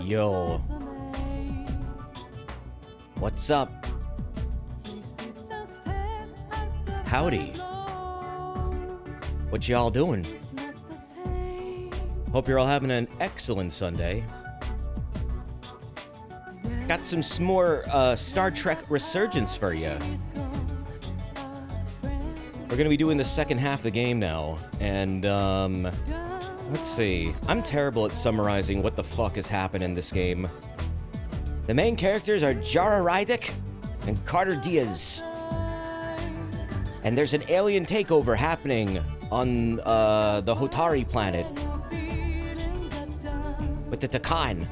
Yo. What's up? Howdy. What y'all doing? Hope you're all having an excellent Sunday. Got some more Star Trek Resurgence for you. We're gonna be doing the second half of the game now, and let's see. I'm terrible at summarizing what the fuck has happened in this game. The main characters are Jara Rydick and Carter Diaz. And there's an alien takeover happening on the Hotari planet. With the Takan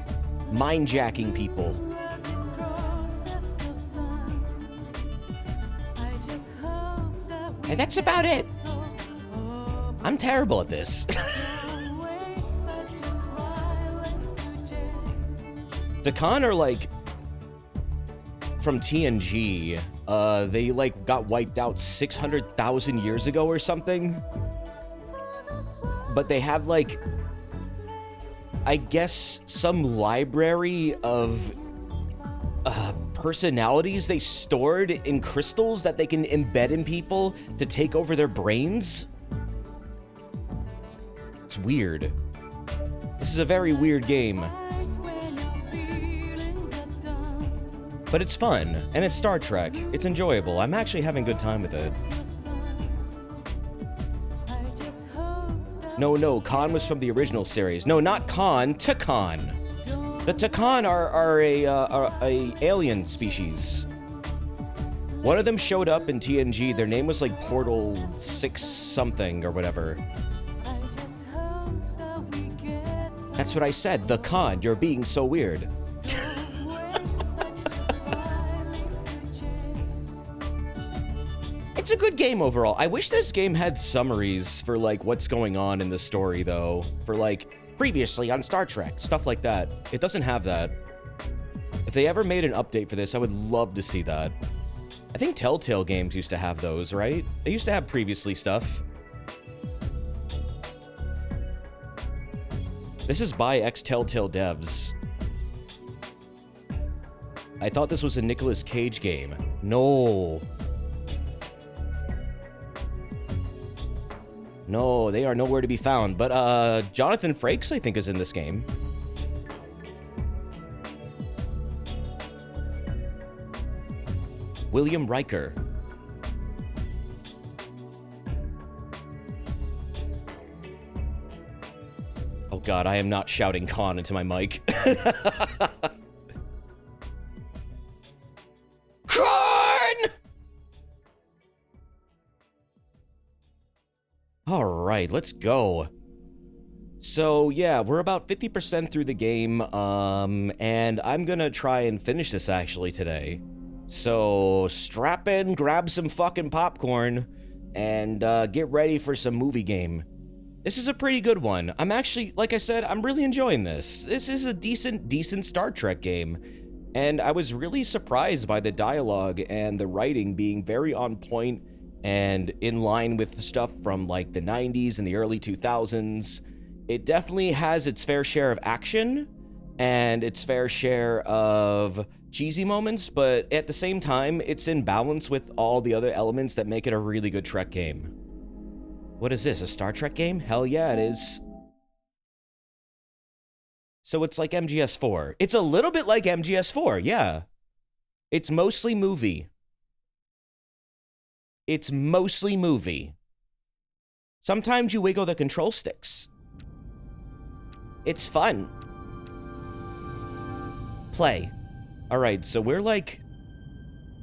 mind-jacking people. And that's about it. I'm terrible at this. The Khan are like from TNG. They like got wiped out 600,000 years ago or something. But they have like, I guess, some library of personalities they stored in crystals that they can embed in people to take over their brains. It's weird. This is a very weird game. But it's fun, and it's Star Trek. It's enjoyable. I'm actually having a good time with it. No, Khan was from the original series. No, not Khan, Takan. The Takan are a alien species. One of them showed up in TNG. Their name was like Portal 6 something or whatever. That's what I said. The Khan. You're being so weird. It's a good game overall. I wish this game had summaries for like what's going on in the story though. For like previously on Star Trek, stuff like that. It doesn't have that. If they ever made an update for this, I would love to see that. I think Telltale games used to have those, right? They used to have previously stuff. This is by ex-Telltale devs. I thought this was a Nicolas Cage game. No. No, they are nowhere to be found. But Jonathan Frakes, I think, is in this game. William Riker. Oh god, I am not shouting Khan into my mic. Alright, let's go. So, yeah, we're about 50% through the game, and I'm gonna try and finish this actually today. So, strap in, grab some fucking popcorn, and get ready for some movie game. This is a pretty good one. I'm actually, like I said, I'm really enjoying this. This is a decent Star Trek game. And I was really surprised by the dialogue and the writing being very on point and in line with the stuff from like the 90s and the early 2000s. It definitely has its fair share of action and its fair share of cheesy moments, but at the same time, it's in balance with all the other elements that make it a really good Trek game. What is this, a Star Trek game? Hell yeah, it is. So it's like MGS4. It's a little bit like MGS4, yeah. It's mostly movie. It's mostly movie. Sometimes you wiggle the control sticks. It's fun. Play. Alright, so we're like...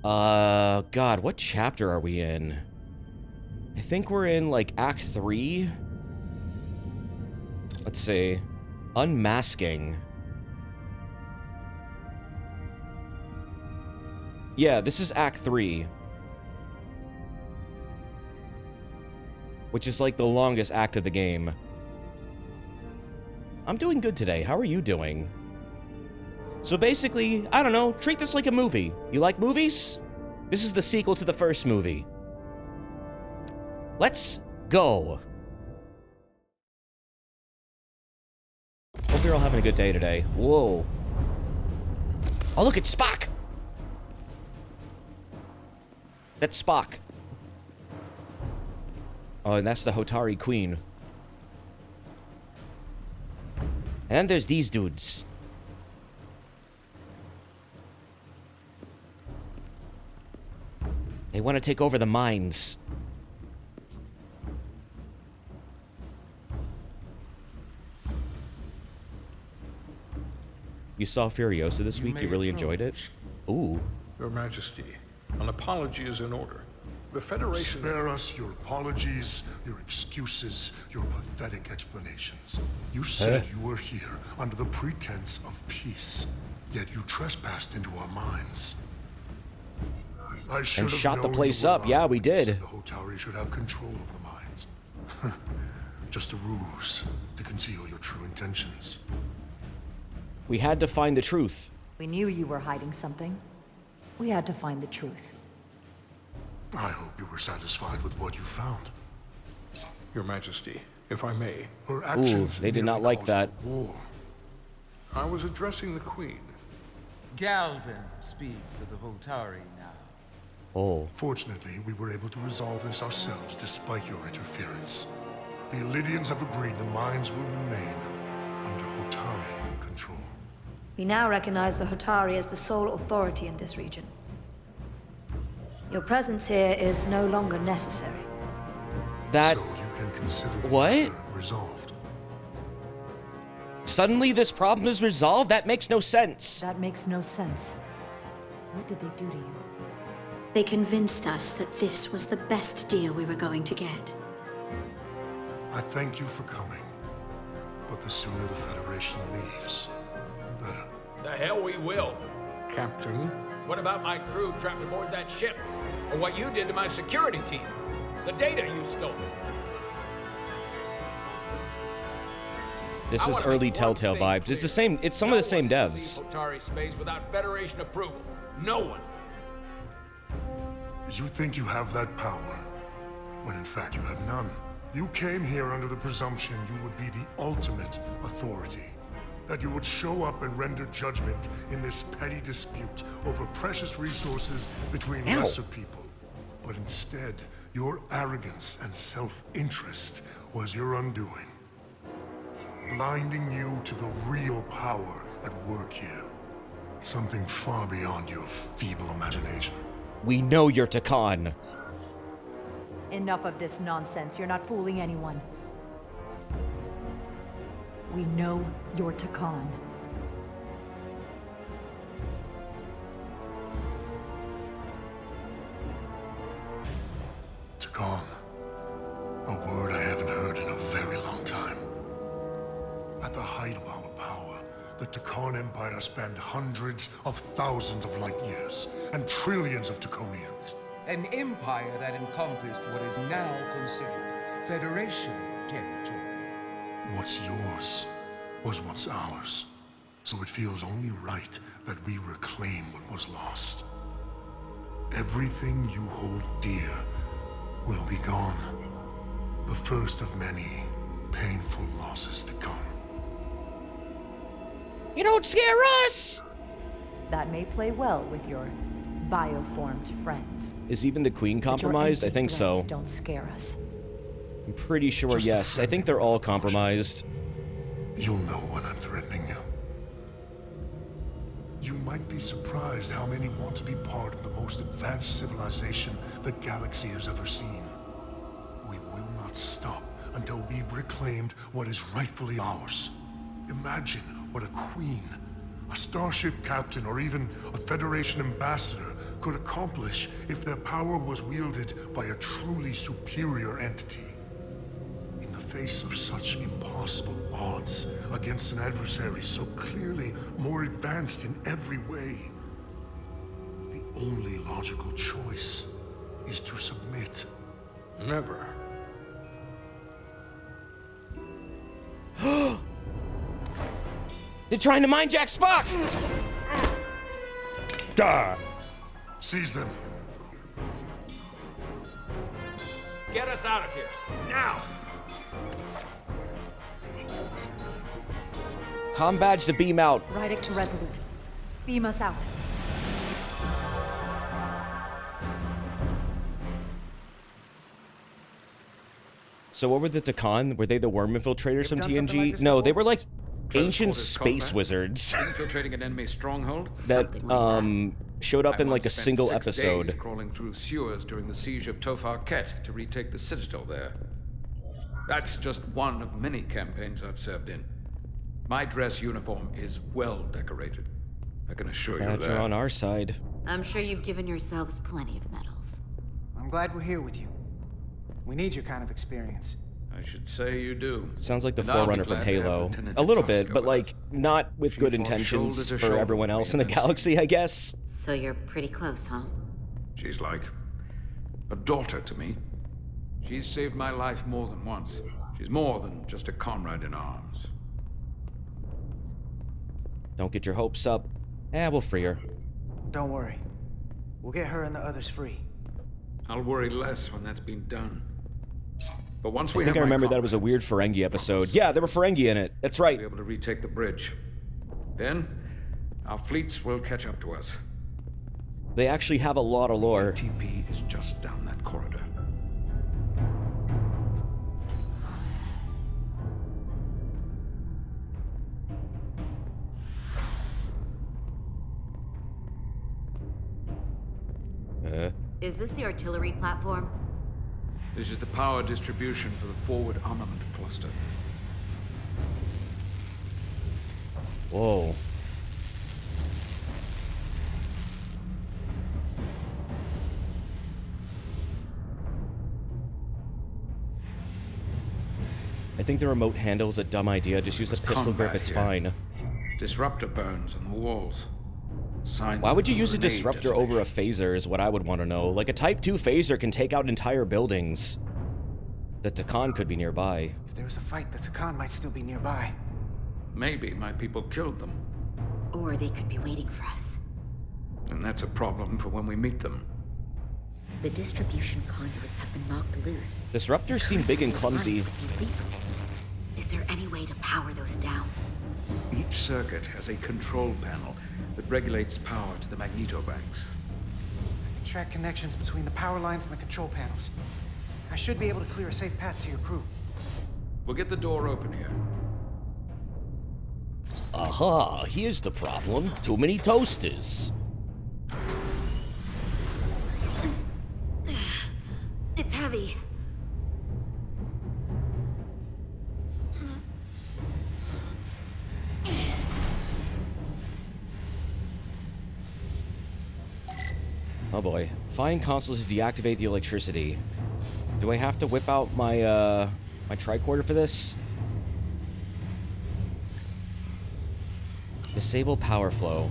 God, what chapter are we in? I think we're in, like, Act 3? Let's see. Unmasking. Yeah, this is Act 3. Which is like the longest act of the game. I'm doing good today. How are you doing? So basically, I don't know, treat this like a movie. You like movies? This is the sequel to the first movie. Let's go. Hope you're all having a good day today. Whoa. Oh, look, it's Spock. That's Spock. Oh, and that's the Hotari Queen. And there's these dudes. They want to take over the mines. You saw Furiosa this week? You really enjoyed it? Ooh. Your Majesty, an apology is in order. The Federation... Spare us your apologies, your excuses, your pathetic explanations. You said you were here under the pretense of peace, yet you trespassed into our minds. I should And have shot the known place you were up. Yeah, we wrong when you did. said the Hotari should have control of the mines. Just a ruse to conceal your true intentions. We had to find the truth. We knew you were hiding something. We had to find the truth. I hope you were satisfied with what you found. Your Majesty, if I may. Her actions they did not nearly like caused that. a war. I was addressing the Queen. Galvin speaks for the Hotari now. Oh. Fortunately, we were able to resolve this ourselves despite your interference. The Illidians have agreed the mines will remain under Hotari control. We now recognize the Hotari as the sole authority in this region. Your presence here is no longer necessary. That... So you can consider the What? matter resolved. Suddenly this problem is resolved? That makes no sense. That makes no sense. What did they do to you? They convinced us that this was the best deal we were going to get. I thank you for coming, but the sooner the Federation leaves, the better. The hell we will. Captain, What about my crew trapped aboard that ship? Or what you did to my security team? The data you stole? This I is wanna early make one Telltale thing vibes. It's the clear. same, it's some of the same No one can devs. leave Hotari space without Federation approval. No one. You think you have that power, when in fact you have none. You came here under the presumption you would be the ultimate authority. That you would show up and render judgment in this petty dispute over precious resources between Ow. lesser people. But instead, your arrogance and self-interest was your undoing. Blinding you to the real power at work here. Something far beyond your feeble imagination. We know you're Takan. Enough of this nonsense. You're not fooling anyone. We know you're Takan. Takan. A word I haven't heard in a very long time. At the height of our power, the Takan Empire spanned hundreds of thousands of light years and trillions of Taconians. An empire that encompassed what is now considered Federation territory. What's yours was what's ours. So it feels only right that we reclaim what was lost. Everything you hold dear will be gone. The first of many painful losses to come. You don't scare us! That may play well with your bioformed friends. Is even the Queen But your compromised? I empty think so. threats don't scare us. I'm pretty sure, Just a yes. I think they're all compromised. You'll know when I'm threatening you. You might be surprised how many want to be part of the most advanced civilization the galaxy has ever seen. We will not stop until we've reclaimed what is rightfully ours. Imagine what a queen, a starship captain, or even a Federation ambassador could accomplish if their power was wielded by a truly superior entity. In the face of such impossible odds against an adversary so clearly more advanced in every way, the only logical choice is to submit. never. They're trying to mind Jack Spock! Duh! Seize them. Get us out of here. Now! Comm badge to beam out. Ride it to Resolute. Beam us out. So what were the Takan? Were they the worm infiltrators from done something TNG? like this no, before? they were like Close ancient quarters space combat? wizards Infiltrating an enemy stronghold? that Something like showed up I in like a once spent single 6 episode. days crawling through sewers during the siege of Tofar Ket to retake the citadel there. That's just one of many campaigns I've served in. My dress uniform is well decorated. I can assure you Glad that. you're on our side. I'm sure you've given yourselves plenty of medals. I'm glad we're here with you. We need your kind of experience. I should say you do. Sounds like the And I'll be Forerunner from glad to have Halo. Lieutenant A little Tusk bit, go but with like us. not with She good fought intentions shoulder to for shoulder everyone with me else in the in this galaxy, I guess. So you're pretty close, huh? She's like a daughter to me. She's saved my life more than once. She's more than just a comrade in arms. Don't get your hopes up. We'll free her. Don't worry. We'll get her and the others free. I'll worry less when that's been done. But once we I think I have my remember that was a weird comrades, Ferengi episode. Yeah, there were Ferengi in it. That's right. we'll be able to retake the bridge. Then, our fleets will catch up to us. They actually have a lot of lore. TP is just down that corridor. Is this the artillery platform? This is the power distribution for the forward armament cluster. Whoa. I think the remote handle is a dumb idea. Just use the There's pistol grip, combat it's here. fine. Disruptor burns on the walls. Signs Why would of you use a grenade disruptor over a detonation. phaser is what I would want to know. Like a Type 2 phaser can take out entire buildings. The Takan could be nearby. If there was a fight, the Takan might still be nearby. Maybe my people killed them. Or they could be waiting for us. And that's a problem for when we meet them. The distribution conduits have been knocked loose. Disruptors seem big and clumsy. Is there any way to power those down? Each circuit has a control panel that regulates power to the magnetobanks. I can track connections between the power lines and the control panels. I should be able to clear a safe path to your crew. We'll get the door open here. Aha, here's the problem. Too many toasters. It's heavy. Oh boy. Find consoles to deactivate the electricity. Do I have to whip out my, my tricorder for this? Disable power flow.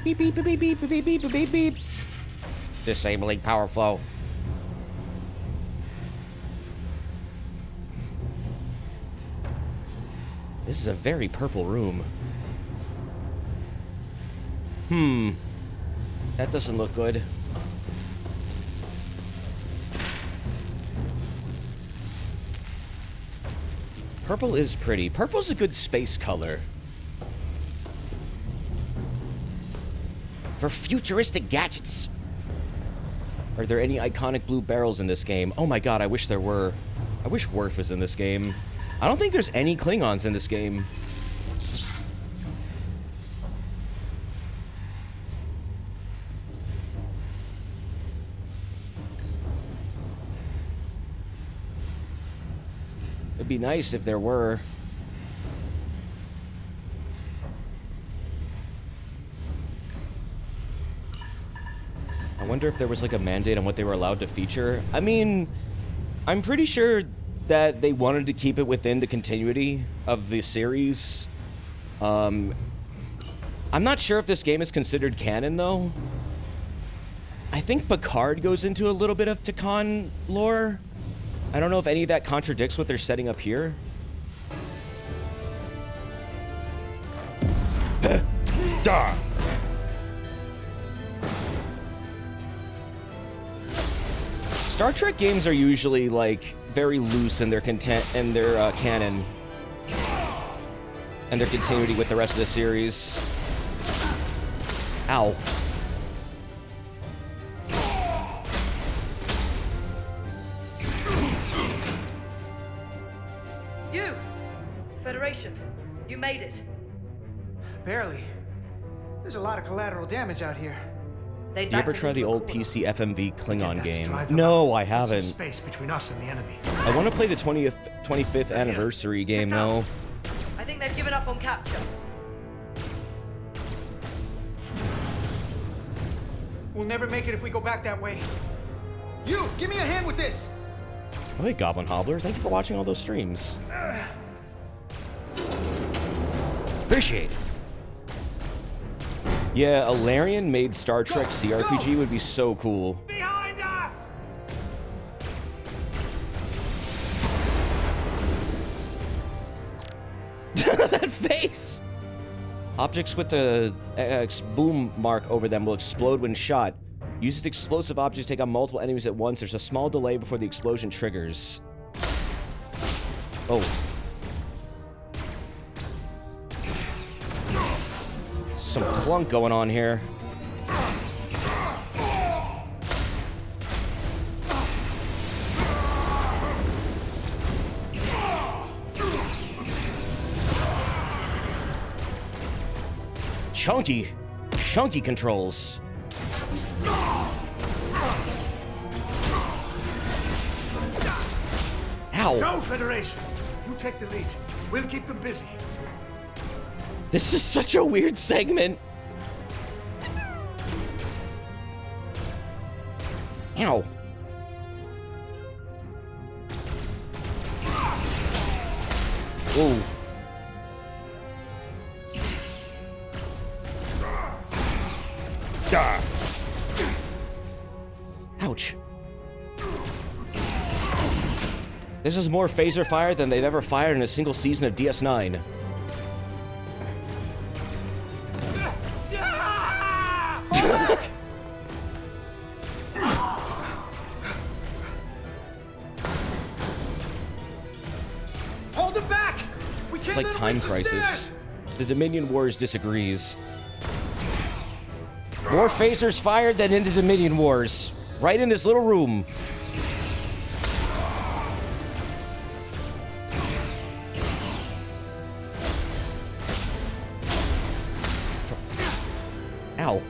Beep, beep, beep, beep, beep, beep, beep, beep, beep. Disabling power flow. This is a very purple room. That doesn't look good. Purple is pretty. Purple's a good space color. For futuristic gadgets. Are there any iconic blue barrels in this game? Oh my god, I wish there were. I wish Worf was in this game. I don't think there's any Klingons in this game. It'd be nice if there were. I wonder if there was like a mandate on what they were allowed to feature. I mean, I'm pretty sure that they wanted to keep it within the continuity of the series. I'm not sure if this game is considered canon though. I think Picard goes into a little bit of Takan lore. I don't know if any of that contradicts what they're setting up here. Star Trek games are usually like very loose in their content and their canon. and their continuity with the rest of the series. Ow. You! Federation, you made it. Barely. There's a lot of collateral damage out here. Did you ever try the old PC FMV Klingon game? Drive No, I Some haven't. space between us and the enemy. I want to play the 25th anniversary game, though. I think they've given up on capture. We'll never make it if we go back that way. You, give me a hand with this! Oh, hey, Goblin Hobbler. Thank you for watching all those streams. Appreciate it. Yeah, a Larian-made Star Trek CRPG would be so cool. Behind us! That face! Objects with the boom mark over them will explode when shot. Uses explosive objects to take on multiple enemies at once. There's a small delay before the explosion triggers. Oh. Some clunk going on here. Chunky controls. Ow! Go, Federation! You take the lead. We'll keep them busy. This is such a weird segment. Ow. Ooh. Ouch. This is more phaser fire than they've ever fired in a single season of DS9. Hold them back! We It's can't like let Time them reach us Crisis. there. The Dominion Wars disagrees. More phasers fired than in the Dominion Wars. Right in this little room. Ow.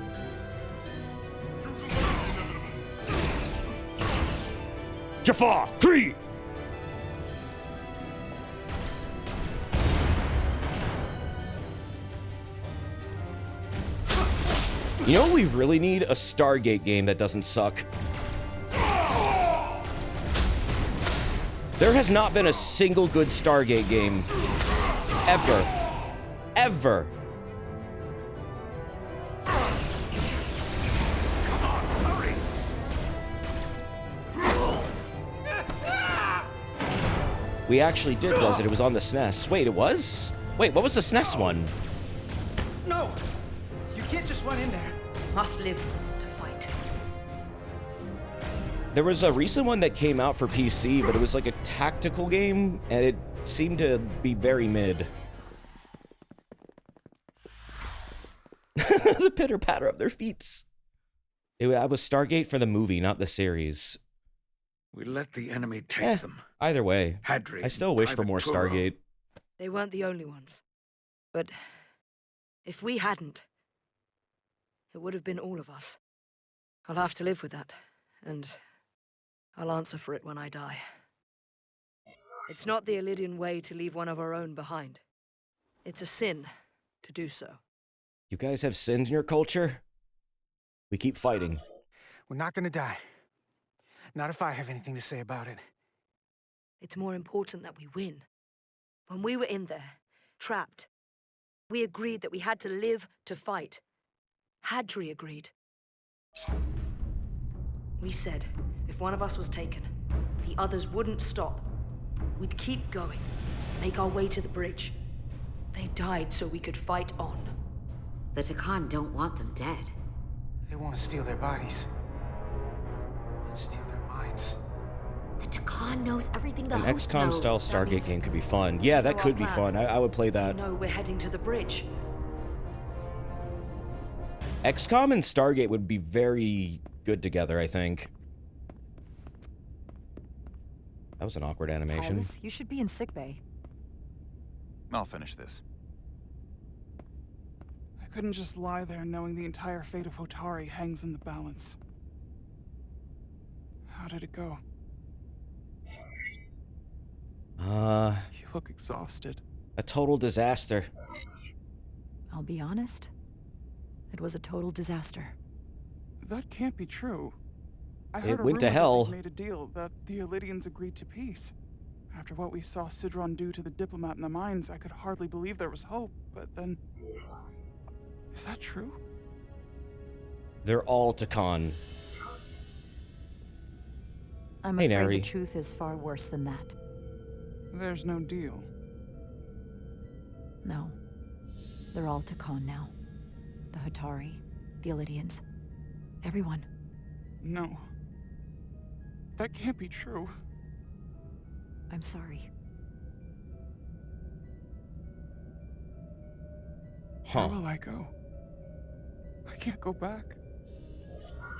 Jafar! Kree! You know what we really need? A Stargate game that doesn't suck. There has not been a single good Stargate game. Ever. Ever. We actually did does it. It was on the SNES. Wait, it was? Wait, what was the SNES one? No! You can't just run in there. Must live to fight. There was a recent one that came out for PC, but it was like a tactical game, and it seemed to be very mid. The pitter-patter of their feet. It was Stargate for the movie, not the series. We let the enemy take them. Either way, Hadri, I still wish for more Private Turo. Stargate. They weren't the only ones. But if we hadn't, it would have been all of us. I'll have to live with that, and I'll answer for it when I die. It's not the Illidian way to leave one of our own behind. It's a sin to do so. You guys have sins in your culture? We keep fighting. We're not gonna die. Not if I have anything to say about it. It's more important that we win. When we were in there, trapped, we agreed that we had to live to fight. Hadri agreed. We said, if one of us was taken, the others wouldn't stop. We'd keep going, make our way to the bridge. They died so we could fight on. The Takan don't want them dead. They want to steal their bodies. And steal their minds. The Takan Khan knows everything the An host XCOM knows. style That Stargate means game could be fun. Yeah, that know could our be plan. fun. I would play that. No, we're heading to the bridge. XCOM and Stargate would be very good together, I think. That was an awkward animation. Tyler, you should be in sickbay. I'll finish this. I couldn't just lie there knowing the entire fate of Hotari hangs in the balance. How did it go? You look exhausted. A total disaster. I'll be honest. It was a total disaster. That can't be true. I heard It a went to rumor that hell. they made a deal that the Elydians agreed to peace. After what we saw Sidron do to the diplomat in the mines, I could hardly believe there was hope, but then... Is that true? They're all Takan. I'm Hey, afraid Neri. the truth is far worse than that. There's no deal. No. They're all Takan now. The Hotari, the Elydians. Everyone. No. That can't be true. I'm sorry. Where will I go? I can't go back.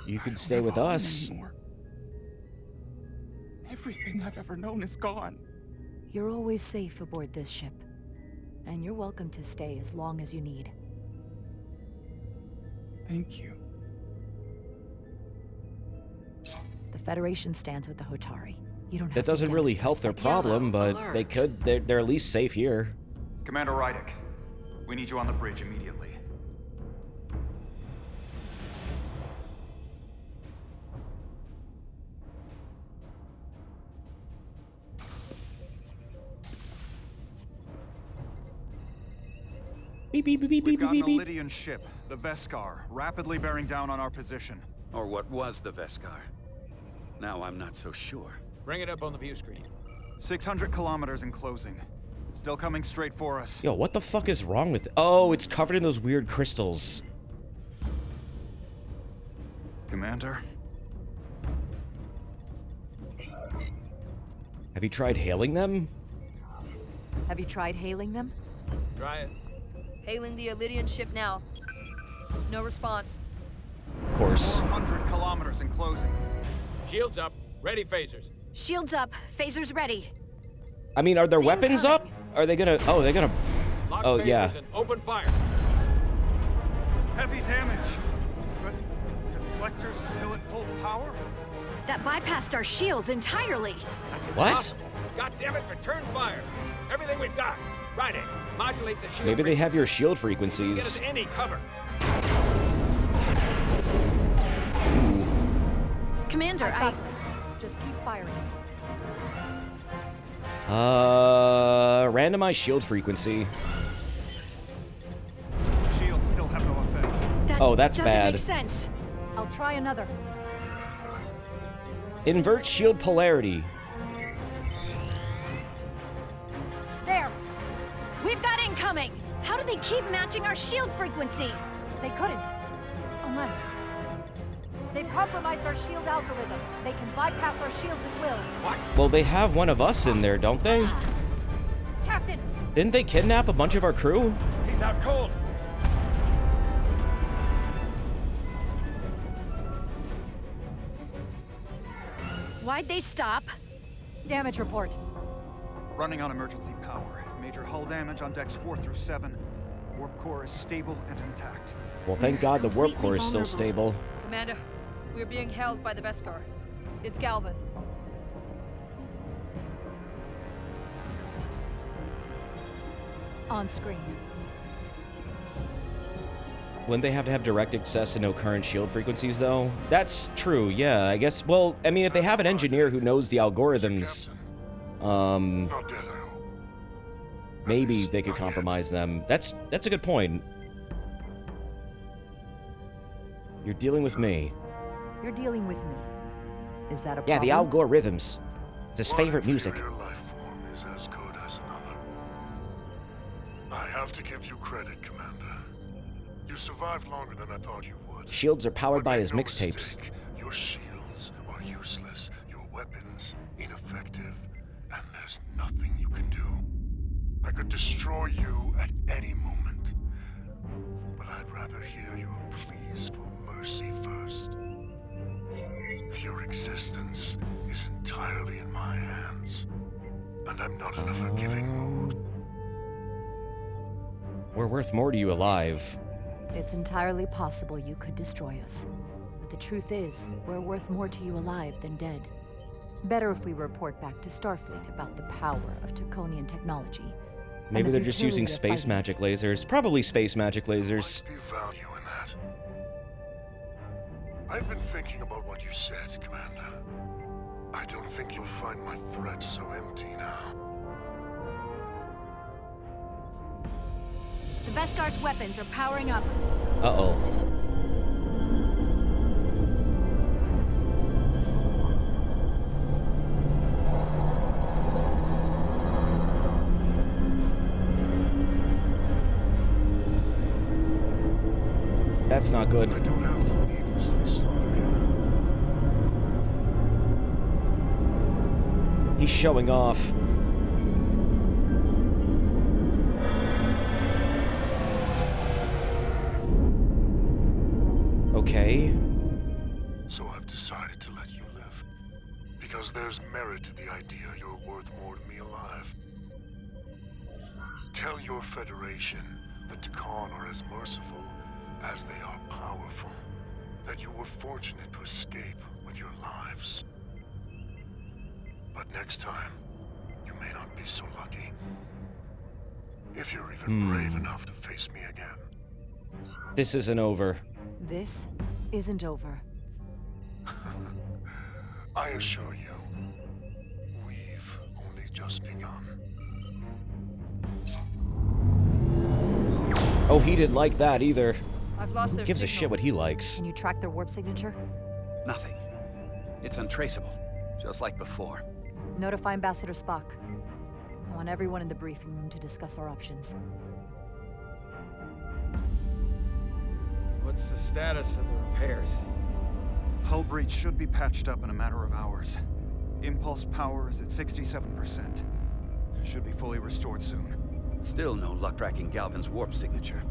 You I could don't stay have with a home us. anymore. Everything I've ever known is gone. You're always safe aboard this ship. And you're welcome to stay as long as you need. Thank you. The Federation stands with the Hotari. You don't have That to doesn't doubt really it for a help their second. problem, but alert. they could. They're at least safe here. Commander Rydick, we need you on the bridge immediately. Beep, beep, beep, beep, We've beep, got beep, an beep. Elydian ship, the Veskar, rapidly bearing down on our position. Or what was the Veskar. Now I'm not so sure. Bring it up on the view screen. 600 kilometers in closing. Still coming straight for us. Yo, what the fuck is wrong with it? Oh, it's covered in those weird crystals. Commander? Have you tried hailing them? Have you tried hailing them? Try it. Hailing the Elydian ship now. No response. Of course. 400 kilometers in closing. Shields up. Ready phasers. Shields up. Phasers ready. I mean, are their weapons up? Are they gonna... Oh, they're gonna... Lock Oh, phasers yeah. and open fire. Heavy damage. But deflectors still at full power? That bypassed our shields entirely. That's What? impossible. God damn it, return fire. Everything we've got. Rydick, modulate the shield. Maybe they have your shield Get us frequencies. any cover. Commander, I've got this. Just keep firing. Randomize shield frequency. Shields still have no effect. That Oh, that's doesn't bad. make sense. I'll try another. Invert shield polarity. There. We've got incoming. How do they keep matching our shield frequency? They couldn't. Unless... They've compromised our shield algorithms. They can bypass our shields at will. What? Well, they have one of us in there, don't they? Captain! Didn't they kidnap a bunch of our crew? He's out cold. Why'd they stop? Damage report. Running on emergency power. Major hull damage on decks 4 through 7. Warp core is stable and intact. Well, thank God the warp Completely core is still vulnerable. stable. Commander, we're being held by the Veskar. It's Galvin. On screen. Wouldn't they have to have direct access to no current shield frequencies, though? That's true, yeah, I guess. Well, I mean, if they have an engineer who knows the algorithms, Not dead, I hope. maybe they could compromise them. That's a good point. You're dealing with me. You're dealing with me. Is that a Yeah, the problem? algorithms. It's his One favorite music. inferior life form is as good as another. I have to give you credit, Commander. You survived longer than I thought you would. Shields are powered But by make his no mixtapes. mistake, your shields are useless. Your weapons ineffective, and there's nothing you can do. I could destroy you at any moment, but I'd rather hear your pleas for mercy first. Your existence is entirely in my hands, and I'm not in a forgiving mood. We're worth more to you alive. It's entirely possible you could destroy us. But the truth is, we're worth more to you alive than dead. Better if we report back to Starfleet about the power of Taconian technology. Maybe they're just using space magic lasers. Probably space magic lasers. There might be value in that. I've been thinking about what you said, Commander. I don't think you'll find my threat so empty now. The Veskar's weapons are powering up. Uh-oh. That's not good. I don't have to needlessly slaughter you. He's showing off. Okay. So I've decided to let you live. Because there's merit to the idea you're worth more to me alive. Tell your Federation that Takan are as merciful as they are powerful. That you were fortunate to escape with your lives. But next time, you may not be so lucky. If you're even brave enough to face me again. This isn't over. This isn't over. I assure you, we've only just begun. Oh, he didn't like that either. I've lost Who their gives a signal. shit what he likes? Can you track their warp signature? Nothing. It's untraceable, just like before. Notify Ambassador Spock. I want everyone in the briefing room to discuss our options. What's the status of the repairs? Hull breach should be patched up in a matter of hours. Impulse power is at 67%. Should be fully restored soon. Still no luck tracking Galvin's warp signature.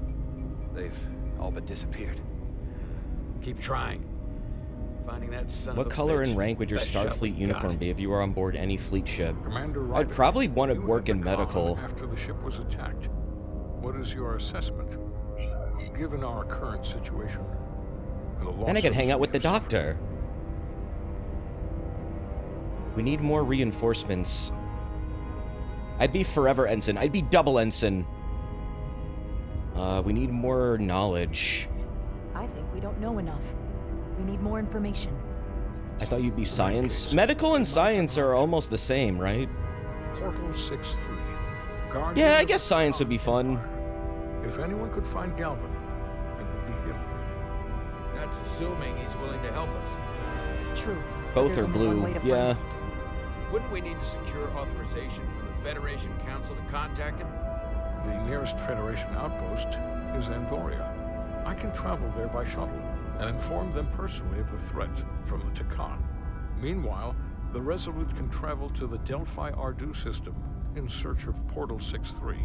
They've all but disappeared. Keep trying. Finding that son What of a color bitch and is rank would the your best shot Starfleet we've uniform got. be if you were on board any fleet ship? Commander I'd Ryder, probably want to you work had in the con medical. After the ship was attacked, what is your assessment? Given our current situation, and the loss Then I could of hang out with the we have doctor. We need more reinforcements. I'd be forever ensign. I'd be double ensign. We need more knowledge. I think we don't know enough. We need more information. I thought you'd be science. Medical and science are almost the same, right? Portal 6-3. Guardian Yeah, I of guess the science would be Empire. fun. If anyone could find Galvin, it would be him. That's assuming he's willing to help us. True. Both There's are only one blue. way to find Yeah. out. Wouldn't we need to secure authorization from the Federation Council to contact him? The nearest Federation outpost is Andoria. I can travel there by shuttle and inform them personally of the threat from the Takan. Meanwhile, the Resolute can travel to the Delphi Ardu system in search of Portal 6-3.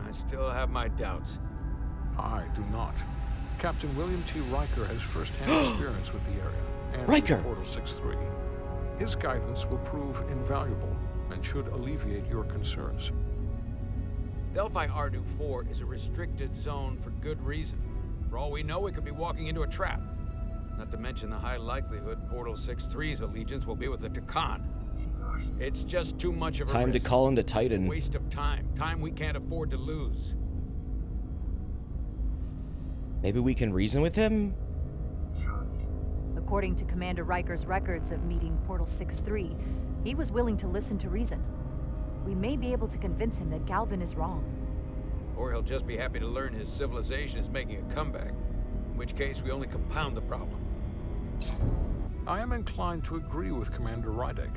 I still have my doubts. I do not. Captain William T. Riker has first-hand experience with the area and Riker! with Portal 6-3. His guidance will prove invaluable and should alleviate your concerns. Delphi Ardu 4 is a restricted zone for good reason. For all we know, we could be walking into a trap. Not to mention the high likelihood Portal 6-3's allegiance will be with the Takan. It's just too much of a Time to risk. call in the Titan. Waste of time. Time we can't afford to lose. Maybe we can reason with him? According to Commander Riker's records of meeting Portal 6-3, he was willing to listen to reason. We may be able to convince him that Galvin is wrong. Or he'll just be happy to learn his civilization is making a comeback. In which case, we only compound the problem. I am inclined to agree with Commander Rydek.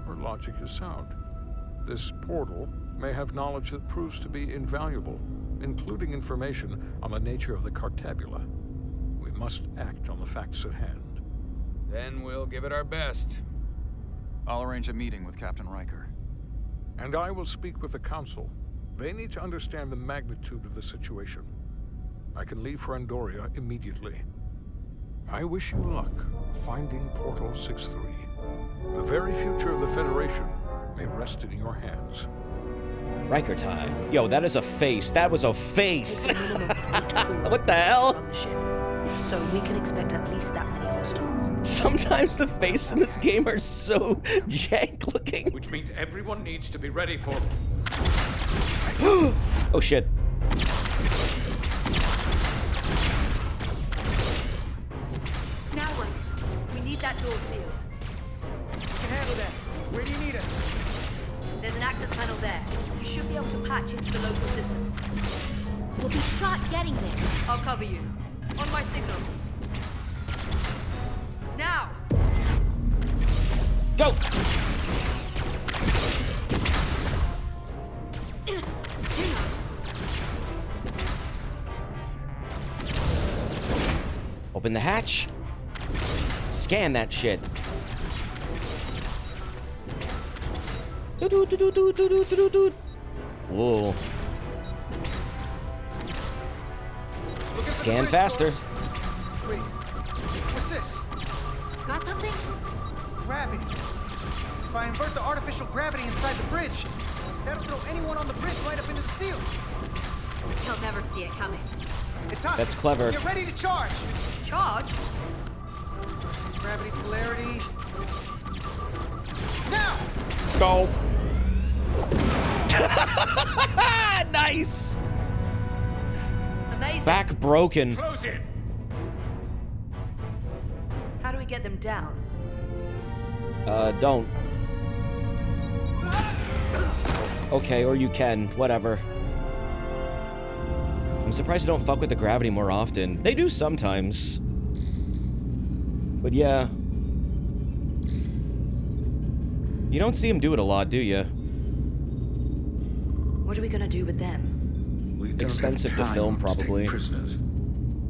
Her logic is sound. This portal may have knowledge that proves to be invaluable, including information on the nature of the Cartabula. We must act on the facts at hand. Then we'll give it our best. I'll arrange a meeting with Captain Riker. And I will speak with the Council. They need to understand the magnitude of the situation. I can leave for Andoria immediately. I wish you luck finding Portal 6-3. The very future of the Federation may rest in your hands. Riker time. Yo, that is a face. That was a face. What the hell? So we can expect at least that many hostiles. Sometimes the faces in this game are so jank looking. Which means everyone needs to be ready for... Oh shit. Now what? We need that door sealed. We can handle that. Where do you need us? There's an access panel there. You should be able to patch into the local systems. We'll be shot getting there. I'll cover you. On my signal. Now! Go! Open the hatch. Scan that shit. Whoa. Scan faster. Wait, what's this? Got something? Gravity. If I invert the artificial gravity inside the bridge, that'll throw anyone on the bridge right up into the seal. He'll never see it coming. It's us. That's clever. Get ready to charge. Charge? Reversing gravity polarity. Now! Go. Nice. Amazing. Back broken. Close it! How do we get them down? Don't. Okay, or you can. Whatever. I'm surprised they don't fuck with the gravity more often. They do sometimes. But yeah. You don't see them do it a lot, do you? What are we gonna do with them? We don't Expensive have to time film, to probably. take prisoners.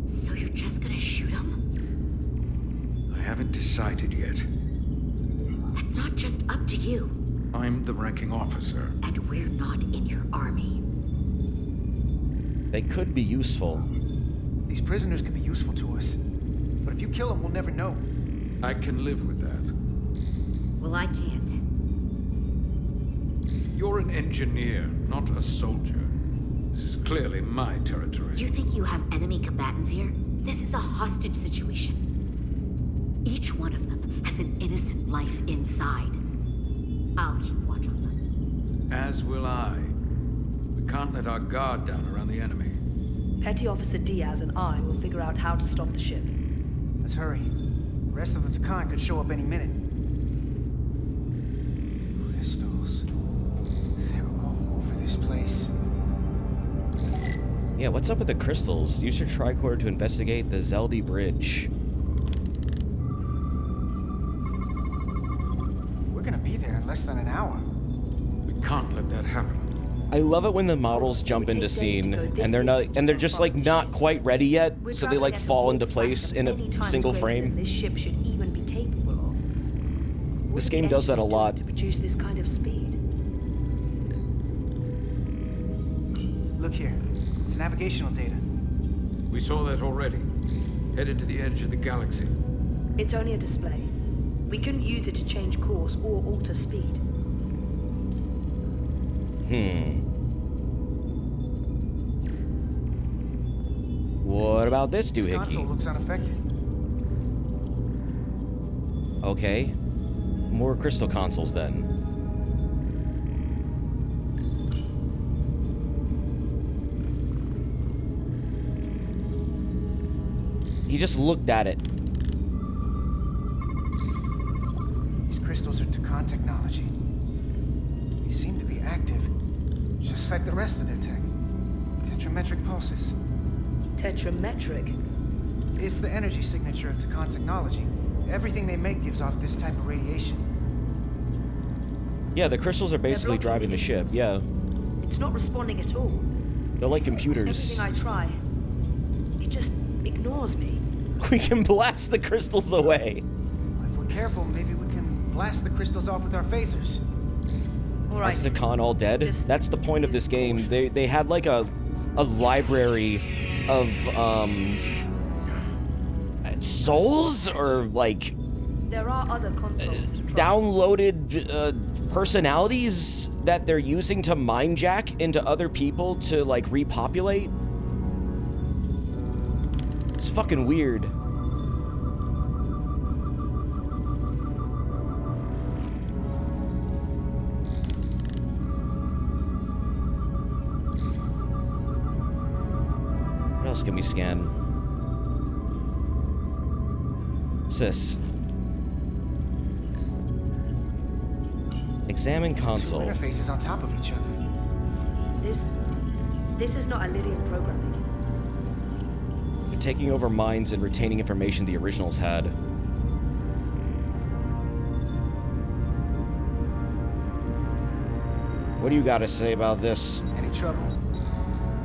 So you're just gonna shoot him? I haven't decided yet. That's not just up to you. I'm the ranking officer. And we're not in your army. They could be useful. These prisoners can be useful to us. But if you kill them, we'll never know. I can live with that. Well, I can't. You're an engineer, not a soldier. This is clearly my territory. You think you have enemy combatants here? This is a hostage situation. Each one of them has an innocent life inside. I'll keep watch on them. As will I. We can't let our guard down around the enemy. Petty Officer Diaz and I will figure out how to stop the ship. Let's hurry. The rest of the Takan could show up any minute. Crystals. They're all over this place. Yeah, what's up with the crystals? Use your tricorder to investigate the Zeldi Bridge. We're gonna be there in less than an hour. We can't let that happen. I love it when the models jump into scene and they're just like not quite ready yet, so they like fall into place in a single frame. This ship should even be capable of. This game does that a lot. To produce this kind of speed. Look here. It's navigational data. We saw that already. Headed to the edge of the galaxy. It's only a display. We couldn't use it to change course or alter speed. What about this This doohickey? console looks unaffected. Okay. More crystal consoles then. He just looked at it. These crystals are Takan technology. They seem to be active, just like the rest of their tech. Tetrametric pulses. Tetrametric? It's the energy signature of Takan technology. Everything they make gives off this type of radiation. Yeah, the crystals are basically driving the ship, yeah. It's not responding at all. They're like computers. Everything I try, it just ignores me. We can blast the crystals away. If we're careful, maybe we can blast blast the crystals off with our phasers. All right. Aren't the Khan all dead? That's the point of this game. They had like a library of souls or like There are other consoles to try. downloaded personalities that they're using to mind jack into other people to like repopulate. It's fucking weird. What else can we scan? What's this? Examine console. Two interfaces on top of each other. This is not a Lydian programming. They're taking over minds and retaining information the originals had. What do you got to say about this? Any trouble?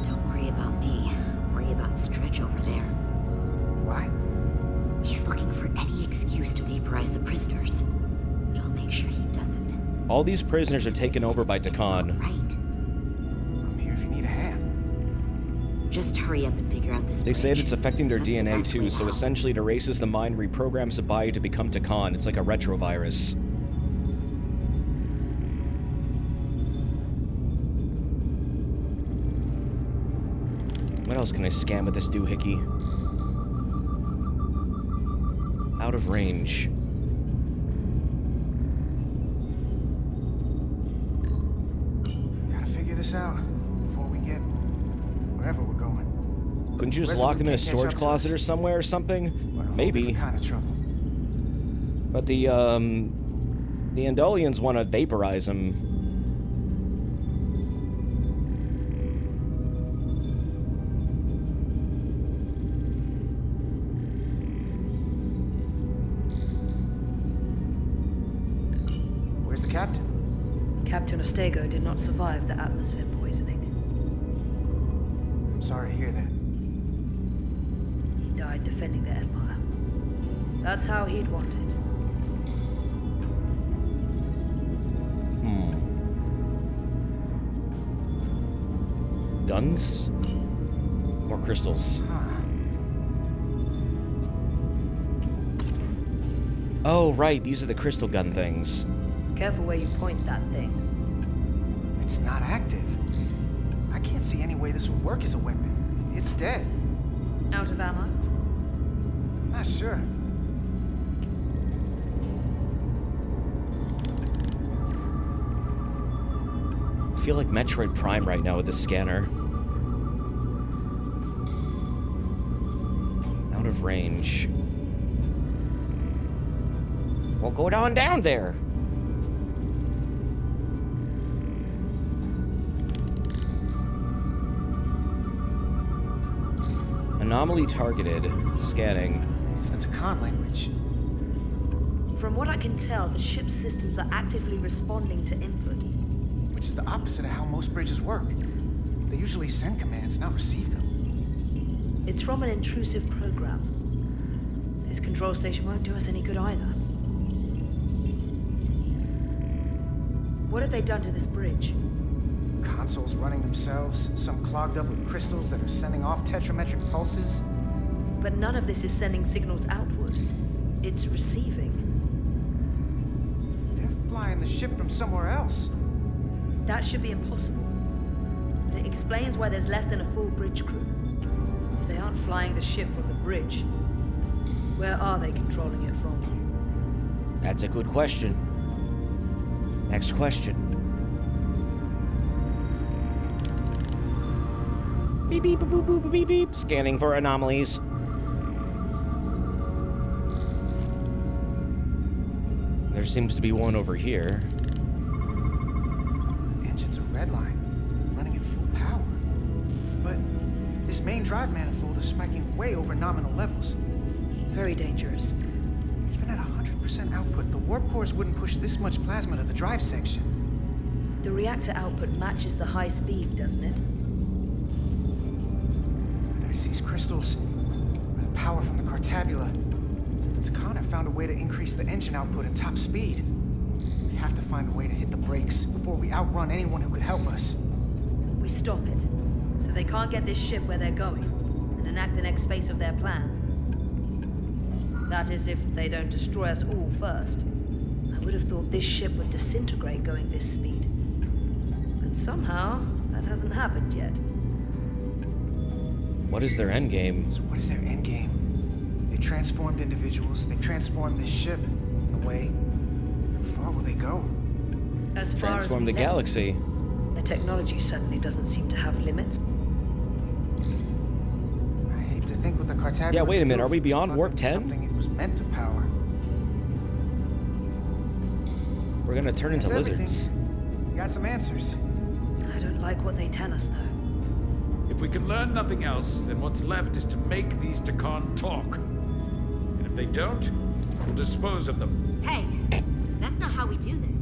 Don't worry about me. Worry about Stretch over there. Why? He's looking for any excuse to vaporize the prisoners. But I'll make sure he doesn't. All these prisoners are taken over by Takan. Right. I'm here if you need a hand. Just hurry up and figure out this They say bridge. it's affecting their That's the DNA best way too, so out. essentially it erases the mind, reprograms the body to become Takan. It's like a retrovirus. What else can I scan with this doohickey? Out of range. Gotta figure this out before we get wherever we're going. Couldn't you just Resolute lock him in a can't catch storage up to closet us. or somewhere or something? But a whole Maybe. different kind of trouble. But the Andolians want to vaporize him. Where's the captain? Captain Ostego did not survive the atmosphere poisoning. I'm sorry to hear that. He died defending the Empire. That's how he'd want it. Guns? More crystals. Oh, right, these are the crystal gun things. Careful where you point that thing. It's not active. I can't see any way this would work as a weapon. It's dead. Out of ammo? Not sure. I feel like Metroid Prime right now with this scanner. Out of range. Well, go down there. Anomaly targeted. Scanning. It's the Takan language. From what I can tell, the ship's systems are actively responding to input. Which is the opposite of how most bridges work. They usually send commands, not receive them. It's from an intrusive program. This control station won't do us any good either. What have they done to this bridge? Consoles running themselves, some clogged up with crystals that are sending off tetrametric pulses. But none of this is sending signals outward. It's receiving. They're flying the ship from somewhere else. That should be impossible. But it explains why there's less than a full bridge crew. If they aren't flying the ship from the bridge, where are they controlling it from? That's a good question. Next question. Beep, beep, boop, boop, boop, beep, beep. Scanning for anomalies. There seems to be one over here. Engine's a red line, running at full power. But this main drive manifold is spiking way over nominal levels. Very dangerous. Even at 100% output, the warp cores wouldn't push this much plasma to the drive section. The reactor output matches the high speed, doesn't it? Whether it's these crystals, or the power from the Cartabula, the Takan have found a way to increase the engine output and top speed. have to find a way to hit the brakes before we outrun anyone who could help us. We stop it, so they can't get this ship where they're going, and enact the next phase of their plan. That is, if they don't destroy us all first. I would have thought this ship would disintegrate going this speed. But somehow, that hasn't happened yet. What is their endgame? So what is their endgame? They've transformed individuals, they've transformed this ship, in a way. How far will they go? As far Transform as the galaxy. The technology certainly doesn't seem to have limits. I hate to think what the Cartagian Yeah, wait a minute. Are we was beyond warp plugged into 10? Something it was meant to power. We're gonna turn into That's lizards. everything. We got some answers. I don't like what they tell us, though. If we can learn nothing else, then what's left is to make these Takan talk. And if they don't, we'll dispose of them. Hey, that's not how we do this.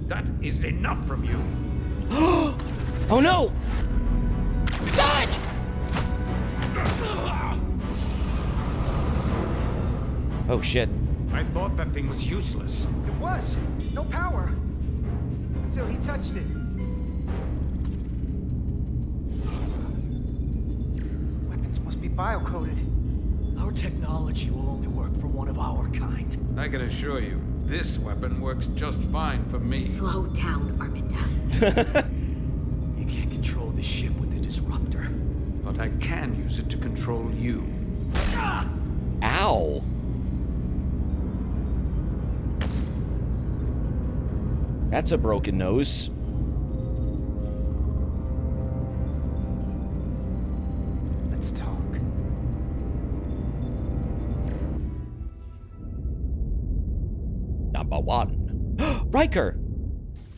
That is enough from you. Oh no! Dodge! Oh shit. I thought that thing was useless. It was. No power. Until he touched it. Weapons must be bio-coded. Our technology will only work for one of our kind. I can assure you, this weapon works just fine for me. Slow down, Arminta. You can't control the ship with a disruptor. But I can use it to control you. Ow. That's a broken nose. Let's talk. Number one. Riker!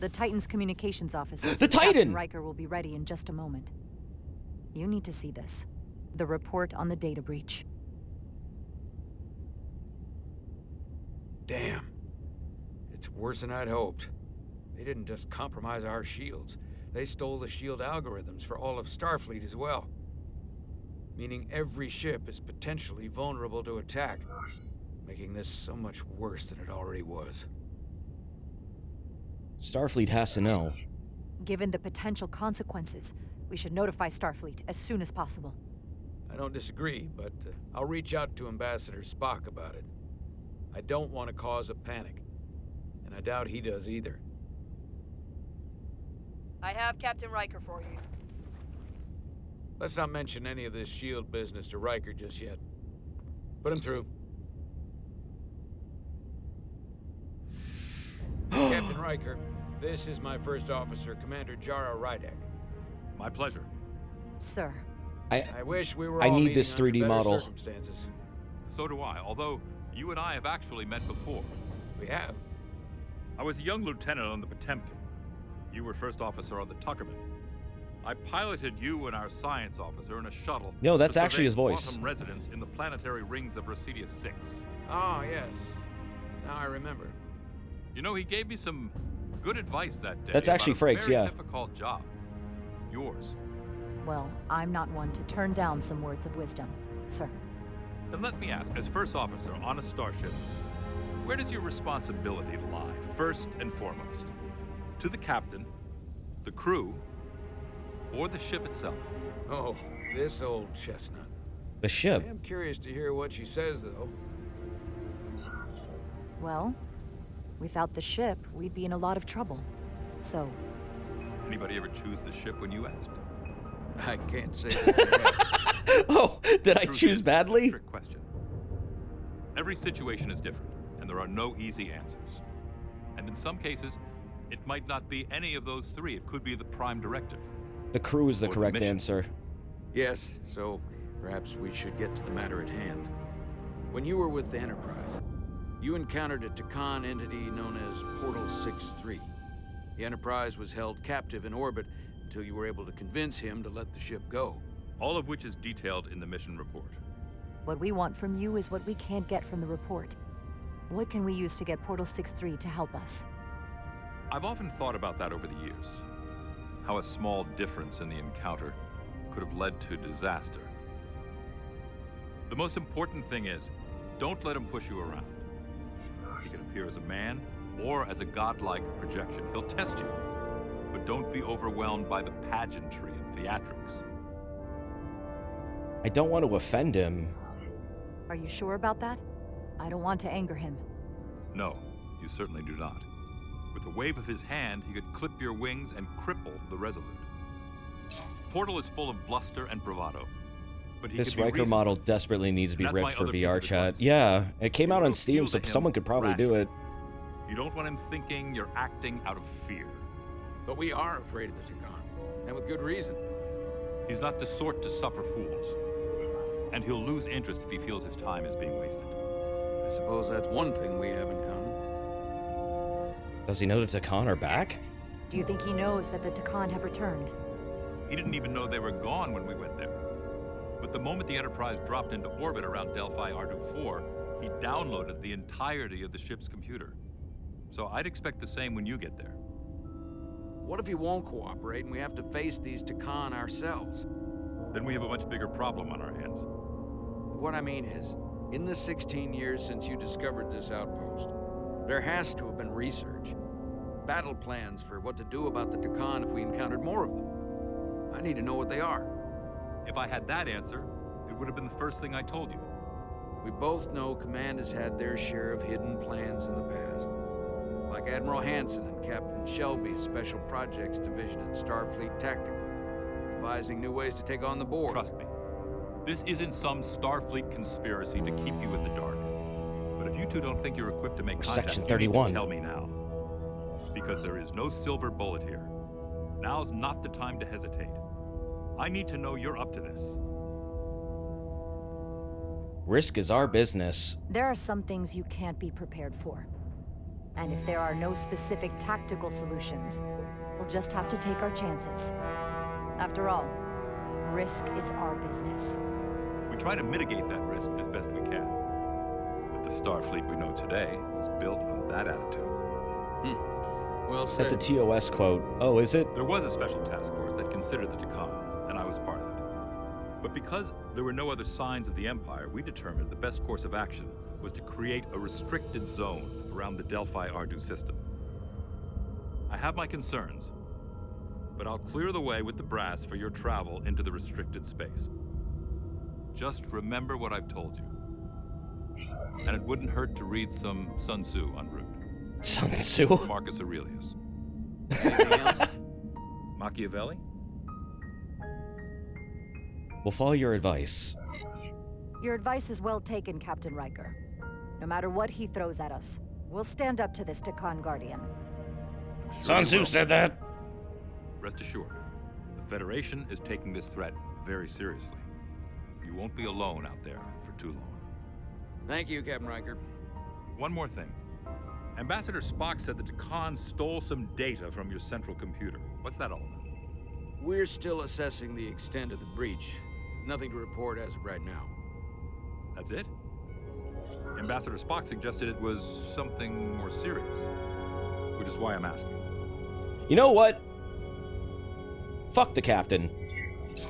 The Titan's communications officer. The Titan! Captain Riker will be ready in just a moment. You need to see this. The report on the data breach. Damn. It's worse than I'd hoped. They didn't just compromise our shields. They stole the shield algorithms for all of Starfleet as well. Meaning every ship is potentially vulnerable to attack, making this so much worse than it already was. Starfleet has to know. Given the potential consequences, we should notify Starfleet as soon as possible. I don't disagree, but I'll reach out to Ambassador Spock about it. I don't want to cause a panic, and I doubt he does either. I have Captain Riker for you. Let's not mention any of this shield business to Riker just yet. Put him through. Captain Riker, this is my first officer, Commander Jara Rydek. My pleasure. Sir. I wish we were I all need meeting this under 3D better model. circumstances. So do I, although you and I have actually met before. We have. I was a young lieutenant on the Potemkin. You were first officer on the Tuckerman. I piloted you and our science officer in a shuttle. No, that's to actually his survey voice. quantum residence in the planetary rings of Residia 6. Oh, yes. Now I remember. You know, he gave me some good advice that day. That's actually about a Frakes, very yeah. difficult job. Yours. Well, I'm not one to turn down some words of wisdom, sir. Then let me ask, as first officer on a starship, where does your responsibility lie, first and foremost? To the captain, the crew, or the ship itself? Oh, this old chestnut. The ship. I am curious to hear what she says, though. Well, without the ship, we'd be in a lot of trouble. So... Anybody ever choose the ship when you asked? I can't say that. Oh, did I Truth choose is, badly? Trick question. Every situation is different, and there are no easy answers. And in some cases, it might not be any of those three. It could be the prime directive. The crew is the Or the correct mission. answer. Yes, so perhaps we should get to the matter at hand. When you were with the Enterprise, you encountered a Takan entity known as Portal 6-3. The Enterprise was held captive in orbit until you were able to convince him to let the ship go. All of which is detailed in the mission report. what we want from you is what we can't get from the report. What can we use to get Portal 6-3 to help us? I've often thought about that over the years. How a small difference in the encounter could have led to disaster. The most important thing is, don't let him push you around. He can appear as a man, or as a godlike projection. He'll test you, but don't be overwhelmed by the pageantry and theatrics. I don't want to offend him. Are you sure about that? I don't want to anger him. No, you certainly do not. With a wave of his hand, he could clip your wings and cripple the Resolute. Portal is full of bluster and bravado, but he This could be Riker reasonable. model desperately needs to be And that's ripped my for other piece VR of chat. advice. Yeah, it came out You on don't Steam, appeal so to him someone could probably do it. You don't want him thinking you're acting out of fear. But we are afraid of the Takan, and with good reason. He's not the sort to suffer fools. And he'll lose interest if he feels his time is being wasted. I suppose that's one thing we have in common. Does he know the Takan are back? Do you think he knows that the Takan have returned? He didn't even know they were gone when we went there. But the moment the Enterprise dropped into orbit around Delphi Ardu 4, he downloaded the entirety of the ship's computer. So I'd expect the same when you get there. What if he won't cooperate and we have to face these Takan ourselves? Then we have a much bigger problem on our hands. What I mean is, in the 16 years since you discovered this outpost, there has to have been research. Battle plans for what to do about the Takan if we encountered more of them. I need to know what they are. If I had that answer, it would have been the first thing I told you. We both know Command has had their share of hidden plans in the past. Like Admiral Hansen and Captain Shelby's Special Projects Division at Starfleet Tactical, devising new ways to take on the Borg. Trust me, this isn't some Starfleet conspiracy to keep you in the dark. But if you two don't think you're equipped to make contact, Section you 31. need to tell me now. Because there is no silver bullet here. Now's not the time to hesitate. I need to know you're up to this. Risk is our business. There are some things you can't be prepared for. And if there are no specific tactical solutions, we'll just have to take our chances. After all, risk is our business. We try to mitigate that risk as best we can. But the Starfleet we know today was built on that attitude. Well That's said. a TOS quote. Oh, is it? There was a special task force that considered the Takan, and I was part of it. But because there were no other signs of the Empire, we determined the best course of action was to create a restricted zone around the Delphi Ardu system. I have my concerns, but I'll clear the way with the brass for your travel into the restricted space. Just remember what I've told you. And it wouldn't hurt to read some Sun Tzu en route. Sun Tzu? Marcus Aurelius. Machiavelli? We'll follow your advice. Your advice is well taken, Captain Riker. No matter what he throws at us, we'll stand up to this Takan Guardian. Sun Tzu said that. Rest assured, the Federation is taking this threat very seriously. You won't be alone out there for too long. Thank you, Captain Riker. One more thing. Ambassador Spock said that Takan stole some data from your central computer. What's that all about? We're still assessing the extent of the breach. Nothing to report as of right now. That's it? Ambassador Spock suggested it was something more serious, which is why I'm asking. You know what? Fuck the captain.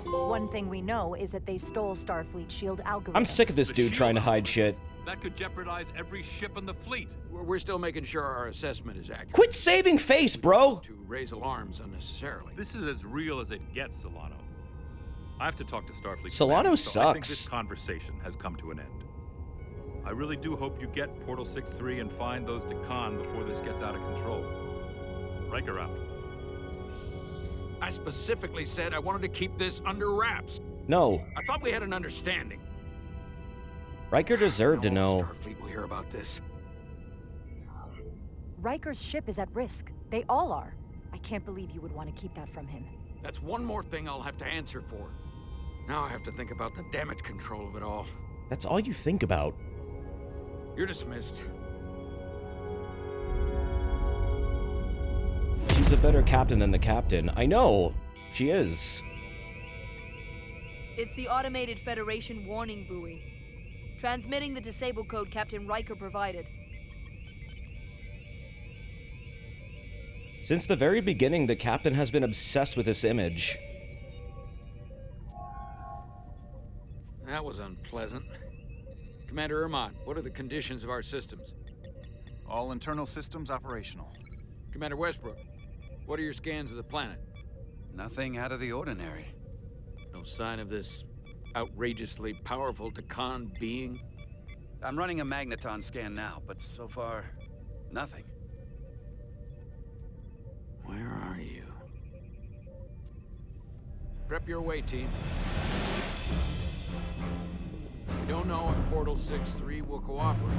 One thing we know is that they stole Starfleet shield algorithms. I'm sick of this dude trying to hide shit. That could jeopardize every ship in the fleet. We're still making sure our assessment is accurate. Quit saving face, bro! To raise alarms unnecessarily. This is as real as it gets, Solano. I have to talk to Starfleet. Solano Commander, so I think sucks. this conversation has come to an end. I really do hope you get Portal 6-3 and find those Takan before this gets out of control. Riker out. I specifically said I wanted to keep this under wraps. No. I thought we had an understanding. Riker deserved to know. Starfleet will hear about this. Riker's ship is at risk. They all are. I can't believe you would want to keep that from him. That's one more thing I'll have to answer for. Now I have to think about the damage control of it all. That's all you think about. You're dismissed. She's a better captain than the captain. I know. She is. It's the automated Federation warning buoy. Transmitting the disable code Captain Riker provided. Since the very beginning, the captain has been obsessed with this image. That was unpleasant. Commander Irmont, what are the conditions of our systems? All internal systems operational. Commander Westbrook, what are your scans of the planet? Nothing out of the ordinary. No sign of this outrageously powerful Takan being? I'm running a magneton scan now, but so far, nothing. Where are you? Prep your way, team. We don't know if Portal 6-3 will cooperate.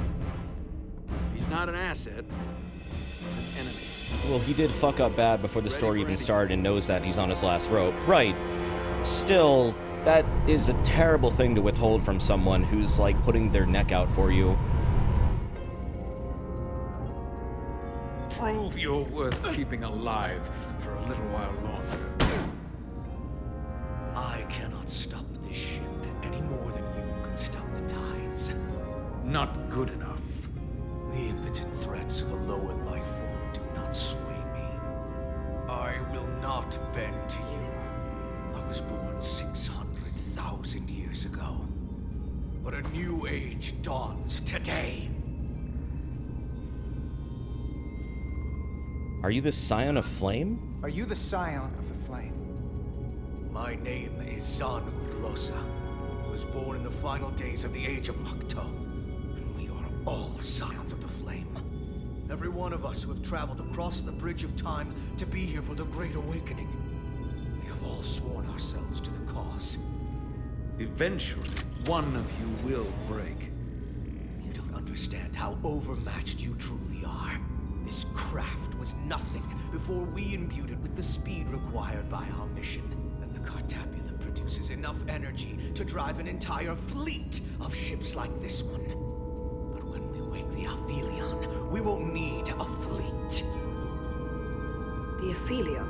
If he's not an asset, he's an enemy. Well, he did fuck up bad before the story even started and knows that he's on his last rope. Right. Still, that is a terrible thing to withhold from someone who's, like, putting their neck out for you. Prove you're worth keeping alive for a little while longer. I cannot stop this ship any more than you could stop the tides. Not good enough. The impotent threats of a lower life form do not sway me. I will not bend to you. I was born 600,000 years ago. But a new age dawns today. Are you the Scion of Flame? Are you the Scion of the Flame? My name is Zan Udlosa. I was born in the final days of the Age of Makto. And we are all Scions of the Flame. Every one of us who have traveled across the Bridge of Time to be here for the Great Awakening. We have all sworn ourselves to the cause. Eventually, one of you will break. You don't understand how overmatched you truly are. This craft was nothing before we imbued it with the speed required by our mission. And the Cartapula produces enough energy to drive an entire fleet of ships like this one. But when we wake the Aphelion, we won't need a fleet. The Aphelion?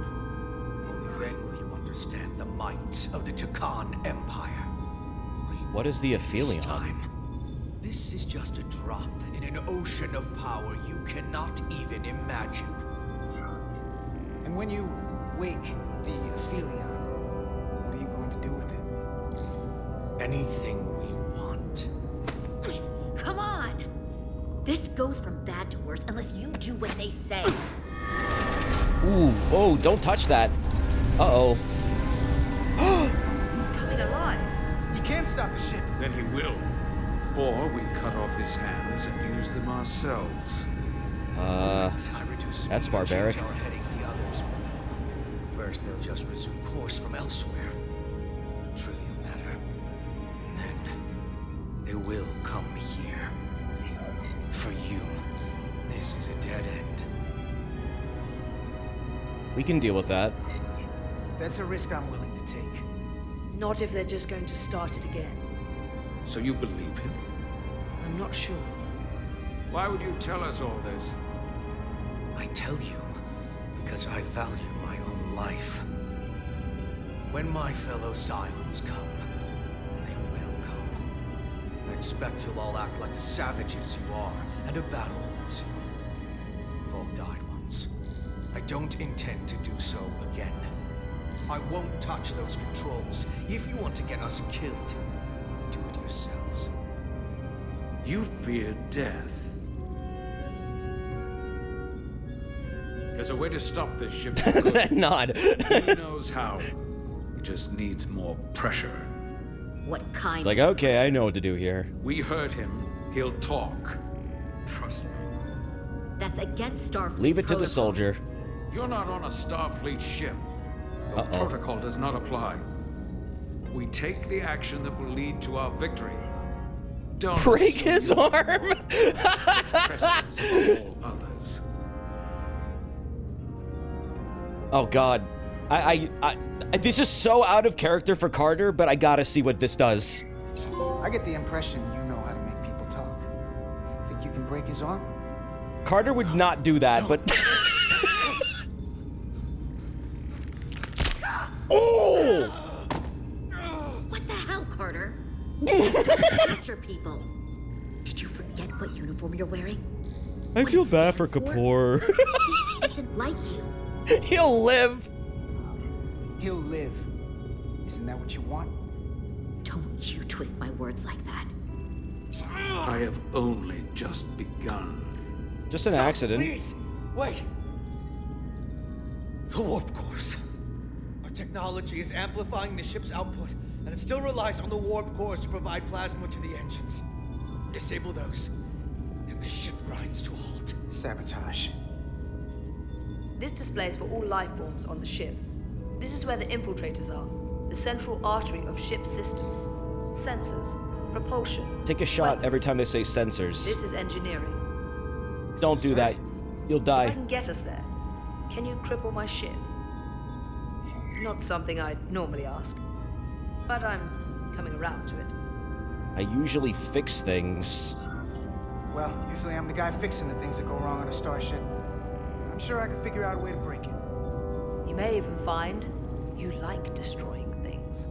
Only then will you understand the might of the Takan Empire. What is the Aphelion? This time, this is just a drop in an ocean of power you cannot even imagine. And when you wake the Aphelion, what are you going to do with it? Anything we want. Come on! This goes from bad to worse unless you do what they say. Ooh, oh, don't touch that. Uh-oh. It's coming alive. He can't stop the ship. Then he will. Or we cut off his hands and use them ourselves. That's barbaric. Our heading, the others will know. First, they'll just resume course from elsewhere. Trivial matter. And then, they will come here. For you, this is a dead end. We can deal with that. That's a risk I'm willing to take. Not if they're just going to start it again. So you believe him? I'm not sure. Why would you tell us all this? I tell you because I value my own life. When my fellow Scions come, and they will come, I expect you'll all act like the savages you are, and a battle will ensue. You've all died once. I don't intend to do so again. I won't touch those controls. If you want to get us killed, do it yourselves. You fear death. There's a way to stop this ship. That nod. Who knows how? It just needs more pressure. What kind? It's like, okay, I know what to do here. We hurt him. He'll talk. Trust me. That's against Starfleet Leave it to the protocol. soldier. You're not on a Starfleet ship. The protocol does not apply. We take the action that will lead to our victory. Don't break his arm. Precedence for all others. Oh God, I this is so out of character for Carter, but I gotta see what this does. I get the impression you know how to make people talk. Think you can break his arm? Carter would not do that, but. Oh! What the hell, Carter? Don't your people. Did you forget what uniform you're wearing? I feel bad for Kapoor. This isn't like you. He'll live. He'll live. Isn't that what you want? Don't you twist my words like that. I have only just begun. Just an accident. Please, wait. The warp cores. Our technology is amplifying the ship's output, and it still relies on the warp cores to provide plasma to the engines. Disable those, and the ship grinds to a halt. Sabotage. This displays for all life forms on the ship. This is where the infiltrators are, the central artery of ship systems. Sensors, propulsion. Take a shot every time they say sensors. This is engineering. Don't do that. You'll If die. I can get us there, can you cripple my ship? Not something I'd normally ask, but I'm coming around to it. I usually fix things. Well, usually I'm the guy fixing the things that go wrong on a starship. I'm sure I can figure out a way to break it. You may even find you like destroying things.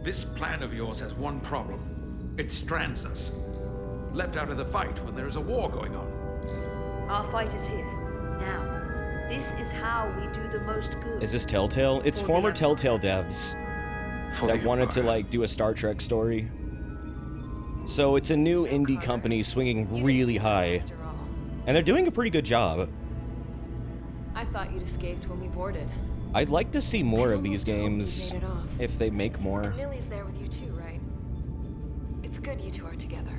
This plan of yours has one problem. It strands us. Left out of the fight when there is a war going on. Our fight is here, now. This is how we do the most good. Is this Telltale? It's For former the Telltale devs that wanted to like do a Star Trek story. So it's a new indie company swinging really high. And they're doing a pretty good job. I thought you'd escaped when we boarded. I'd like to see more of these games made it off. if they make more. And Lily's there with you too, right? It's good you two are together.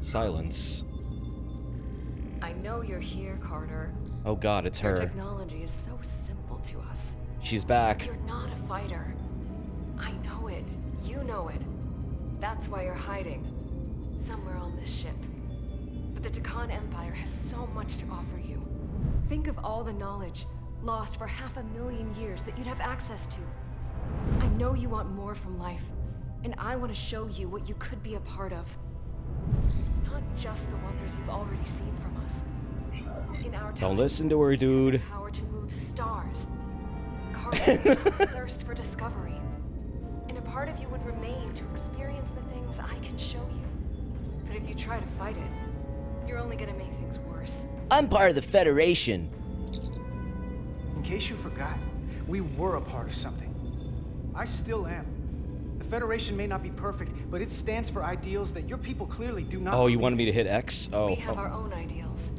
Silence. I know you're here, Carter. Oh god, it's Your her. technology is so simple to us. She's back. You're not a fighter. I know it. You know it. That's why you're hiding. Somewhere on this ship. But the Takan Empire has so much to offer you. Think of all the knowledge lost for 500,000 years that you'd have access to. I know you want more from life, and I want to show you what you could be a part of. Not just the wonders you've already seen from us. In our time, Don't listen to her, dude. power to move stars. Carter, thirst for discovery. And a part of you would remain to experience the things I can show you. But if you try to fight it, you're only gonna make things worse. I'm part of the Federation. In case you forgot, we were a part of something. I still am. The Federation may not be perfect, but it stands for ideals that your people clearly do not. Oh, you wanted me to hit X? Oh. We have our own ideals.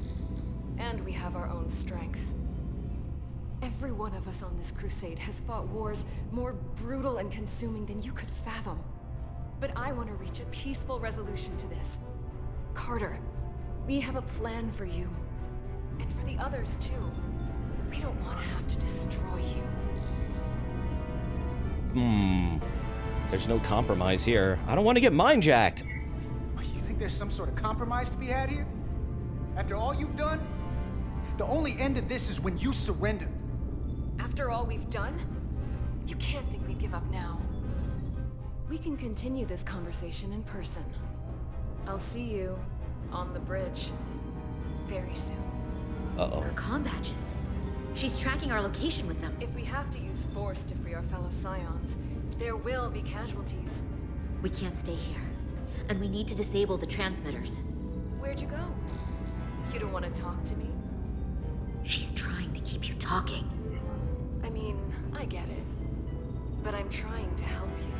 And we have our own strength. Every one of us on this crusade has fought wars more brutal and consuming than you could fathom. But I want to reach a peaceful resolution to this. Carter, we have a plan for you. And for the others, too. We don't want to have to destroy you. There's no compromise here. I don't want to get mind-jacked. You think there's some sort of compromise to be had here? After all you've done? The only end of this is when you surrender. After all we've done, you can't think we'd give up now. We can continue this conversation in person. I'll see you on the bridge very soon. Uh-oh. Her comm badges. She's tracking our location with them. If we have to use force to free our fellow Scions, there will be casualties. We can't stay here. And we need to disable the transmitters. Where'd you go? You don't want to talk to me? She's trying to keep you talking. I mean, I get it. But I'm trying to help you.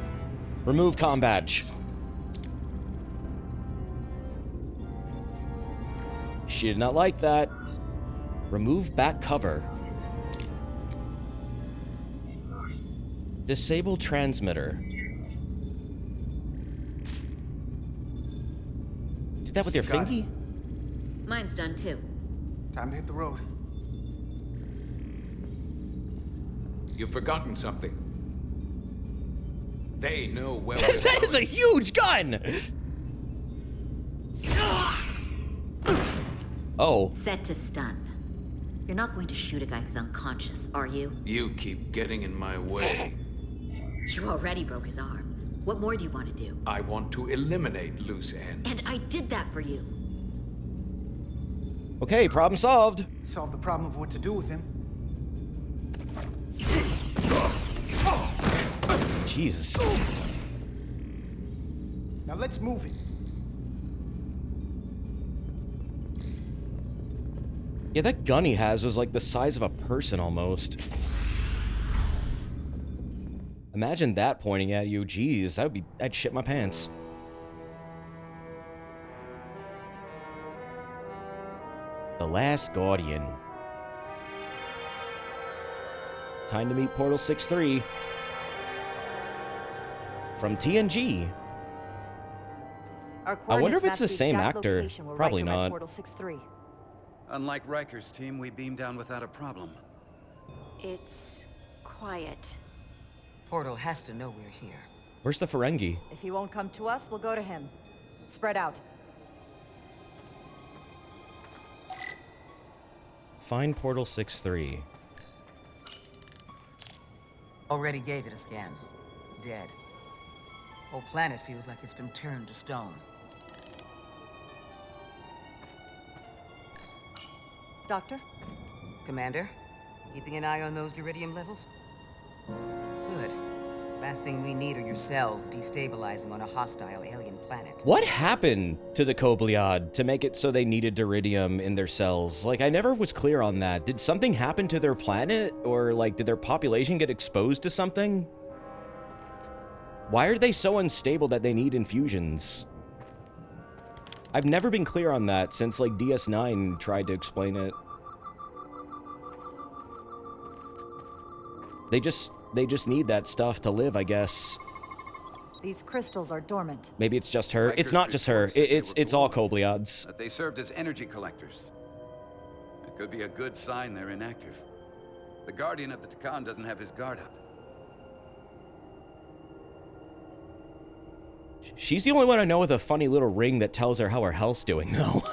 Remove comm badge. She did not like that. Remove back cover. Disable transmitter. Do that with your Got it. fingy? Mine's done too. Time to hit the road. You've forgotten something. They know where That is a huge gun! Oh. Set to stun. You're not going to shoot a guy who's unconscious, are you? You keep getting in my way. You already broke his arm. What more do you want to do? I want to eliminate loose ends. And I did that for you. Okay, problem solved. Solve the problem of what to do with him. Jesus. Now let's move it. Yeah, that gun he has was like the size of a person almost. Imagine that pointing at you. Jeez, I'd shit my pants. The Last Guardian. Time to meet Portal 6-3. From TNG. I wonder if it's the same actor. Probably not. Portal 6-3. Unlike Riker's team, we beam down without a problem. It's quiet. Portal has to know we're here. Where's the Ferengi? If he won't come to us, we'll go to him. Spread out. Find Portal 6-3. Already gave it a scan. Dead. Whole planet feels like it's been turned to stone. Doctor? Commander, keeping an eye on those iridium levels? Good. Last thing we need are your cells destabilizing on a hostile alien planet. What happened to the Kobliad to make it so they needed iridium in their cells? Like, I never was clear on that. Did something happen to their planet? Or, like, did their population get exposed to something? Why are they so unstable that they need infusions? I've never been clear on that since, like, DS9 tried to explain it. They just need that stuff to live, I guess. These crystals are dormant. Maybe it's just her. It's not just her. It's all Kobliads. That they served as energy collectors. It could be a good sign they're inactive. The Guardian of the Takan doesn't have his guard up. She's the only one I know with a funny little ring that tells her how her health's doing, though.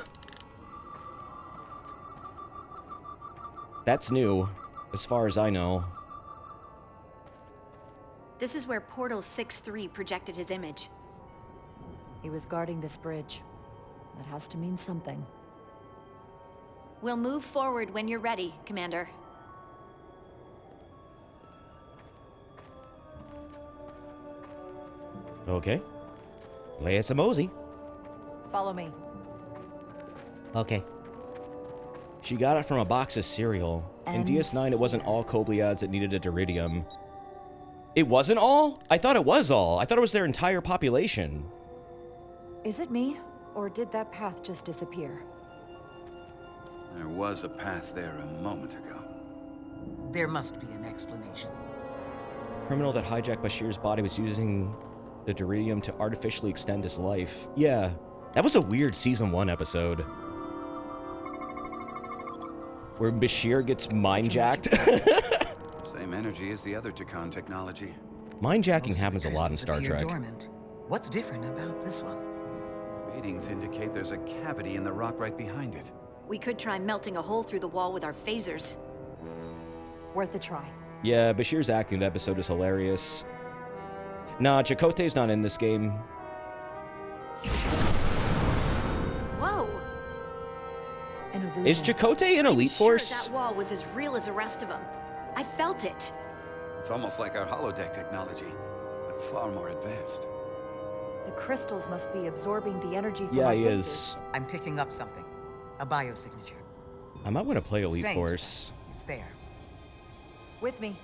That's new, as far as I know. This is where Portal 6-3 projected his image. He was guarding this bridge. That has to mean something. We'll move forward when you're ready, Commander. Okay. Lay us a mosey. Follow me. Okay. She got it from a box of cereal. In DS9, it wasn't all Kobliads that needed a iridium. It wasn't all? I thought it was all. I thought it was their entire population. Is it me, or did that path just disappear? There was a path there a moment ago. There must be an explanation. The criminal that hijacked Bashir's body was using the iridium to artificially extend his life. Yeah, that was a weird Season 1 episode. Where Bashir gets mind-jacked. Same energy as the other Takan technology. Mind-jacking happens a lot in Star Trek. Dormant. What's different about this one? Readings indicate there's a cavity in the rock right behind it. We could try melting a hole through the wall with our phasers. Worth a try. Yeah, Bashir's acting in the episode is hilarious. Nah, Chakotay's not in this game. Whoa! An illusion. Is Chakotay in Elite Force? Sure that wall was as real as the rest of them. I felt it. It's almost like our holodeck technology, but far more advanced. The crystals must be absorbing the energy from Yeah, our he phasers. is. I'm picking up something. A biosignature. I might want to play It's Elite faint, Force. but it's there. With me.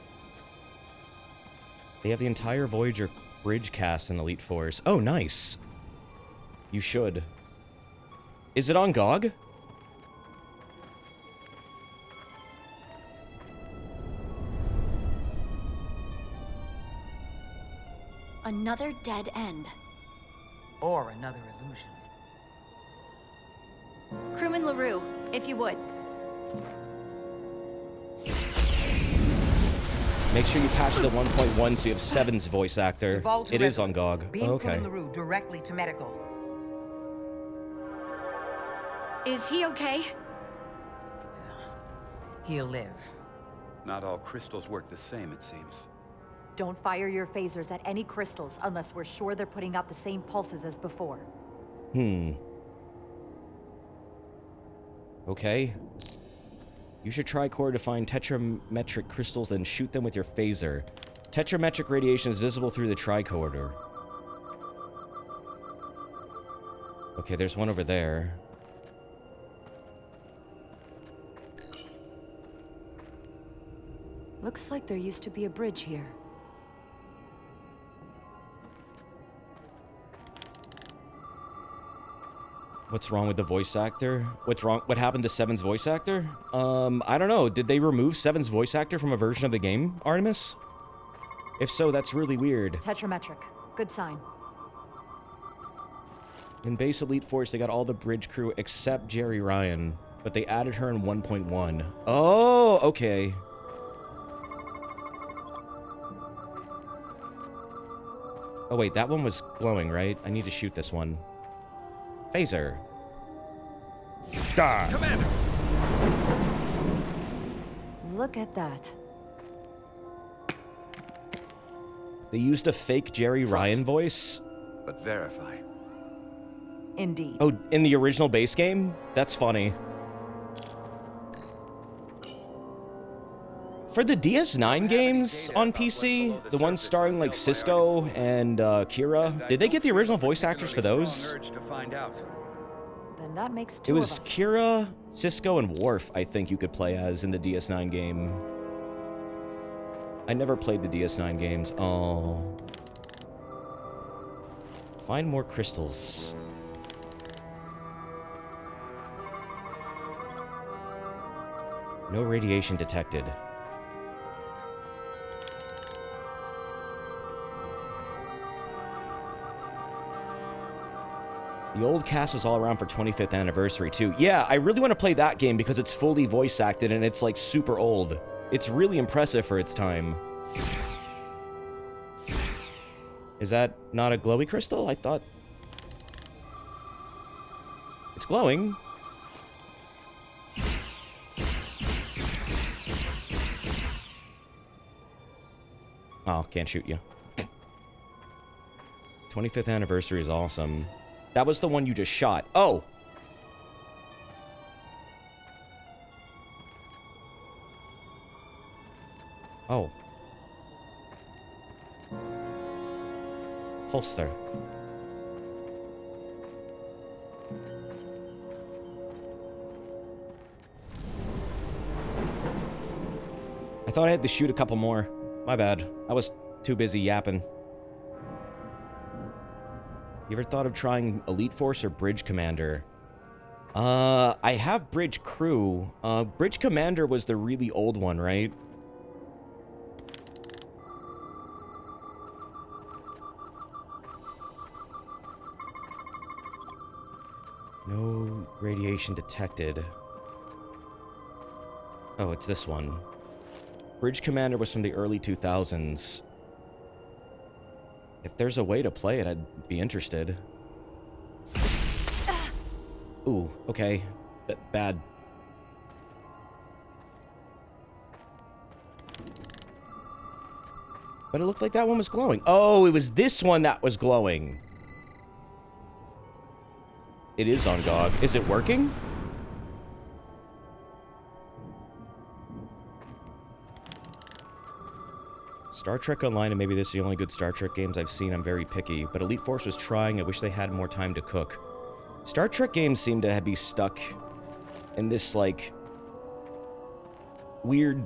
They have the entire Voyager bridge cast in Elite Force. Oh, nice. You should. Is it on GOG? Another dead end. Or another illusion. Crewman LaRue, if you would. Make sure you patch it to 1.1 so you have 7's voice actor. Default to It is on resident. GOG. Beam Okay. Crewman LaRue directly to medical. Is he okay? He'll live. Not all crystals work the same, it seems. Don't fire your phasers at any crystals unless we're sure they're putting out the same pulses as before. Okay. You should try core to find tetrametric crystals and shoot them with your phaser. Tetrametric radiation is visible through the tricorder. Okay, there's one over there. Looks like there used to be a bridge here. What's wrong with the voice actor? What's wrong? What happened to Seven's voice actor? I don't know. Did they remove Seven's voice actor from a version of the game, Artemis? If so, that's really weird. Tetrametric. Good sign. In base Elite Force, they got all the bridge crew except Jerry Ryan, but they added her in 1.1. Oh, okay. Oh wait, that one was glowing, right? I need to shoot this one. Phaser. Die. Commander! Look at that. They used a fake Jerry Ryan voice? But verify. Indeed. Oh, in the original base game? That's funny. For the DS9 games on PC, the ones starring like Cisco and Kira, did they get the original voice actors for those? Then that makes It two was of us. Kira, Cisco, and Worf, I think you could play as in the DS9 game. I never played the DS9 games. Oh. Find more crystals. No radiation detected. The old cast was all around for 25th anniversary too. Yeah, I really want to play that game because it's fully voice acted and it's like super old. It's really impressive for its time. Is that not a glowy crystal? I thought... It's glowing. Oh, can't shoot you. 25th anniversary is awesome. That was the one you just shot. Oh! Oh. Holster. I thought I had to shoot a couple more. My bad. I was too busy yapping. You ever thought of trying Elite Force or Bridge Commander? I have Bridge Crew. Bridge Commander was the really old one, right? No radiation detected. Oh, it's this one. Bridge Commander was from the early 2000s. If there's a way to play it, I'd be interested. Ooh, okay. Bad. But it looked like that one was glowing. Oh, it was this one that was glowing. It is on GOG. Is it working? Star Trek Online, and maybe this is the only good Star Trek games I've seen. I'm very picky, but Elite Force was trying. I wish they had more time to cook. Star Trek games seem to be stuck in this, like, weird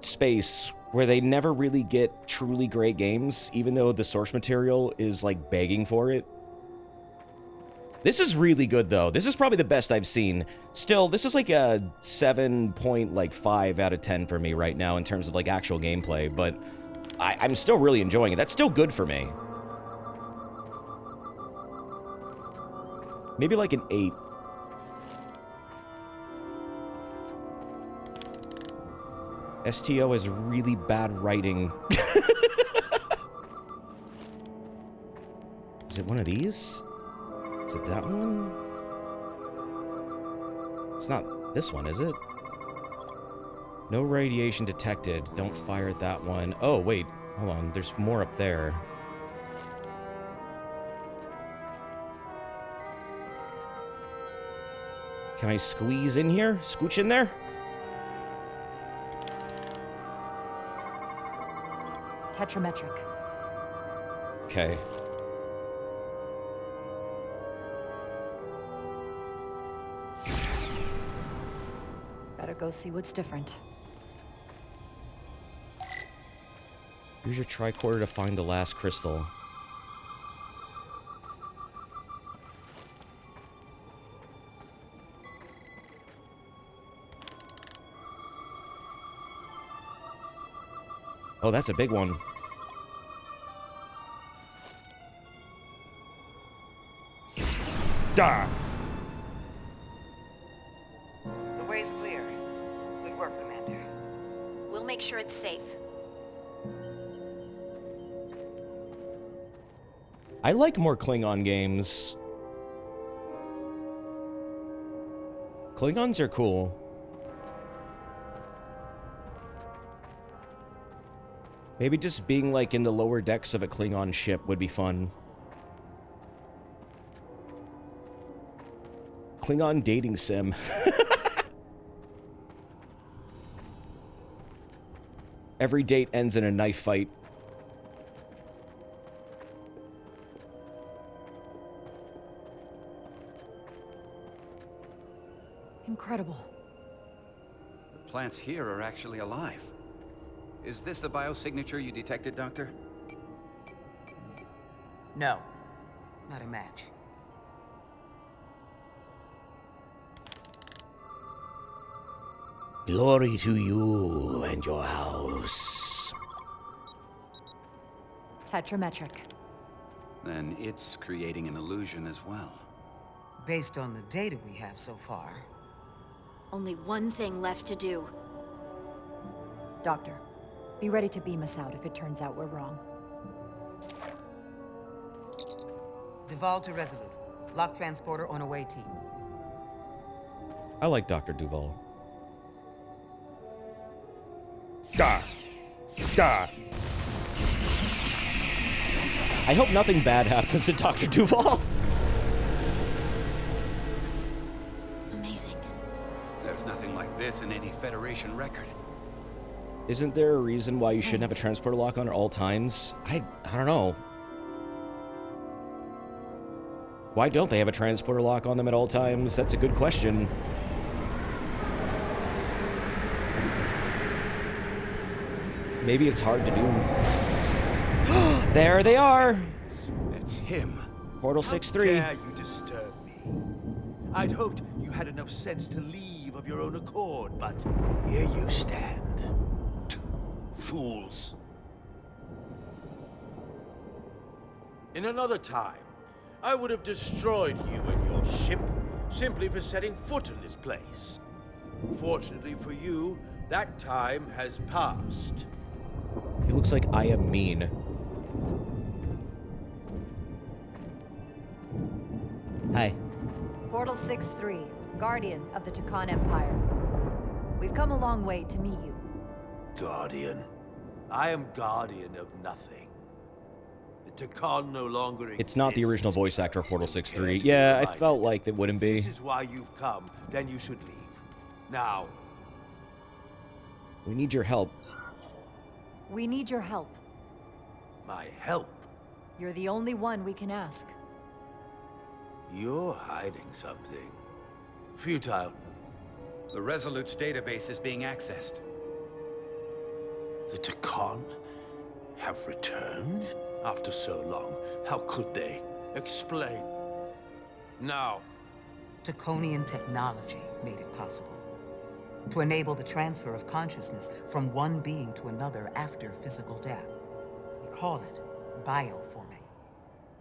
space where they never really get truly great games, even though the source material is, like, begging for it. This is really good, though. This is probably the best I've seen. Still, this is like a 7.5 out of 10 for me right now in terms of, like, actual gameplay, but I'm still really enjoying it. That's still good for me. Maybe like an 8. STO is really bad writing. Is it one of these? Is it that one? It's not this one, is it? No radiation detected. Don't fire at that one. Oh, wait. Hold on. There's more up there. Can I squeeze in here? Scooch in there? Tetrametric. Okay. Better go see what's different. Use your tricorder to find the last crystal. Oh, that's a big one. The way's clear. Good work, Commander. We'll make sure it's safe. I like more Klingon games. Klingons are cool. Maybe just being like in the lower decks of a Klingon ship would be fun. Klingon dating sim. Every date ends in a knife fight. Incredible. The plants here are actually alive. Is this the biosignature you detected, Doctor? No, not a match. Glory to you and your house. Tetrametric. Then it's creating an illusion as well. Based on the data we have so far. Only one thing left to do. Doctor, be ready to beam us out if it turns out we're wrong. Duval to Resolute. Lock transporter on away team. I like Dr. Duval. Gah! Gah! I hope nothing bad happens to Dr. Duval. Amazing. There's nothing like this in any Federation record. Isn't there a reason why you shouldn't have a transporter lock on at all times? I don't know. Why don't they have a transporter lock on them at all times? That's a good question. Maybe it's hard to do. There they are! It's him. Portal 6-3. How dare you disturb me? I'd hoped you had enough sense to leave of your own accord, but here you stand. Fools. In another time, I would have destroyed you and your ship simply for setting foot in this place. Fortunately for you, that time has passed. He looks like I am mean. Hi. Portal 6-3, Guardian of the Takan Empire. We've come a long way to meet you. Guardian? I am guardian of nothing. The Takan no longer exists. It's not the original voice actor of Portal 6-3. Yeah, I felt like it wouldn't be. This is why you've come. Then you should leave. Now. We need your help. We need your help. My help? You're the only one we can ask. You're hiding something. Futile. The Resolute's database is being accessed. The Takan have returned? After so long, how could they? Explain. Now. Taconian technology made it possible. To enable the transfer of consciousness from one being to another after physical death. We call it bioforming.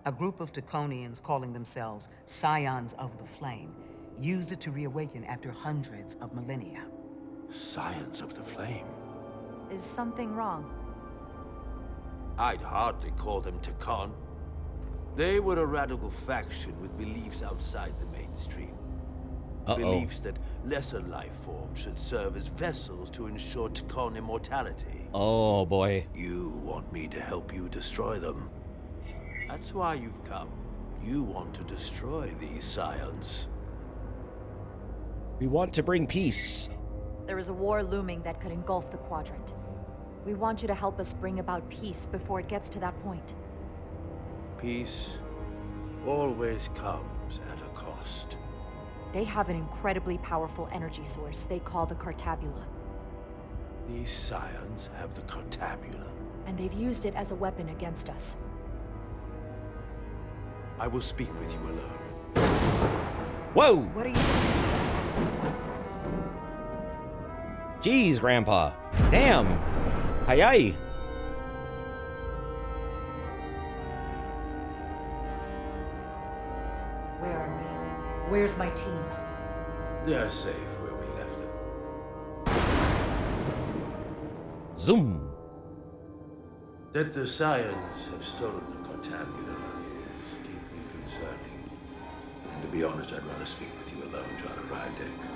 A group of Taconians calling themselves Scions of the Flame used it to reawaken after hundreds of millennia. Scions of the Flame? Is something wrong? I'd hardly call them Takan. They were a radical faction with beliefs outside the mainstream. Beliefs that lesser life forms should serve as vessels to ensure Takan immortality. Oh, boy. You want me to help you destroy them. That's why you've come. You want to destroy these Scions. We want to bring peace. There is a war looming that could engulf the Quadrant. We want you to help us bring about peace before it gets to that point. Peace always comes at a cost. They have an incredibly powerful energy source they call the Cartabula. These Scions have the Cartabula. And they've used it as a weapon against us. I will speak with you alone. Whoa! What are you doing? Jeez, Grandpa. Damn. Aye aye. Where's my team? They're safe where we left them. Zoom. That the Scions have stolen the Contabula is deeply concerning. And to be honest, I'd rather speak with you alone, John Rydeck.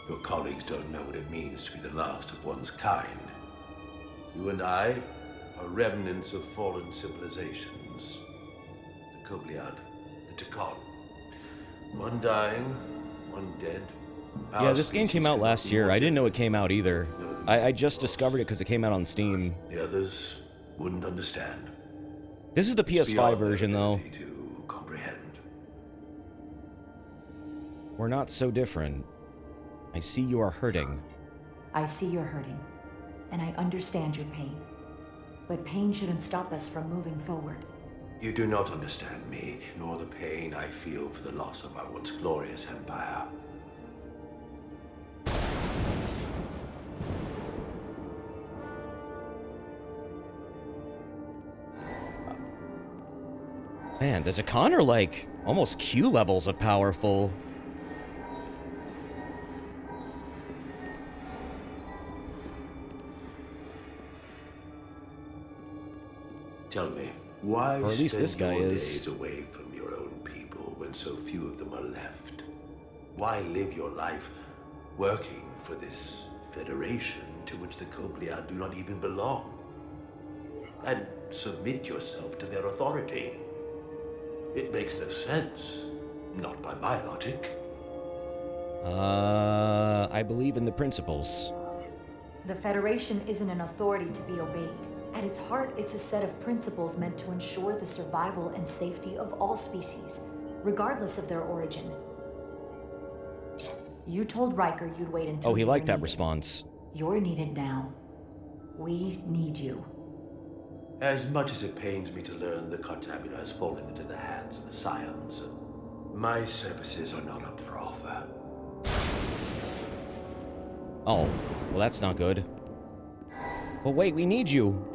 Your colleagues don't know what it means to be the last of one's kind. You and I are remnants of fallen civilizations. The Kobliad, the Takon. One dying, one dead. Yeah, this game came out last year. I didn't know it came out either. I just discovered it because it came out on Steam. The others wouldn't understand. This is the PS5 version, though. To comprehend. We're not so different. I see you are hurting. I see you're hurting, and I understand your pain. But pain shouldn't stop us from moving forward. You do not understand me, nor the pain I feel for the loss of our once glorious empire. Man, the Takon are like almost Q levels of powerful. Tell me, why or at least this guy your is days away from your own people when so few of them are left? Why live your life working for this federation to which the Kobliad do not even belong? And submit yourself to their authority? It makes no sense. Not by my logic. I believe in the principles. The Federation isn't an authority to be obeyed. At its heart, it's a set of principles meant to ensure the survival and safety of all species, regardless of their origin. You told Riker you'd wait until he you were liked that needed. response. You're needed now. We need you. As much as it pains me to learn the Contabula has fallen into the hands of the Scions, my services are not up for offer. Oh, well that's not good. But wait, we need you.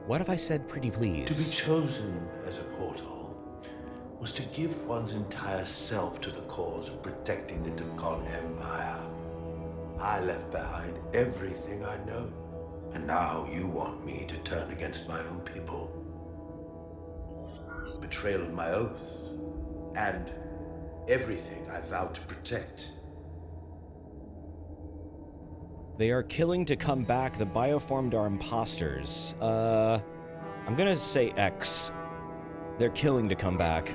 What if I said pretty please? To be chosen as a portal was to give one's entire self to the cause of protecting the Takon Empire. I left behind everything I know, and now you want me to turn against my own people. Betrayal of my oath, and everything I vowed to protect. They are killing to come back. The bioformed are imposters. I'm gonna say X. They're killing to come back.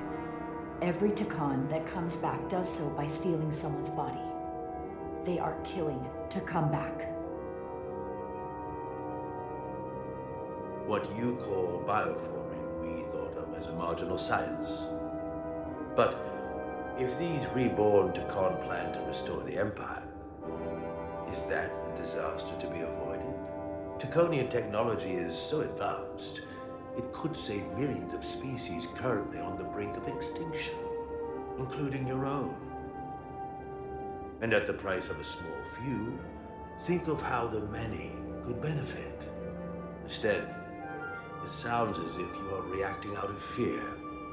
Every Takon that comes back does so by stealing someone's body. They are killing to come back. What you call bioforming, we thought of as a marginal science. But if these reborn Takon plan to restore the Empire, is that a disaster to be avoided? Takonian technology is so advanced, it could save millions of species currently on the brink of extinction, including your own. And at the price of a small few, think of how the many could benefit. Instead, it sounds as if you are reacting out of fear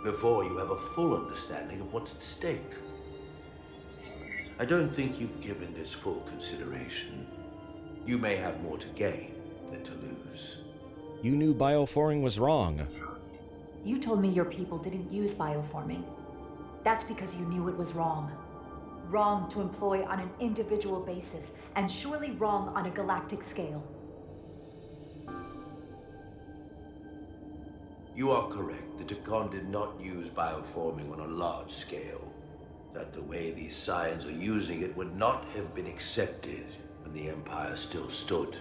before you have a full understanding of what's at stake. I don't think you've given this full consideration. You may have more to gain than to lose. You knew bioforming was wrong. You told me your people didn't use bioforming. That's because you knew it was wrong. Wrong to employ on an individual basis, and surely wrong on a galactic scale. You are correct. The Takon did not use bioforming on a large scale. That the way these Scions are using it would not have been accepted when the Empire still stood.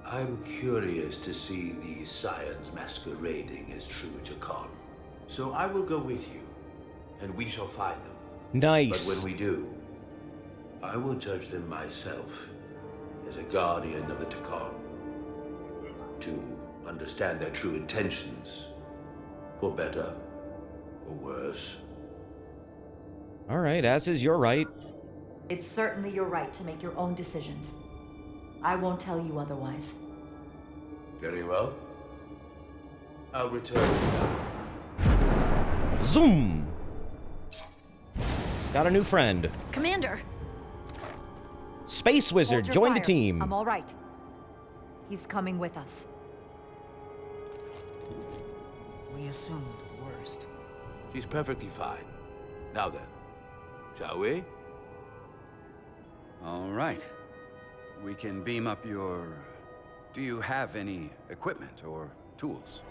I'm curious to see these Scions masquerading as true Takon. So I will go with you, and we shall find them. Nice. But when we do, I will judge them myself as a guardian of the Takan. To understand their true intentions, for better or worse. All right, as is your right. It's certainly your right to make your own decisions. I won't tell you otherwise. Very well. I'll return now. Zoom! Got a new friend. Commander! Space Wizard, join the team. I'm all right. He's coming with us. We assumed the worst. She's perfectly fine. Now then, shall we? All right. We can beam up your... Do you have any equipment or tools?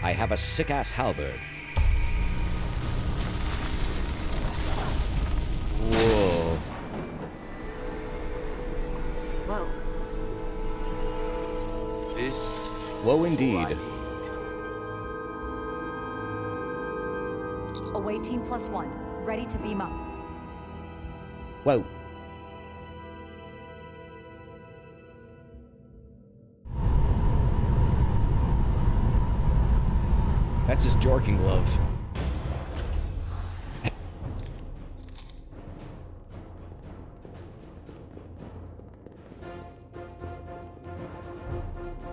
I have a sick-ass halberd. Whoa. Whoa. This... Whoa, indeed. Away team +1, ready to beam up. Whoa. That's his Jorking glove.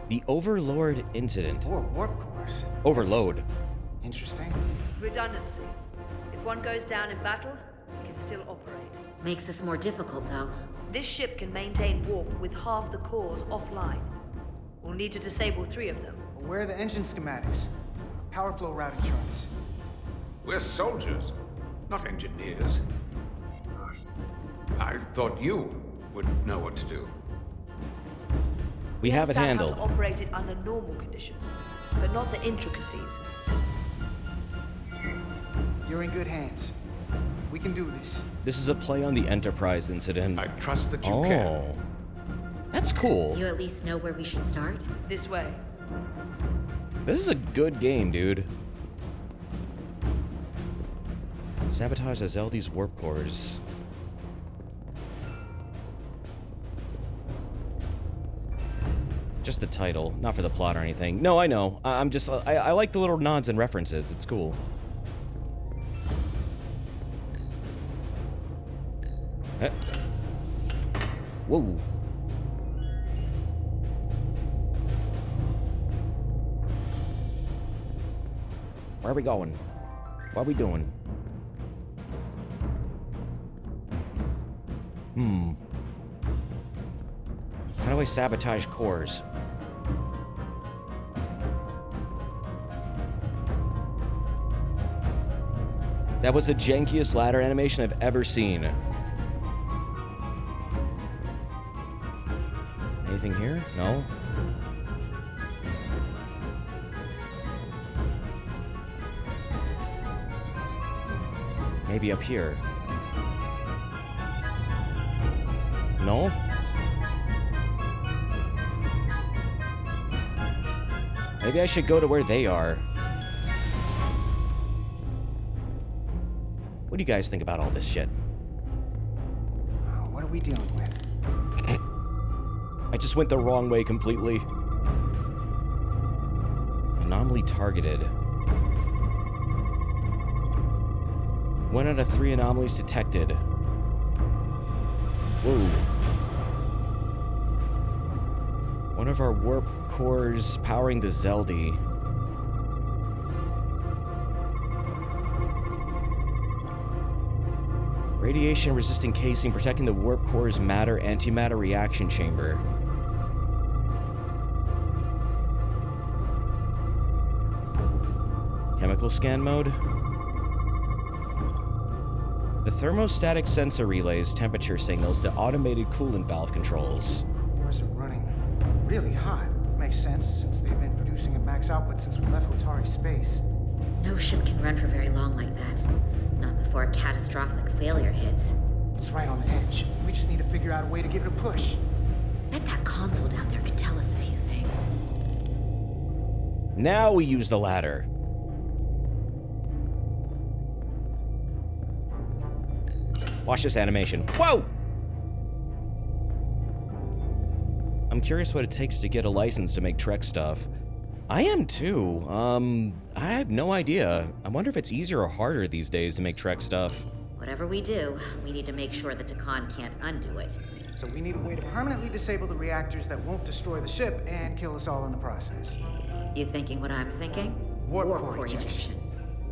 The Overlord incident. 4 warp cores. Overload. Interesting. Redundancy. If one goes down in battle, it can still operate. Makes this more difficult, though. This ship can maintain warp with half the cores offline. We'll need to disable 3 of them. Where are the engine schematics? Power flow routing charts. We're soldiers, not engineers. I thought you would know what to do. We have it understand handled. How to operate it under normal conditions, but not the intricacies. You're in good hands. We can do this. This is a play on the Enterprise incident. I trust that you can. That's cool. You at least know where we should start? This way. This is a good game, dude. Sabotage the Zeldy's warp cores. Just the title, not for the plot or anything. No, I know. I'm just... I like the little nods and references. It's cool. Whoa. Where are we going? What are we doing? How do I sabotage cores? That was the jankiest ladder animation I've ever seen. Anything here? No? Maybe up here. No? Maybe I should go to where they are. What do you guys think about all this shit? What are we dealing with? I just went the wrong way completely. Anomaly targeted. 1 out of 3 anomalies detected. Whoa. One of our warp cores powering the Zeldy. Radiation-resistant casing protecting the warp core's matter-antimatter reaction chamber. Chemical scan mode. The thermostatic sensor relays temperature signals to automated coolant valve controls. Yours are running really hot. Makes sense, since they've been producing at max output since we left Hotari space. No ship can run for very long like that. Not before a catastrophic failure hits. It's right on the edge. We just need to figure out a way to give it a push. Bet that console down there could tell us a few things. Now we use the ladder. Watch this animation. Whoa! I'm curious what it takes to get a license to make Trek stuff. I am too. I have no idea. I wonder if it's easier or harder these days to make Trek stuff. Whatever we do, we need to make sure the Takan can't undo it. So we need a way to permanently disable the reactors that won't destroy the ship and kill us all in the process. You thinking what I'm thinking? Warp core ejection.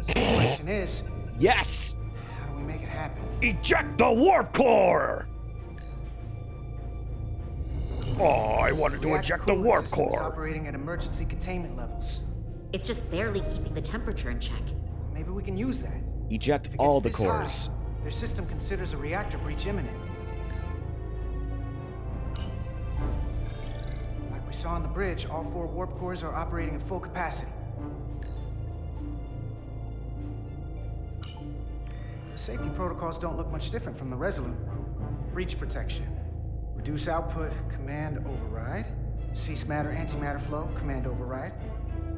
So the question is... Yes! How do we make it happen? Eject the warp core! Oh, I wanted to eject the warp core. Is operating at emergency containment levels. It's just barely keeping the temperature in check. Maybe we can use that. Eject all the cores. High, their system considers a reactor breach imminent. Like we saw on the bridge, all 4 warp cores are operating at full capacity. The safety protocols don't look much different from the Resolute. Breach protection. Reduce output, command override. Cease matter, antimatter flow, command override.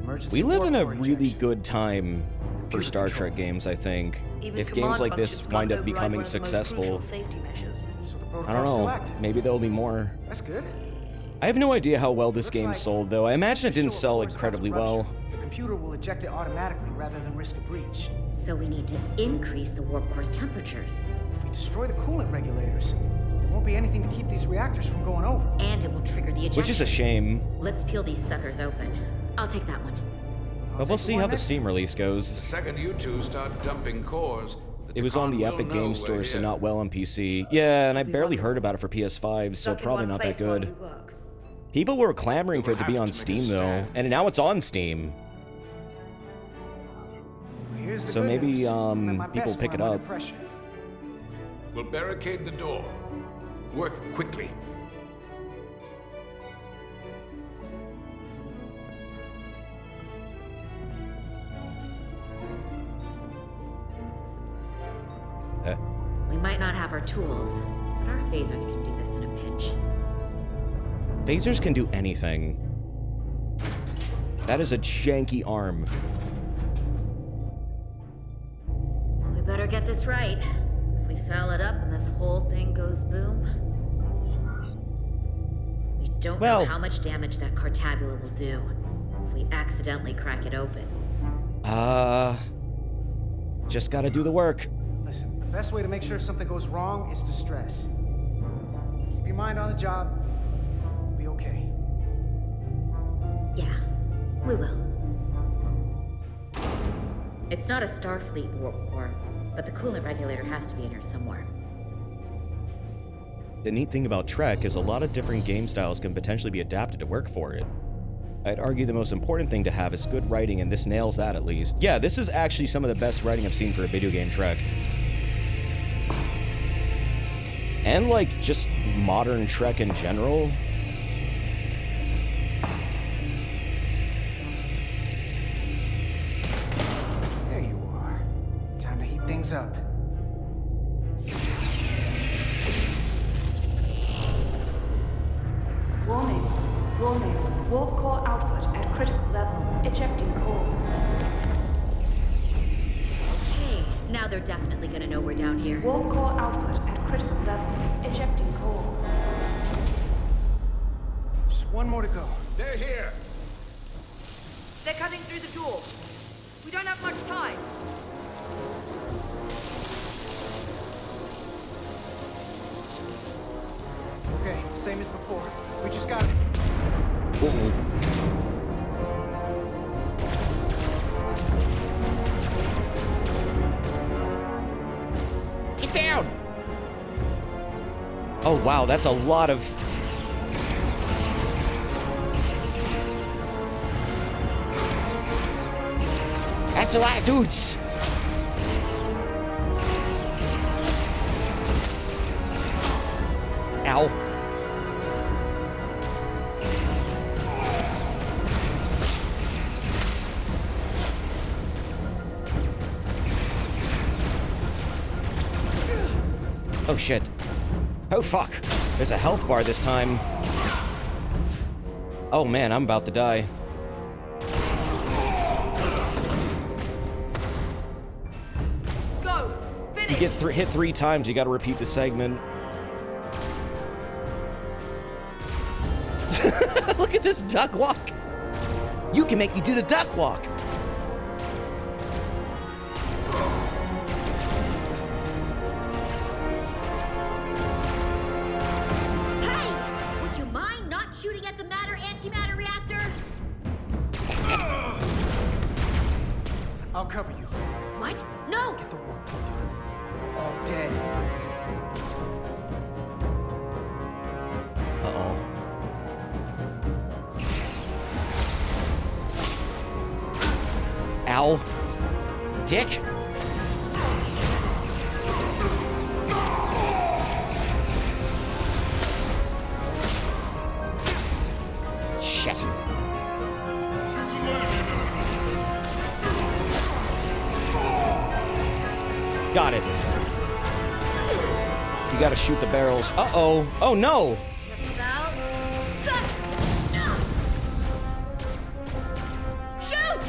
Emergency we live in a warp core really ejection. good time for Computer Star control. Trek games, I think. Even If games like this command wind up functions can't becoming override one of the most successful, crucial safety measures. So the I protocol's don't still know, active. maybe there'll be more. That's good. I have no idea how well this Looks game like sold, though. I imagine it didn't short sell core's about to incredibly well. rupture. The computer will eject it automatically rather than risk a breach. So we need to increase the warp core's temperatures. If we destroy the coolant regulators, there won't be anything to keep these reactors from going over. And it will trigger the ejection. Which is a shame. Let's peel these suckers open. I'll take that one. But we'll see how the Steam release The goes. second you two start dumping cores, It was on the Epic Game Store, so not well on PC. Yeah, and I barely heard about it for PS5, so probably not that good. People were clamoring for it to be on Steam, though, and now it's on Steam. Here's the So good maybe, news. I'm at my people best pick when it I'm under up. pressure. We'll barricade the door. Work quickly. We might not have our tools, but our phasers can do this in a pinch. Phasers can do anything. That is a janky arm. We better get this right. If we foul it up and this whole thing goes boom, we don't know how much damage that Cartabula will do if we accidentally crack it open. Just gotta do the work. Listen, the best way to make sure something goes wrong is to stress. Keep your mind on the job. We'll be okay. Yeah, we will. It's not a Starfleet warp core, but the coolant regulator has to be in here somewhere. The neat thing about Trek is a lot of different game styles can potentially be adapted to work for it. I'd argue the most important thing to have is good writing, and this nails that at least. Yeah, this is actually some of the best writing I've seen for a video game Trek. And like, just modern Trek in general. There you are. Time to heat things up. Warning. Warning. Warp core output at critical level. Ejecting core. Okay, now they're definitely gonna know we're down here. Warp core output at critical level. Ejecting core. Just one more to go. They're here. They're cutting through the door. We don't have much time. Okay, same as before. We just got it. Get down! Oh wow, that's a lot of... That's a lot of dudes! Ow. Oh shit. Oh fuck. There's a health bar this time. Oh man, I'm about to die. Go! Finish! get hit 3 times, you gotta repeat the segment. Look at this duck walk. You can make me do the duck walk. Hey! Would you mind not shooting at the matter-antimatter reactor? I'll cover you. What? No! Get the warp plugged in. We're all dead. Uh-oh. Ow. Dick. Shit. Got it. You gotta shoot the barrels. Uh-oh. Oh, no. Shoot!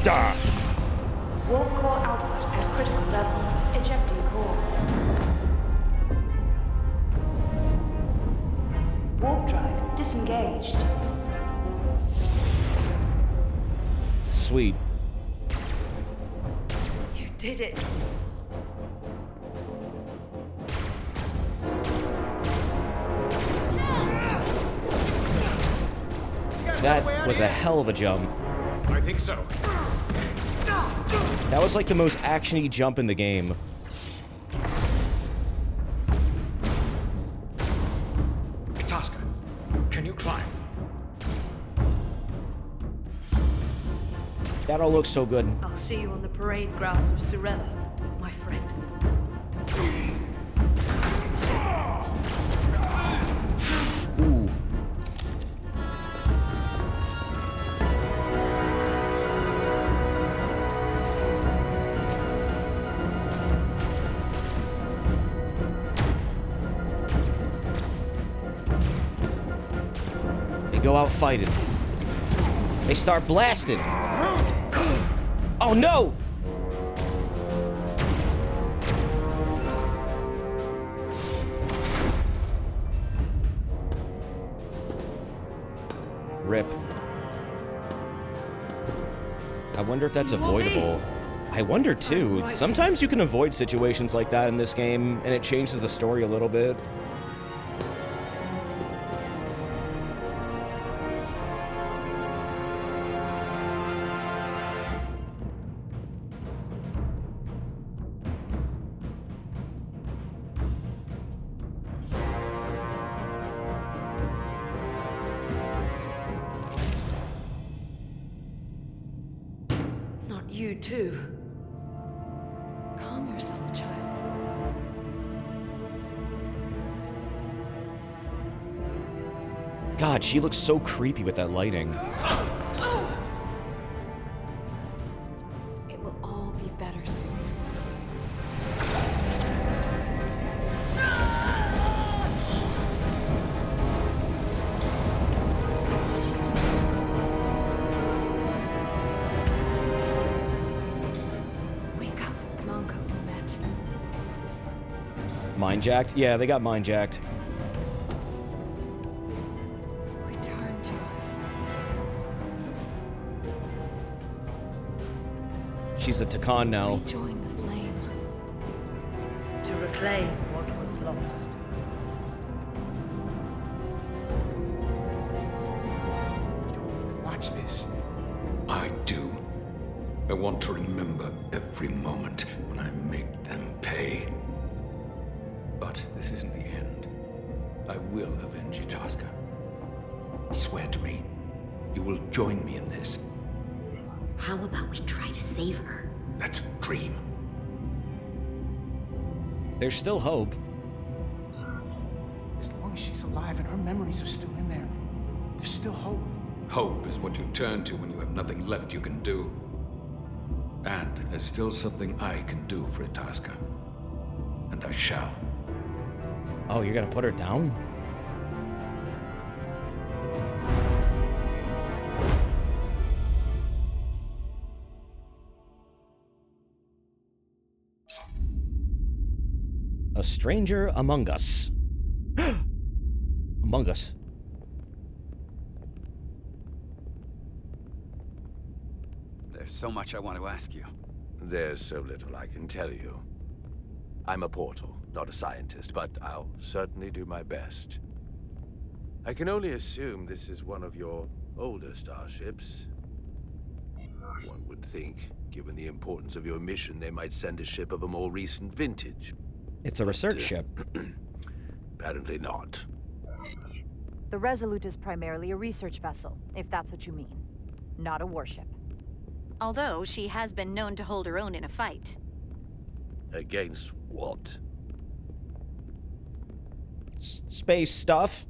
Duh. Warp core output at critical level. Ejecting core. Warp drive disengaged. Sweet. You did it. That was a hell of a jump. I think so. That was like the most action-y jump in the game. Itasca, can you climb? That all looks so good. I'll see you on the parade grounds of Surella, my friend. Ooh. They go out fighting. They start blasting. Oh no! Rip. I wonder if that's avoidable. I wonder too. Sometimes you can avoid situations like that in this game, and it changes the story a little bit. You too. Calm yourself, child. God, she looks so creepy with that lighting. It will all be better soon. Mind jacked? Yeah, they got mind jacked. Return to us. She's a Takan now. Rejoin the flame. To reclaim what was lost. You don't need to watch this. I do. I want to remember every moment when I make them pay. But this isn't the end. I will avenge Itasca. Swear to me, you will join me in this. How about we try to save her? That's a dream. There's still hope. As long as she's alive and her memories are still in there, there's still hope. Hope is what you turn to when you have nothing left you can do. And there's still something I can do for Itasca. And I shall. Oh, you're gonna put her down? stranger among us. Among us. There's so much I want to ask you. There's so little I can tell you. I'm a portal, not a scientist, but I'll certainly do my best. I can only assume this is one of your older starships. One would think, given the importance of your mission, they might send a ship of a more recent vintage. It's a research ship. Apparently not. The Resolute is primarily a research vessel, if that's what you mean. Not a warship. Although she has been known to hold her own in a fight. Against what? Space stuff.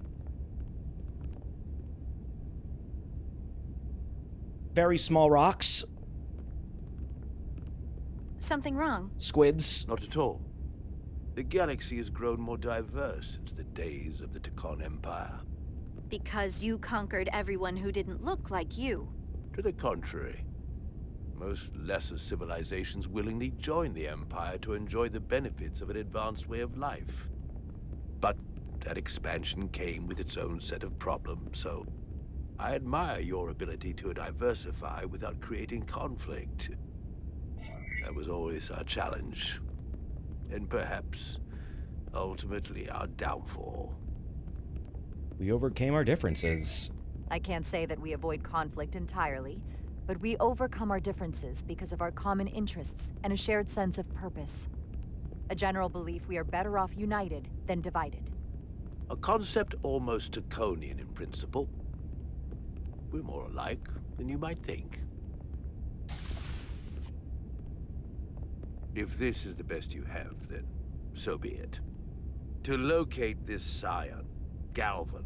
Very small rocks. Something wrong? Squids. Not at all. The galaxy has grown more diverse since the days of the Tekon Empire. Because you conquered everyone who didn't look like you. To the contrary. Most lesser civilizations willingly joined the Empire to enjoy the benefits of an advanced way of life. But that expansion came with its own set of problems, so I admire your ability to diversify without creating conflict. That was always our challenge. And perhaps, ultimately, our downfall. We overcame our differences. I can't say that we avoid conflict entirely, but we overcome our differences because of our common interests and a shared sense of purpose. A general belief we are better off united than divided. A concept almost Tekonian in principle. We're more alike than you might think. If this is the best you have, then so be it. To locate this scion, Galvan,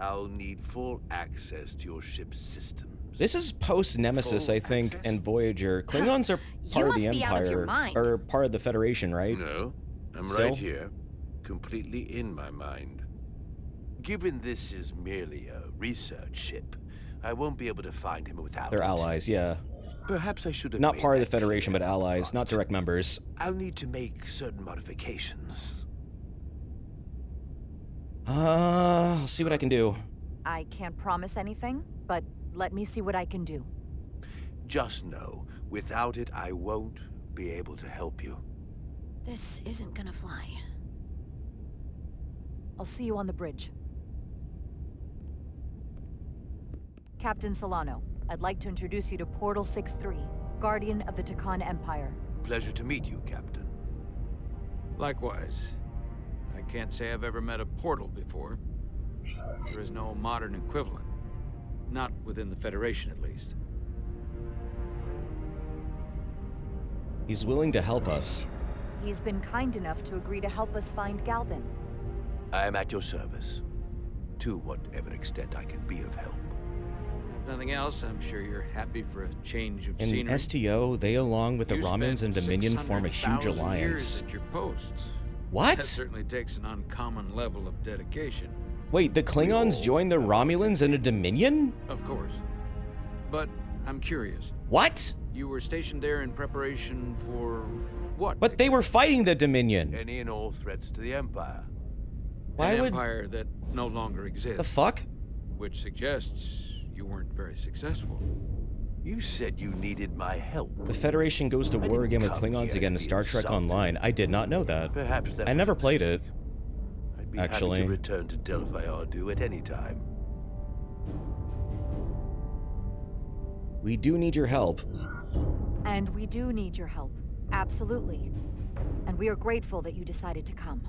I'll need full access to your ship's systems. This is post-Nemesis, I think, and Voyager. Klingons are part of the Empire, or part of the Federation, right? No, I'm Still? right here, completely in my mind. Given this is merely a research ship, I won't be able to find him without They're it. allies, yeah. Perhaps I should have Not made part of the that Federation, clear but allies, not direct members. I'll need to make certain modifications. I'll see what I can do. I can't promise anything, but let me see what I can do. Just know, without it, I won't be able to help you. This isn't gonna fly. I'll see you on the bridge. Captain Solano, I'd like to introduce you to Portal 6-3, Guardian of the Tekon Empire. Pleasure to meet you, Captain. Likewise. I can't say I've ever met a portal before. There is no modern equivalent. Not within the Federation, at least. He's willing to help us. He's been kind enough to agree to help us find Galvan. I am at your service, to whatever extent I can be of help. If nothing else, I'm sure you're happy for a change of In scenery. STO, they along with the You Romulans and spent Dominion form a huge 600,000 alliance. years at your post. What? That certainly takes an uncommon level of dedication. Wait, the Klingons joined the Romulans and a Dominion? Of course. But I'm curious. What? You were stationed there in preparation for what? But they were fighting the Dominion. Any and all threats to the Empire. Why An would... empire that no longer exists. The fuck? Which suggests you weren't very successful. You said you needed my help. The Federation goes to war again with come Klingons here again in to be Star Trek insulted. Online. I did not know that. Perhaps that I was never a played it. mistake. I'd be Actually. happy to return to Delphi Ardu at any time. We do need your help. And we do need your help. Absolutely. And we are grateful that you decided to come.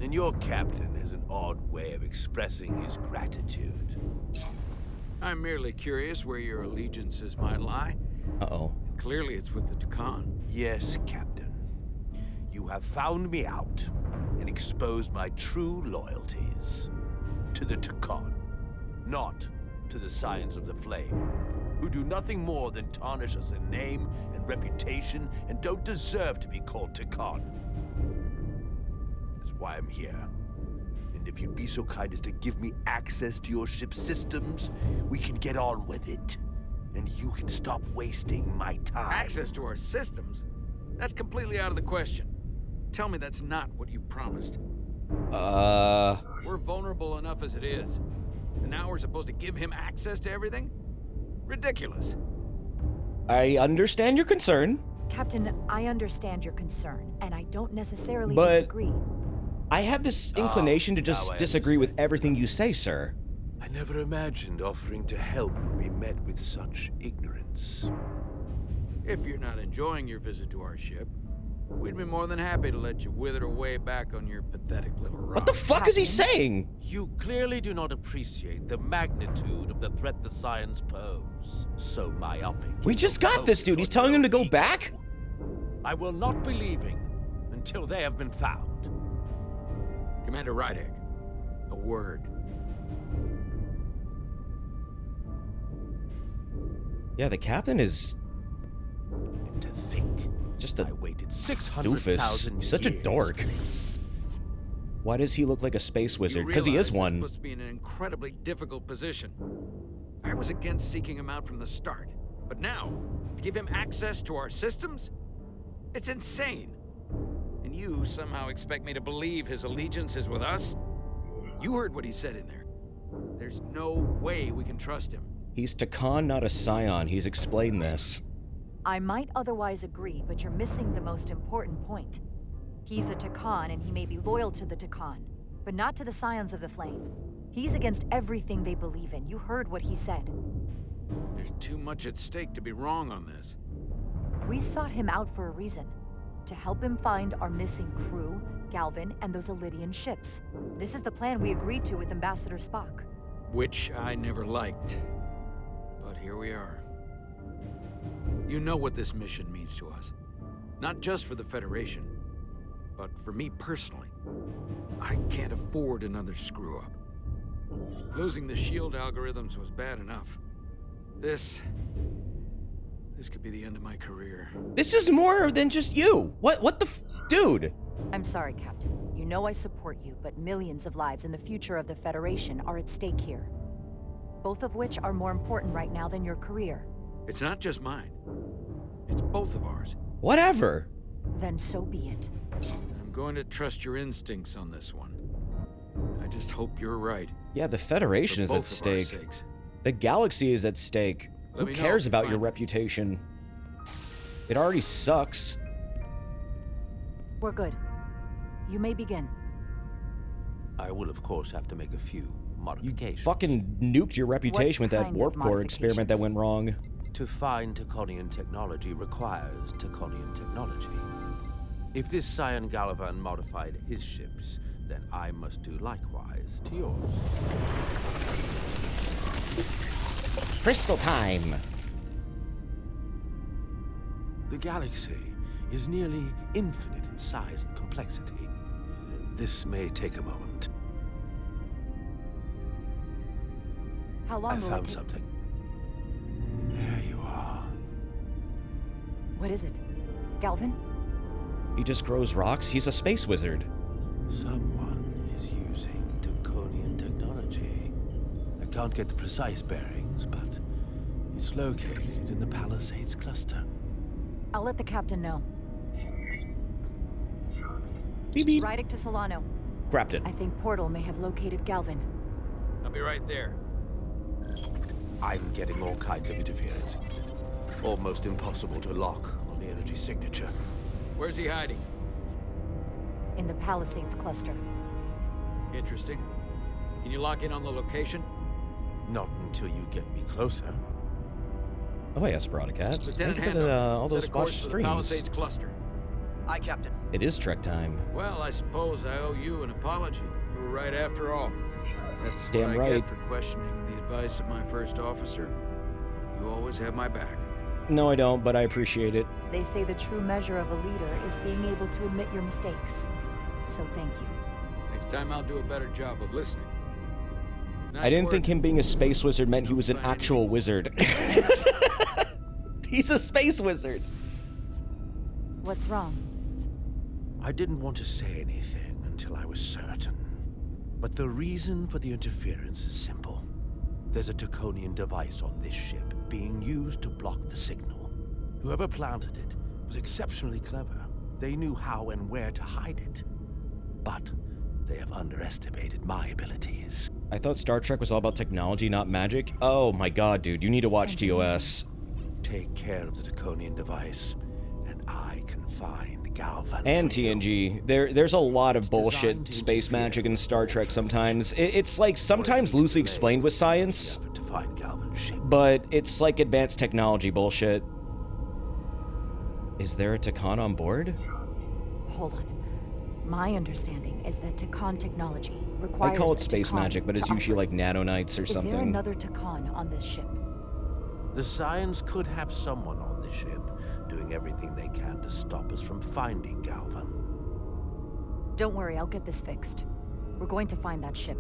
And your captain has an odd way of expressing his gratitude. I'm merely curious where your allegiances might lie. Uh-oh. Clearly it's with the Tekon. Yes, Captain. You have found me out and exposed my true loyalties. To the Tekon, not to the Scions of the Flame, who do nothing more than tarnish us in name and reputation and don't deserve to be called Tekon. That's why I'm here. And if you'd be so kind as to give me access to your ship's systems, we can get on with it. And you can stop wasting my time. Access to our systems? That's completely out of the question. Tell me that's not what you promised. We're vulnerable enough as it is. And now we're supposed to give him access to everything? Ridiculous. I understand your concern. Captain, I understand your concern, and I don't necessarily But disagree. I have this inclination to just disagree with everything you say, sir. I never imagined offering to help would be met with such ignorance. If you're not enjoying your visit to our ship, we'd be more than happy to let you wither away back on your pathetic little rock. What the fuck is he saying? You clearly do not appreciate the magnitude of the threat the Scions pose. So myopic. We just got this dude. He's telling him to go back? I will not be leaving until they have been found. Commander Rydek, a word. Yeah, the captain is... And to think, just a I waited 600,000 doofus. Such a dork. Why does he look like a space wizard? Because he is one. You're supposed to be in an incredibly difficult position. I was against seeking him out from the start. But now, to give him access to our systems? It's insane. And you somehow expect me to believe his allegiance is with us? You heard what he said in there. There's no way we can trust him. He's Takan, not a Scion. He's explained this. I might otherwise agree, but you're missing the most important point. He's a Takan, and he may be loyal to the Takan, but not to the Scions of the Flame. He's against everything they believe in. You heard what he said. There's too much at stake to be wrong on this. We sought him out for a reason. To help him find our missing crew, Galvin, and those Elydian ships. This is the plan we agreed to with Ambassador Spock. Which I never liked. But here we are. You know what this mission means to us. Not just for the Federation, but for me personally. I can't afford another screw-up. Losing the shield algorithms was bad enough. This could be the end of my career. This is more than just you. What the dude? I'm sorry, Captain. You know I support you, but millions of lives and the future of the Federation are at stake here. Both of which are more important right now than your career. It's not just mine. It's both of ours. Whatever. Then so be it. I'm going to trust your instincts on this one. I just hope you're right. Yeah, the Federation is at stake. The galaxy is at stake. Who cares about your reputation? It already sucks. We're good. You may begin. I will, of course, have to make a few modifications. You fucking nuked your reputation with that warp core experiment that went wrong. To find Taconian technology requires Taconian technology. If this Scion Gallivan modified his ships, then I must do likewise to yours. Crystal time! The galaxy is nearly infinite in size and complexity. This may take a moment. How long will it found take? something. There you are. What is it? Galvin? He just grows rocks. He's a space wizard. Someone is using Taconian technology. I can't get the precise bearings, but it's located in the Palisades cluster. I'll let the captain know. Beep beep. Rydek to Solano. Captain. I think Portal may have located Galvin. I'll be right there. I'm getting all kinds of interference. Almost impossible to lock on the energy signature. Where's he hiding? In the Palisades cluster. Interesting. Can you lock in on the location? Not until you get me closer. Oh, hey, Esperaticat. Lieutenant Thank you for all those set a course watch for the streams. Palisades cluster. Aye, Captain. It is Trek time. Well, I suppose I owe you an apology. You were right after all. That's Damn what I right. get for questioning the advice of my first officer. You always have my back. No, I don't, but I appreciate it. They say the true measure of a leader is being able to admit your mistakes. So thank you. Next time I'll do a better job of listening. I didn't think him being a space wizard meant he was an actual wizard. He's a space wizard. What's wrong? I didn't want to say anything until I was certain. But the reason for the interference is simple. There's a Taconian device on this ship being used to block the signal. Whoever planted it was exceptionally clever. They knew how and where to hide it. But they have underestimated my abilities. I thought Star Trek was all about technology, not magic. Oh my god, dude, you need to watch TOS. Take care of the Draconian device, and I can find Galvan. And TNG. There's a lot of bullshit space magic in Star Trek sometimes. It's like sometimes loosely explained with science, but it's like advanced technology bullshit. Is there a Takan on board? Hold on. My understanding is that Takan technology requires I call it space Takan magic, but it's usually like nanonites or something. Is there another Takan on this ship? The Scions could have someone on the ship, doing everything they can to stop us from finding Galvan. Don't worry, I'll get this fixed. We're going to find that ship.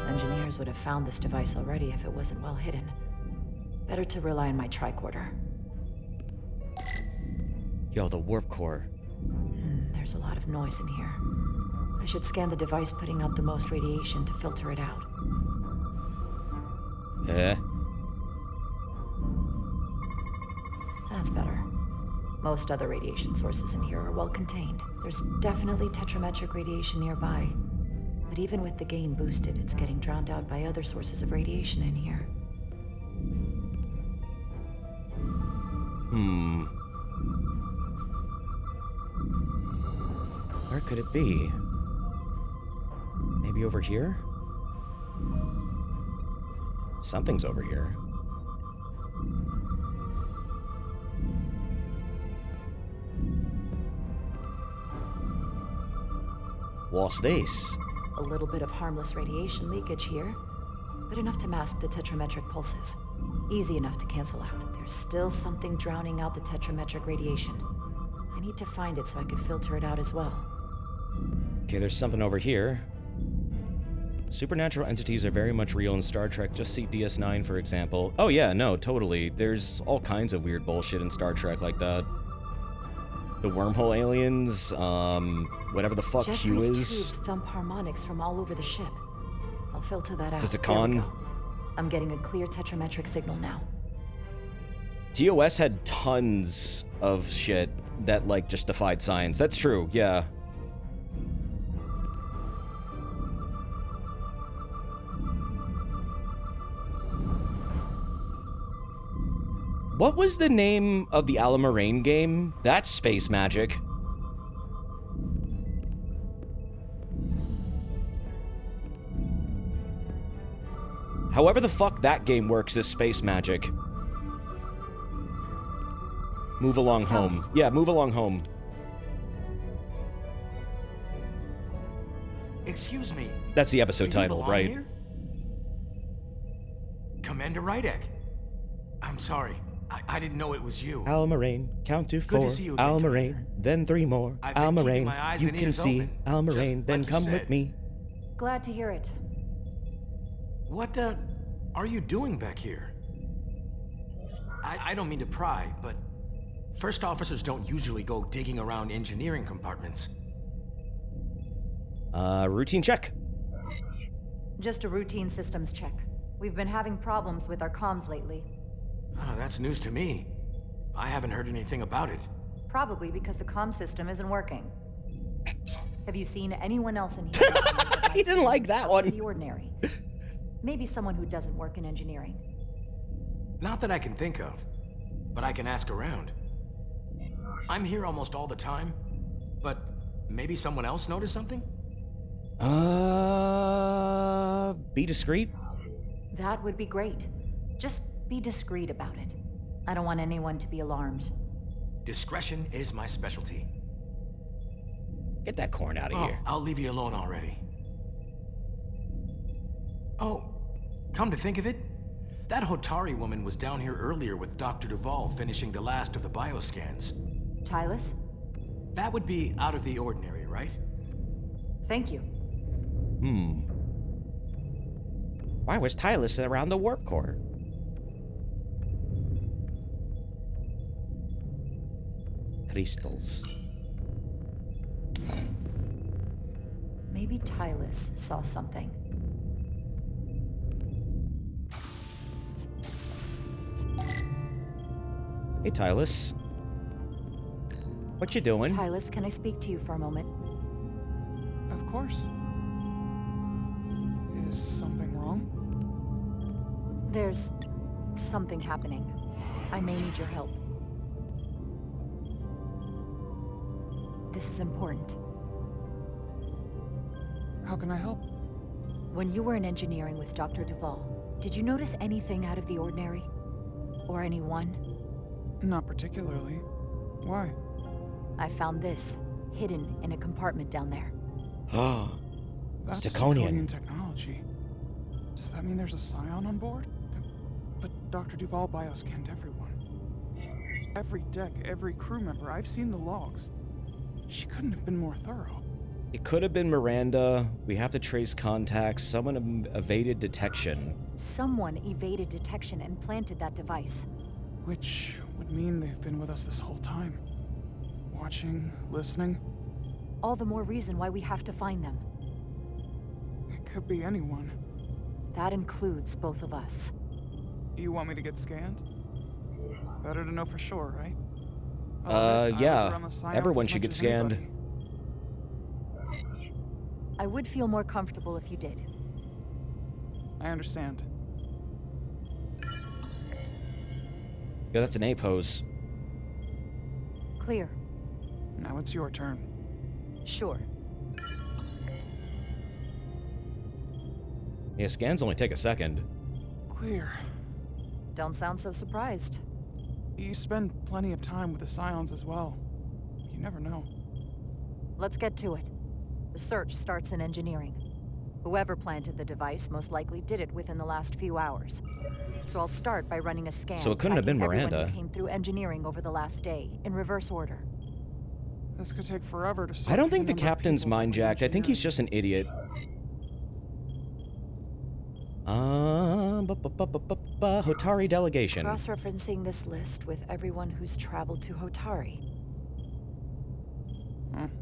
Engineers would have found this device already if it wasn't well hidden. Better to rely on my tricorder. Yo, the warp core. There's a lot of noise in here. I should scan the device putting out the most radiation to filter it out. That's better. Most other radiation sources in here are well contained. There's definitely tetrametric radiation nearby. But even with the gain boosted, it's getting drowned out by other sources of radiation in here. Where could it be? Maybe over here? Something's over here. What's this? A little bit of harmless radiation leakage here, but enough to mask the tetrametric pulses. Easy enough to cancel out. There's still something drowning out the tetrametric radiation. I need to find it so I could filter it out as well. Okay, there's something over here. Supernatural entities are very much real in Star Trek. Just see DS9, for example. Oh yeah, no, totally. There's all kinds of weird bullshit in Star Trek like that. The wormhole aliens, whatever the fuck Q is. Tubes thump harmonics from all over the ship. I'll filter that out. The Takan. I'm getting a clear tetrametric signal now. TOS had tons of shit that, like, just defied science. That's true, yeah. What was the name of the Alamarain game? That's space magic. However the fuck that game works is space magic. Move along home. Yeah, move along home. Excuse me. That's the episode title, right? Here? Commander Rydek. I'm sorry. I didn't know it was you. Alamarain, count to 4. Alamarain, then 3 more. Alamarain, you can see. Alamarain, then come with me. Glad to hear it. What, are you doing back here? I don't mean to pry, but first officers don't usually go digging around engineering compartments. Routine check. Just a routine systems check. We've been having problems with our comms lately. Oh, that's news to me. I haven't heard anything about it. Probably because the comm system isn't working. Have you seen anyone else in here? He didn't like that one. The ordinary. Maybe someone who doesn't work in engineering. Not that I can think of, but I can ask around. I'm here almost all the time, but maybe someone else noticed something? Be discreet? That would be great. Just be discreet about it. I don't want anyone to be alarmed. Discretion is my specialty. Get that corn out of here. I'll leave you alone already. Oh, come to think of it, that Hotari woman was down here earlier with Dr. Duvall finishing the last of the bioscans. Tylus? That would be out of the ordinary, right? Thank you. Why was Tylus around the warp core? Crystals. Maybe Tylus saw something. Hey, Tylus. What you doing? Tylus, can I speak to you for a moment? Of course. Is something wrong? There's something happening. I may need your help. This is important. How can I help? When you were in engineering with Dr. Duval, did you notice anything out of the ordinary? Or anyone? Not particularly. Why? I found this, hidden in a compartment down there. It's That's Taconian. technology. Does that mean there's a scion on board? But Dr. Duval bioscanned everyone. Every deck, every crew member. I've seen the logs. She couldn't have been more thorough. It could have been Miranda. We have to trace contacts. Someone evaded detection. Someone evaded detection and planted that device. Which would mean they've been with us this whole time. Watching, listening. All the more reason why we have to find them. It could be anyone. That includes both of us. You want me to get scanned? Better to know for sure, right? Yeah. Everyone should get scanned. I would feel more comfortable if you did. I understand. Yeah, that's an A pose. Clear. Now it's your turn. Sure. Yeah, scans only take a second. Clear. Don't sound so surprised. You spend plenty of time with the Scions as well. You never know. Let's get to it. The search starts in engineering. Whoever planted the device most likely did it within the last few hours. So I'll start by running a scan. So it couldn't have been tracking Miranda. Everyone who came through engineering over the last day, in reverse order. This could take forever to. I don't think the captain's mind jacked. I think he's just an idiot. Hotari delegation. Cross-referencing this list with everyone who's traveled to Hotari.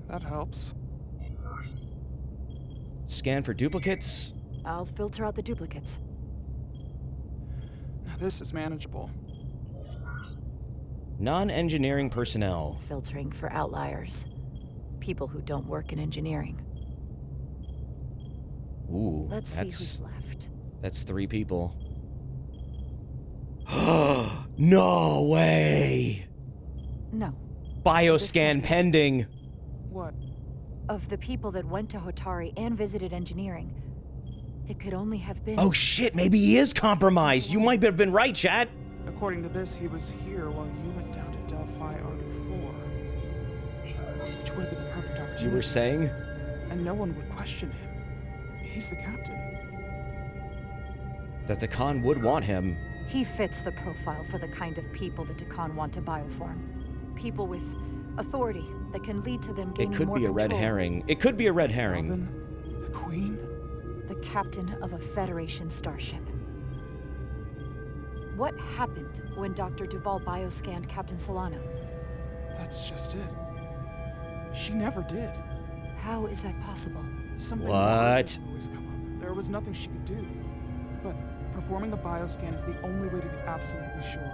That helps. Scan for duplicates. I'll filter out the duplicates. Now this is manageable. Non-engineering personnel. Filtering for outliers. People who don't work in engineering. Ooh, Let's see who's left. That's 3 people. No way! No. Bioscan pending. What? Of the people that went to Hotari and visited engineering, it could only have been... Oh shit, maybe he is compromised. You might have been right, chat. According to this, he was here while you went down to Delphi Ardu 4. Which would have been the perfect opportunity. You were saying? And no one would question him. He's the captain. That the Khan would want him. He fits the profile for the kind of people the Takan want to bioform. People with authority that can lead to them gaining more control. It could be a red herring. It could be a red herring. Calvin, the Queen? The captain of a Federation starship. What happened when Dr. Duval bioscanned Captain Solano? That's just it. She never did. How is that possible? Something What? always come up. There was nothing she could do. But performing a bioscan is the only way to be absolutely sure.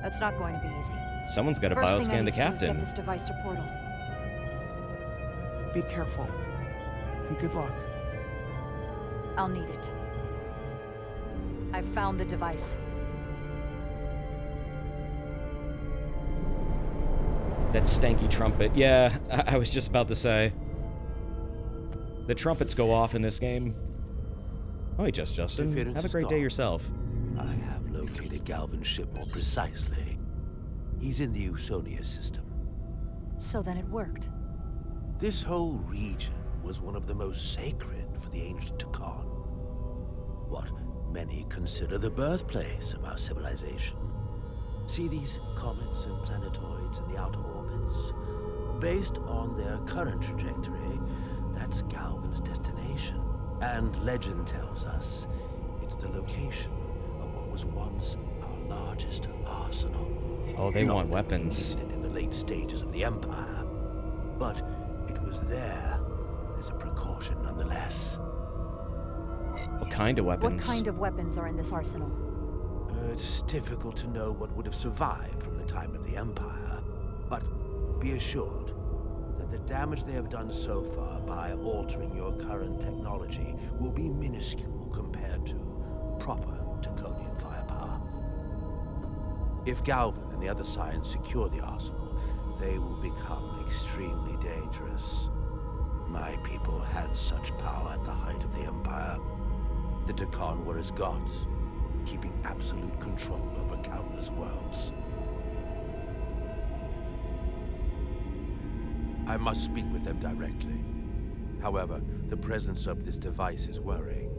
That's not going to be easy. Someone's got to bioscan the captain. Get this device to portal. Be careful. And good luck. I'll need it. I've found the device. That stanky trumpet. Yeah, I was just about to say. The trumpets go off in this game. Oh, hey, Justin. Have a great day yourself. I have located Galvin's ship more precisely. He's in the Usonia system. So then it worked. This whole region was one of the most sacred for the ancient Takan. What many consider the birthplace of our civilization. See these comets and planetoids in the outer orbits? Based on their current trajectory, that's Galvin's destination. And legend tells us it's the location of what was once our largest arsenal. Oh, they want weapons. In the late stages of the Empire. But it was there as a precaution nonetheless. What kind of weapons? What kind of weapons are in this arsenal? It's difficult to know what would have survived from the time of the Empire, but be assured that the damage they have done so far by altering your current technology will be minuscule compared to proper Taconian firepower. If Galvin and the other Scions secure the arsenal, they will become extremely dangerous. My people had such power at the height of the Empire. The Takan were as gods, keeping absolute control over countless worlds. I must speak with them directly. However, the presence of this device is worrying.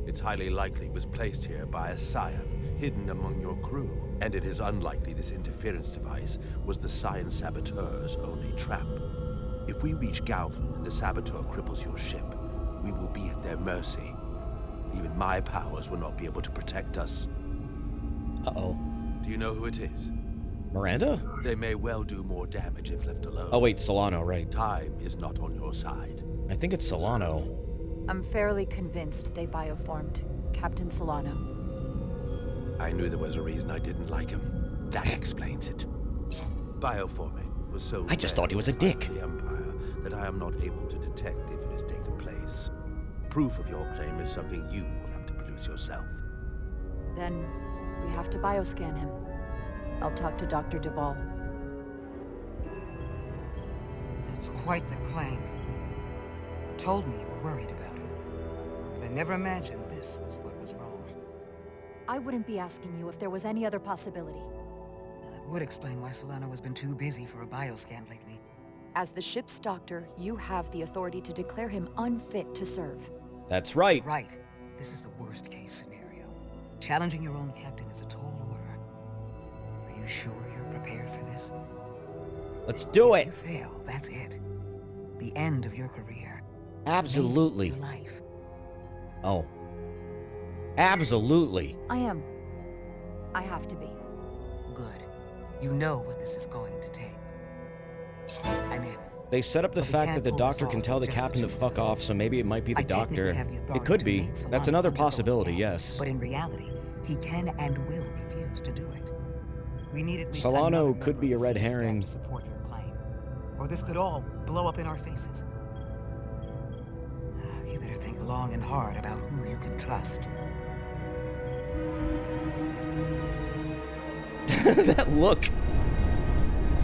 It's highly likely it was placed here by a Scion, hidden among your crew, and it is unlikely this interference device was the Scion Saboteur's only trap. If we reach Galvin and the Saboteur cripples your ship, we will be at their mercy. Even my powers will not be able to protect us. Uh-oh. Do you know who it is? Miranda? They may well do more damage if left alone. Oh wait, Solano, right. Time is not on your side. I think it's Solano. I'm fairly convinced they bioformed Captain Solano. I knew there was a reason I didn't like him. That explains it. Bioforming was so I just thought he was a dick. The Empire that I am not able to detect if it has taken place. Proof of your claim is something you will have to produce yourself. Then we have to bioscan him. I'll talk to Dr. Duvall. That's quite the claim. You told me you were worried about him, but I never imagined this was what was wrong. I wouldn't be asking you if there was any other possibility. That would explain why Solano has been too busy for a bioscan lately. As the ship's doctor, you have the authority to declare him unfit to serve. That's right. Right. This is the worst case scenario. Challenging your own captain is a tall order. Are you sure you're prepared for this? Let's do it. If you fail, that's it. The end of your career. Absolutely. Your life. Oh. Absolutely. I am. I have to be. Good. You know what this is going to take. I'm in. They set up the fact that the doctor can tell the captain to fuck off, so maybe it might be the doctor. It could be. That's another possibility, yes. But in reality, he can and will refuse to do it. We need at least Solano could be a red herring. To support your claim. Or this could all blow up in our faces. You better think long and hard about who you can trust. That look.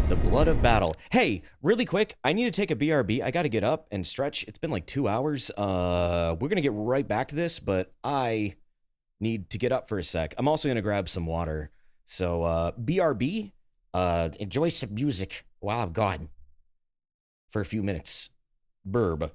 The blood of battle. Hey, really quick, I need to take a BRB. I got to get up and stretch. It's been like 2 hours. We're going to get right back to this, but I need to get up for a sec. I'm also going to grab some water. So, BRB, enjoy some music while I'm gone for a few minutes. Burb.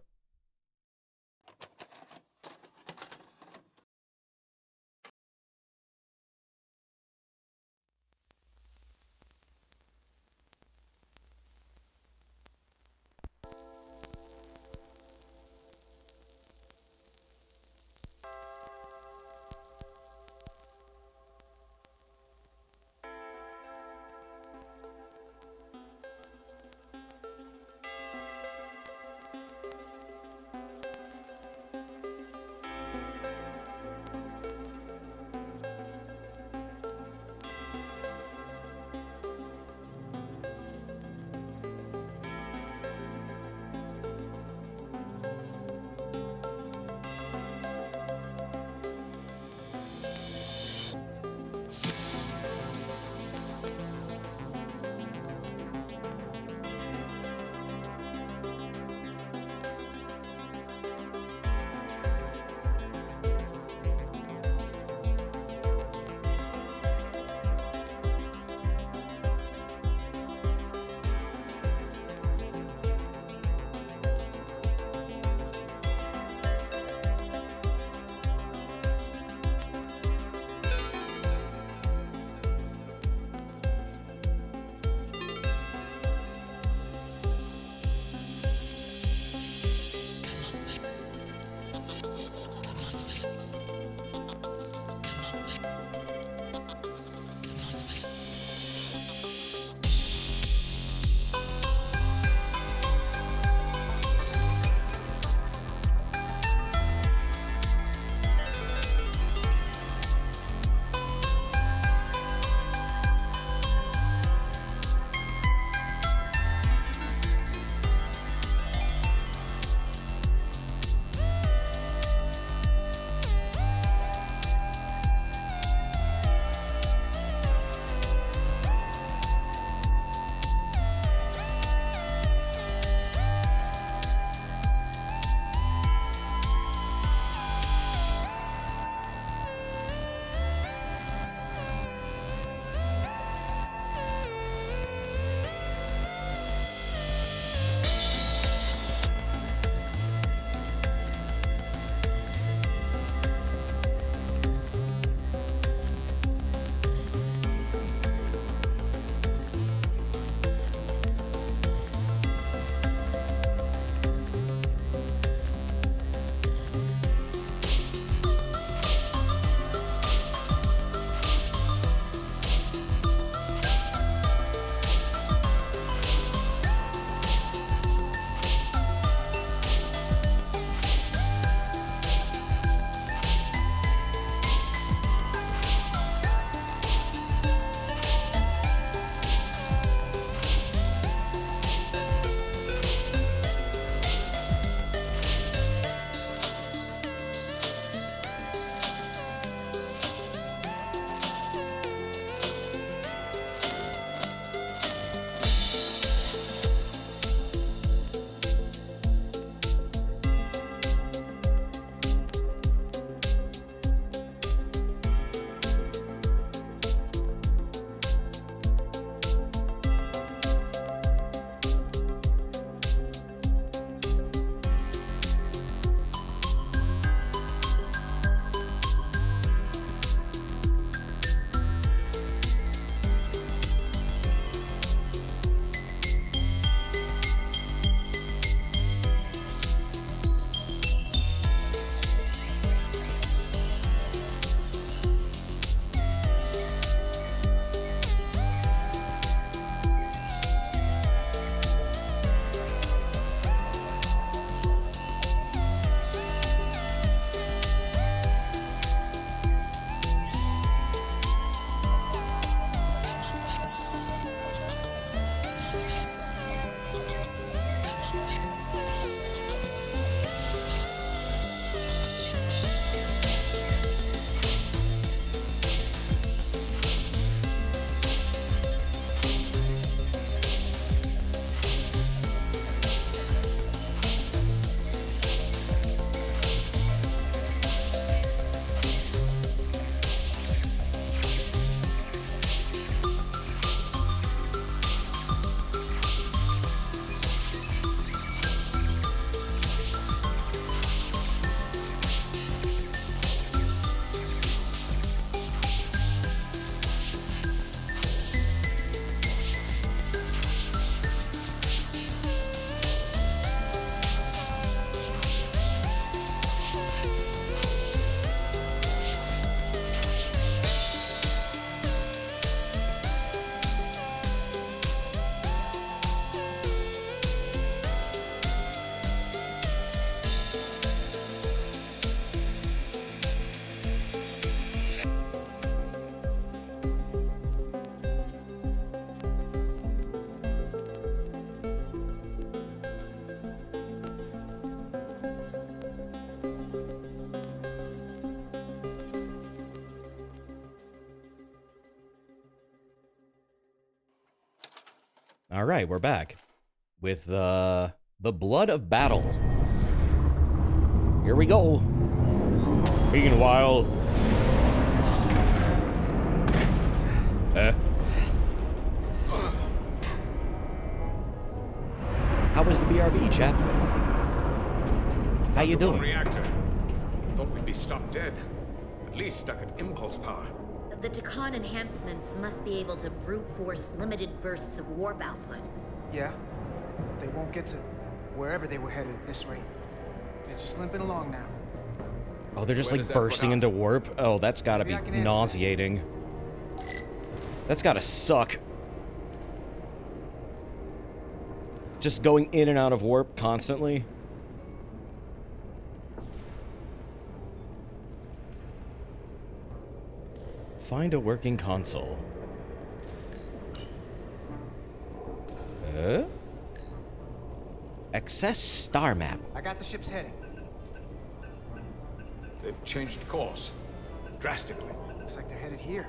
All right, we're back with the blood of battle. Here we go. Meanwhile, how was the BRB, chat? How you doing? Reactor. Thought we'd be stopped dead. At least stuck at impulse power. The Takan enhancements must be able to brute force limited bursts of warp output. Yeah. They won't get to wherever they were headed at this rate. They're just limping along now. Oh, they're just like bursting into warp? Oh, that's gotta be nauseating. That's gotta suck. Just going in and out of warp constantly. Find a working console. Access star map. I got the ship's heading. They've changed course. Drastically. Looks like they're headed here.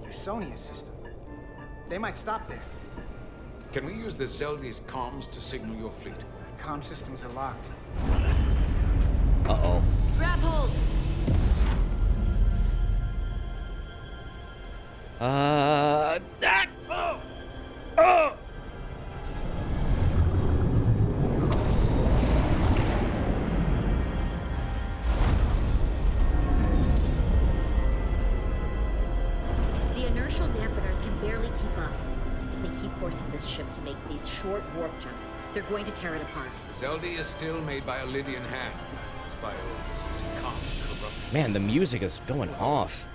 Usonia system. They might stop there. Can we use the Zeldi's comms to signal your fleet? Comm systems are locked. Uh-oh. Grab hold! The inertial dampeners can barely keep up. If they keep forcing this ship to make these short warp jumps, they're going to tear it apart. Zeldi is still made by a Lydian hand. Despite all this Takan corruption. Man, the music is going off.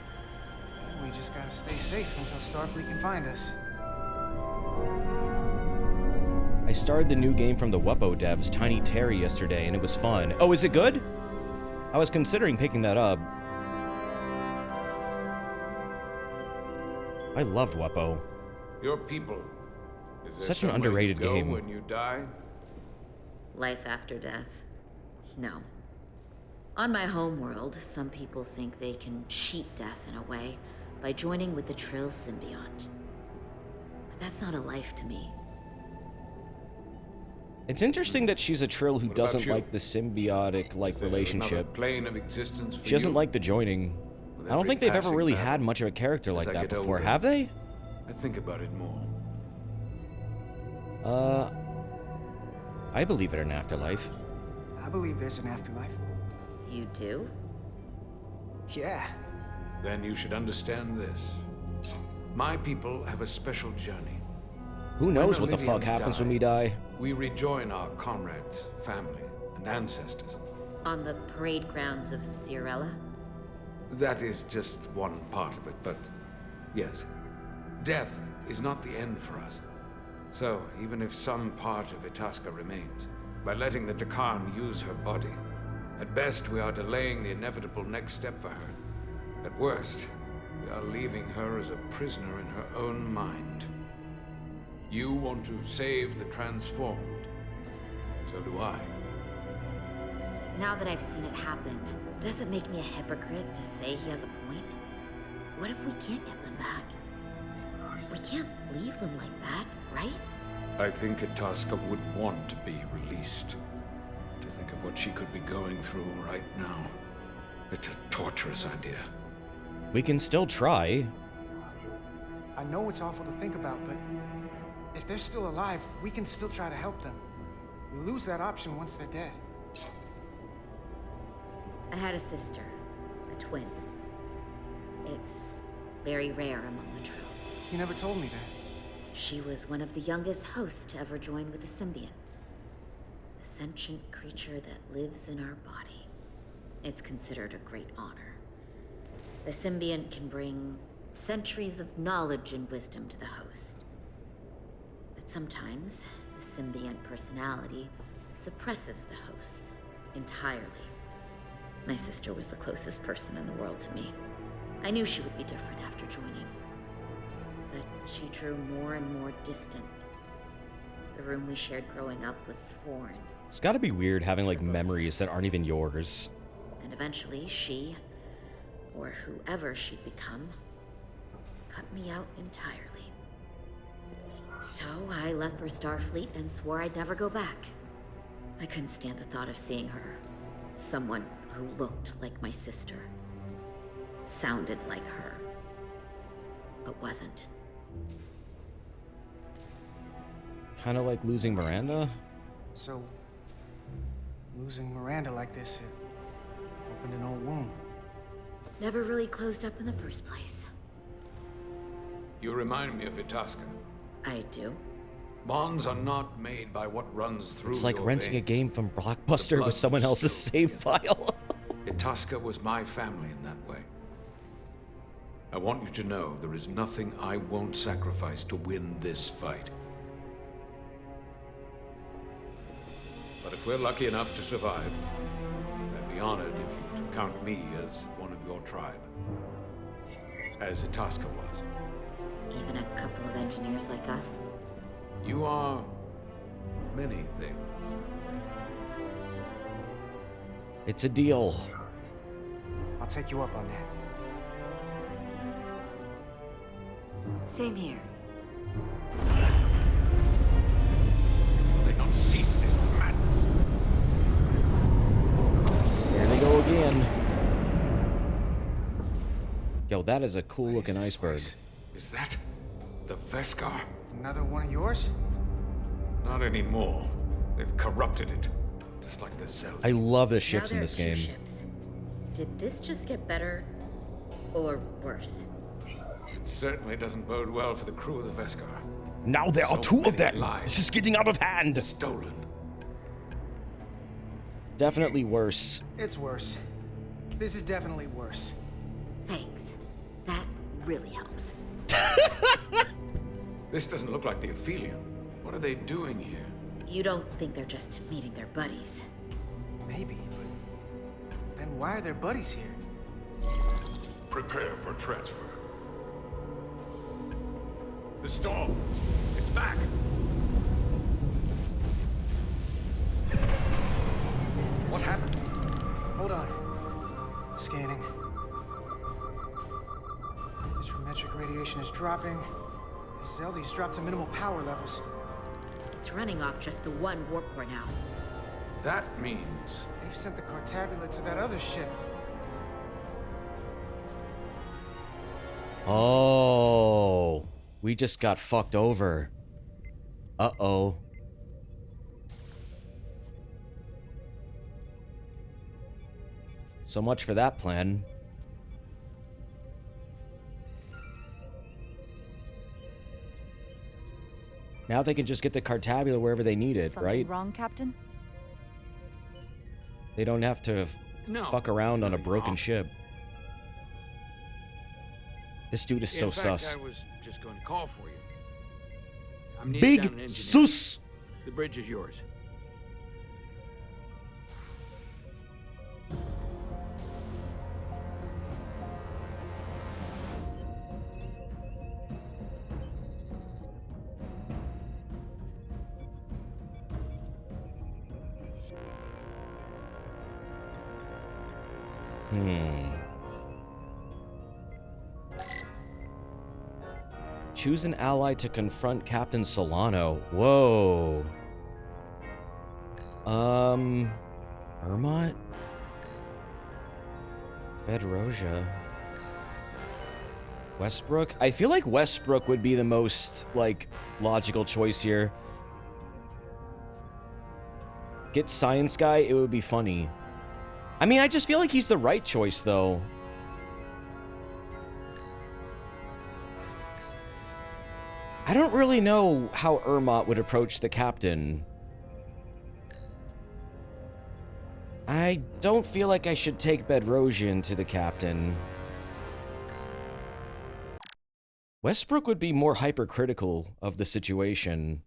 We just gotta stay safe until Starfleet can find us. I started the new game from the Wepo devs, Tiny Terry, yesterday, and it was fun. Oh, is it good? I was considering picking that up. I loved Wepo. Your people. Is there Such an some way underrated you go game. when you die? Life after death? No. On my homeworld, some people think they can cheat death in a way by joining with the Trill symbiont. But that's not a life to me. It's interesting that she's a Trill who What about doesn't you? like the symbiotic relationship. Plane of existence for She doesn't you? like the joining. With I don't every think they've ever passing really battle, had much of a character like as I that get before, older, have they? I think about it more. I believe in an afterlife. I believe there's an afterlife. You do? Yeah. Then you should understand this. My people have a special journey. Who knows When what the fuck Lydians happens die, when we die? We rejoin our comrades, family, and ancestors. On the parade grounds of Cirella? That is just one part of it, but yes. Death is not the end for us. So, even if some part of Itasca remains, by letting the Takan use her body, at best we are delaying the inevitable next step for her. At worst, we are leaving her as a prisoner in her own mind. You want to save the transformed. So do I. Now that I've seen it happen, does it make me a hypocrite to say he has a point? What if we can't get them back? We can't leave them like that, right? I think Itasca would want to be released. To think of what she could be going through right now. It's a torturous idea. We can still try. I know it's awful to think about, but if they're still alive, we can still try to help them. We lose that option once they're dead. I had a sister, a twin. It's very rare among the Trill. You never told me that. She was one of the youngest hosts to ever join with the symbiont. A sentient creature that lives in our body. It's considered a great honor. The symbiont can bring centuries of knowledge and wisdom to the host. But sometimes, the symbiont personality suppresses the host entirely. My sister was the closest person in the world to me. I knew she would be different after joining. But she drew more and more distant. The room we shared growing up was foreign. It's gotta be weird having like memories that aren't even yours. And eventually she, or whoever she'd become, cut me out entirely. So I left for Starfleet and swore I'd never go back. I couldn't stand the thought of seeing her. Someone who looked like my sister. Sounded like her. But wasn't. Kind of like losing Miranda? So, losing Miranda like this, it opened an old wound. Never really closed up in the first place. You remind me of Itasca. I do. Bonds are not made by what runs through It's like your renting a veins. game from Blockbuster with someone else's save file. Itasca was my family in that way. I want you to know there is nothing I won't sacrifice to win this fight. But if we're lucky enough to survive, I'd be honored if you'd count me as one of your tribe. As Itasca was. Even a couple of engineers like us. You are many things. It's a deal. I'll take you up on that. Same here. They don't cease this madness. There they go again. Yo, that is a cool looking iceberg. Is that the Veskar? Another one of yours? Not anymore. They've corrupted it. Just like the Zeldin. I love the ships in Now this there are game. two ships. Did this just get better or worse? It certainly doesn't bode well for the crew of the Veskar. Now there are So two of many them. lives This is getting out of hand. stolen. Definitely worse. It's worse. This is definitely worse. Thanks. That really helps. This doesn't look like the Aphelion. What are they doing here? You don't think they're just meeting their buddies? Maybe, but then why are their buddies here? Prepare for transfer. The storm. It's back. What happened? Hold on. Scanning. Astrometric radiation is dropping. The Zeldi's dropped to minimal power levels. It's running off just the one warp core now. That means They've sent the Cartabula to that other ship. Oh, we just got fucked over. Uh-oh. So much for that plan. Now they can just get the Cartabula wherever they need it, Something right? wrong, Captain? They don't have to No, fuck around on a nothing broken wrong. ship. This dude is so In fact, sus. I was just going to call for you. I'm needed down in Big engineering. sus! The bridge is yours. Choose an ally to confront Captain Solano. Whoa. Ermot? Bedrosia. Westbrook? I feel like Westbrook would be the most, like, logical choice here. Get Science Guy, it would be funny. I mean, I just feel like he's the right choice, though. I don't really know how Ermot would approach the captain. I don't feel like I should take Bedrosian to the captain. Westbrook would be more hypercritical of the situation.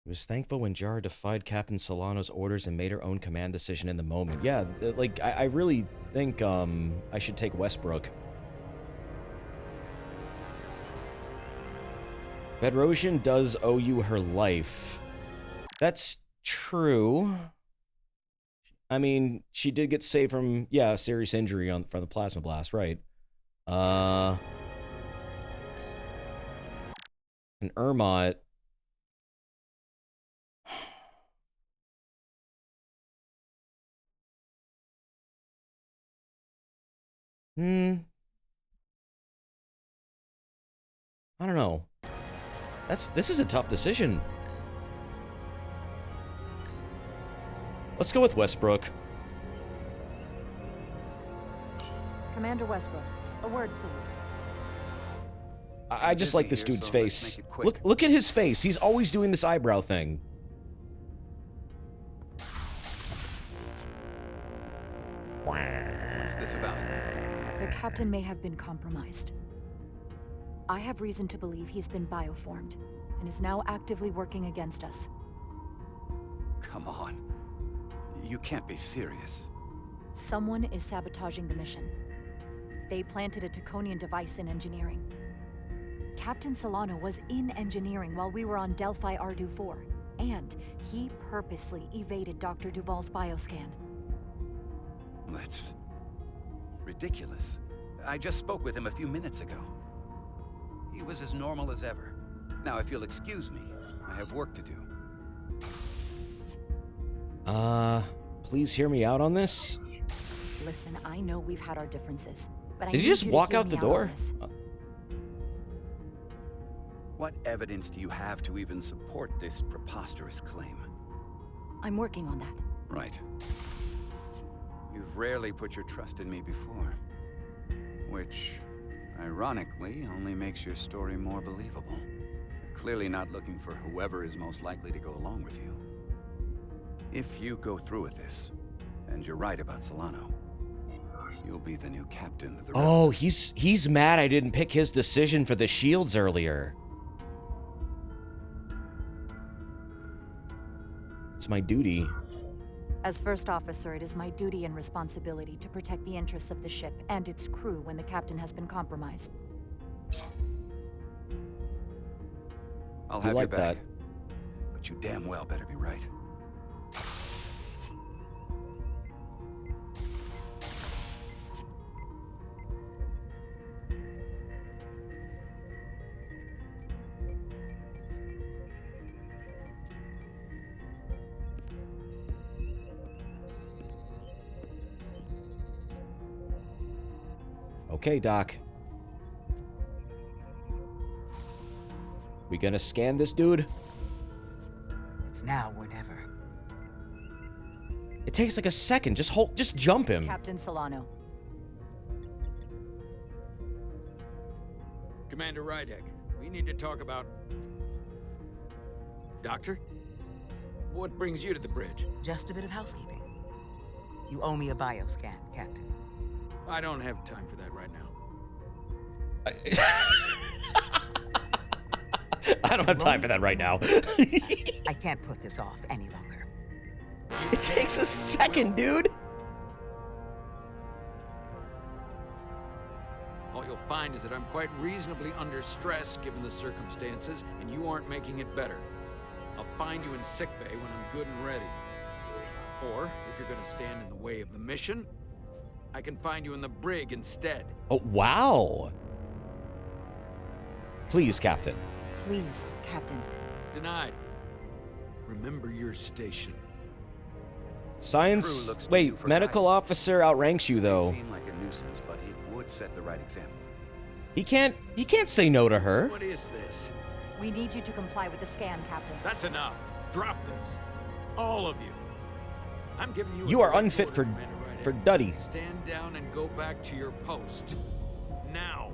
He was thankful when Jara defied Captain Solano's orders and made her own command decision in the moment. Yeah, like, I really think, I should take Westbrook. Bedrosian does owe you her life. That's true. I mean, she did get saved from, yeah, a serious injury from the plasma blast, right? And Ermot. I don't know. This is a tough decision. Let's go with Westbrook. Commander Westbrook, a word, please. I just like this dude's face. Look at his face. He's always doing this eyebrow thing. What's this about? The captain may have been compromised. I have reason to believe he's been bioformed and is now actively working against us. Come on. You can't be serious. Someone is sabotaging the mission. They planted a Taconian device in engineering. Captain Solano was in engineering while we were on Delphi Ardu 4, and he purposely evaded Dr. Duval's bioscan. That's ridiculous. I just spoke with him a few minutes ago. He was as normal as ever. Now, if you'll excuse me, I have work to do. Please hear me out on this. Listen, I know we've had our differences, but I Did need he just you to walk hear out me the on door? this. What evidence do you have to even support this preposterous claim? I'm working on that. Right. You've rarely put your trust in me before. Which, ironically, only makes your story more believable. You're clearly not looking for whoever is most likely to go along with you. If you go through with this, and you're right about Solano, you'll be the new captain of the Oh, he's mad I didn't pick his decision for the shields earlier. It's my duty. As first officer, it is my duty and responsibility to protect the interests of the ship and its crew when the captain has been compromised. I'll have your back. But you damn well better be right. Okay, Doc. We gonna scan this dude? It's now or never. It takes like a second. Just jump him. Captain Solano. Commander Rydek, we need to talk about... Doctor? What brings you to the bridge? Just a bit of housekeeping. You owe me a bioscan, Captain. I don't have time for that right now. I don't have time for that right now. I can't put this off any longer. It takes a second, dude. All you'll find is that I'm quite reasonably under stress given the circumstances, and you aren't making it better. I'll find you in sickbay when I'm good and ready. Or, if you're gonna stand in the way of the mission, I can find you in the brig instead. Oh, wow. Please, Captain. Please, Captain. Denied. Remember your station. Science. Wait, medical officer outranks you though. Seem like a nuisance, but it would set the right example. He can't say no to her. What is this? We need you to comply with the scan, Captain. That's enough. Drop this. All of you. I'm giving you You are unfit for Duddy. Stand down and go back to your post. Now.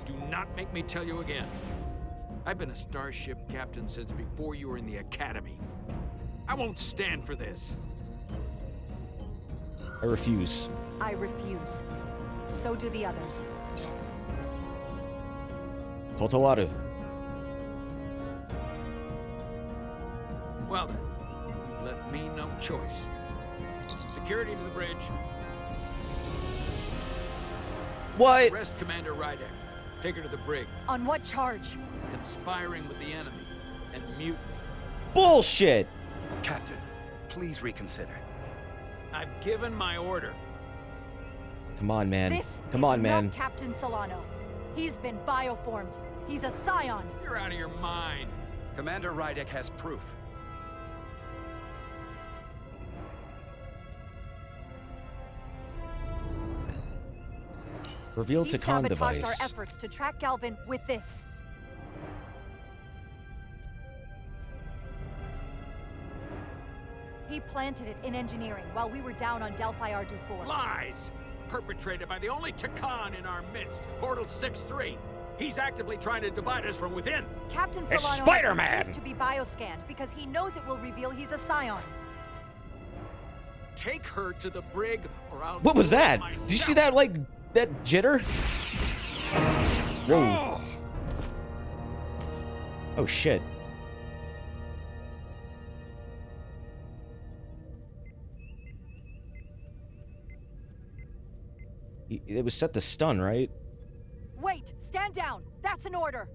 Do not make me tell you again. I've been a starship captain since before you were in the academy. I won't stand for this. I refuse. I refuse. So do the others. Kotowaru. Well then, you've left me no choice. Security to the bridge. What? Arrest Commander Rydek. Take her to the brig. On what charge? Conspiring with the enemy and mutiny. Bullshit! Captain, please reconsider. I've given my order. Come on, man. This Come on, is man. not Captain Solano. He's been bioformed. He's a scion. You're out of your mind. Commander Rydek has proof. Reveal He Takan sabotaged device. our efforts to track Galvin with this. He planted it in engineering while we were down on Delphi Ardu-4. Lies! Perpetrated by the only Takan in our midst, Portal 6-3. He's actively trying to divide us from within. Captain It's Solano Spider-Man! refused to be bioscanned because he knows it will reveal he's a scion. Take her to the brig, or I'll What was do it that? myself. Did you see that, like, that jitter? Whoa. Oh, shit. It was set to stun, right? Wait, stand down. That's an order.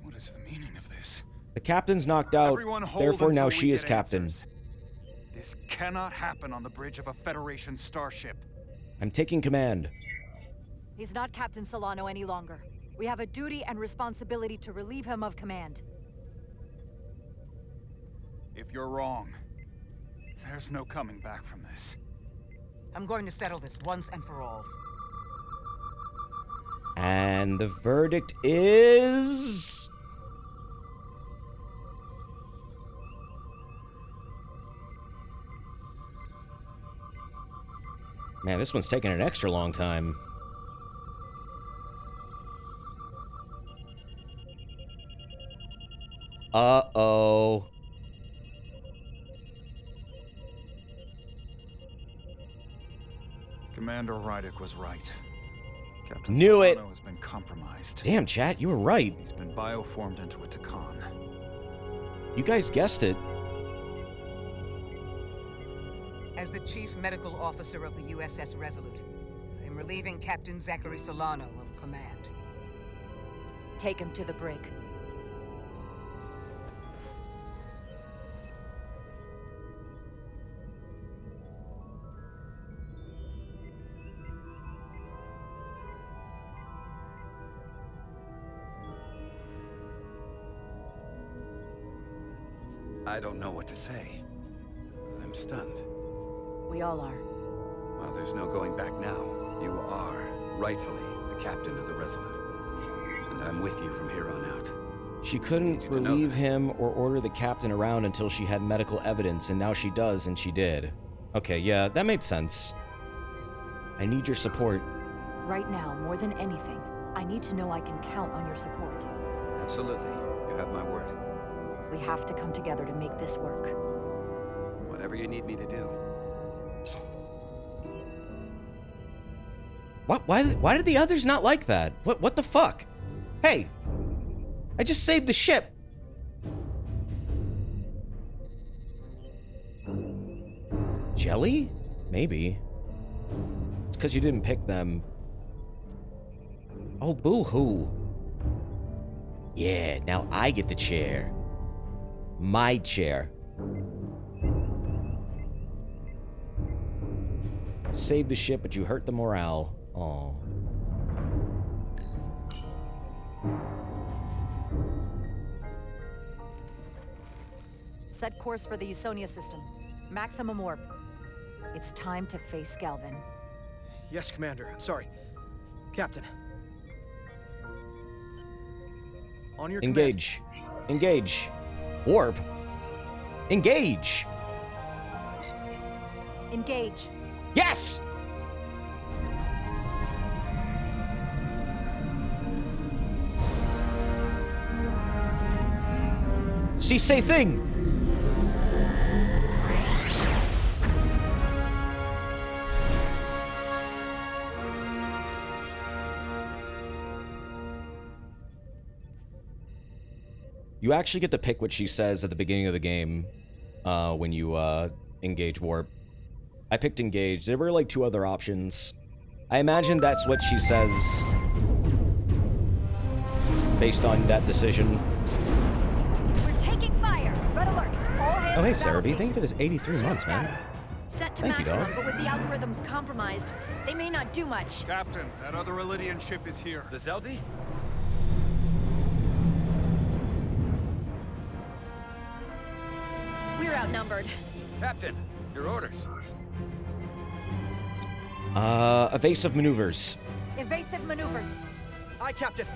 What is the meaning of this? The captain's knocked out, Everyone hold therefore now until she we is get captain. answers. This cannot happen on the bridge of a Federation starship. I'm taking command. He's not Captain Solano any longer. We have a duty and responsibility to relieve him of command. If you're wrong, there's no coming back from this. I'm going to settle this once and for all. And the verdict is... Man, this one's taking an extra long time. Uh-oh. Commander Rydek was right. Captain Knew it. Solano has been compromised. Damn, chat, you were right. He's been bioformed into a Takan. You guys guessed it. As the Chief Medical Officer of the USS Resolute, I am relieving Captain Zachary Solano of command. Take him to the brig. I don't know what to say. I'm stunned. We all are. Well, there's no going back now. You are, rightfully, the captain of the Resolute. And I'm with you from here on out. She couldn't relieve him or order the captain around until she had medical evidence, and now she does, and she did. Okay, yeah, that made sense. I need your support. Right now, more than anything, I need to know I can count on your support. Absolutely. You have my word. We have to come together to make this work. Whatever you need me to do. What? Why did the others not like that? What the fuck? Hey, I just saved the ship. Jelly? Maybe. It's because you didn't pick them. Oh, boo-hoo. Yeah, now I get the chair. My chair. Saved the ship, but you hurt the morale. Aw. Set course for the Usonia system. Maximum warp. It's time to face Galvin. Yes, Commander. Sorry. Captain. On your Engage. Engage. Warp. Engage. Engage. Yes! She say thing. You actually get to pick what she says at the beginning of the game when you engage warp. I picked engage. There were like 2 other options. I imagine that's what she says based on that decision. We're taking fire. Red alert. All hands Oh, hey, to battle Cerebi. Thank you for this stations. 83 months, man. Status. set to Thank you, maximum, dog. but with the algorithms compromised, they may not do much. Captain, that other Elydian ship is here. The Zeldi? We're outnumbered. Captain, your orders. Evasive maneuvers. Evasive maneuvers. Aye, Captain.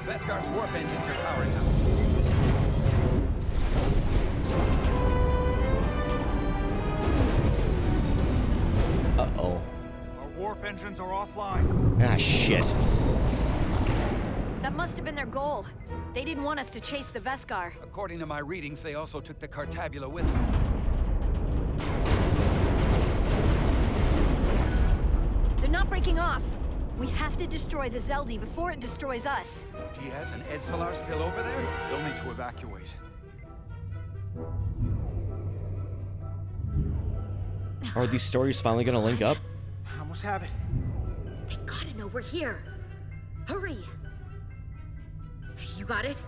The Vescar's warp engines are powering up. Uh-oh. Our warp engines are offline. Ah, shit. That must have been their goal. They didn't want us to chase the Vescar. According to my readings, they also took the Cartabula with them. They're not breaking off. We have to destroy the Zeldi before it destroys us. Diaz and Edsalar still over there? They'll need to evacuate. Are these stories finally gonna link up? I almost have it. They gotta know we're here. Hurry! You got it?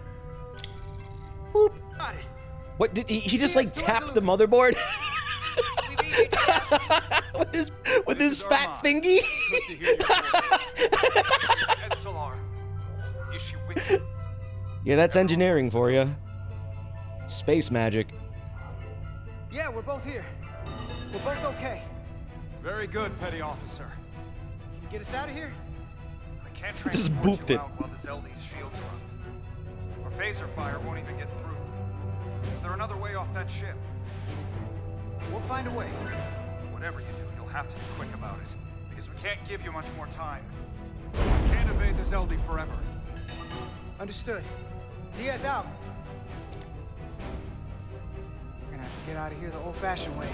Boop. Got it. What did he just like tap the motherboard? with his fat thingy? Edsalar, is she with you? Yeah, that's engineering for you. Space magic. Yeah, we're both here. We're both okay. Very good, Petty Officer. Can you get us out of here? I can't Just transport booped you it. out while the Zeldi's shields are up. Our phaser fire won't even get through. Is there another way off that ship? We'll find a way. Whatever you do, you'll have to be quick about it, because we can't give you much more time. We can't evade the Zeldi forever. Understood. Diaz out. We're gonna have to get out of here the old-fashioned way.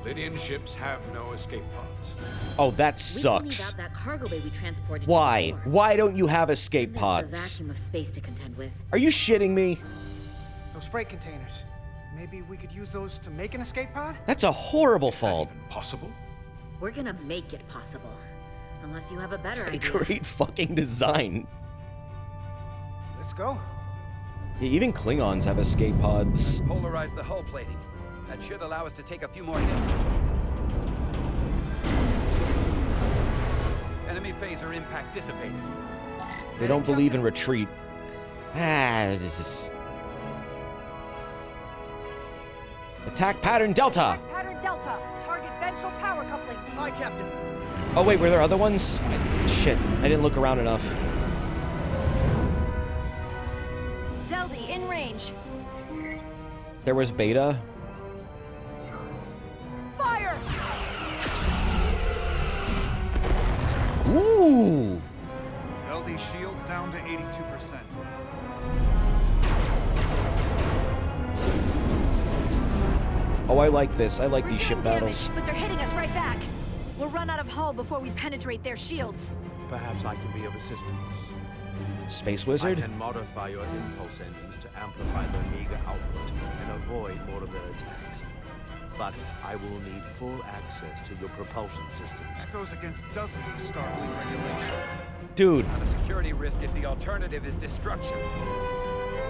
Lydian ships have no escape pods. Oh, that We can leave sucks. out that cargo bay we transported Why? before. Why don't you have escape There's the pods? vacuum of space to contend with. Are you shitting me? Those freight containers. Maybe we could use those to make an escape pod? That's a horrible fault. Possible? We're gonna make it possible. Unless you have a better idea. Great fucking design. Let's go. Yeah, even Klingons have escape pods. Polarize the hull plating. That should allow us to take a few more hits. Enemy phaser impact dissipated. They don't believe in retreat. This is... Attack pattern Delta! Pattern Delta. Target ventral power couplings. Aye, Captain. Oh wait, were there other ones? Shit, I didn't look around enough. Zeldi in range. There was Beta. Fire! Ooh! Zeldi shields down to 82%. Oh, I like this. I like these ship Damage, battles. but they're hitting us right back. We'll run out of hull before we penetrate their shields. Perhaps I can be of assistance. Space Wizard? I can modify your impulse engines to amplify their meager output and avoid more of their attacks. But I will need full access to your propulsion systems. That goes against dozens of Starfleet regulations. Dude, Not a security risk if the alternative is destruction.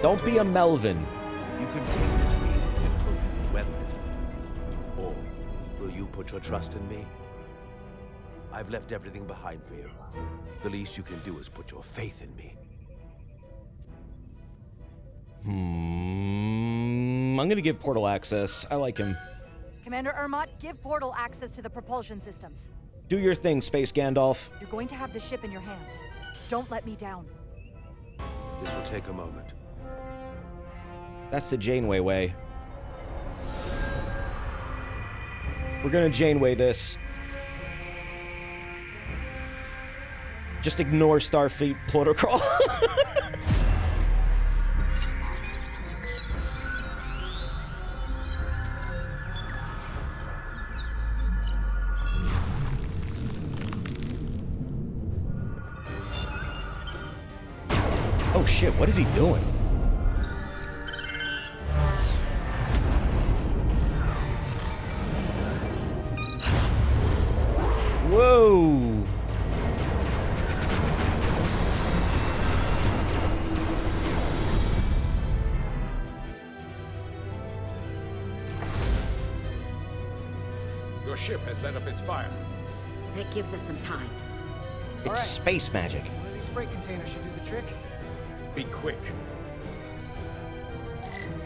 don't be a Melvin. You can take this beam and hope you can weather it. Or will you put your trust in me? I've left everything behind for you. The least you can do is put your faith in me. I'm gonna give portal access. I like him. Commander Ermot, give portal access to the propulsion systems. Do your thing, Space Gandalf. You're going to have the ship in your hands. Don't let me down. This will take a moment. That's the Janeway way. We're gonna Janeway this. Just ignore Starfleet protocol. Oh shit, what is he doing? Whoa! Your ship has let up its fire. That gives us some time. It's space magic. One of these freight containers should do the trick. Be quick.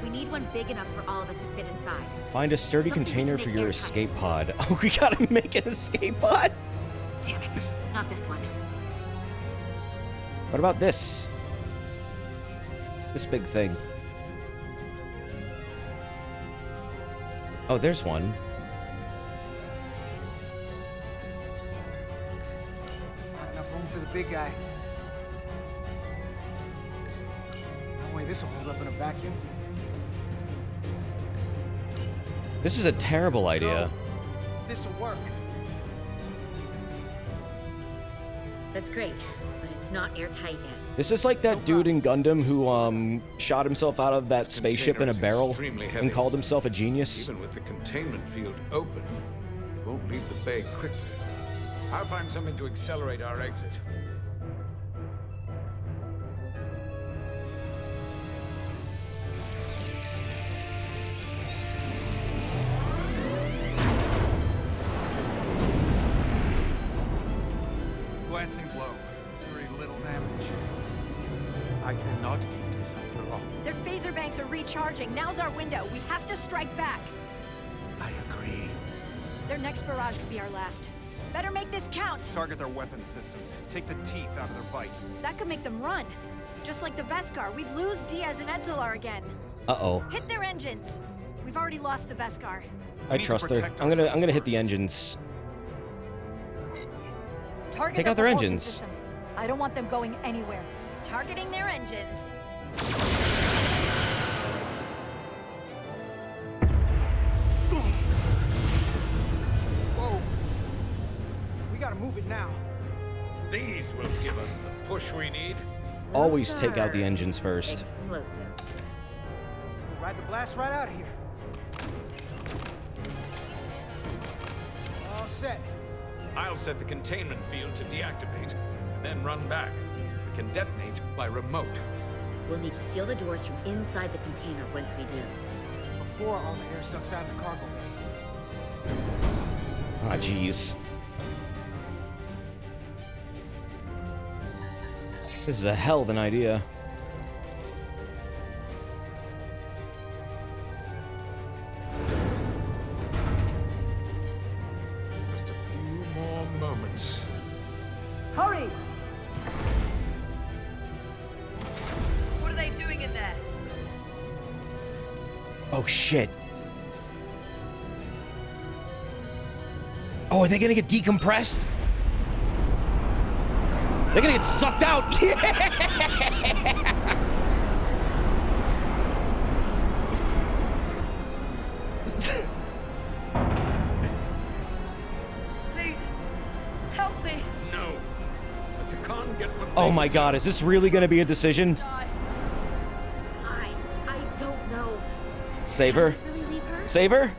We need one big enough for all of us to fit inside. Find a sturdy container for your escape pod. Oh, we gotta make an escape pod? Damn it. Not this one. What about this? This big thing. Oh, there's one. Not enough room for the big guy. No way this will hold up in a vacuum. This is a terrible idea. This'll work. That's great, but it's not airtight yet. This is like that dude in Gundam who shot himself out of that spaceship in a barrel and called himself a genius. Even with the containment field open, it won't leave the bay quickly. I'll find something to accelerate our exit. Glancing blow. Very little damage. I cannot keep this up for long. Their phaser banks are recharging. Now's our window. We have to strike back. I agree. Their next barrage could be our last. Better make this count. Target their weapon systems. Take the teeth out of their bite. That could make them run. Just like the Veskar, we'd lose Diaz and Edzelar again. Uh-oh. Hit their engines. We've already lost the Veskar. I trust her. I'm gonna hit the engines. Target Take out their propulsion engines. systems. I don't want them going anywhere. Targeting their engines. Whoa. We gotta move it now. These will give us the push we need. Always take out the engines first. Explosives. Ride the blast right out of here. All set. I'll set the containment field to deactivate, and then run back. We can detonate by remote. We'll need to seal the doors from inside the container once we do. Before all the air sucks out of the cargo bay. Ah, jeez. This is a hell of an idea. Just a few more moments. Hurry! What are they doing in there? Oh, shit. Oh, are they gonna get decompressed? They're gonna get sucked out! Please, help me! No. But you can't get what Oh my god, is this really gonna be a decision? I don't know. Save her? Really leave her? Save her?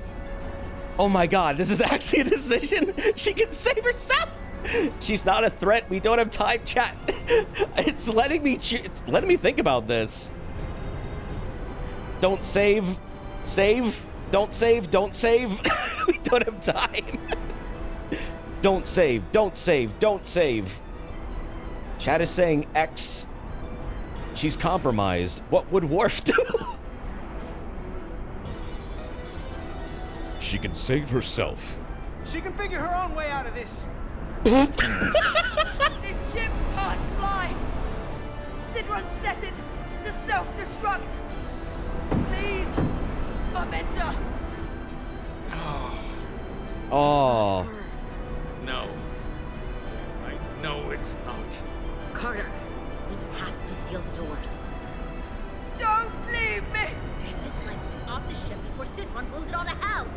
Oh my god, this is actually a decision? She can save herself! She's not a threat. We don't have time, chat. It's letting me think about this. Don't save. Save. Don't save. Don't save. We don't have time. Don't save. Don't save. Don't save. Chat is saying X. She's compromised. What would Worf do? She can save herself. She can figure her own way out of this. This ship can't fly! Sidron set it to self-destruct! Please, Armenta! Oh. No. I know it's not. Carter, we have to seal the doors. Don't leave me! Get this line off the ship before Sidron blows it all to hell!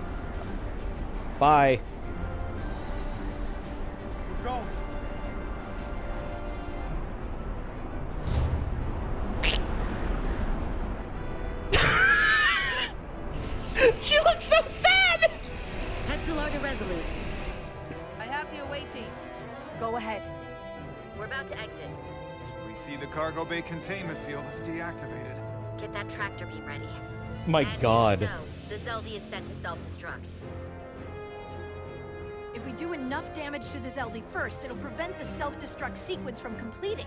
Bye. We're going. She looks so sad! Edzelar to Resolute. I have the away team. Go ahead. We're about to exit. We see the cargo bay containment field is deactivated. Get that tractor beam ready. My And god. no, the Zeldy is set to self-destruct. If we do enough damage to the Zeldi first, it'll prevent the self-destruct sequence from completing.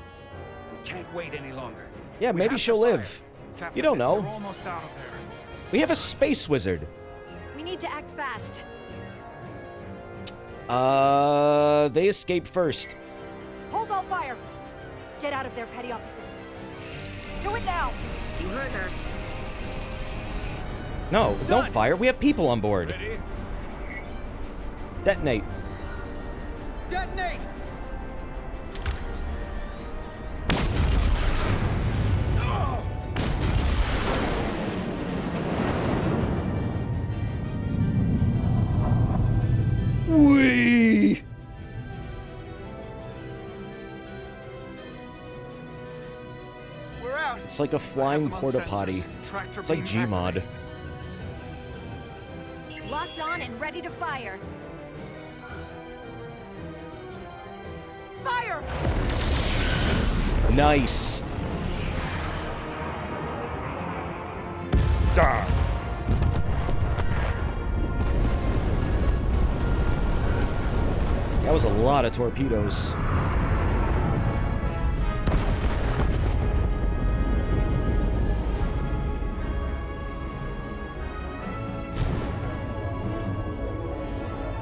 Can't wait any longer. Yeah, maybe she'll live. Captain, You don't know. We're almost out of there. We have a space wizard. We need to act fast. They escaped first. Hold all fire! Get out of there, Petty Officer. Do it now! You heard her. No, don't fire. We have people on board. Ready? Detonate. Detonate! Whee! We're out. It's like a flying porta potty. It's like Gmod. Locked on and ready to fire. Fire! Nice. Darn. That was a lot of torpedoes.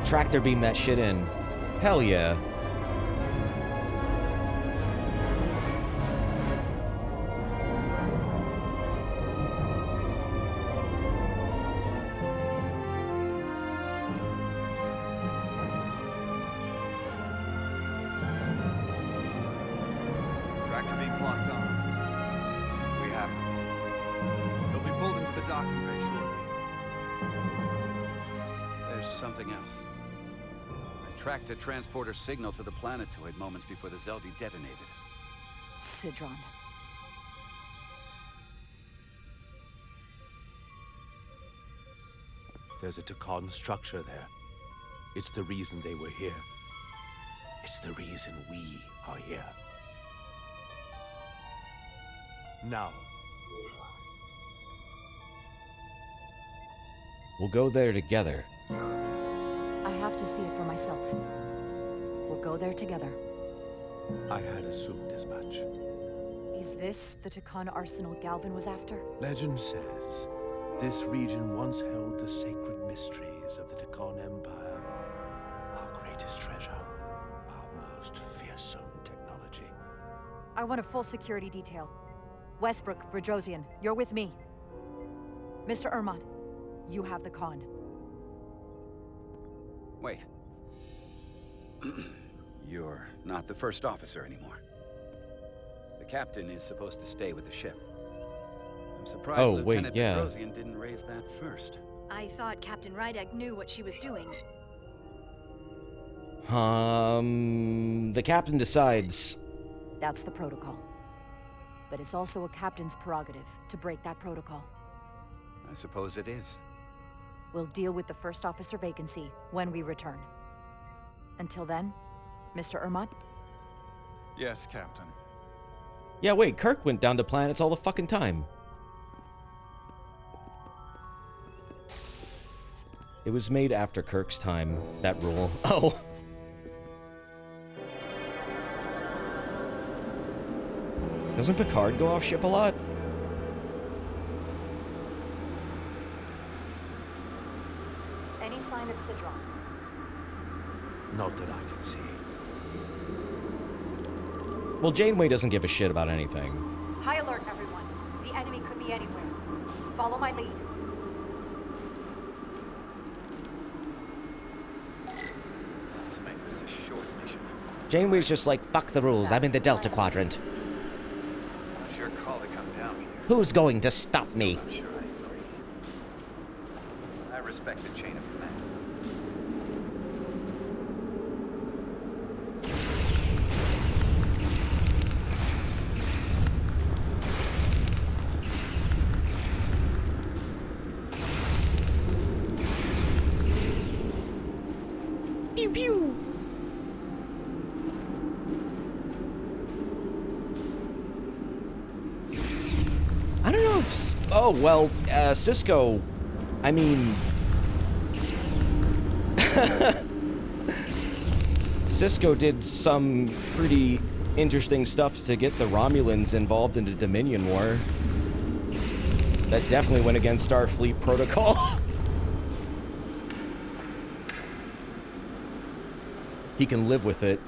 Tractor beam that shit in. Hell yeah. Tractor beams locked on. We have them. They'll be pulled into the docking bay shortly. There's something else. I tracked a transporter signal to the planetoid moments before the Zeldi detonated. Sidron. There's a Takan structure there. It's the reason they were here. It's the reason we are here. Now. We'll go there together. I have to see it for myself. We'll go there together. I had assumed as much. Is this the Takan arsenal Galvin was after? Legend says this region once held the sacred mysteries of the Takan Empire. Our greatest treasure. Our most fearsome technology. I want a full security detail. Westbrook, Resurgence, you're with me. Mr. Ermont, you have the con. Wait. You're not the first officer anymore. The captain is supposed to stay with the ship. I'm surprised Lieutenant Resurgence didn't raise that first. I thought Captain Rydek knew what she was doing. The captain decides. That's the protocol. But it's also a captain's prerogative to break that protocol. I suppose it is. We'll deal with the first officer vacancy when we return. Until then, Mr. Ermont? Yes, Captain. Yeah, wait, Kirk went down to planets all the fucking time. It was made after Kirk's time, that rule. Oh. Doesn't Picard go off ship a lot? Any sign of Sidron? Not that I can see. Well, Janeway doesn't give a shit about anything. High alert, everyone. The enemy could be anywhere. Follow my lead. Let's make this a short mission. Janeway's just like, fuck the rules, I'm in the Delta Quadrant. Not your call to come down here. Who's going to stop me? I'm sure I agree. I respect the chain of command. Pew pew! I don't know if... Oh, well, Cisco... I mean... Cisco did some pretty interesting stuff to get the Romulans involved in the Dominion War. That definitely went against Starfleet protocol. He can live with it.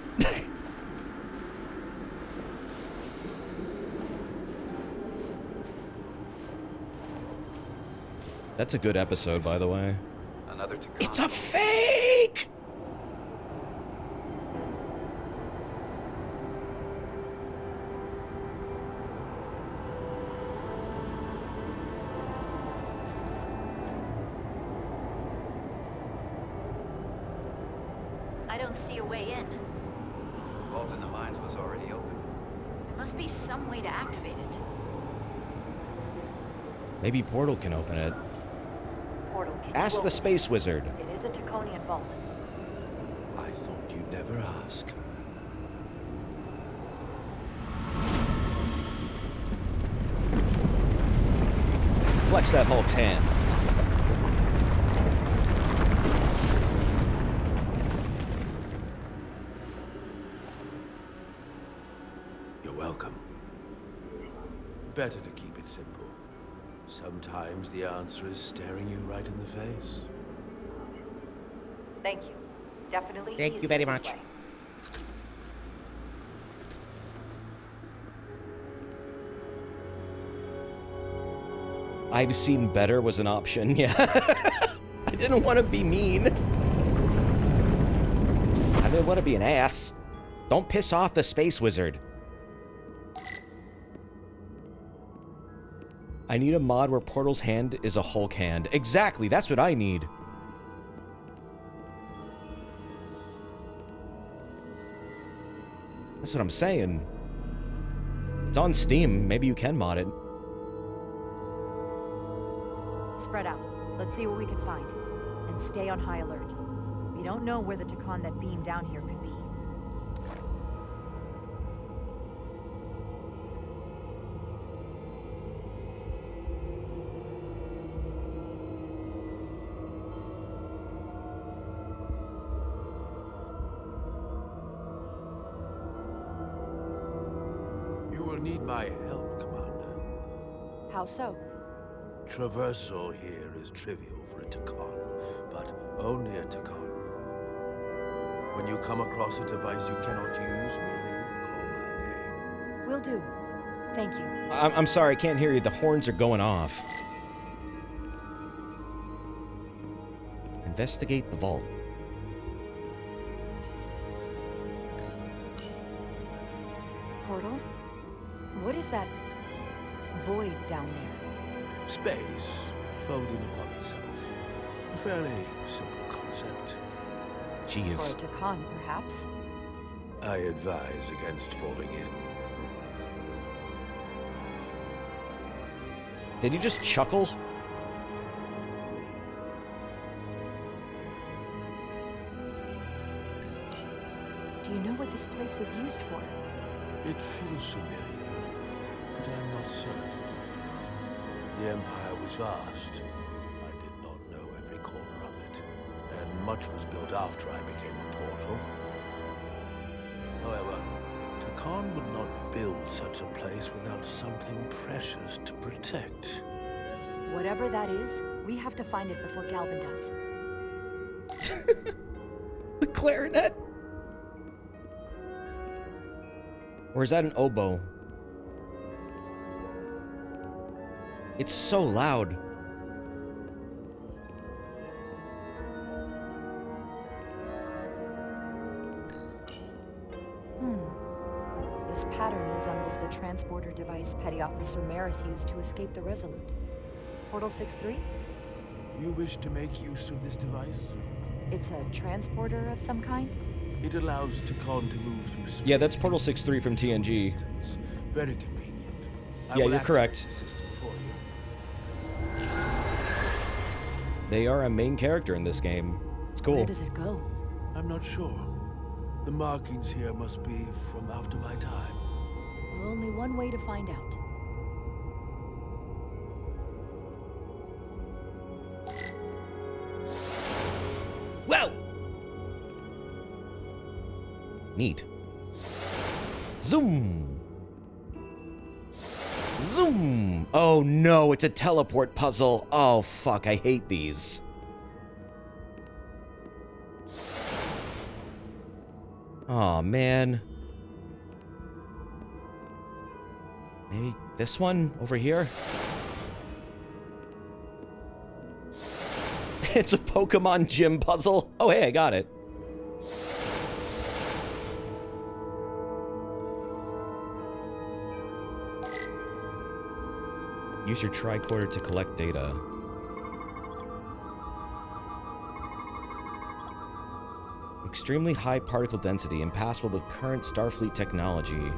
That's a good episode, by the way. Another Takan. It's a fake! I don't see a way in. Vault in the mines was already open. There must be some way to activate it. Maybe Portal can open it. Portal can Ask you the open Space Wizard. it? It is a Taconian vault. I thought you'd never ask. Flex that Hulk's hand. You're welcome. Better to keep it simple. Sometimes the answer is staring you right in the face. Thank you. Definitely. Thank you easier very this much. way. I've seen better was an option, yeah. I didn't want to be mean. I didn't want to be an ass. Don't piss off the Space Wizard. I need a mod where Portal's hand is a Hulk hand. Exactly, that's what I need. That's what I'm saying. It's on Steam. Maybe you can mod it. Spread out. Let's see what we can find. And stay on high alert. We don't know where the Takan that beamed down here could be. You will need my help, Commander. How so? Traversal here is trivial for a Takan, but only a Takan. When you come across a device you cannot use, merely call my name. Will do. Thank you. I'm sorry, I can't hear you. The horns are going off. Investigate the vault. Portal? What is that void down there? Space, folding upon itself. A fairly simple concept. Jeez. For a Takan, perhaps? I advise against falling in. Did you just chuckle? Do you know what this place was used for? It feels familiar, but I'm not certain. The Empire was vast. I did not know every corner of it, and much was built after I became a portal. However, Takan would not build such a place without something precious to protect. Whatever that is, we have to find it before Galvin does. The clarinet? Or is that an oboe? It's so loud. This pattern resembles the transporter device Petty Officer Maris used to escape the Resolute. Portal 6-3? You wish to make use of this device? It's a transporter of some kind? It allows Takan to move through space. Yeah, that's Portal 6-3 from TNG. Very convenient. Yeah, you're correct. The system for you. They are a main character in this game. It's cool. Where does it go? I'm not sure. The markings here must be from after my time. Well, only one way to find out. Whoa! Neat. Zoom! Zoom! Oh no, it's a teleport puzzle. Oh fuck, I hate these. Oh man. Maybe this one over here? It's a Pokemon gym puzzle. Oh hey, I got it. Use your tricorder to collect data. Extremely high particle density, impassable with current Starfleet technology.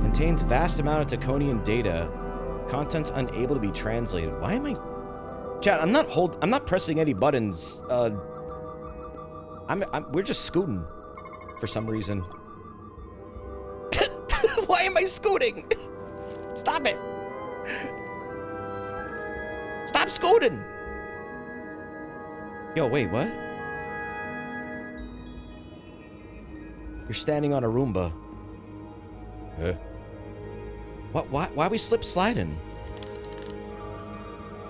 Contains vast amount of Taconian data. Contents unable to be translated. Why am I... Chat, I'm not pressing any buttons. We're just scooting for some reason. Why am I scooting? Stop it. Stop scooting. Yo, wait, what? You're standing on a Roomba. Huh? What? Why are we slip sliding?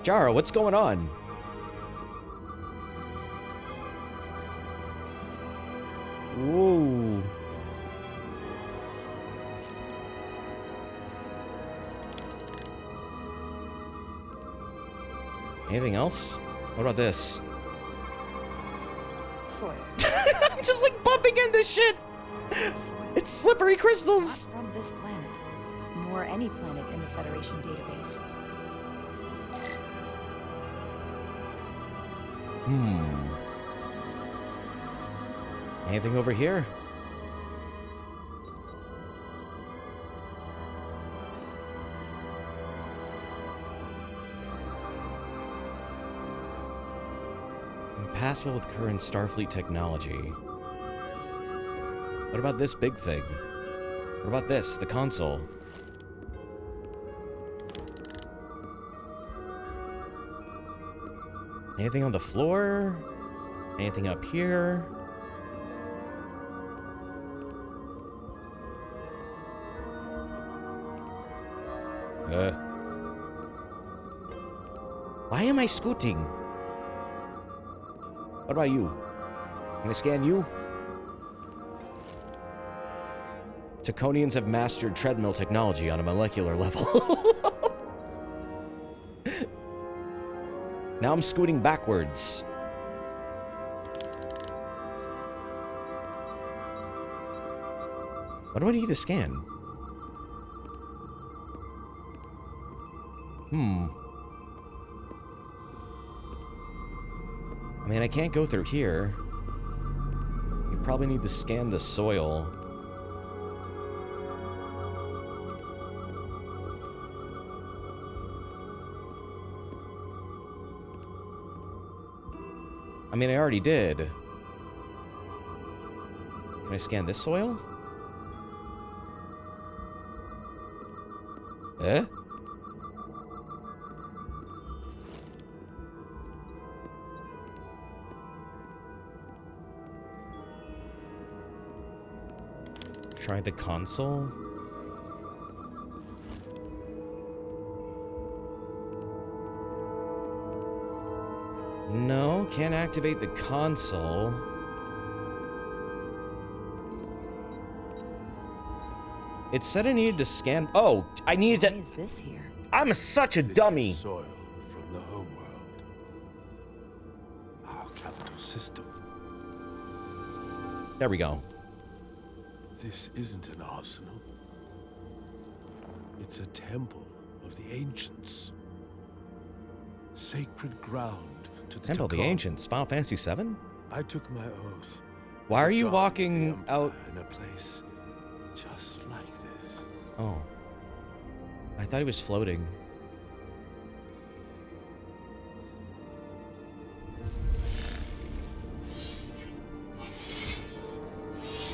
Jaro, what's going on? Whoa. Anything else? What about this? Soil. I'm just like bumping into shit. Soil. It's slippery crystals. Not from this planet, nor any planet in the Federation database. Anything over here? Impassable with current Starfleet technology. What about this big thing? What about this? The console. Anything on the floor? Anything up here? Why am I scooting? What about you? I'm gonna scan you. Taconians have mastered treadmill technology on a molecular level. Now I'm scooting backwards. What do I need to scan? I mean, I can't go through here. You probably need to scan the soil. I mean, I already did. Can I scan this soil? Eh? Try the console? No, can't activate the console. It said I needed to scan. Oh, I needed to. Why is this here? I'm such a dummy. Soil from the homeworld. Our capital system. There we go. This isn't an arsenal. It's a temple of the ancients. Sacred ground to the Temple of the Takan. Ancients, Final Fantasy VII? I took my oath. Why are to you guard walking the out? Empire in a place just like this. Oh. I thought he was floating.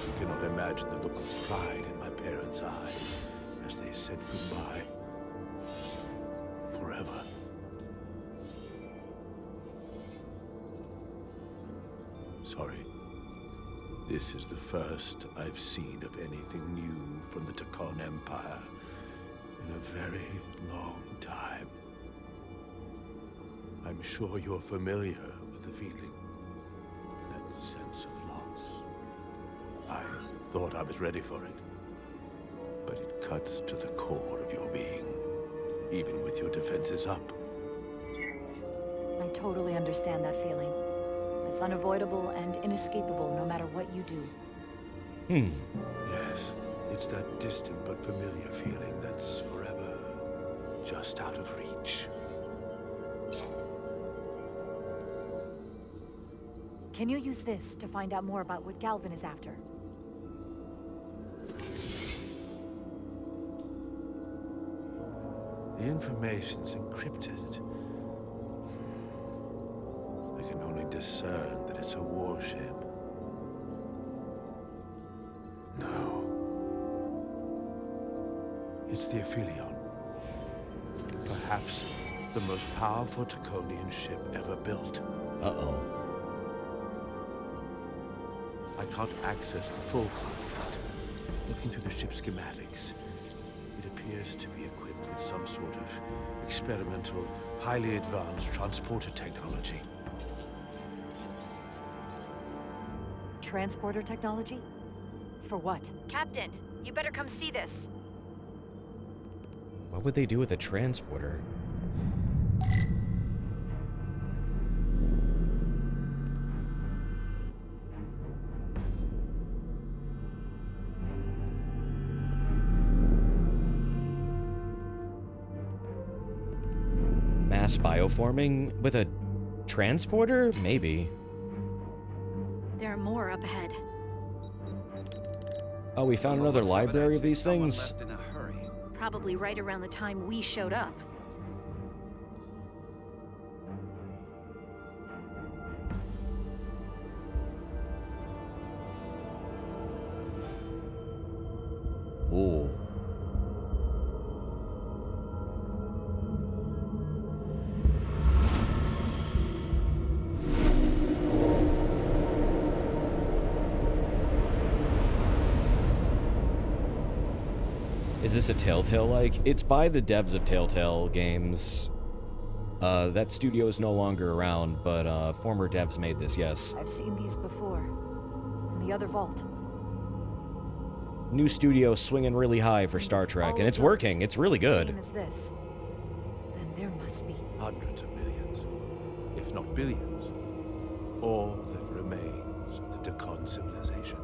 You cannot imagine the look of pride in my parents' eyes as they said goodbye. Forever. Sorry. This is the first I've seen of anything new from the Takon Empire in a very long time. I'm sure you're familiar with the feeling, that sense of loss. I thought I was ready for it, but it cuts to the core of your being, even with your defenses up. I totally understand that feeling. It's unavoidable and inescapable no matter what you do. Yes, it's that distant but familiar feeling that's forever just out of reach. Can you use this to find out more about what Galvin is after? The information's encrypted. I can only discern that it's a warship. No. It's the Aphelion. Perhaps the most powerful Takonian ship ever built. Uh-oh. I can't access the full file, but looking through the ship's schematics, it appears to be equipped with some sort of experimental, highly advanced transporter technology. Transporter technology? For what? Captain, you better come see this. What would they do with a transporter? Mass bioforming with a transporter? Maybe. There are more up ahead. Oh, we found another library of these things? Left in a hurry. Probably right around the time we showed up. Ooh. Is this a Telltale-like? It's by the devs of Telltale games. That studio is no longer around, but former devs made this, yes. I've seen these before. In the other vault. New studio swinging really high for Star Trek, and it's working. It's really good. Same as this. Then there must be Hundreds of millions, if not billions. All that remains of the Takon civilization.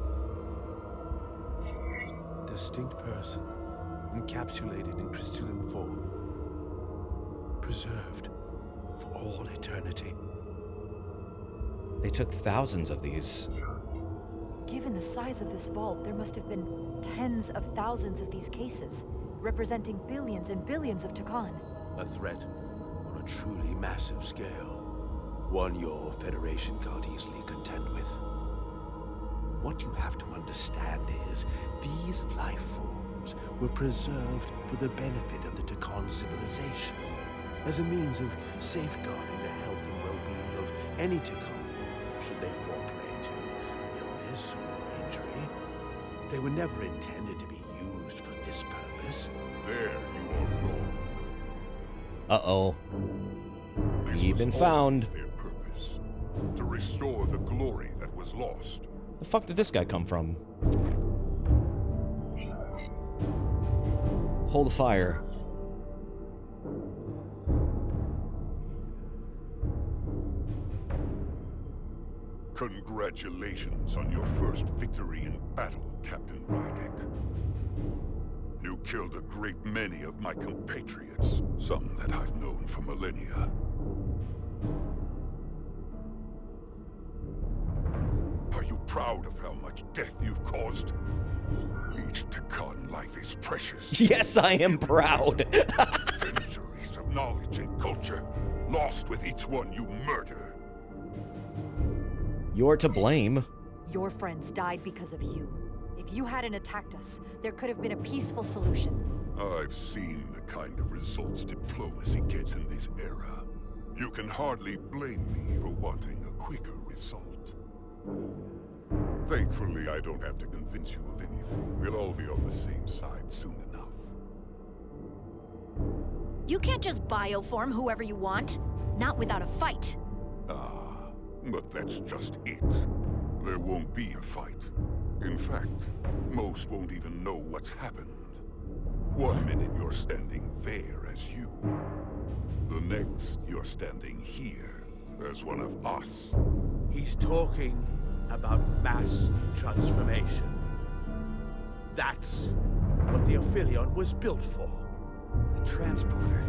Distinct person, encapsulated in crystalline form. Preserved for all eternity. They took thousands of these. Given the size of this vault, there must have been tens of thousands of these cases, representing billions and billions of Takon. A threat on a truly massive scale. One your Federation can't easily contend with. What you have to understand is, these life forms were preserved for the benefit of the Takon civilization, as a means of safeguarding the health and well-being of any Takon, should they fall prey to illness or injury. They were never intended to be used for this purpose. There you are wrong. Uh-oh. This You've been was found. always their purpose, to restore the glory that was lost. The fuck did this guy come from? Hold the fire. Congratulations on your first victory in battle, Captain Rydek. You killed a great many of my compatriots, some that I've known for millennia. Are you proud of how much death you've caused? Each Takon life is precious. Yes, I am proud. Centuries of knowledge and culture, lost with each one you murder. You're to blame. Your friends died because of you. If you hadn't attacked us, there could have been a peaceful solution. I've seen the kind of results diplomacy gets in this era. You can hardly blame me for wanting a quicker result. Thankfully, I don't have to convince you of anything. We'll all be on the same side soon enough. You can't just bioform whoever you want. Not without a fight. Ah, but that's just it. There won't be a fight. In fact, most won't even know what's happened. One minute you're standing there as you. The next, you're standing here as one of us. He's talking about mass transformation. That's what the Aphelion was built for. A transporter.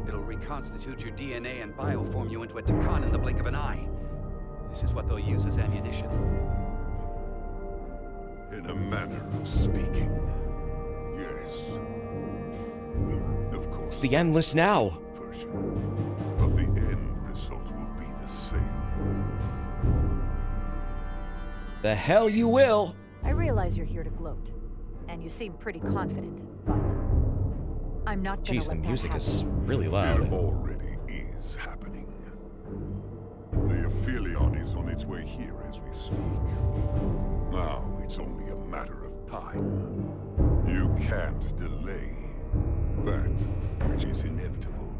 It'll reconstitute your DNA and bioform you into a Takan in the blink of an eye. This is what they'll use as ammunition. In a manner of speaking, yes. Of course. It's the endless now. Version, but the end result will be the same. The hell you will. I realize you're here to gloat, and you seem pretty confident, but I'm not gonna Jeez, the let that music happen. is really loud. It already is happening. The Aphelion is on its way here as we speak. Now it's only a matter of time. You can't delay that which is inevitable.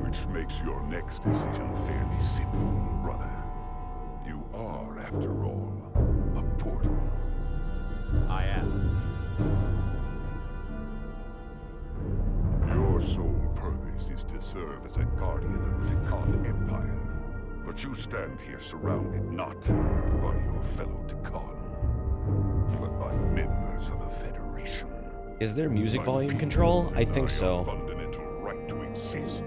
Which makes your next decision fairly simple, brother. You are, after all, a portal. I am. Your sole purpose is to serve as a guardian of the Takan Empire. But you stand here surrounded not by your fellow Takan, but by members of the Federation. Is there music volume control? I think so. Fundamental right to exist.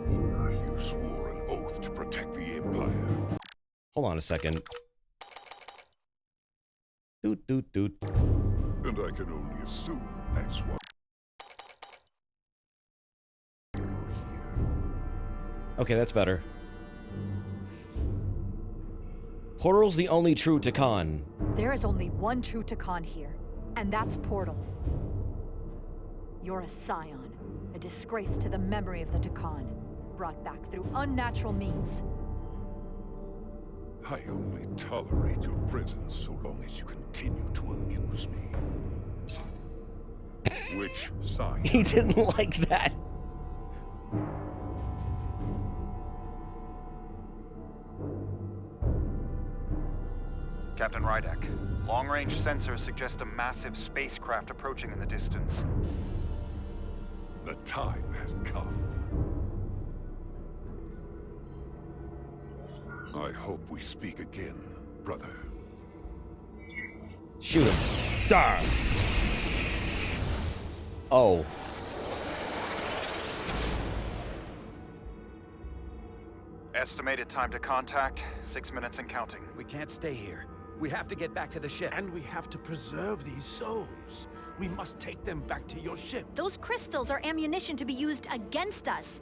You swore an oath to protect the Empire. Hold on a second. Doot doot doot. And I can only assume that's what. Okay, that's better. Portal's the only true Takan. There is only one true Takan here, and that's Portal. You're a scion, a disgrace to the memory of the Takan, brought back through unnatural means. I only tolerate your presence so long as you continue to amuse me. Which side? He didn't like that. Captain Rydek, long-range sensors suggest a massive spacecraft approaching in the distance. The time has come. I hope we speak again, brother. Shoot him. Dar. Oh. Estimated time to contact, 6 minutes and counting. We can't stay here. We have to get back to the ship. And we have to preserve these souls. We must take them back to your ship. Those crystals are ammunition to be used against us.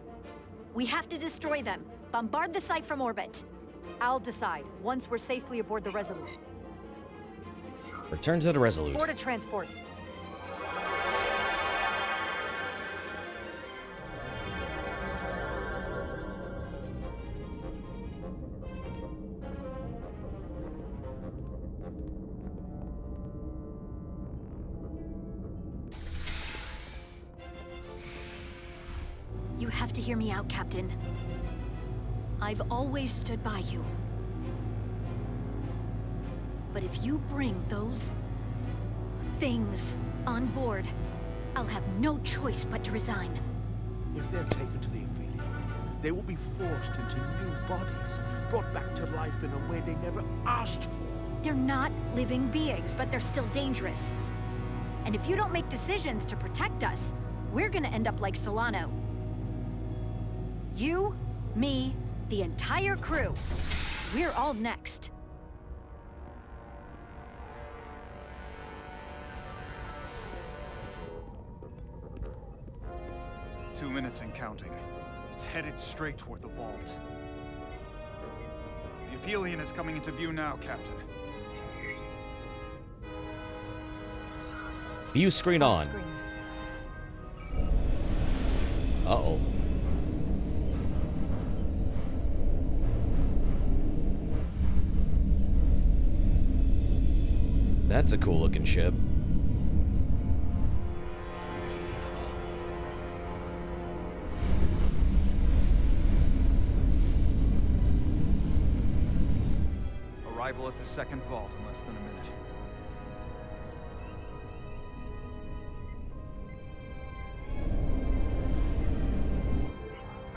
We have to destroy them. Bombard the site from orbit. I'll decide, once we're safely aboard the Resolute. Return to the Resolute. Board a transport. You have to hear me out, Captain. I've always stood by you. But if you bring those things on board, I'll have no choice but to resign. If they're taken to the Aphelion, they will be forced into new bodies, brought back to life in a way they never asked for. They're not living beings, but they're still dangerous. And if you don't make decisions to protect us, we're gonna end up like Solano. You, me, the entire crew. We're all next. Two minutes and counting. It's headed straight toward the vault. The Aphelion is coming into view now, Captain. View screen on. Uh-oh. That's a cool looking ship. Arrival at the second vault in less than a minute.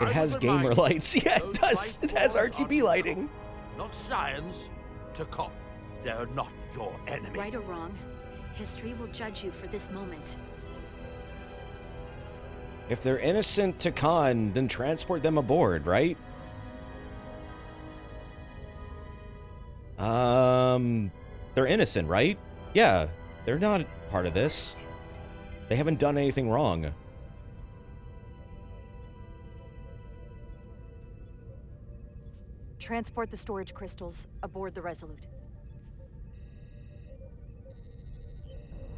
It has gamer lights. Yeah, it does. It has RGB lighting. Not science, Takon. They're not your enemy. Right or wrong, history will judge you for this moment. If they're innocent to Khan, then transport them aboard, right? They're innocent, right? Yeah, they're not part of this. They haven't done anything wrong. Transport the storage crystals aboard the Resolute.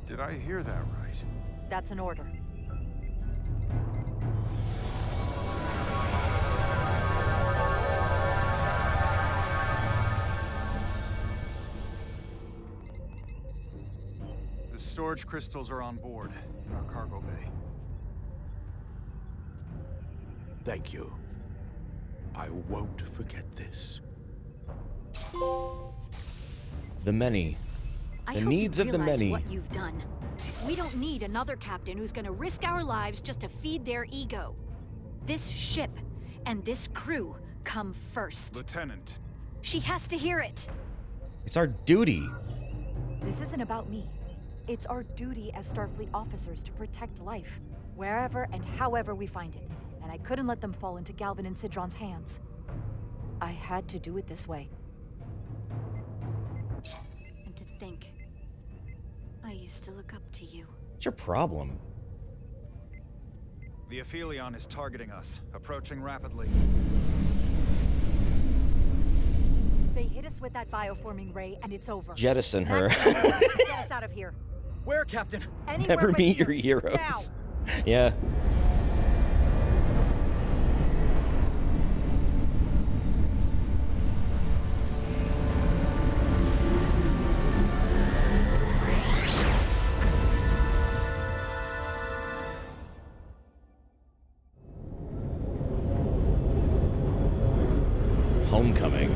Did I hear that right? That's an order. The storage crystals are on board in our cargo bay. Thank you. I won't forget this. The many. The needs of the many. What you've done. We don't need another captain who's gonna risk our lives just to feed their ego. This ship and this crew come first. Lieutenant. She has to hear it. It's our duty. This isn't about me. It's our duty as Starfleet officers to protect life, wherever and however we find it. And I couldn't let them fall into Galvin and Sidron's hands. I had to do it this way. And to think, I used to look up to you. What's your problem? The Aphelion is targeting us, approaching rapidly. They hit us with that bioforming ray, and it's over. Jettison her. Get us out of here. Where, Captain? Anywhere Never but meet here. your heroes. Now. Yeah. Homecoming.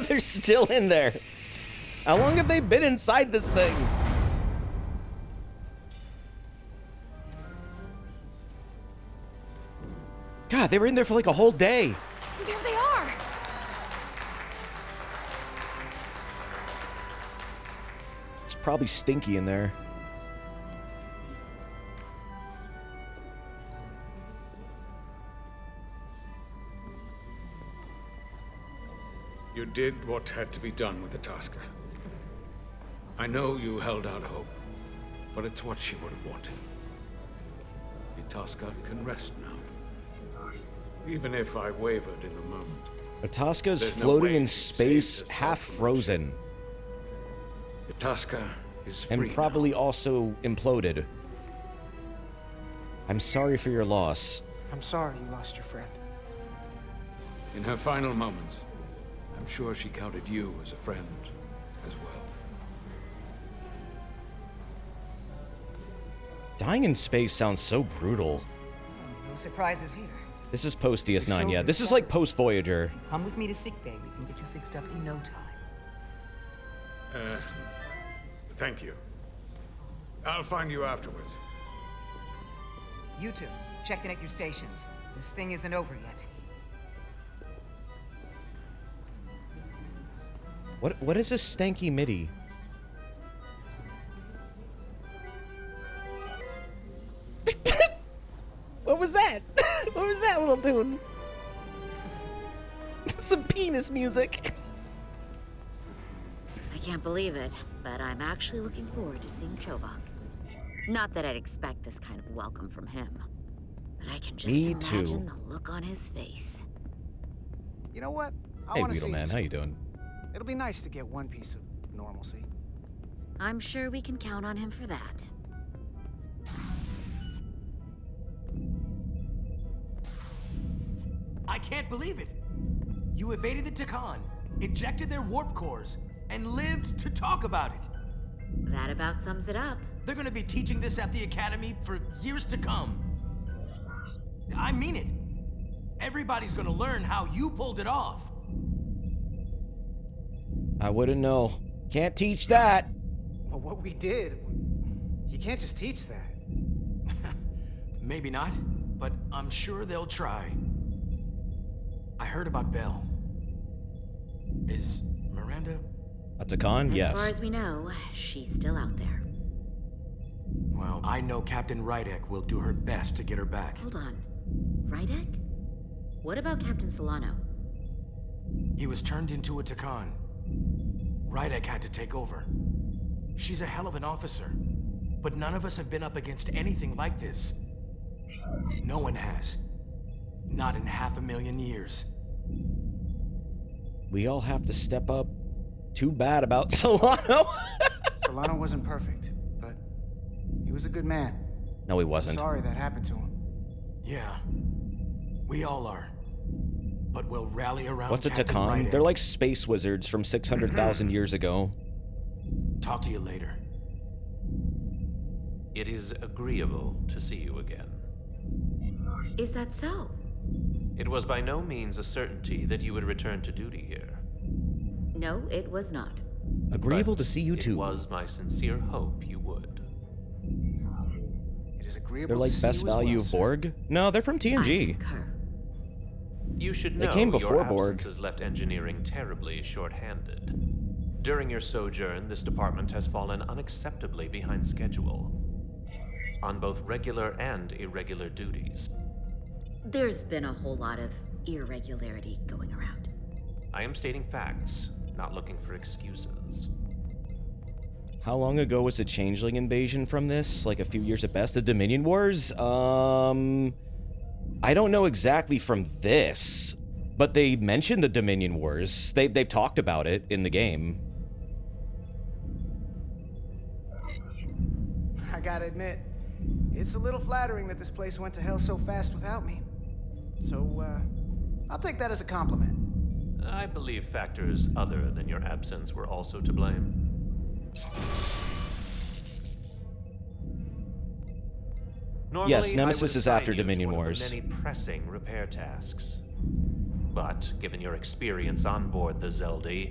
They're still in there. How long have they been inside this thing? God, they were in there for like a whole day. There they are. It's probably stinky in there. You did what had to be done with the Tasker. I know you held out hope, but it's what she would have wanted. The Tasker can rest now. Even if I wavered in the moment. Itasca's There's no floating way in to space, save herself half from frozen. The Tasker is free And probably also imploded. I'm sorry for your loss. I'm sorry you lost your friend. In her final moments, I'm sure she counted you as a friend as well. Dying in space sounds so brutal. No surprises here. This is post DS9, yeah. This is like post Voyager. Come with me to sickbay. We can get you fixed up in no time. Thank you. I'll find you afterwards. You two, check in at your stations. This thing isn't over yet. What is this stanky MIDI? What was that? What was that little tune? Some penis music. I can't believe it, but I'm actually looking forward to seeing Chovak. Not that I'd expect this kind of welcome from him, but I can just Me imagine too. the look on his face. You know what? I Hey, want to see Beetleman, him how you too. doing? It'll be nice to get one piece of normalcy. I'm sure we can count on him for that. I can't believe it. You evaded the Takan, ejected their warp cores, and lived to talk about it. That about sums it up. They're gonna be teaching this at the Academy for years to come. I mean it. Everybody's gonna learn how you pulled it off. I wouldn't know. Can't teach that. Well, what we did, you can't just teach that. Maybe not, but I'm sure they'll try. I heard about Belle. Is Miranda? A Takan? Yes. As far as we know, she's still out there. Well, I know Captain Rydek will do her best to get her back. Hold on. Rydek? What about Captain Solano? He was turned into a Takan. Rydek had to take over. She's a hell of an officer, but none of us have been up against anything like this. No one has. Not in 500,000 years. We all have to step up. Too bad about Solano. Solano wasn't perfect, but he was a good man. No, he wasn't. I'm sorry that happened to him. Yeah, we all are. But we'll rally around. What's a Captain Takan? Rydek. They're like space wizards from 600,000 years ago. Talk to you later. It is agreeable to see you again. Is that so? It was by no means a certainty that you would return to duty here. No, it was not. Agreeable to see you too. It was my sincere hope you would. It is agreeable They're like to see best you as value well, of sir. Borg? No, they're from TNG. You should They know came before your Borg. absence has left engineering terribly short-handed. During your sojourn, this department has fallen unacceptably behind schedule on both regular and irregular duties. There's been a whole lot of irregularity going around. I am stating facts, not looking for excuses. How long ago was the Changeling invasion from this? Like a few years at best. The Dominion Wars? I don't know exactly from this, but they mentioned the Dominion Wars. They've talked about it in the game. I gotta admit, it's a little flattering that this place went to hell so fast without me. So, I'll take that as a compliment. I believe factors other than your absence were also to blame. Normally, Yes, Nemesis I would is assign after you to Dominion one of Wars. the many pressing repair tasks. But given your experience on board the Zelda,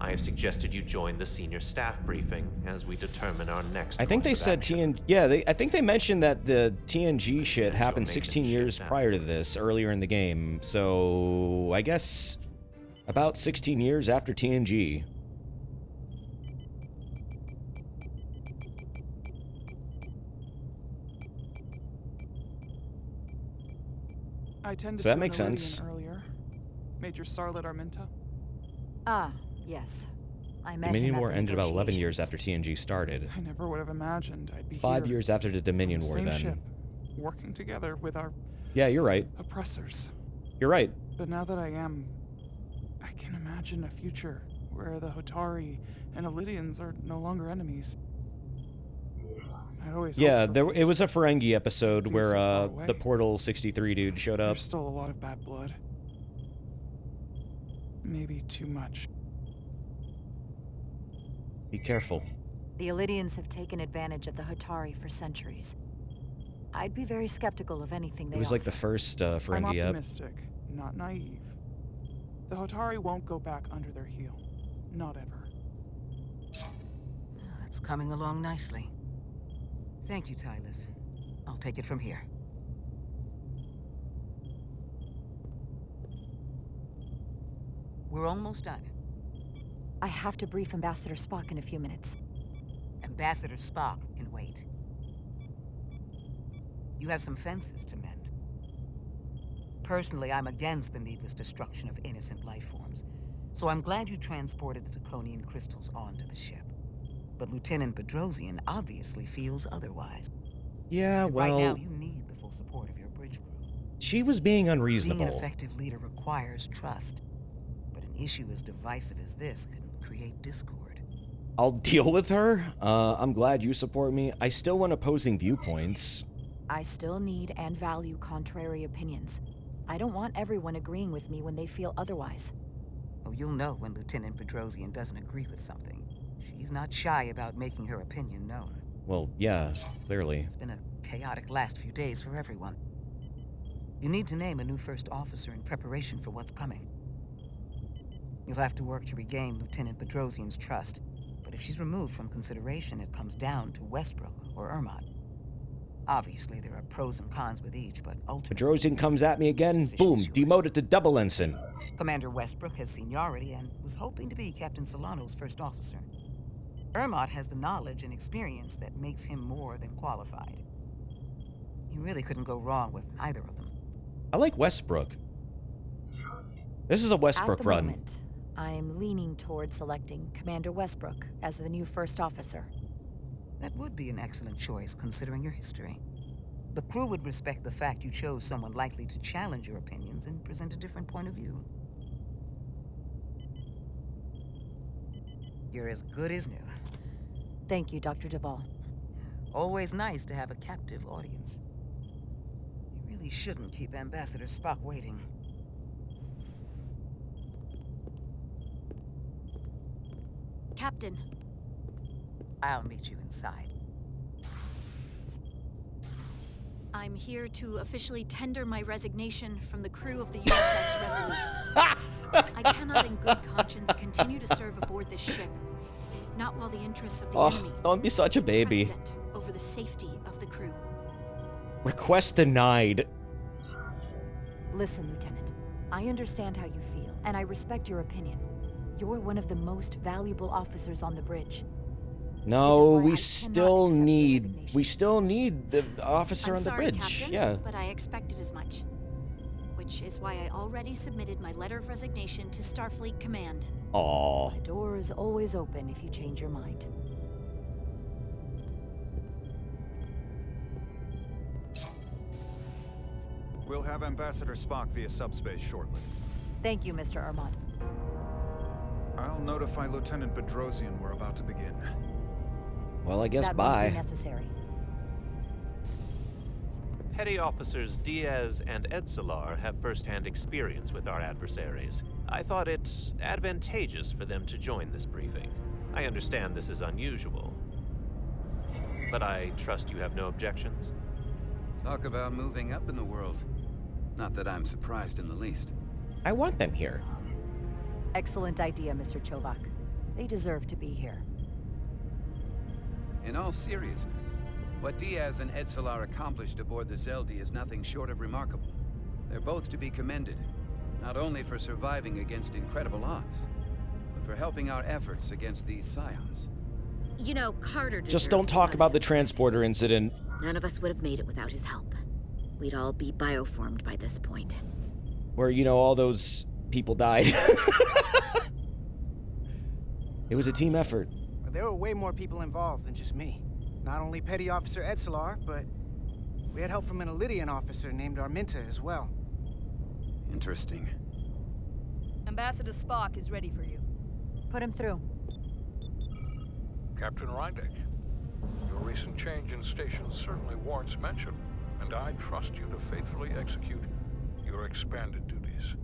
I have suggested you join the senior staff briefing as we determine our next. I think they course of said action. I think they mentioned that the TNG shit happened 16 years prior to this, earlier in the game. So I guess about 16 years after TNG. I tended So that to makes an sense. Iridian earlier. Major Sarlet Arminta. Ah, yes. I met Dominion him at War the ended about 11 years negotiations. after TNG started. I never would have imagined I'd be 5 here, years after the Dominion on the War, same then. ship, working together with our Yeah, you're right. oppressors. You're right. But now that I am, I can imagine a future where the Hotari and Elidians are no longer enemies. I always Yeah, hoped for it was a Ferengi episode Seems where so far away. the Portal 63 dude showed up. There's still a lot of bad blood. Maybe too much. Be careful. The Elidians have taken advantage of the Hotari for centuries. I'd be very skeptical of anything they It was like the offer. first I'm Ferengi ep. optimistic, not naive. The Hotari won't go back under their heel. Not ever. It's coming along nicely. Thank you, Tylus. I'll take it from here. We're almost done. I have to brief Ambassador Spock in a few minutes. Ambassador Spock can wait. You have some fences to mend. Personally, I'm against the needless destruction of innocent life forms, so I'm glad you transported the Draconian crystals onto the ship. But Lieutenant Bedrosian obviously feels otherwise. Yeah, And right now, well, you need the full support of your bridge crew. she was being Being an unreasonable. effective leader requires trust, but an issue as divisive as this can create discord. I'll deal with her. I'm glad you support me. I still want opposing viewpoints. I still need and value contrary opinions. I don't want everyone agreeing with me when they feel otherwise. Oh, you'll know when Lieutenant Bedrosian doesn't agree with something. She's not shy about making her opinion known. Well, yeah, clearly. It's been a chaotic last few days for everyone. You need to name a new first officer in preparation for what's coming. You'll have to work to regain Lieutenant Bedrosian's trust. But if she's removed from consideration, it comes down to Westbrook or Ermot. Obviously, there are pros and cons with each, but ultimately... Bedrosian comes at me again, boom, demoted to double ensign. Commander Westbrook has seniority and was hoping to be Captain Solano's first officer. Ermot has the knowledge and experience that makes him more than qualified. You really couldn't go wrong with either of them. I like Westbrook. This is a Westbrook run. Moment, I'm leaning toward selecting Commander Westbrook as the new first officer. That would be an excellent choice, considering your history. The crew would respect the fact you chose someone likely to challenge your opinions and present a different point of view. You're as good as new. Thank you, Dr. Duvall. Always nice to have a captive audience. You really shouldn't keep Ambassador Spock waiting. Captain. I'll meet you inside. I'm here to officially tender my resignation from the crew of the USS Resolute. I cannot in good conscience continue to serve aboard this ship. Not while the interests of the enemy... Don't be such a baby. ...over the safety of the crew. Request denied. Listen, Lieutenant. I understand how you feel, and I respect your opinion. You're one of the most valuable officers on the bridge. No, we still need the officer on the bridge. Captain, yeah. But I expected as much. Which is why I already submitted my letter of resignation to Starfleet Command. Aww. The door is always open if you change your mind. We'll have Ambassador Spock via subspace shortly. Thank you, Mr. Ermot. I'll notify Lieutenant Bedrosian we're about to begin. Well, I guess that bye. Won't be necessary. Petty Officers Diaz and Edsolar have first-hand experience with our adversaries. I thought it advantageous for them to join this briefing. I understand this is unusual, but I trust you have no objections? Talk about moving up in the world. Not that I'm surprised in the least. I want them here. Excellent idea, Mr. Chovak. They deserve to be here. In all seriousness, what Diaz and Edsolar accomplished aboard the Zeldi is nothing short of remarkable. They're both to be commended, not only for surviving against incredible odds, but for helping our efforts against these scions. You know, Carter Just don't talk about the transporter incident. None of us would have made it without his help. We'd all be bioformed by this point. Where, you know, all those people died. It was a team effort. There were way more people involved than just me. Not only Petty Officer Edsolar, but we had help from an Elydian officer named Arminta as well. Interesting. Ambassador Spock is ready for you. Put him through. Captain Rydek, your recent change in station certainly warrants mention, and I trust you to faithfully execute your expanded duties.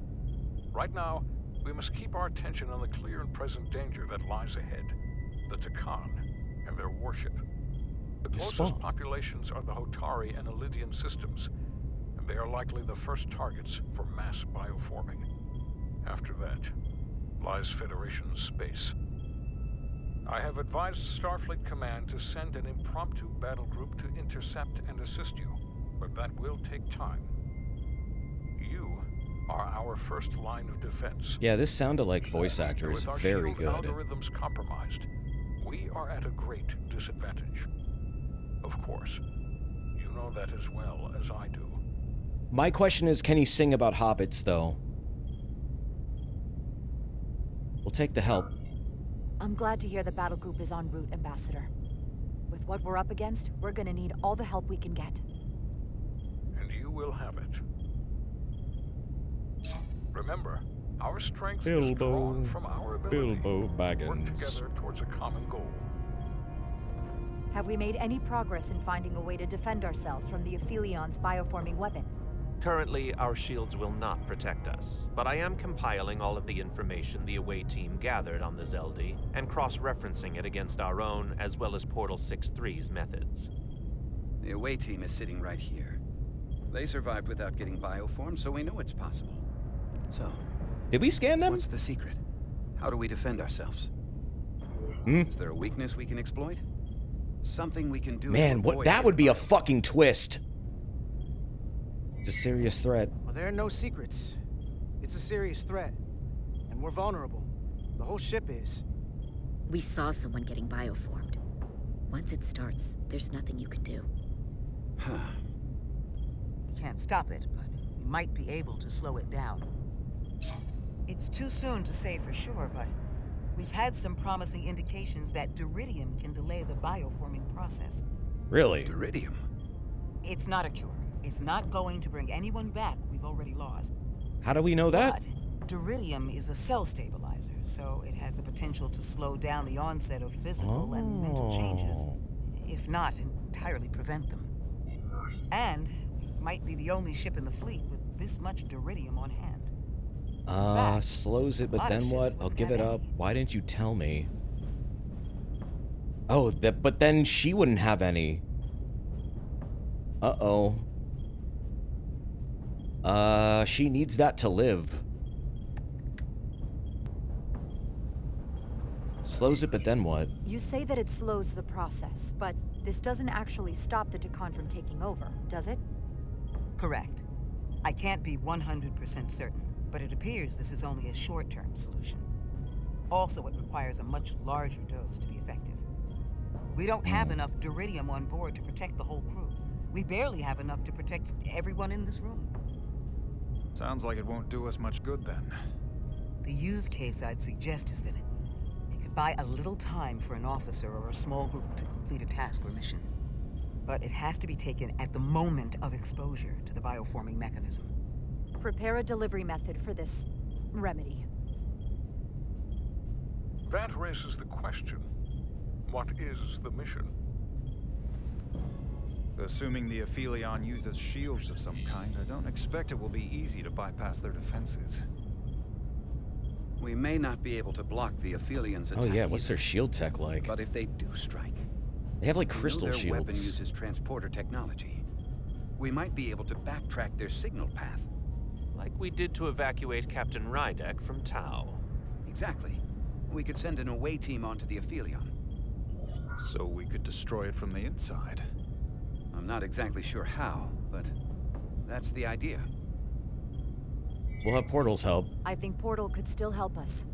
Right now, we must keep our attention on the clear and present danger that lies ahead. The Takan and their warship. The closest populations are the Hotari and Elydian systems, and they are likely the first targets for mass bioforming. After that, lies Federation space. I have advised Starfleet Command to send an impromptu battle group to intercept and assist you, but that will take time. You are our first line of defense. Yeah, this sounded like voice actor is very good. With our shield algorithms compromised, we are at a great disadvantage. Of course, you know that as well as I do. My question is, can he sing about hobbits, though? We'll take the help. I'm glad to hear the battle group is en route, Ambassador. With what we're up against, we're gonna need all the help we can get. And you will have it. Remember, our strength is drawn from our ability Bilbo Baggins. to work together towards a common goal. Have we made any progress in finding a way to defend ourselves from the Aphilion's bioforming weapon? Currently, our shields will not protect us, but I am compiling all of the information the away team gathered on the Zeldi and cross-referencing it against our own as well as Portal 6-3's methods. The away team is sitting right here. They survived without getting bioformed, so we know it's possible. So, did we scan them? What's the secret? How do we defend ourselves? Is there a weakness we can exploit? Something we can do? Man, that would be a fucking twist. It's a serious threat. Well, there are no secrets. It's a serious threat. And we're vulnerable. The whole ship is. We saw someone getting bioformed. Once it starts, there's nothing you can do. We can't stop it, but we might be able to slow it down. It's too soon to say for sure, but we've had some promising indications that Duridium can delay the bioforming process. Really? Duridium? It's not a cure. It's not going to bring anyone back we've already lost. How do we know that? But Duridium is a cell stabilizer, so it has the potential to slow down the onset of physical and mental changes, if not entirely prevent them. And it might be the only ship in the fleet with this much Duridium on hand. Slows it, but then what? I'll give it up. Why didn't you tell me? Oh, but then she wouldn't have any. Uh-oh. She needs that to live. Slows it, but then what? You say that it slows the process, but this doesn't actually stop the Takhan from taking over, does it? Correct. I can't be 100% certain, but it appears this is only a short-term solution. Also, it requires a much larger dose to be effective. We don't have enough Duridium on board to protect the whole crew. We barely have enough to protect everyone in this room. Sounds like it won't do us much good then. The use case I'd suggest is that it could buy a little time for an officer or a small group to complete a task or mission. But it has to be taken at the moment of exposure to the bioforming mechanism. Prepare a delivery method for this remedy. That raises the question. What is the mission? Assuming the Aphelion uses shields of some kind, I don't expect it will be easy to bypass their defenses. We may not be able to block the Aphelion's attack. Oh yeah, what's their shield tech like? But if they do strike, they have like crystal shields. Their weapon uses transporter technology. We might be able to backtrack their signal path. Like we did to evacuate Captain Rydek from Tau. Exactly. We could send an away team onto the Aphelion. So we could destroy it from the inside. I'm not exactly sure how, but that's the idea. We'll have Portal's help. I think Portal could still help us.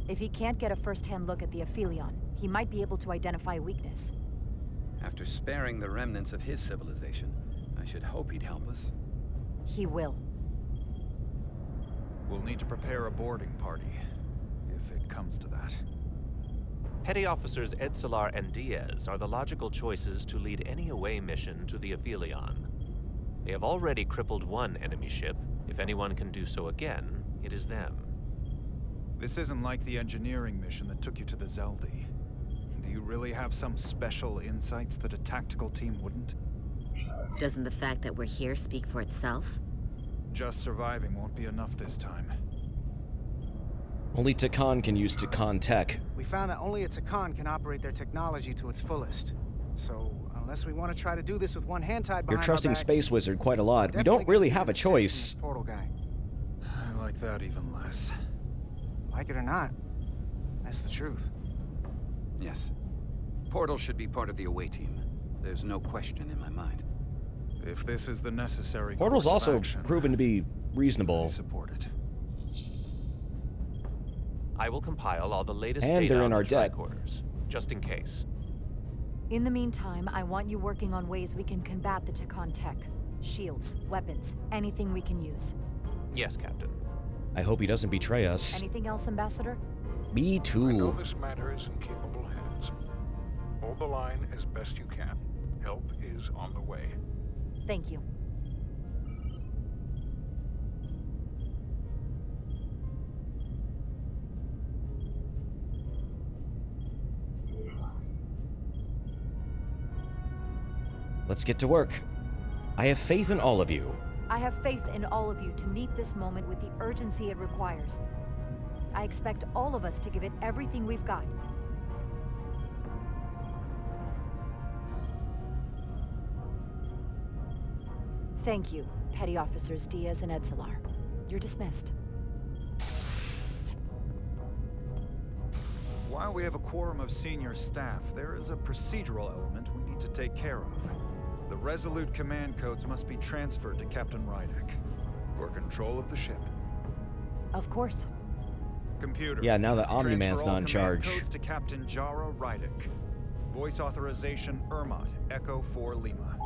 If he can't get a first-hand look at the Aphelion, he might be able to identify a weakness. After sparing the remnants of his civilization, I should hope he'd help us. He will. We'll need to prepare a boarding party, if it comes to that. Petty Officers Edsalar and Diaz are the logical choices to lead any away mission to the Aphelion. They have already crippled one enemy ship. If anyone can do so again, it is them. This isn't like the engineering mission that took you to the Zeldi. Do you really have some special insights that a tactical team wouldn't? Doesn't the fact that we're here speak for itself? Just surviving won't be enough this time. Only Takhan can use Takhan tech. We found that only a Takhan can operate their technology to its fullest. So, unless we want to try to do this with one hand tied behind You're trusting our backs, Space Wizard quite a lot. We don't really have a choice. Portal guy. I like that even less. Like it or not, that's the truth. Yes. Portal should be part of the away team. There's no question in my mind. If this is the necessary Portal's course of also action, proven to be reasonable. I support it. I will compile all the latest And data they're in on our the debt. tricorders, just in case. In the meantime, I want you working on ways we can combat the Takhan tech. Shields, weapons, anything we can use. Yes, Captain. I hope he doesn't betray us. Anything else, Ambassador? Me I know too. this matter is in capable hands. Hold the line as best you can. Help is on the way. Thank you. Let's get to work. I have faith in all of you. I have faith in all of you to meet this moment with the urgency it requires. I expect all of us to give it everything we've got. Thank you, Petty Officers Diaz and Edsalar. You're dismissed. While we have a quorum of senior staff, there is a procedural element we need to take care of. The Resolute command codes must be transferred to Captain Rydek for control of the ship. Of course. Computer. Yeah, now that Omni-Man's transfer all not in command charge. Codes to Captain Jara Rydek. Voice authorization Ermot, Echo 4 Lima.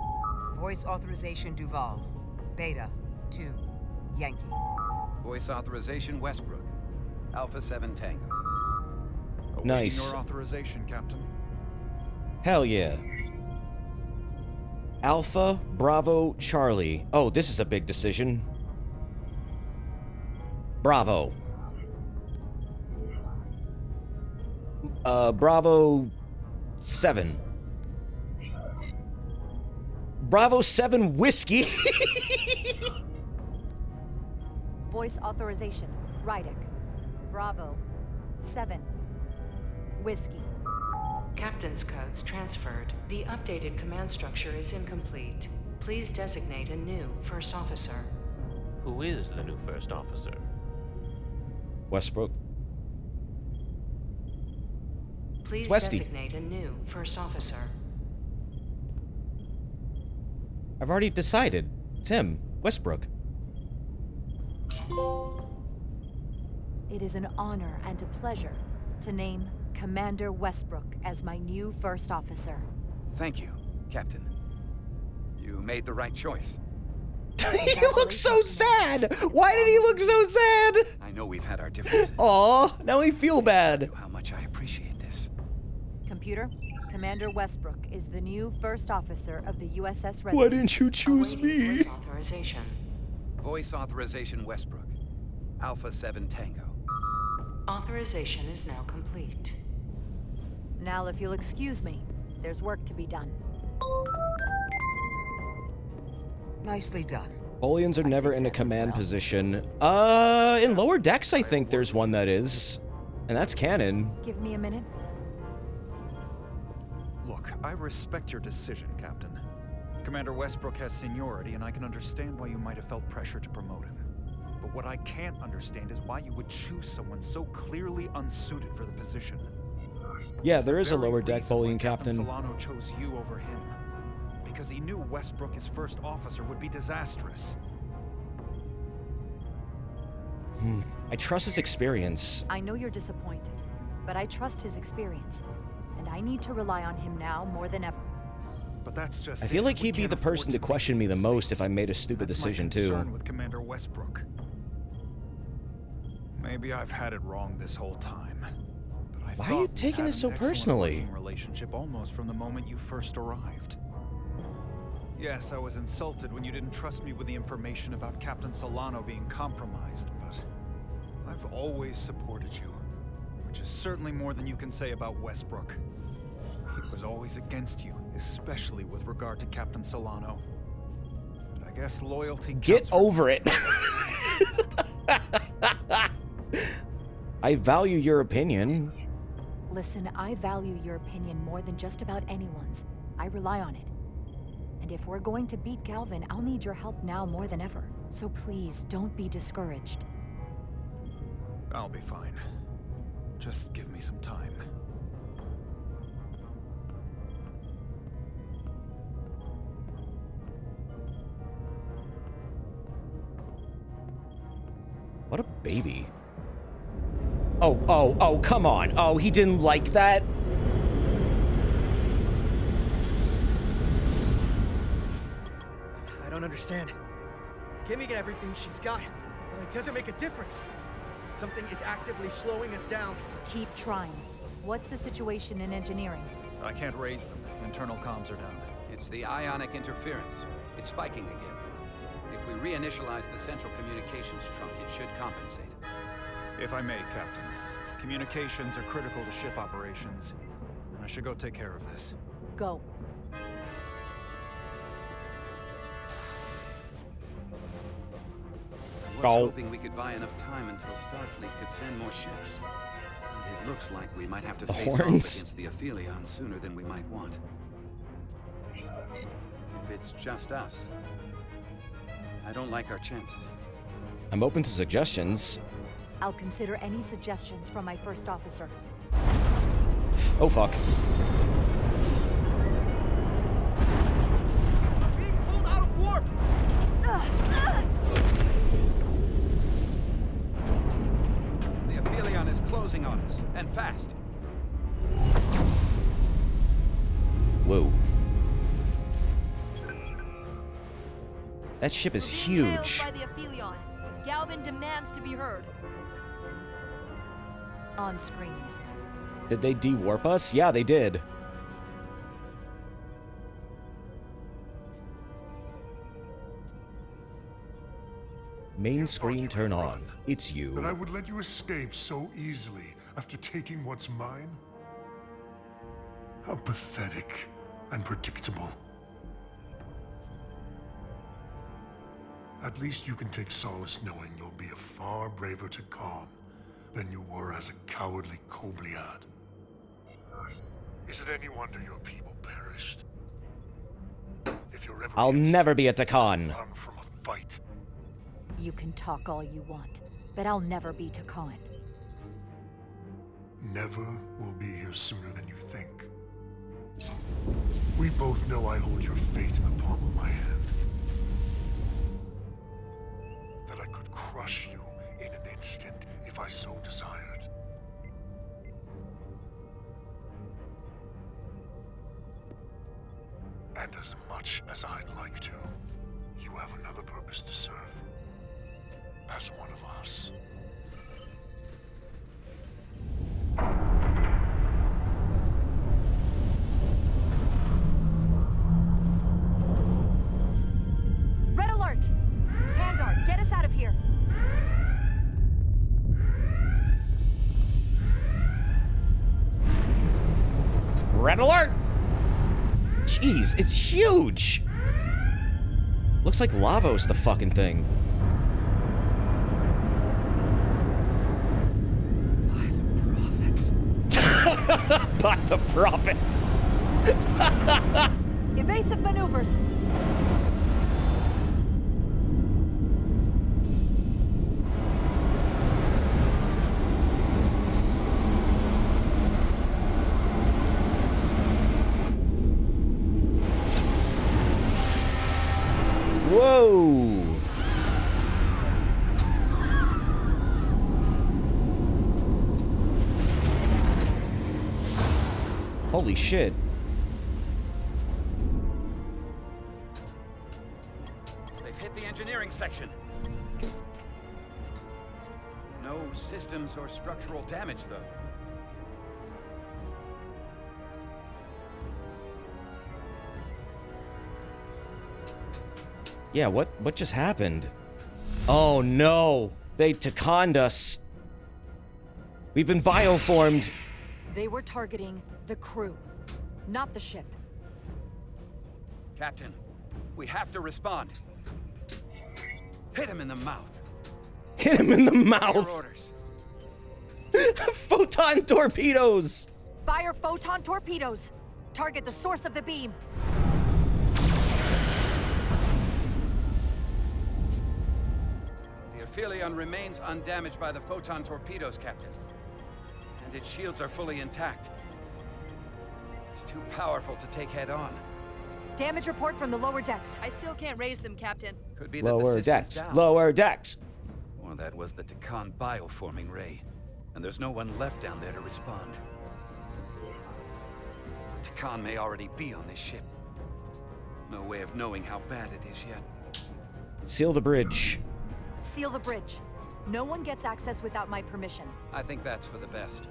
Voice authorization Duval. Beta 2 Yankee. Voice authorization Westbrook, Alpha 7 Tango. Awaiting Nice. your authorization, Captain. Hell yeah. Alpha, Bravo, Charlie. Oh, this is a big decision. Bravo. Bravo 7. Bravo 7 whiskey. Voice authorization, Rydek. Bravo 7. Whiskey. Captain's codes transferred. The updated command structure is incomplete. Please designate a new first officer. Who is the new first officer? Westbrook. Please Westy. designate a new first officer. I've already decided. It's him, Westbrook. It is an honor and a pleasure to name Commander Westbrook as my new first officer. Thank you, Captain. You made the right choice. He looks so sad. Why did he look so sad? I know we've had our differences. Aw, now I feel bad. How much I appreciate this. Computer, Commander Westbrook is the new first officer of the USS Resurgence. Why didn't you choose Awaiting me? voice authorization. Voice authorization Westbrook, Alpha 7 Tango. Authorization is now complete. Now, if you'll excuse me, there's work to be done. Nicely done. Bolians are never in a command position. In lower decks, I think there's one that is. And that's canon. Give me a minute. Look, I respect your decision, Captain. Commander Westbrook has seniority, and I can understand why you might have felt pressure to promote him. But what I can't understand is why you would choose someone so clearly unsuited for the position. Yeah, there is a lower deck reason why Bolian captain. Solano chose you over him. Because he knew Westbrook as first officer would be disastrous. I trust his experience. I know you're disappointed, but I trust his experience. And I need to rely on him now more than ever. But that's just I feel like We he'd be can't the afford person to make question me the most if mistakes. I made a stupid That's decision, my too. concern with Commander Westbrook. Maybe I've had it wrong this whole time. But I Why are thought you we taking had this so an excellent personally? working relationship almost from the moment you first arrived. Yes, I was insulted when you didn't trust me with the information about Captain Solano being compromised, but I've always supported you, which is certainly more than you can say about Westbrook. He was always against you, especially with regard to Captain Solano. But I guess loyalty Get counts for over it. I value your opinion. Listen, I value your opinion more than just about anyone's. I rely on it. And if we're going to beat Galvin, I'll need your help now more than ever. So please, don't be discouraged. I'll be fine. Just give me some time. What a baby. Oh, come on. Oh, he didn't like that? I don't understand. Kimmy got everything she's got, but it doesn't make a difference. Something is actively slowing us down. Keep trying. What's the situation in engineering? I can't raise them. Internal comms are down. It's the ionic interference. It's spiking again. If we reinitialize the central communications trunk, it should compensate. If I may, Captain. Communications are critical to ship operations, and I should go take care of this. Go. was hoping we could buy enough time until Starfleet could send more ships. And it looks like we might have to face off against the Aphelion sooner than we might want. If it's just us, I don't like our chances. I'm open to suggestions. I'll consider any suggestions from my first officer. Oh, fuck. I'm being pulled out of warp! The Aphelion is closing on us, and fast. Whoa. That ship is Being huge. hailed by the Aphelion. Galvin demands to be heard. On screen. Did they de-warp us? Yeah, they did. Main screen turn on. It's you. That I would let you escape so easily after taking what's mine? How pathetic and predictable. At least you can take solace knowing you'll be a far braver Takan than you were as a cowardly Kobliad. Is it any wonder your people perished? If you're ever I'll never be a Takan. run from a fight. You can talk all you want, but I'll never be Takan. Never will be here sooner than you think. We both know I hold your fate in the palm of my hand. That I could crush you in an instant if I so desired. And as much as I'd like to, you have another purpose to serve. As one of us. Red alert! Pandar, get us out of here! Red alert! Jeez, it's huge! Looks like Lavos, the fucking thing. By the prophets. Evasive maneuvers! Whoa! Holy shit. They've hit the engineering section. No systems or structural damage, though. Yeah, what just happened? Oh no! They Takanned us. We've been bioformed. They were targeting the crew, not the ship. Captain, we have to respond. Hit him in the mouth. Hit him in the mouth. Your orders. Photon torpedoes. Fire photon torpedoes. Target the source of the beam. The Aphelion remains undamaged by the photon torpedoes, Captain. And its shields are fully intact. It's too powerful to take head on. Damage report from the lower decks. I still can't raise them, Captain. Could be that the Lower system's decks. down. Lower decks. Or that was the Takan bioforming ray. And there's no one left down there to respond. Takan may already be on this ship. No way of knowing how bad it is yet. Seal the bridge. Seal the bridge. No one gets access without my permission. I think that's for the best.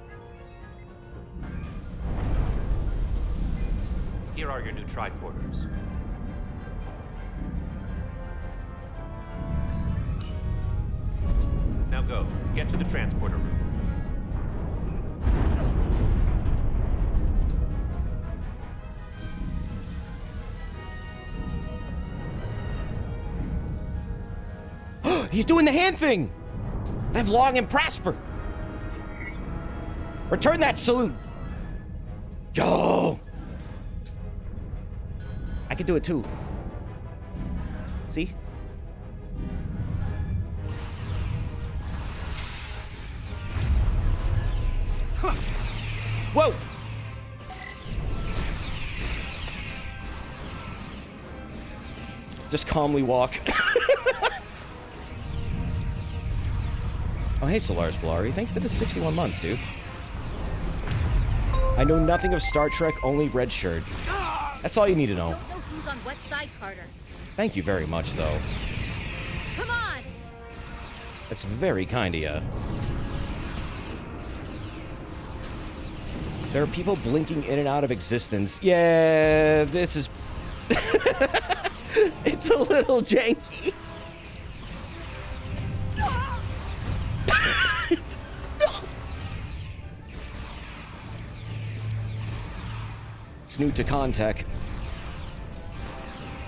Here are your new tricorders. Now go. Get to the transporter room. He's doing the hand thing! Live long and prosper! Return that salute! Yo! I can do it too. See? Whoa! Just calmly walk. Oh, hey, Solaris Bellari. Thank you for the 61 months, dude. I know nothing of Star Trek, only Red Shirt. That's all you need to know. Don't know who's on what side, Carter. Thank you very much, though. Come on! That's very kind of you. There are people blinking in and out of existence. Yeah, this is... It's a little janky. It's new to Contech.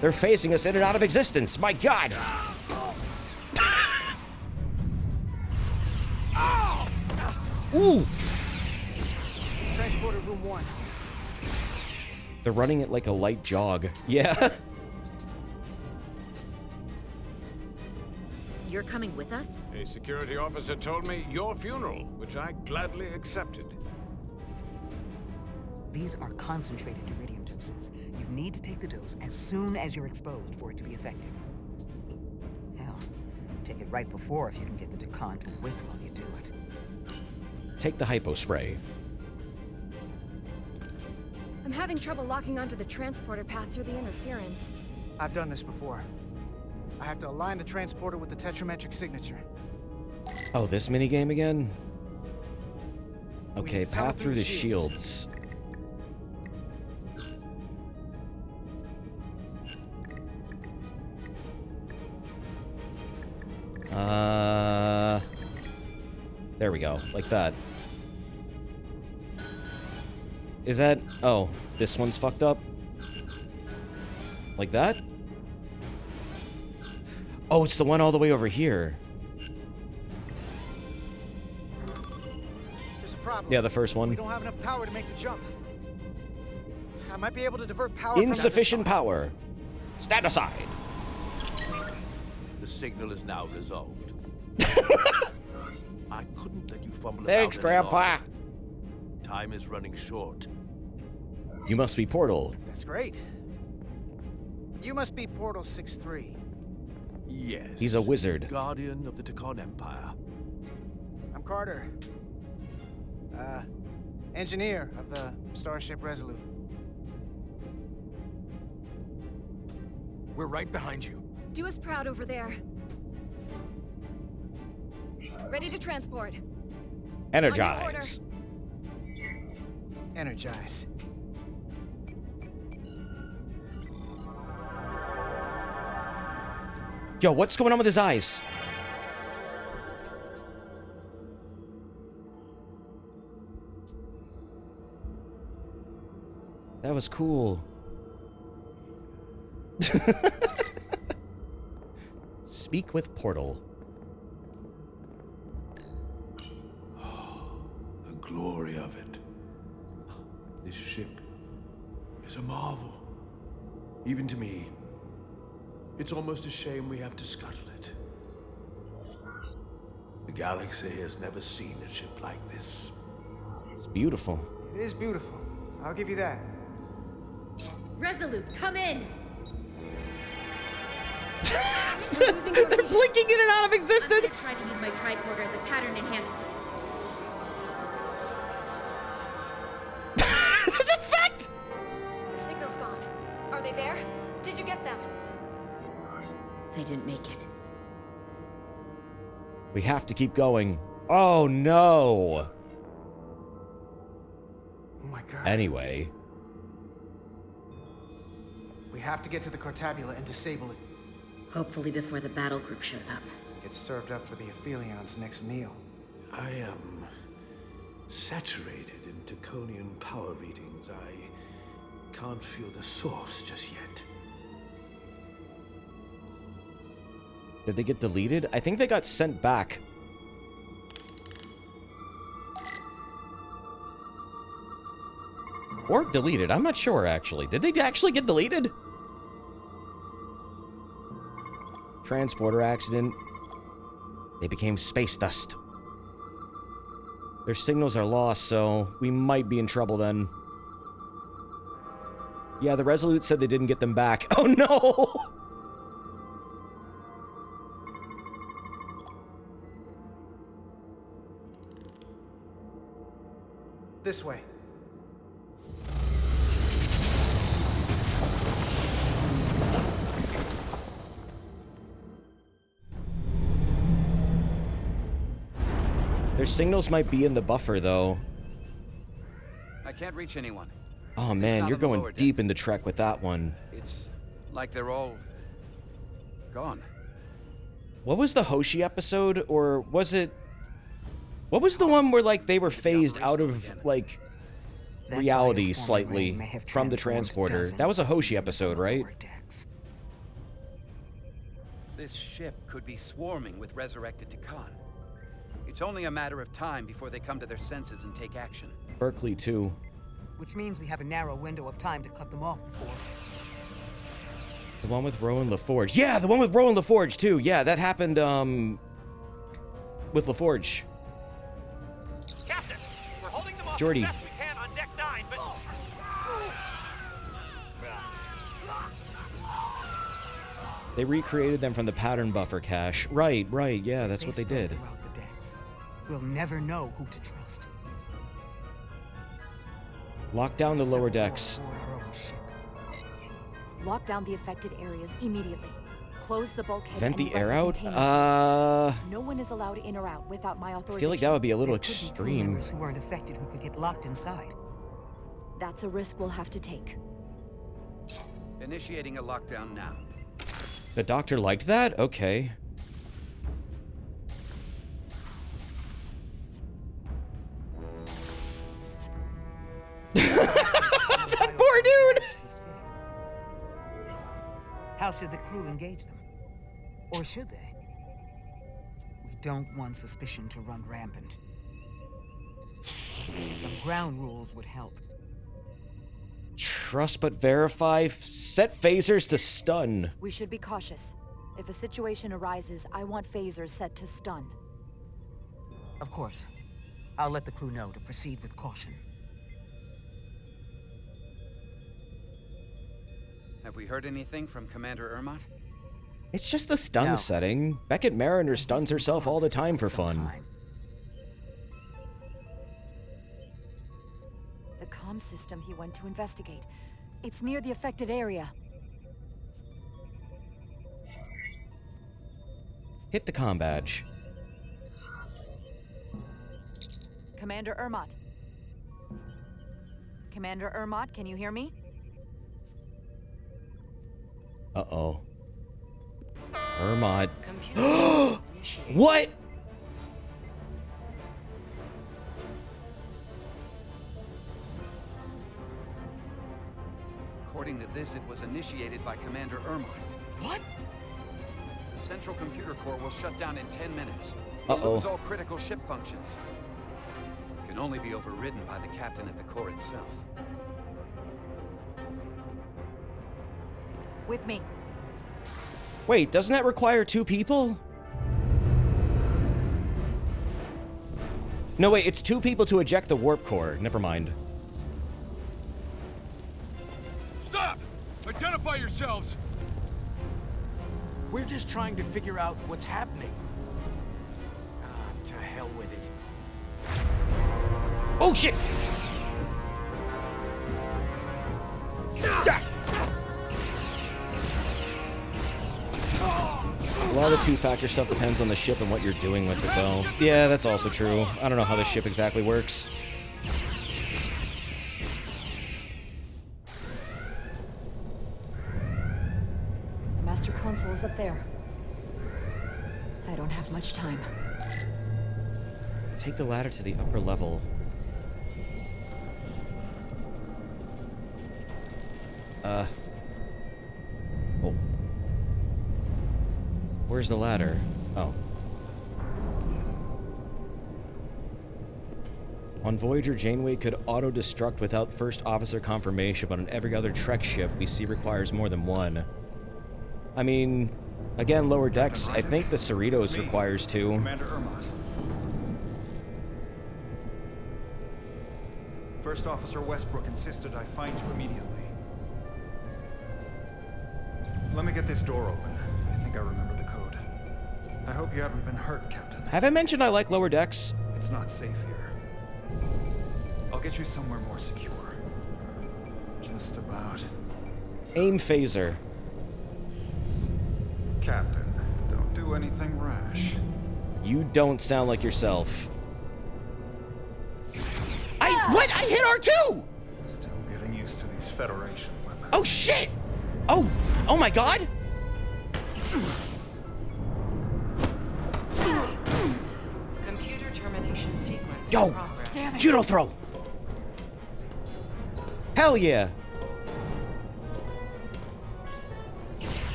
They're phasing us in and out of existence. My God. Ooh. Transporter room 1. They're running it like a light jog. Yeah. You're coming with us? A security officer told me your funeral, which I gladly accepted. These are concentrated iridium doses. You need to take the dose as soon as you're exposed for it to be effective. Hell, take it right before if you can get the Takan to wait while you do it. Take the hypo spray. I'm having trouble locking onto the transporter path through the interference. I've done this before. I have to align the transporter with the tetrametric signature. Oh, this minigame again? Okay, path through the shields. There we go, like that. Is that... Oh, this one's fucked up? Like that? Oh, it's the one all the way over here. There's a problem. Yeah, the first one. We don't have enough power to make the jump. I might be able to divert power. Insufficient power. Stand aside. The signal is now resolved. I couldn't let you fumble it Thanks, out any Grandpa. longer. Time is running short. You must be Portal. That's great. You must be Portal 6-3. Yes. He's a wizard. Guardian of the Takan Empire. I'm Carter. Engineer of the Starship Resolute. We're right behind you. Do us proud over there. Ready to transport. Energize. Energize. Yo, what's going on with his eyes? That was cool. Speak with Portal. The glory of it. This ship is a marvel. Even to me. It's almost a shame we have to scuttle it. The galaxy has never seen a ship like this. It's beautiful. It is beautiful. I'll give you that. Resolute, come in! They're blinking in and out of existence! I'm gonna try to use my tricorder as a pattern enhancer. This effect! The signal's gone. Are they there? Did you get them? They didn't make it. We have to keep going. Oh no! Oh my god. Anyway. We have to get to the Cartabula and disable it. Hopefully before the battle group shows up. Get served up for the Aphelions' next meal. I am saturated in Taconian power readings. I can't feel the source just yet. Did they get deleted? I think they got sent back. Or deleted. I'm not sure, actually. Did they actually get deleted? Transporter accident. They became space dust. Their signals are lost, so we might be in trouble then. Yeah, the Resolute said they didn't get them back. Oh no! This way. Their signals might be in the buffer, though. I can't reach anyone. Oh man, you're going deep into Trek with that one. It's like they're all gone. What was the Hoshi episode, or was it... What was the one where, like, they were phased out of, like, reality slightly from the transporter? That was a Hoshi episode, right? This ship could be swarming with resurrected Takan. It's only a matter of time before they come to their senses and take action. Berkeley, too. Which means we have a narrow window of time to cut them off before. The one with Rowan LaForge. Yeah, the one with Rowan LaForge, too. Yeah, that happened, with LaForge. Captain, we're holding them off Jordy. as best we can on deck 9, but... They recreated them from the pattern buffer cache. Right, yeah, that's what they did. Throughout the decks. We'll never know who to trust. Lock down the lower decks. Lock down the affected areas immediately. Close the bulkhead. Vent the and air out? No one is allowed in or out without my authorization. I feel like that would be a little There could be crew extreme. members who weren't affected who could get locked inside. That's a risk we'll have to take. Initiating a lockdown now. The doctor liked that? Okay. That poor dude! How should the crew engage them? Or should they? We don't want suspicion to run rampant. Some ground rules would help. Trust but verify. Set phasers to stun. We should be cautious. If a situation arises, I want phasers set to stun. Of course. I'll let the crew know to proceed with caution. Have we heard anything from Commander Ermot? It's just the stun No. setting. Beckett Mariner stuns herself all the time for fun. The comm system he went to investigate. It's near the affected area. Hit the comm badge. Commander Ermot. Commander Ermot, can you hear me? Uh-oh. Ermot. What? According to this, it was initiated by Commander Ermot. What? The central computer core will shut down in 10 minutes. We'll Uh-oh. lose all critical ship functions. It can only be overridden by the captain at the core itself. With me. Wait, doesn't that require 2 people? No, wait, it's 2 people to eject the warp core. Never mind. Stop! Identify yourselves! We're just trying to figure out what's happening. To hell with it. Oh, shit! A lot of the 2-factor stuff depends on the ship and what you're doing with it, though. Yeah, that's also true. I don't know how the ship exactly works. Master console is up there. I don't have much time. Take the ladder to the upper level. Oh. Where's the ladder? Oh. On Voyager, Janeway could auto-destruct without first officer confirmation, but on every other Trek ship we see requires more than one. I mean, again, lower decks, I think the Cerritos requires two. Commander Ermont. First Officer Westbrook insisted I find you immediately. Let me get this door open. I think I remember the code. I hope you haven't been hurt, Captain. Have I mentioned I like lower decks? It's not safe here. I'll get you somewhere more secure. Just about. Aim phaser. Captain, don't do anything rash. You don't sound like yourself. What? I hit R2! Still getting used to these Federation weapons. Oh shit! Oh my god! Computer termination sequence. Yo! In progress. Damn it. Judo throw! Hell yeah!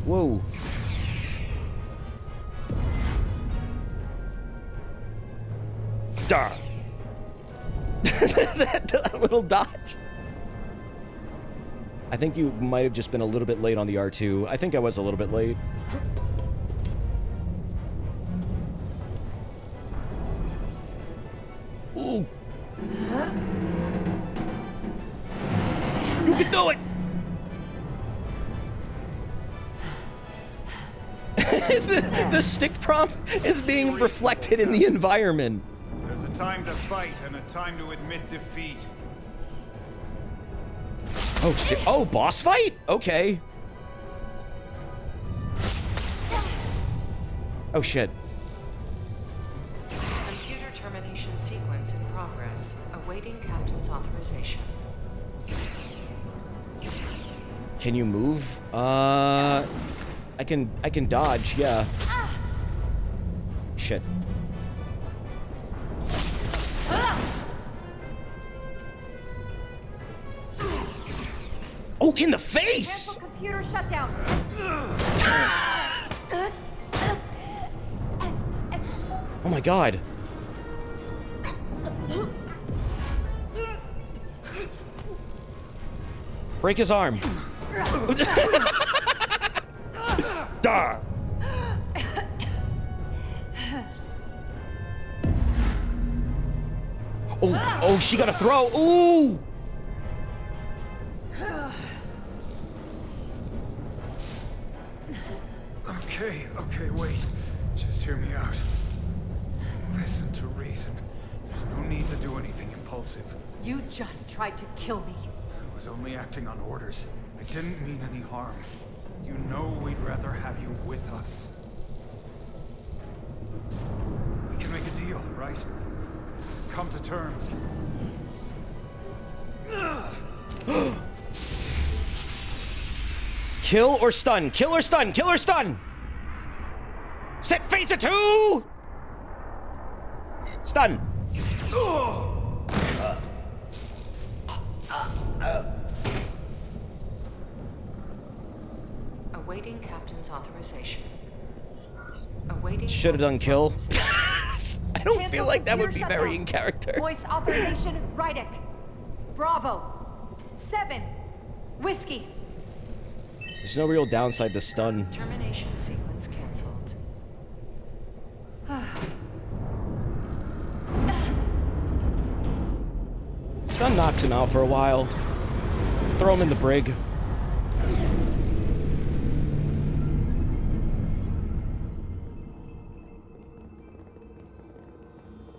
Whoa. Duh. that little dodge. I think you might have just been a little bit late on the R2. I think I was a little bit late. Ooh. You can do it! the stick prompt is being reflected in the environment. There's a time to fight and a time to admit defeat. Oh shit. Oh, boss fight? Okay. Oh shit. Computer termination sequence in progress. Awaiting Captain's authorization. Can you move? I can dodge, yeah. Shit. Oh, in the face! Cancel computer shutdown. Oh my god. Break his arm. Duh. Oh, she got a throw. Ooh. Okay, wait. Just hear me out. Listen to reason. There's no need to do anything impulsive. You just tried to kill me. I was only acting on orders. I didn't mean any harm. You know we'd rather have you with us. We can make a deal, right? Come to terms. Kill or stun. Kill or stun. Kill or stun. Set phaser 2. Stun. Awaiting Captain's authorization. Awaiting. Should have done kill. I don't Cancel feel like that would be computer very shutdown. in character. Voice authorization, Rydick. Bravo. 7. Whiskey. There's no real downside to stun. Termination sequence cancelled. Stun knocks him out for a while. Throw him in the brig.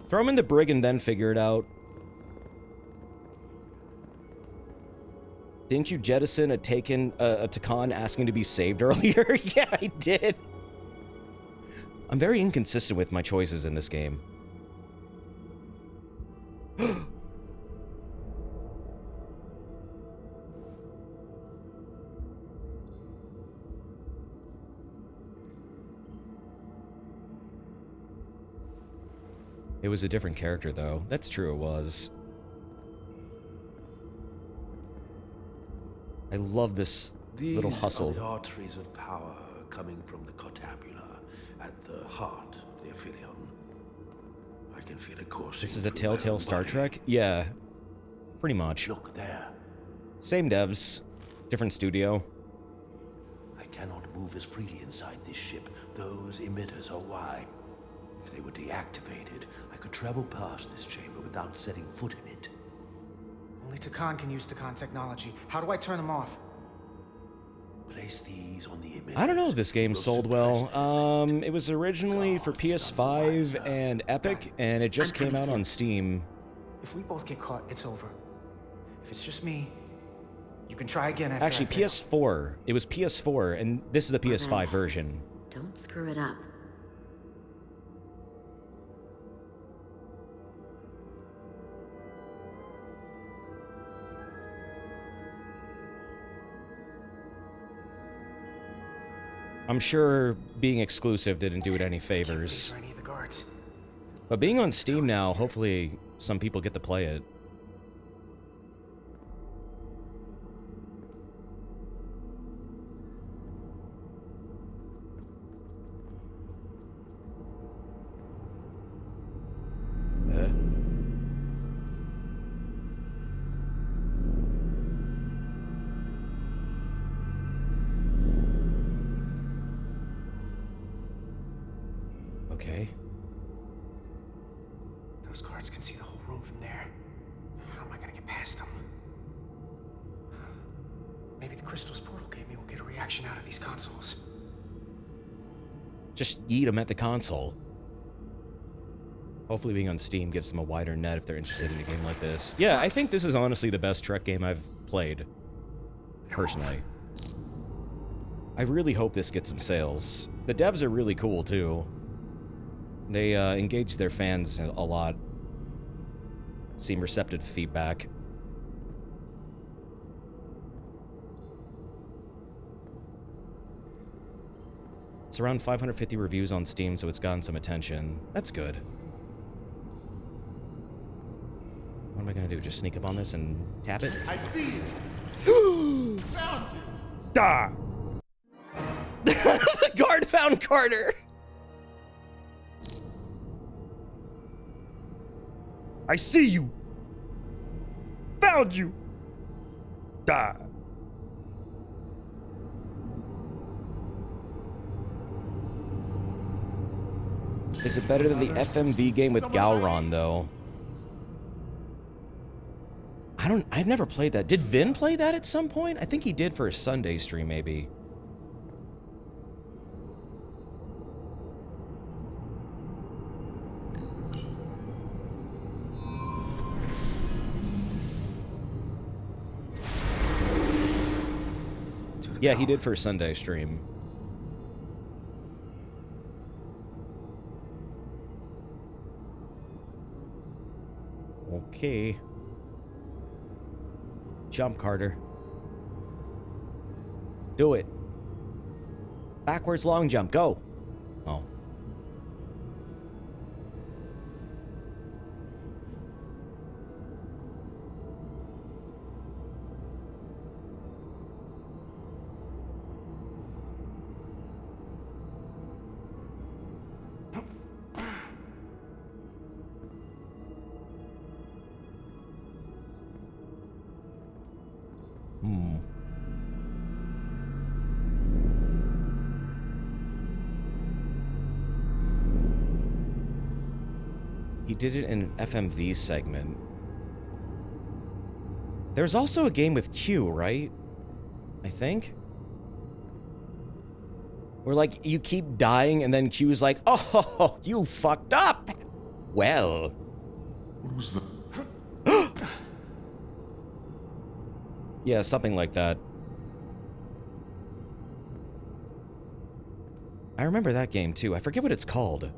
Throw him in the brig and then figure it out. Didn't you jettison a Takan asking to be saved earlier? Yeah, I did. I'm very inconsistent with my choices in this game. It was a different character, though. That's true, it was. I love this Little These hustle. are the arteries of power coming from the cortabula at the heart of the Aphelion. I can feel it coursing. This is a through my Telltale own Star body. Trek? Yeah. Pretty much. Look there. Same devs. Different studio. I cannot move as freely inside this ship. Those emitters are why. If they were deactivated, I could travel past this chamber without setting foot in it. Only Takan can use Takan technology. How do I turn them off? Place these on the emitters. I don't know if this game sold well. It was originally for PS5 and Epic, and it just came out on Steam. If we both get caught, it's over. If it's just me, you can try again after Actually, I fail. PS4. It was PS4, and this is the PS5 version. Don't screw it up. I'm sure being exclusive didn't do it any favors. Any of the guards. But being on Steam now, hopefully some people get to play it. Okay. Those guards can see the whole room from there. How am I gonna get past them? Maybe the crystals portal gave me will get a reaction out of these consoles. Just yeet them at the console. Hopefully being on Steam gives them a wider net if they're interested in a game like this. Yeah, I think this is honestly the best Trek game I've played. Personally. I really hope this gets some sales. The devs are really cool, too. They engage their fans a lot. Seem receptive to feedback. It's around 550 reviews on Steam, so it's gotten some attention. That's good. What am I gonna do? Just sneak up on this and tap it? I see you. Found you. Da! The guard found Carter! I see you! Found you! Da! Is it better than the FMV game with Gowron, though? I've never played that. Did Vin play that at some point? I think he did for a Sunday stream, maybe. Yeah, he did for a Sunday stream. Okay. Jump, Carter. Do it. Backwards long jump. Go. Oh. He did it in an FMV segment. There's also a game with Q, right? I think? Where, like, you keep dying and then Q's like, oh, you fucked up! Well. What was the... Yeah, something like that. I remember that game, too. I forget what it's called.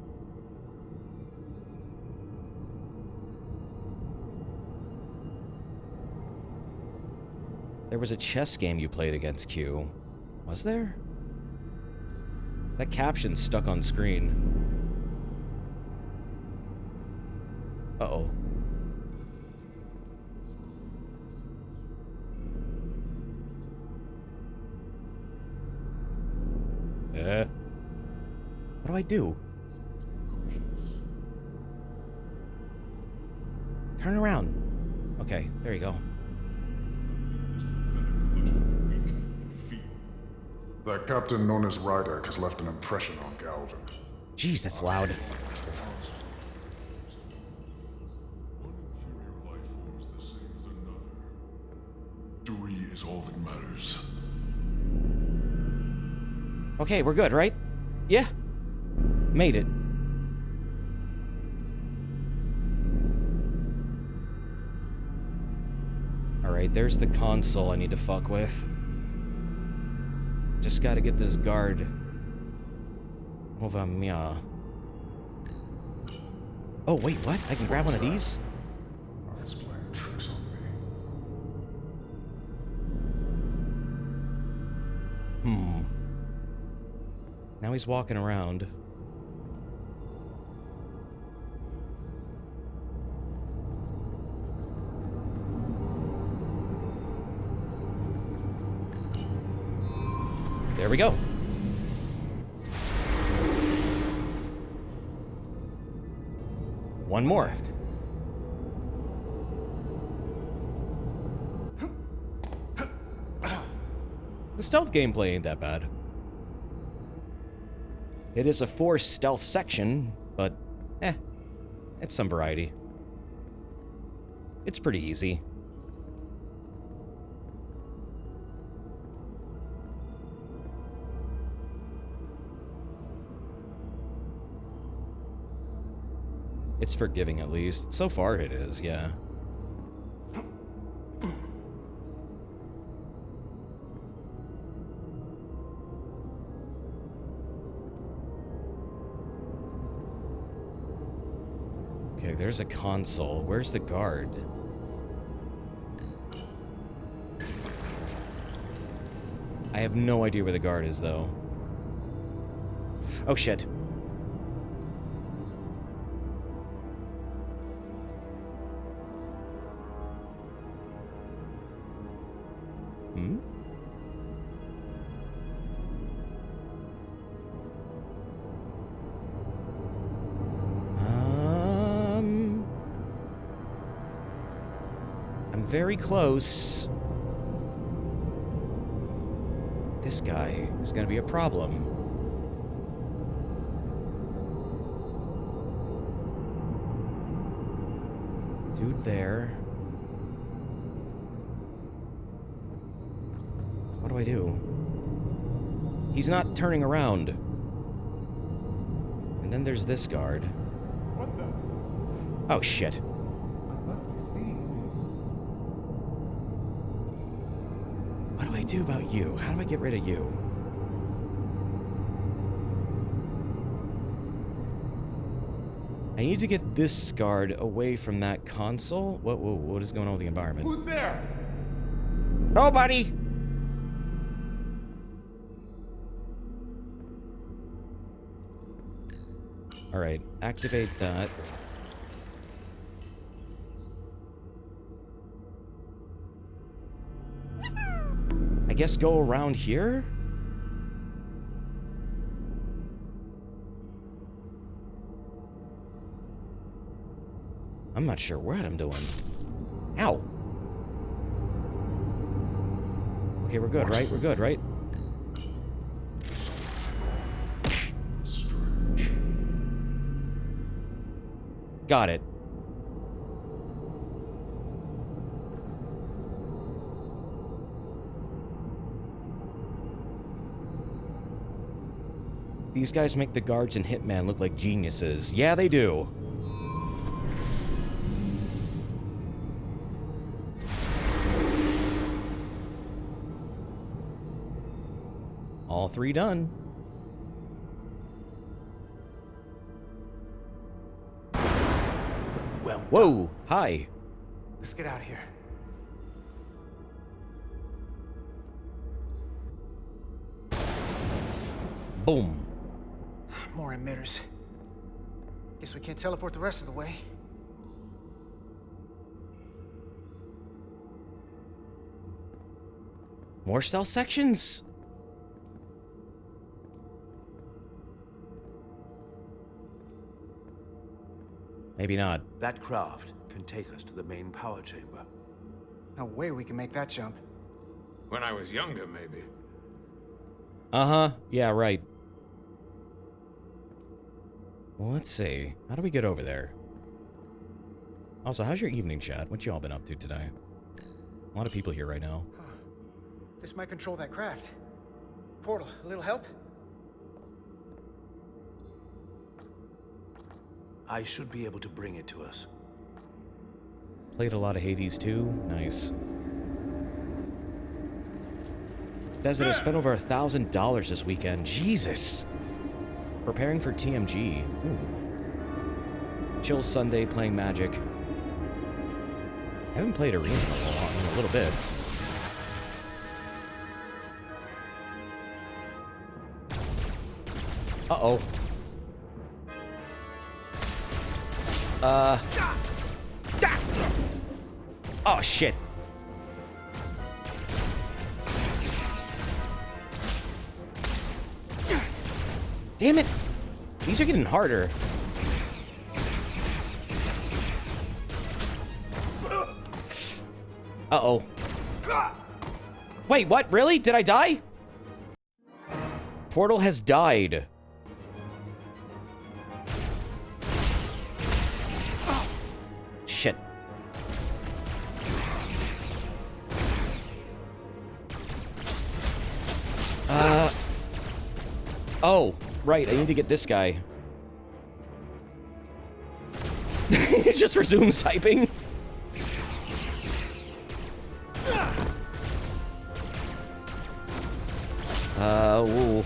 There was a chess game you played against Q. Was there? That caption's stuck on screen. Uh-oh. What do I do? Turn around. Okay, there you go. That captain known as Rydek has left an impression on Galvin. Jeez, that's loud. Dewey is all that matters. Okay, we're good, right? Yeah. Made it. Alright, there's the console I need to fuck with. Just gotta get this guard. Over mia. Oh, wait, what? I can grab one of these? Oh, he's playing tricks on me. Now he's walking around. There we go. One more. The stealth gameplay ain't that bad. It is a forced stealth section, but it's some variety. It's pretty easy. It's forgiving, at least. So far, it is, yeah. Okay, there's a console. Where's the guard? I have no idea where the guard is, though. Oh, shit. I'm very close. This guy is gonna be a problem. Dude there. What do I do? He's not turning around. And then there's this guard. What the? Oh, shit. I must be seeing things. What do I do about you? How do I get rid of you? I need to get this guard away from that console. What is going on with the environment? Who's there? Nobody! Alright, activate that. I guess go around here? I'm not sure what I'm doing. Ow! Okay, we're good, right? We're good, right? Strange. Got it. These guys make the guards and Hitman look like geniuses. Yeah, they do. All three done. Well, whoa, hi. Let's get out of here. Boom. More emitters. Guess we can't teleport the rest of the way. More stealth sections. Maybe not. That craft can take us to the main power chamber. No way we can make that jump. When I was younger, maybe. Uh-huh. Yeah, right. Well, let's see. How do we get over there? Also, how's your evening, chat? What y'all been up to today? A lot of people here right now. This might control that craft. Portal, a little help? I should be able to bring it to us. Played a lot of Hades too. Nice. Says that I spent over $1,000 this weekend. Jesus. Preparing for TMG. Ooh. Chill Sunday playing Magic. I haven't played Arena in a little bit. Uh-oh. Oh, shit. Damn it. These are getting harder. Uh-oh. Wait, what? Really? Did I die? Portal has died. Shit. Oh, right. I need to get this guy. It just resumes typing. Ooh.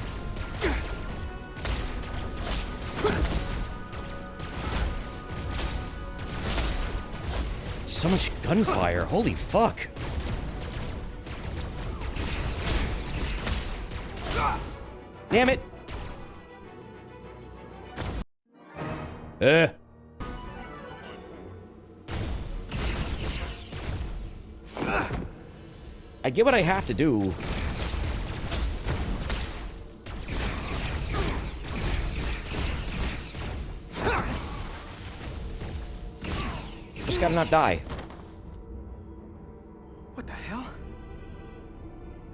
So much gunfire. Holy fuck. Damn it. I get what I have to do. Just gotta not die. What the hell?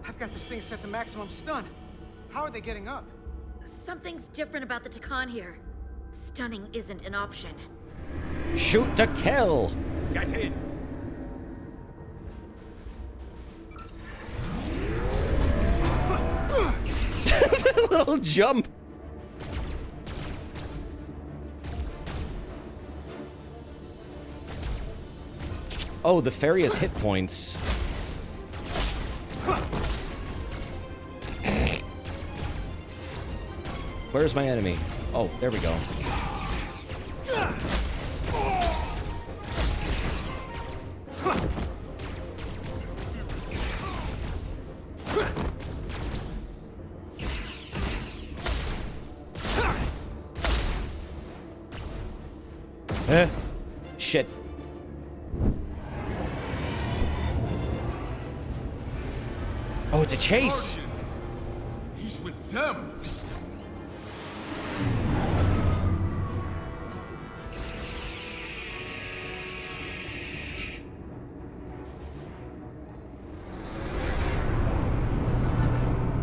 I've got this thing set to maximum stun. How are they getting up? Something's different about the Takan here. Stunning isn't an option. Shoot to kill. Get in. Little jump. Oh, the fairy has hit points. Where's my enemy? Oh, there we go. Shit. Oh, it's a chase. He's with them.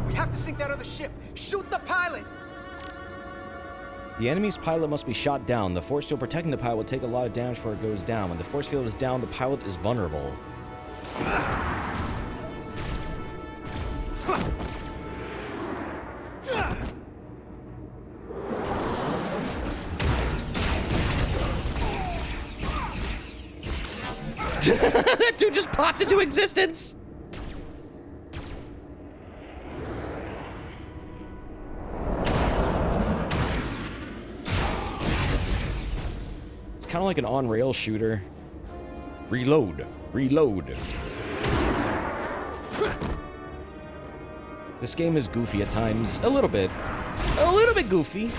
We have to sink that other ship. Shoot the pilot. The enemy's pilot must be shot down. The force field protecting the pilot will take a lot of damage before it goes down. When the force field is down, the pilot is vulnerable. That dude just popped into existence! It's kind of like an on-rail shooter. Reload. Reload. This game is goofy at times. A little bit. A little bit goofy.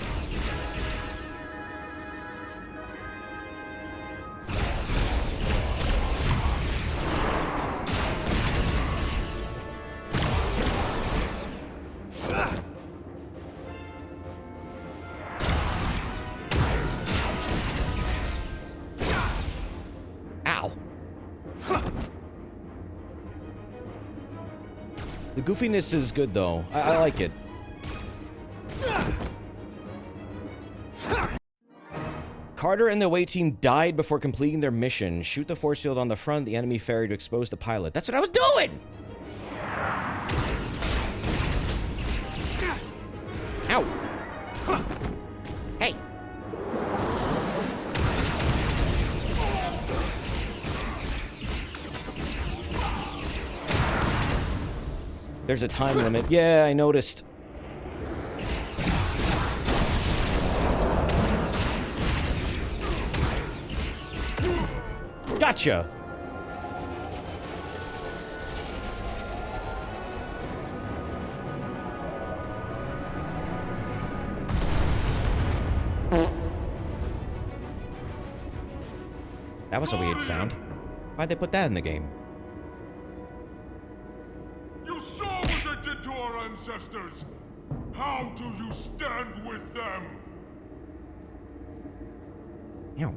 The goofiness is good, though. I like it. Carter and the away team died before completing their mission. Shoot the force field on the front, the enemy ferry to expose the pilot. That's what I was doing! Ow! Hey! There's a time limit. Yeah, I noticed. Gotcha! That was a weird sound. Why'd they put that in the game? You saw what they did to our ancestors! How do you stand with them? Ew.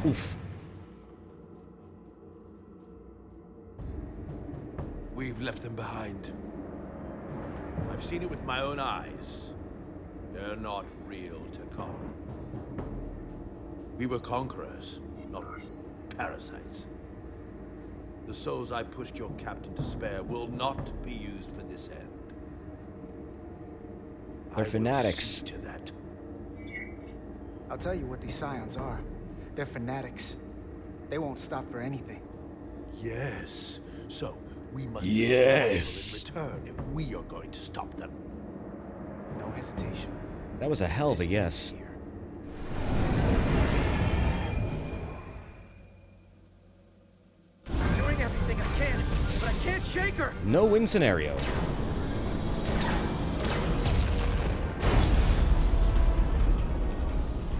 Oof. We've left them behind. I've seen it with my own eyes. They're not real Takan. We were conquerors, not parasites. The souls I pushed your captain to spare will not be used for this end. They're fanatics. See to that. I'll tell you what these scions are. They're fanatics. They won't stop for anything. Yes. So, we must Yes. be loyal in return if we are going to stop them. No hesitation. That was a hell of a yes. I'm doing everything I can, but I can't shake her! No win scenario.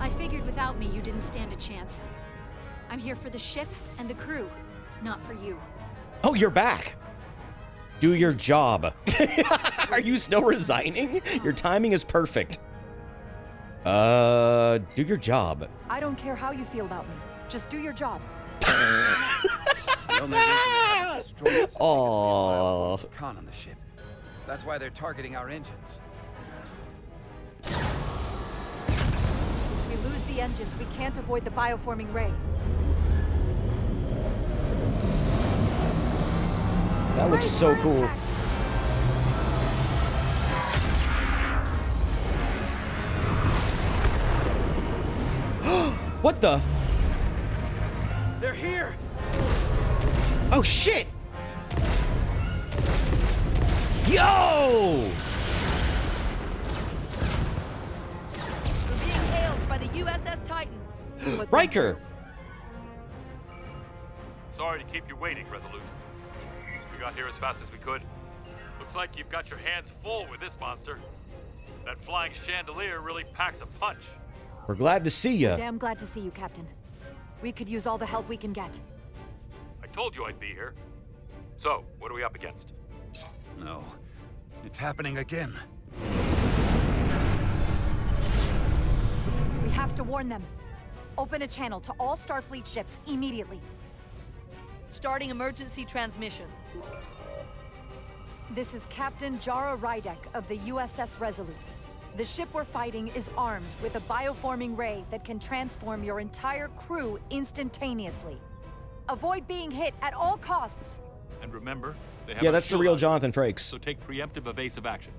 I figured without me you didn't stand a chance. I'm here for the ship and the crew, not for you. Oh, you're back. Do your job. Are you still resigning? Your timing is perfect. Do your job. I don't care how you feel about me. Just do your job. Oh. Khan on the ship. That's why they're targeting our engines. If we lose the engines, we can't avoid the bioforming ray. That looks so cool. What the? They're here! Oh shit! Yo! We're being hailed by the USS Titan. Riker! Sorry to keep you waiting, Resolute. We got here as fast as we could. Looks like you've got your hands full with this monster. That flying chandelier really packs a punch. We're glad to see ya. Damn glad to see you, Captain. We could use all the help we can get. I told you I'd be here. So, what are we up against? No. It's happening again. We have to warn them. Open a channel to all Starfleet ships immediately. Starting emergency transmission. This is Captain Jara Rydek of the USS Resolute. The ship we're fighting is armed with a bioforming ray that can transform your entire crew instantaneously. Avoid being hit at all costs. And remember, they have Yeah, our that's the shield real out, Jonathan Frakes. So take preemptive evasive action.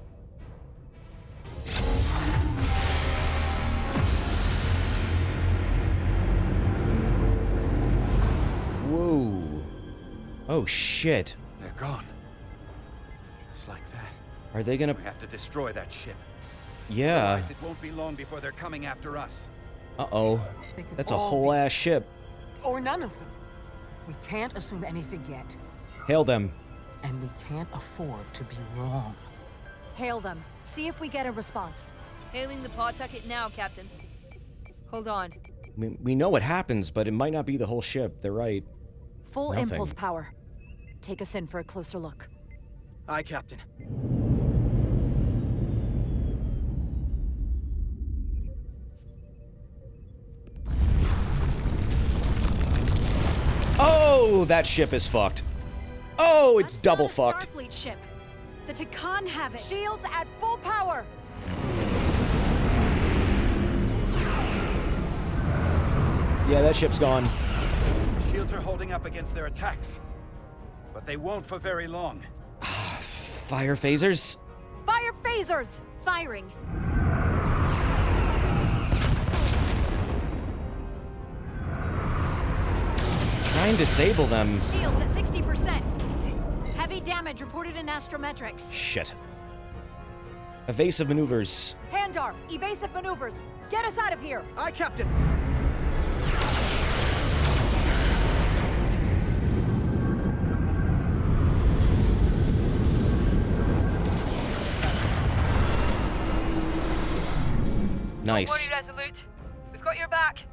Whoa. Oh shit. They're gone. Just like that. Are they gonna... We have to destroy that ship. Yeah. Otherwise, it won't be long before they're coming after us. Uh-oh. That's a whole ass ship. Or none of them. We can't assume anything yet. Hail them. And we can't afford to be wrong. Hail them. See if we get a response. Hailing the Pawtucket now, Captain. Hold on. We know what happens, but it might not be the whole ship. They're right. Full Nothing. impulse power. Take us in for a closer look. Aye, Captain. Oh, that ship is fucked. Oh, it's That's double not a fucked. Starfleet ship. The Takan have it. Shields at full power! Yeah, that ship's gone. Shields are holding up against their attacks, but they won't for very long. Fire phasers. Fire phasers! Firing. Try and disable them. Shields at 60%. Heavy damage reported in astrometrics. Shit. Evasive maneuvers. Handar, evasive maneuvers. Get us out of here! Aye, Captain. Nice. Don't worry, Resolute. We've got your back.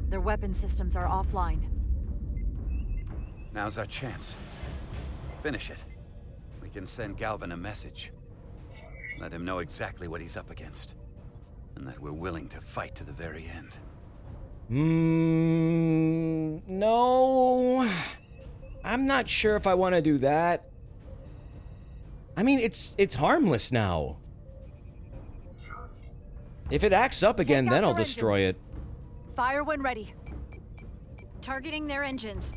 Their weapon systems are offline. Now's our chance. Finish it. We can send Galvin a message. Let him know exactly what he's up against. And that we're willing to fight to the very end. No. I'm not sure if I want to do that. I mean, it's harmless now. If it acts up again, then I'll destroy it. Fire when ready. Targeting their engines.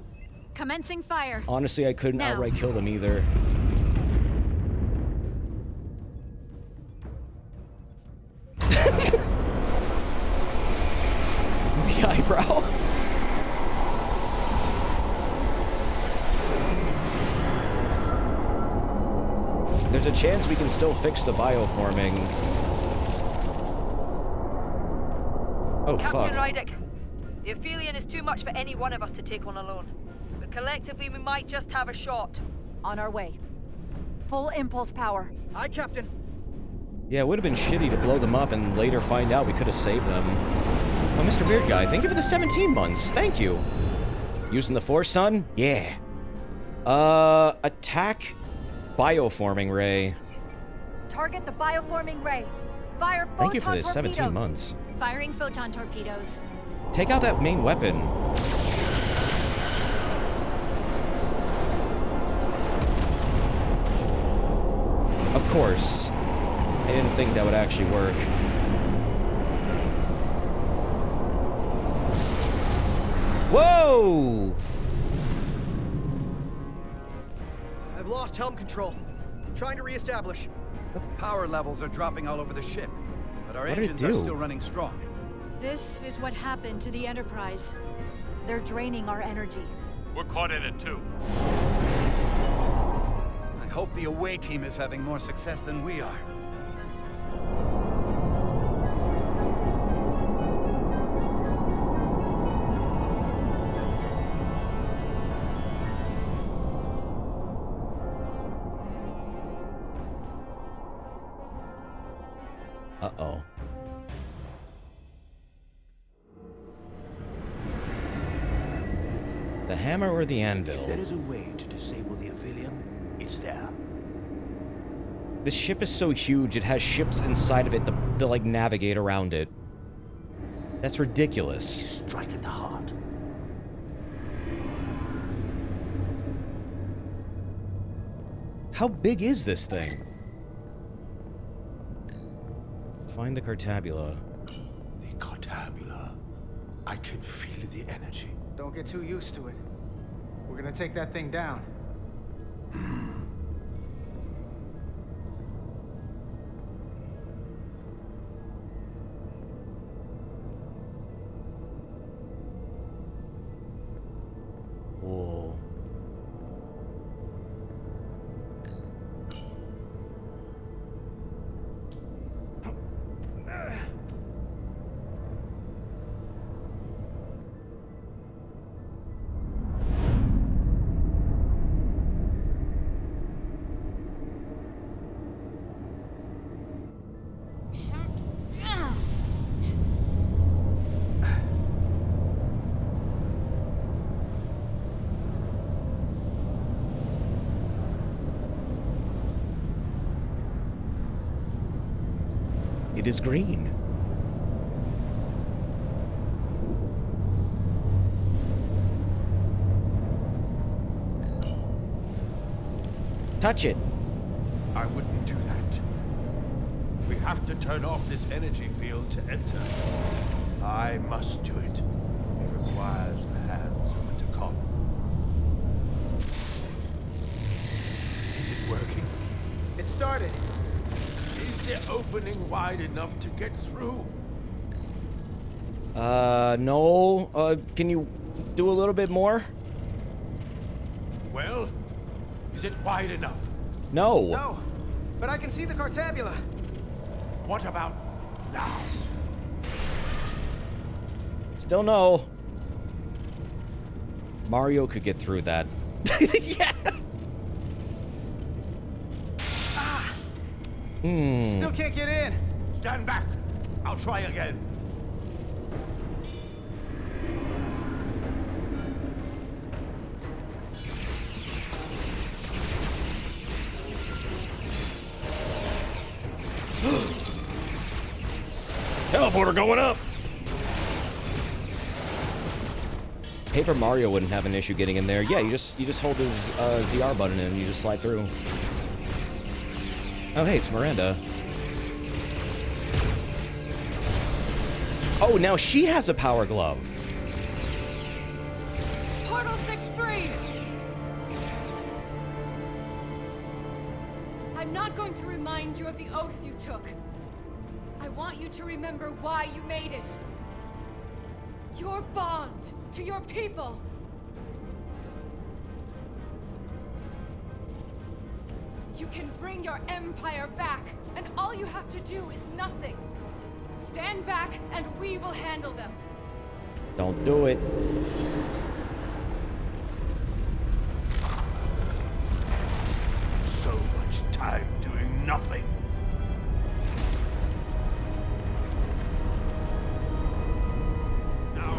Commencing fire. Honestly, I couldn't Now. outright kill them either. The eyebrow. There's a chance we can still fix the bioforming. Oh, Captain fuck. Rydick, the Aphelion is too much for any one of us to take on alone. But collectively, we might just have a shot. On our way. Full impulse power. Aye, Captain. Yeah, it would have been shitty to blow them up and later find out we could have saved them. Oh, Mr. Weird Guy, thank you for the 17 months. Thank you. Using the Force, son? Yeah. Attack bioforming ray. Target the bioforming ray. Fire photon Thank you for this torpedoes. 17 months. Firing photon torpedoes. Take out that main weapon. Of course. I didn't think that would actually work. Whoa! I've lost helm control. Trying to reestablish. Power levels are dropping all over the ship, but our What did it engines are do? still running strong. This is what happened to the Enterprise. They're draining our energy. We're caught in it too. I hope the away team is having more success than we are. Uh-oh. The hammer or the anvil? If there is a way to disable the Aphelion, it's there. This ship is so huge, it has ships inside of it that like navigate around it. That's ridiculous. Strike at the heart. How big is this thing? Find the Cartabula. The Cartabula. I can feel the energy. Don't get too used to it. We're gonna take that thing down. Whoa. It is green. Touch it. I wouldn't do that. We have to turn off this energy field to enter. I must do it. It requires the hands of a Takon. Is it working? It started. Is the opening wide enough to get through? No. Can you do a little bit more? Well, is it wide enough? No. No, but I can see the Cartabula. What about now? Still no. Mario could get through that. Yeah. Still can't get in. Stand back. I'll try again. Teleporter going up. Paper Mario wouldn't have an issue getting in there. Yeah, you just hold his ZR button and you just slide through. Oh, hey, it's Miranda. Oh, now she has a power glove. Portal 6-3! I'm not going to remind you of the oath you took. I want you to remember why you made it. Your bond to your people. You can bring your empire back, and all you have to do is nothing. Stand back, and we will handle them. Don't do it. So much time doing nothing. Now,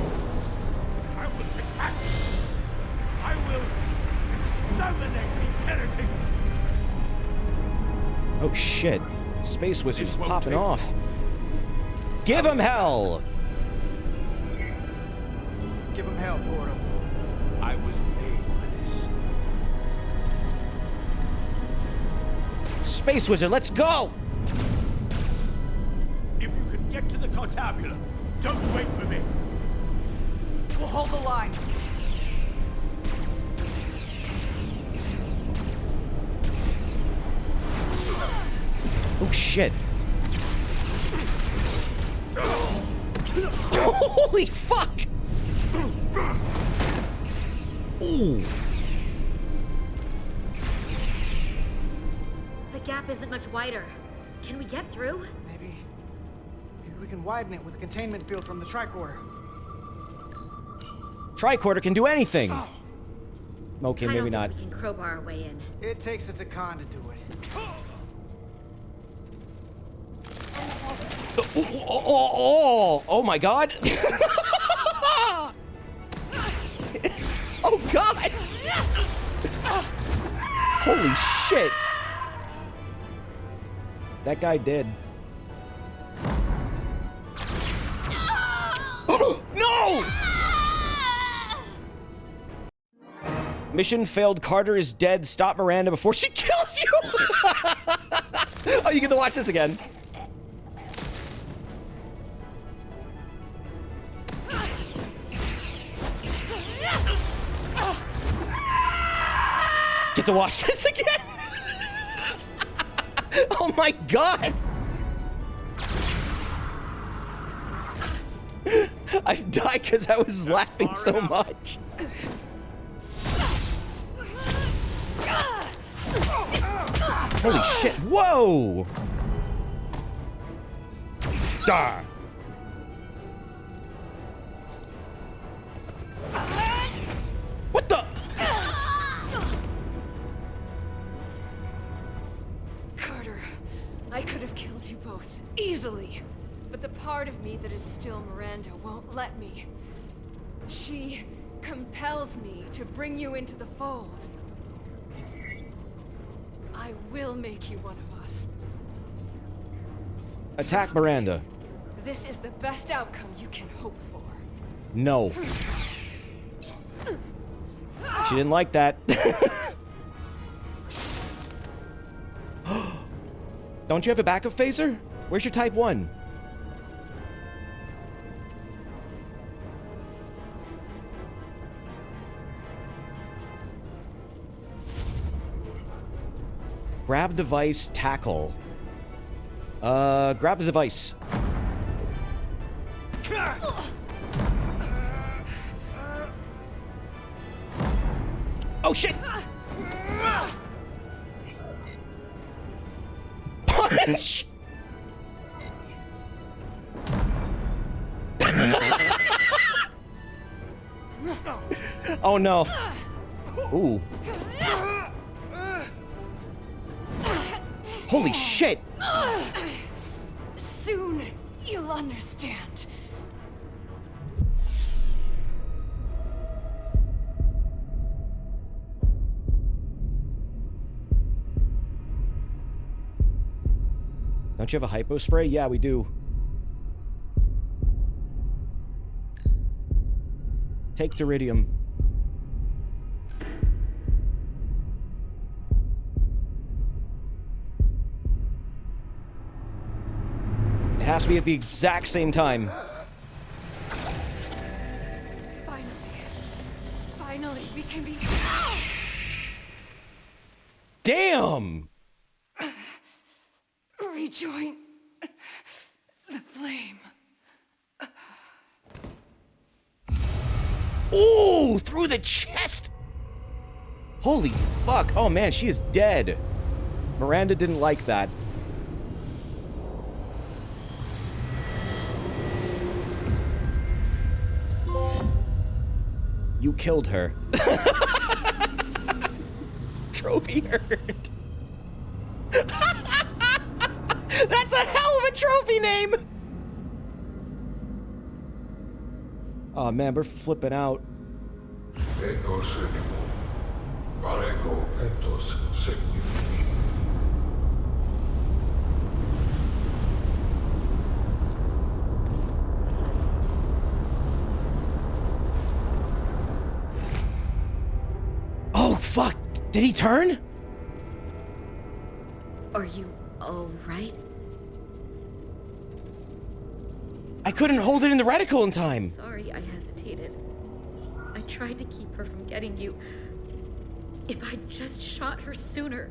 I will take action. I will exterminate these heretics. Oh shit. Space Wizard's This won't popping take off. Give him hell! Give him hell, Portal. I was made for this. Space Wizard, let's go! If you can get to the Cartabula, don't wait for me. We'll hold the line. Oh shit. Holy fuck! Ooh. The gap isn't much wider. Can we get through? Maybe we can widen it with a containment field from the tricorder. Tricorder can do anything. Okay, I maybe don't not. think we can crowbar our way in. It takes a Takon to do it. Oh my god! Oh god! Holy shit! That guy did. No! Mission failed. Carter is dead. Stop Miranda before she kills you! Oh, you get to watch this again. Get to watch this again? Oh my god! I died because I was laughing so much. Holy shit, whoa! Die! What the? Carter, I could have killed you both, easily. But the part of me that is still Miranda won't let me. She compels me to bring you into the fold. I will make you one of us. Attack Miranda. This is the best outcome you can hope for. No. She didn't like that. Don't you have a backup phaser? Where's your Type 1? Grab device, tackle. Grab the device. Oh shit! Punch! Oh no. Ooh. Holy shit! Soon you'll understand. Don't you have a hypo spray? Yeah, we do. Take Duridium. It has to be at the exact same time. Finally, we can be. Damn! Rejoin the flame. Ooh, through the chest! Holy fuck. Oh man, she is dead. Miranda didn't like that. You killed her. Trophy earned. That's a hell of a trophy name! Oh man, we're flipping out. Oh fuck! Did he turn? Are you all right? I couldn't hold it in the reticle in time. Sorry, I hesitated. I tried to keep her from getting you. If I'd just shot her sooner.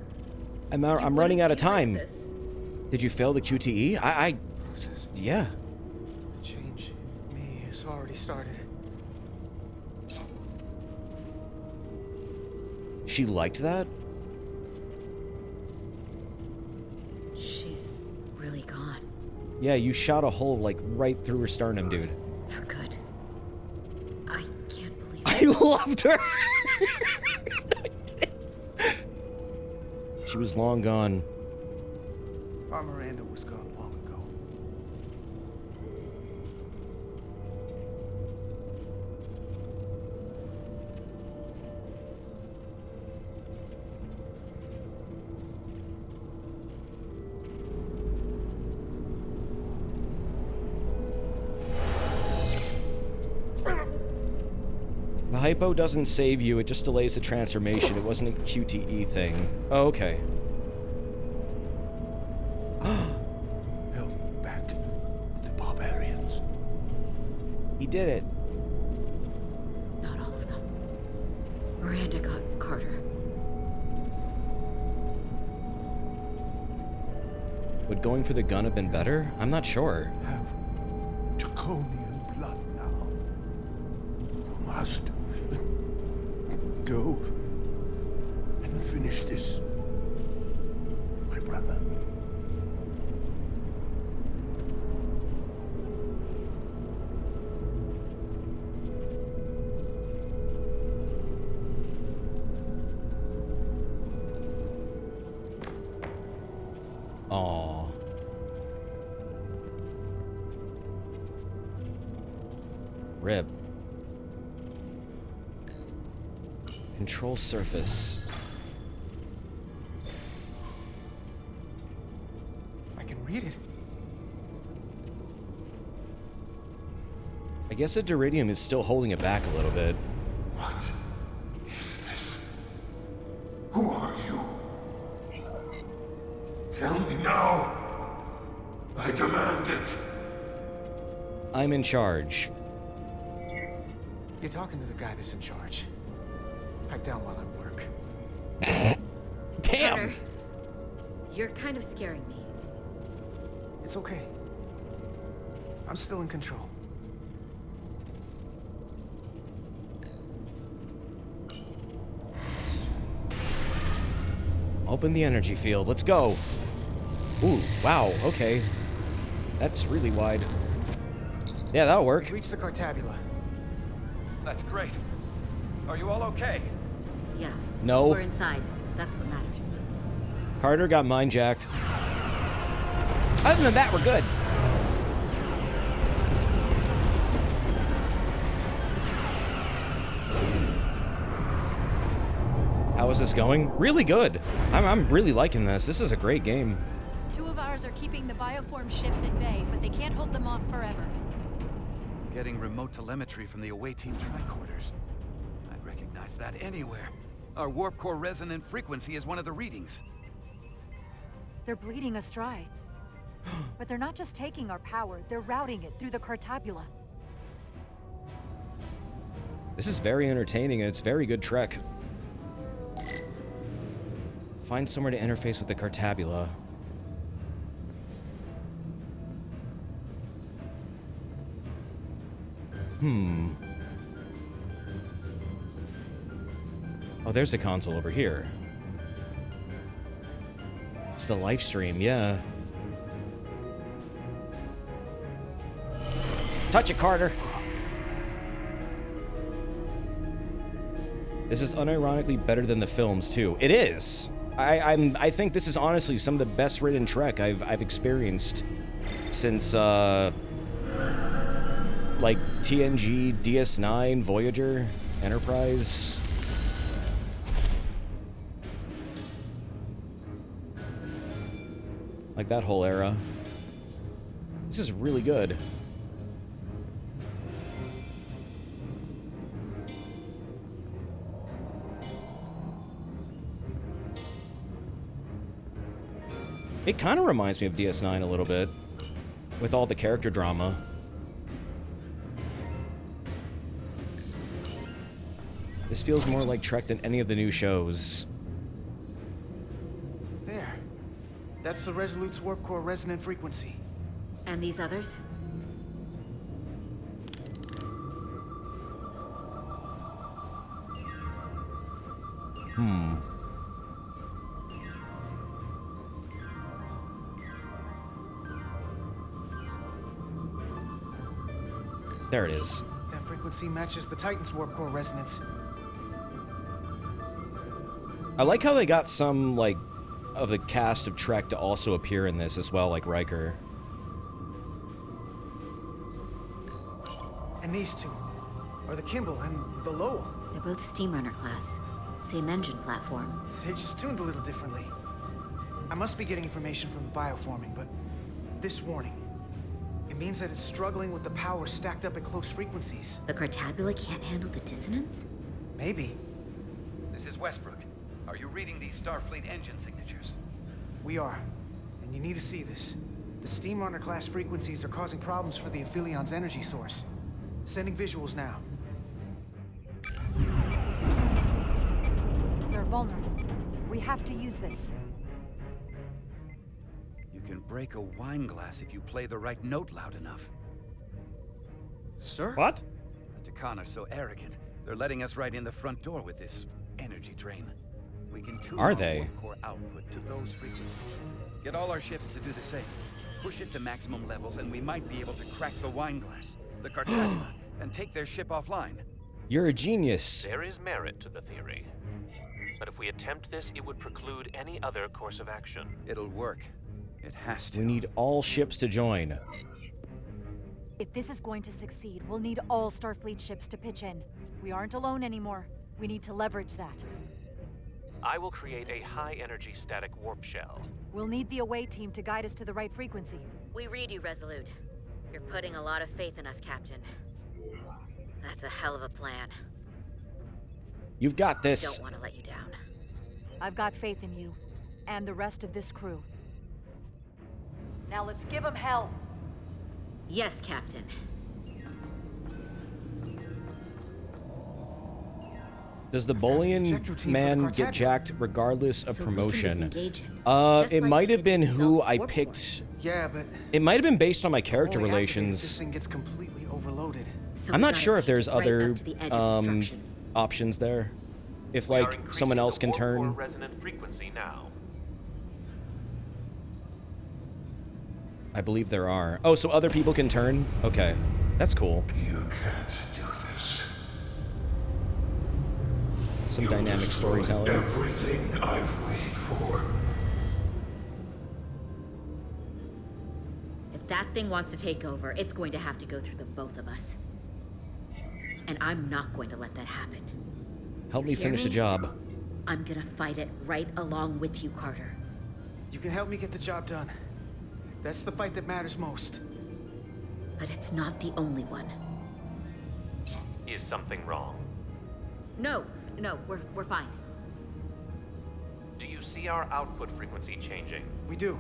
I'm running out of time. Did you fail the QTE? Yeah. The change in me has already started. She liked that? She's really gone. Yeah, you shot a hole like right through her sternum, dude. For good. I can't believe I loved her. She was long gone. Our Miranda was gone long ago. The hypo doesn't save you, it just delays the transformation. It wasn't a QTE thing. Oh, okay. Held back the barbarians. He did it. Not all of them. Miranda got Carter. Would going for the gun have been better? I'm not sure. Have Draconian blood now. You must go and finish this, my brother. Aww. Rip. Control surface. I can read it. I guess the Duridium is still holding it back a little bit. What is this? Who are you? Tell me now. I demand it. I'm in charge. You're talking to the guy that's in charge. Pipe down while I work. Damn! Carter, you're kind of scaring me. It's okay. I'm still in control. Open the energy field. Let's go. Ooh, wow, okay. That's really wide. Yeah, that'll work. Reach the Cartabula. That's great. Are you all okay? Yeah. No. We're inside. That's what matters. Carter got mine jacked. Other than that, we're good. How is this going? Really good. I'm really liking this. This is a great game. 2 of ours are keeping the bioform ships at bay, but they can't hold them off forever. Getting remote telemetry from the away team tricorders. I'd recognize that anywhere. Our warp core resonant frequency is one of the readings. They're bleeding us dry. But they're not just taking our power, they're routing it through the Cartabula. This is very entertaining and it's very good Trek. Find somewhere to interface with the Cartabula. Oh, there's a console over here. It's the live stream, yeah. Touch it, Carter. This is unironically better than the films too. It is. I think this is honestly some of the best written Trek I've experienced since like TNG, DS9, Voyager, Enterprise. Like that whole era. This is really good. It kind of reminds me of DS9 a little bit, with all the character drama. This feels more like Trek than any of the new shows. There. That's the Resolute's warp core resonant frequency. And these others? There it is. That frequency matches the Titan's warp core resonance. I like how they got some, like, of the cast of Trek to also appear in this as well, like Riker. And these two are the Kimball and the Lowell. They're both Steamrunner class. Same engine platform. They're just tuned a little differently. I must be getting information from the bioforming, but this warning. It means that it's struggling with the power stacked up at close frequencies. The Cartabula can't handle the dissonance? Maybe. This is Westbrook. Are you reading these Starfleet engine signatures? We are. And you need to see this. The Steamrunner class frequencies are causing problems for the Aphilion's energy source. Sending visuals now. They're vulnerable. We have to use this. You can break a wine glass if you play the right note loud enough. Sir? What? The Takan are so arrogant. They're letting us right in the front door with this energy drain. We can tune our warp core output to those frequencies. Get all our ships to do the same. Push it to maximum levels and we might be able to crack the wine glass, the Cartabula, and take their ship offline. You're a genius. There is merit to the theory. But if we attempt this, it would preclude any other course of action. It'll work. It has to. We need all ships to join. If this is going to succeed, we'll need all Starfleet ships to pitch in. We aren't alone anymore. We need to leverage that. I will create a high-energy static warp shell. We'll need the away team to guide us to the right frequency. We read you, Resolute. You're putting a lot of faith in us, Captain. That's a hell of a plan. You've got I this. don't want to let you down. I've got faith in you, and the rest of this crew. Now let's give him hell. Yes, Captain. Does the bullion man get jacked regardless of promotion? It might have been who I picked. Yeah, but it might have been based on my character This relations. thing gets completely overloaded. I'm not sure if there's other options there. If like someone else can turn. Resonant frequency now. I believe there are. Oh, so other people can turn? Okay. That's cool. You can't do this. Some dynamic storytelling. Everything I've waited for. If that thing wants to take over, it's going to have to go through the both of us. And I'm not going to let that happen. Help me finish the job. I'm gonna fight it right along with you, Carter. You can help me get the job done. That's the fight that matters most. But it's not the only one. Is something wrong? No, we're fine. Do you see our output frequency changing? We do.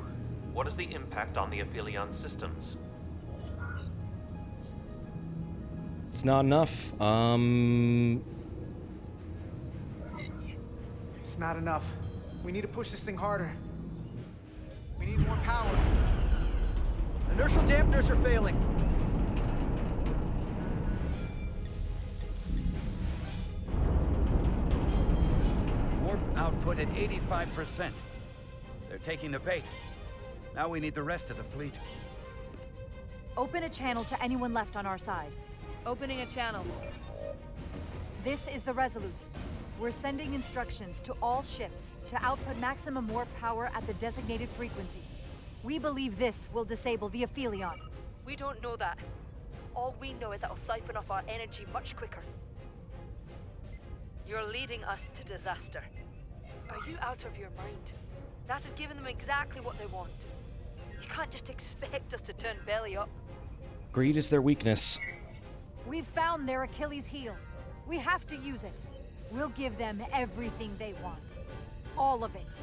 What is the impact on the Aphelion systems? It's not enough. It's not enough. We need to push this thing harder. We need more power. Inertial dampeners are failing. Warp output at 85%. They're taking the bait. Now we need the rest of the fleet. Open a channel to anyone left on our side. Opening a channel. This is the Resolute. We're sending instructions to all ships to output maximum warp power at the designated frequency. We believe this will disable the Aphelion. We don't know that. All we know is it'll siphon off our energy much quicker. You're leading us to disaster. Are you out of your mind? That has given them exactly what they want. You can't just expect us to turn belly up. Greed is their weakness. We've found their Achilles heel. We have to use it. We'll give them everything they want. All of it.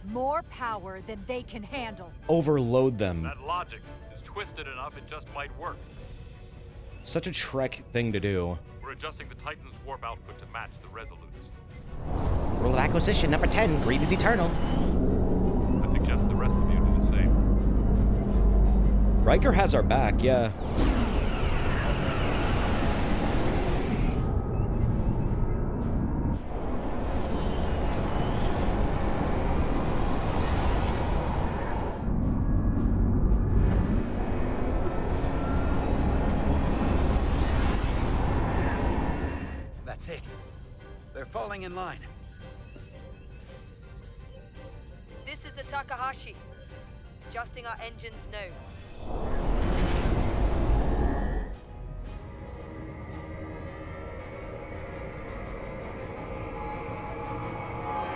More power than they can handle. Overload them. That logic is twisted enough it just might work. Such a Trek thing to do. We're adjusting the Titan's warp output to match the Resolute's. Rule of acquisition number 10. Greed is eternal. I suggest the rest of you do the same. Riker has our back, yeah. That's it. They're falling in line. This is the Takahashi. Adjusting our engines now.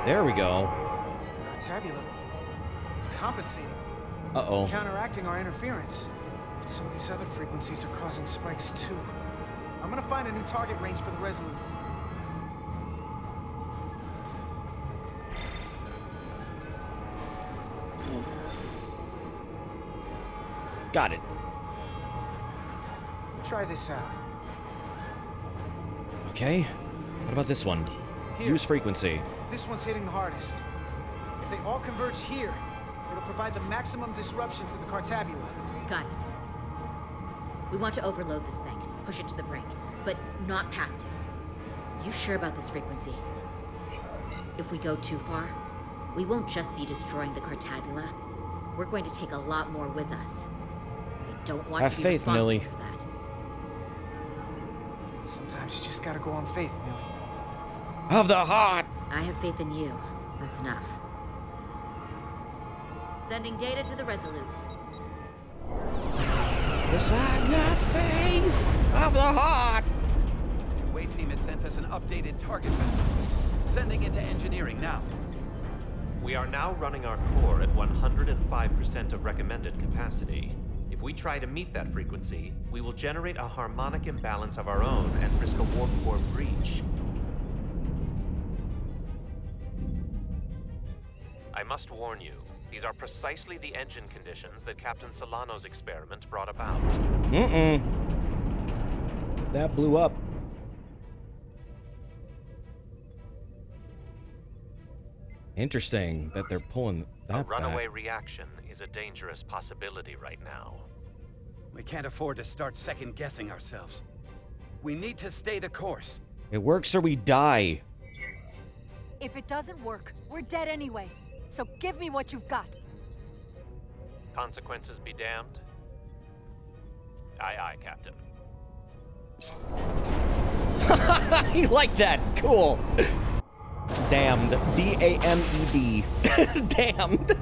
There we go. Tabula. It's compensating. Uh-oh. Counteracting our interference. But some of these other frequencies are causing spikes too. I'm gonna find a new target range for the Resolute. Got it. Try this out. Okay. What about this one? Here. Use frequency. This one's hitting the hardest. If they all converge here, it'll provide the maximum disruption to the Cartabula. Got it. We want to overload this thing, push it to the brink, but not past it. You sure about this frequency? If we go too far, we won't just be destroying the Cartabula. We're going to take a lot more with us. We don't want Have to be faith, responsible Millie. for that. Sometimes you just gotta go on faith, Millie. Of the heart! I have faith in you. That's enough. Sending data to the Resolute. Beside the faith of the heart! The away team has sent us an updated target message. Sending it to engineering now. We are now running our core at 105% of recommended capacity. If we try to meet that frequency, we will generate a harmonic imbalance of our own and risk a warp core breach. I must warn you, These are precisely the engine conditions that Captain Solano's experiment brought about. That blew up. Interesting that they're pulling that A runaway back. reaction is a dangerous possibility right now. We can't afford to start second-guessing ourselves. We need to stay the course. It works or we die. If it doesn't work, we're dead anyway. So give me what you've got. Consequences be damned. Aye, aye, Captain. You like that? Cool. Damned. D-A-M-E-D. Damned.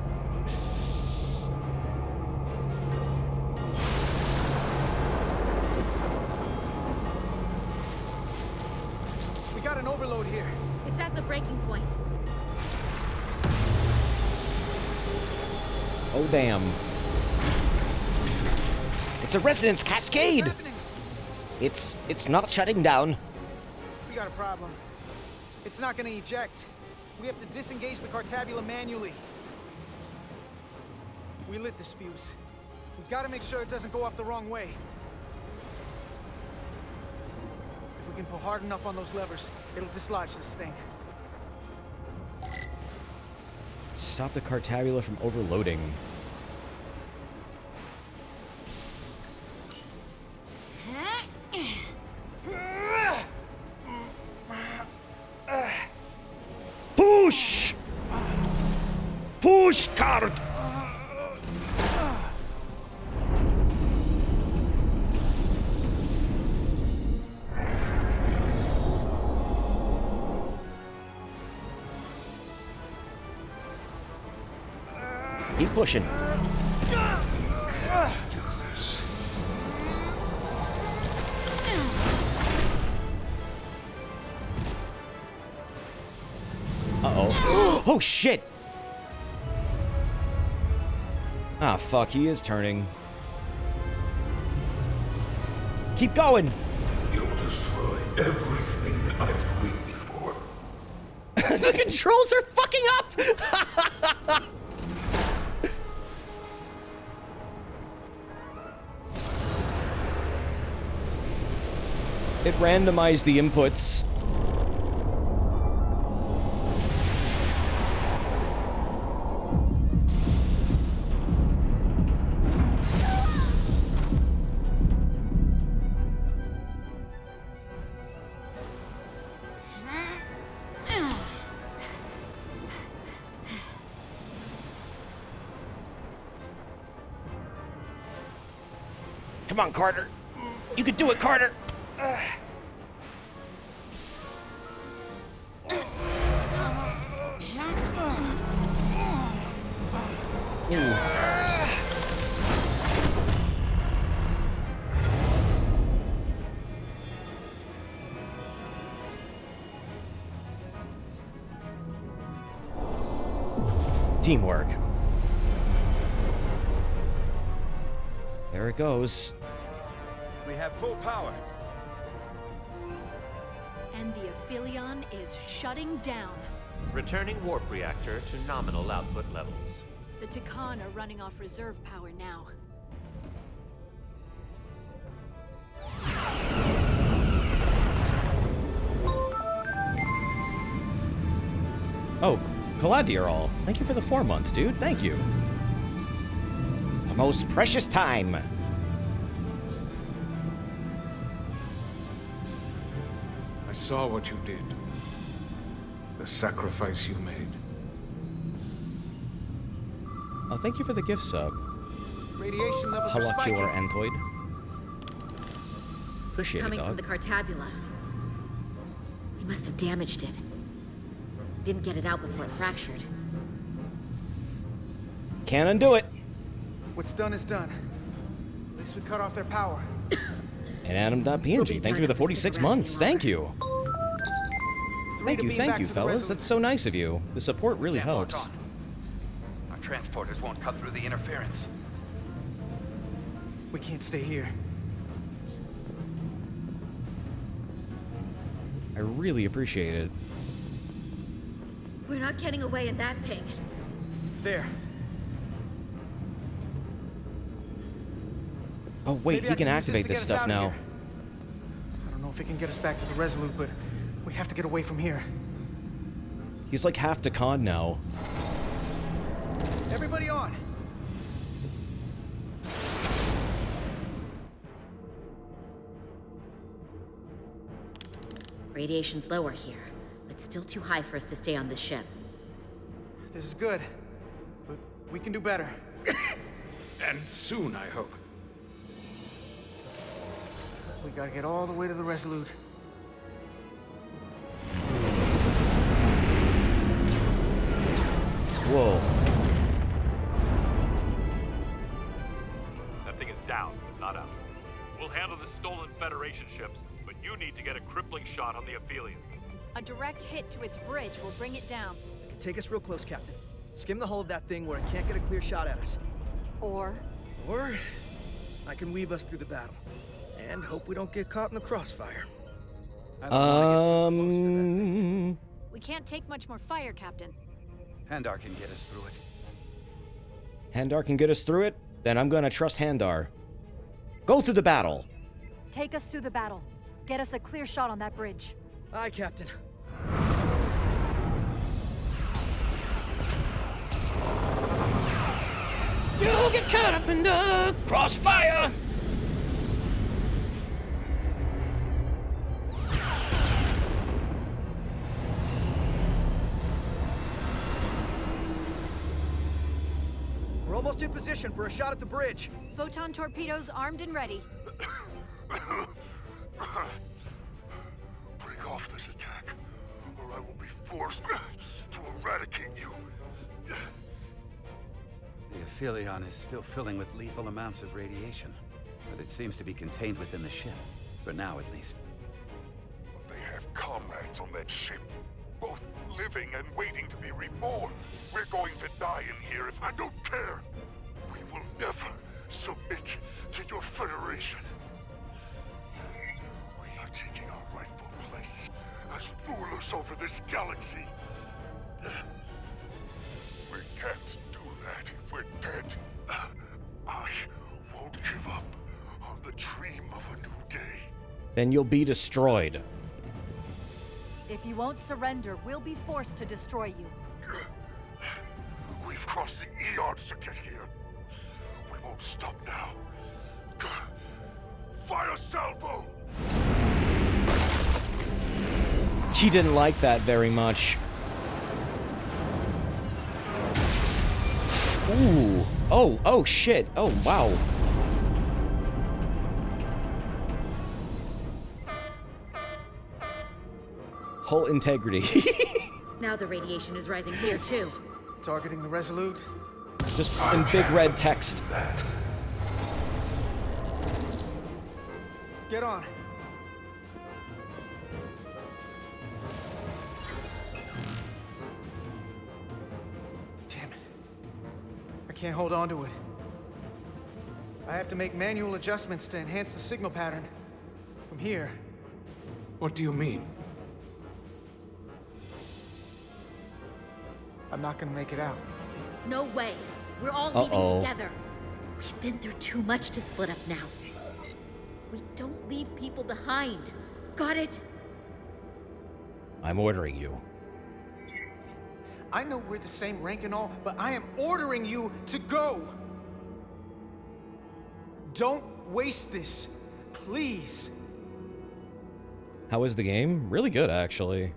We got an overload here. It's at the breaking point. Oh, damn. It's a resonance cascade! It's not shutting down. We got a problem. It's not gonna eject. We have to disengage the Cartabula manually. We lit this fuse. We gotta make sure it doesn't go off the wrong way. If we can pull hard enough on those levers, it'll dislodge this thing. Stop the Cartabula from overloading. Push! Push, card! Keep pushing. Uh-oh. Oh, shit! Ah, fuck, he is turning. Keep going! You'll destroy everything I've waited for. The controls are fucking up! It randomized the inputs. Come on, Carter. You can do it, Carter. Teamwork. There it goes. We have full power. And the Aphelion is shutting down. Returning warp reactor to nominal output levels. The Takan are running off reserve power now. Oh, Caladiral, thank you for the 4 months, dude. Thank you. The most precious time. I saw what you did. The sacrifice you made. Oh, thank you for the gift sub. Radiation levels are spiking. Holocular Antoid. Appreciate Coming it, from dog. the Cartabula. We must have damaged it. Didn't get it out before it fractured. Can't undo it. What's done is done. At least we cut off their power. And Adam.png, thank you for the 46 months. Thank you. Thank you, fellas. That's so nice of you. The support really helps. Our transporters won't cut through the interference. We can't stay here. I really appreciate it. We're not getting away in that thing. There. Oh, wait, Maybe he I can use activate to this get us stuff out of now. here. I don't know if it can get us back to the Resolute, but we have to get away from here. He's like half Takan now. Everybody on! Radiation's lower here, but still too high for us to stay on this ship. This is good, but we can do better. And soon, I hope. We gotta get all the way to the Resolute. Whoa. That thing is down, but not out. We'll handle the stolen Federation ships, but you need to get a crippling shot on the Aphelion. A direct hit to its bridge will bring it down. It can take us real close, Captain. Skim the hull of that thing where it can't get a clear shot at us. Or I can weave us through the battle. And hope we don't get caught in the crossfire. We can't take much more fire, Captain. Handar can get us through it. Handar can get us through it? Then I'm gonna trust Handar. Go through the battle! take us through the battle. Get us a clear shot on that bridge. Aye, Captain. You'll get caught up in the crossfire! We're almost in position for a shot at the bridge. Photon torpedoes armed and ready. Break off this attack, or I will be forced to eradicate you. The Aphelion is still filling with lethal amounts of radiation, but it seems to be contained within the ship, for now at least. But they have comrades on that ship, both living and waiting to be reborn. We're going to die in here if I don't care. We will never submit to your Federation. We are taking our rightful place as rulers over this galaxy. We can't do that if we're dead. I won't give up on the dream of a new day. Then you'll be destroyed. If you won't surrender, we'll be forced to destroy you. We've crossed the eons to get here. We won't stop now. Fire salvo! He didn't like that very much. Ooh. Oh shit. Oh, wow. Hull integrity. Now the radiation is rising here, too. Targeting the Resolute. Just in big red text. Get on. Damn it. I can't hold on to it. I have to make manual adjustments to enhance the signal pattern. From here. What do you mean? I'm not gonna make it out. No way. We're all leaving together. We've been through too much to split up now. We don't leave people behind. Got it? I'm ordering you. I know we're the same rank and all, but I am ordering you to go! Don't waste this, please. How was the game? Really good, actually.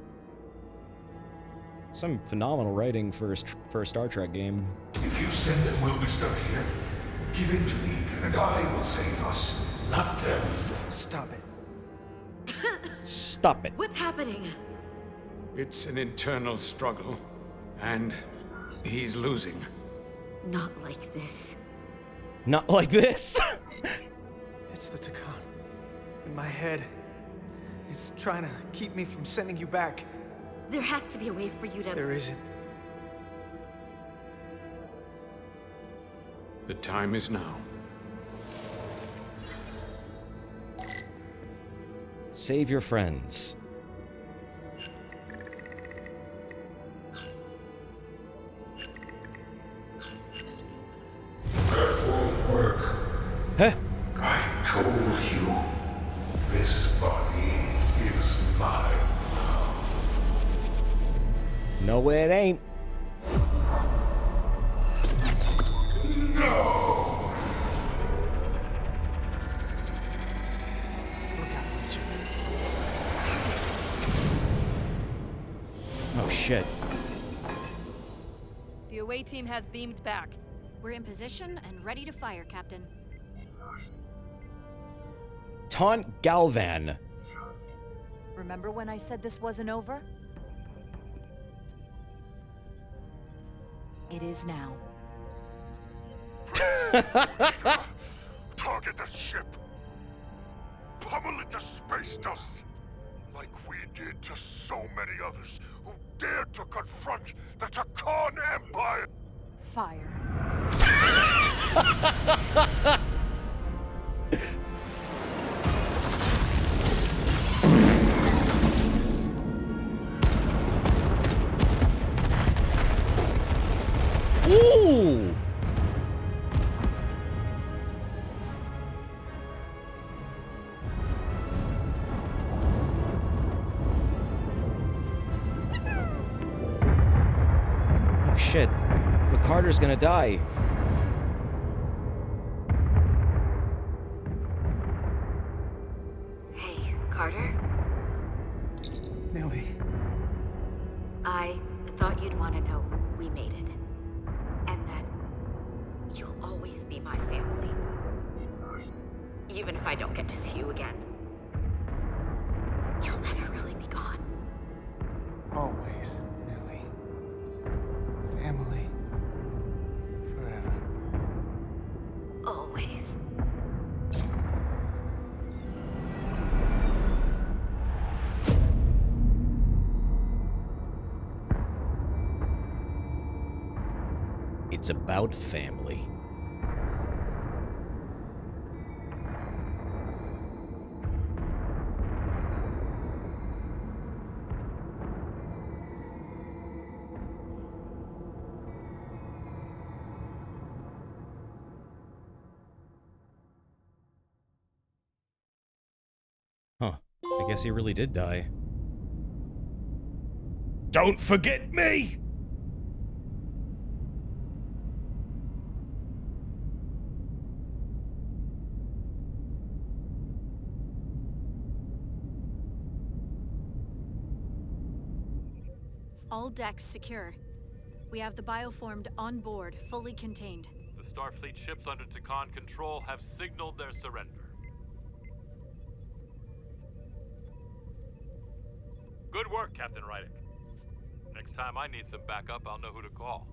Some phenomenal writing for a Star Trek game. If you said that we'll be stuck here, give in to me, and I will save us, not them. Stop it. Stop it. What's happening? It's an internal struggle, and he's losing. Not like this. Not like this? It's the Takan. In my head. It's trying to keep me from sending you back. There has to be a way for you to... There isn't. The time is now. Save your friends. That won't work. Huh? I No, it ain't. No! Look out for each other. Oh, shit. The away team has beamed back. We're in position and ready to fire, Captain. Taunt Galvan. Remember when I said this wasn't over? It is now. Target the ship! Pummel it to space dust! Like we did to so many others who dared to confront the Takan Empire! Fire. Ooh! Oh shit. But Carter's gonna die. Hey, Carter? Millie. I thought you'd want to know we made it. And that you'll always be my family. Even if I don't get to see you again. You'll never really be gone. Always, Millie. Family. Forever. Always. It's about family. Huh. I guess he really did die. Don't forget me! All decks secure. We have the bioformed on board, fully contained. The Starfleet ships under Takan control have signaled their surrender. Good work, Captain Rydick. Next time I need some backup, I'll know who to call.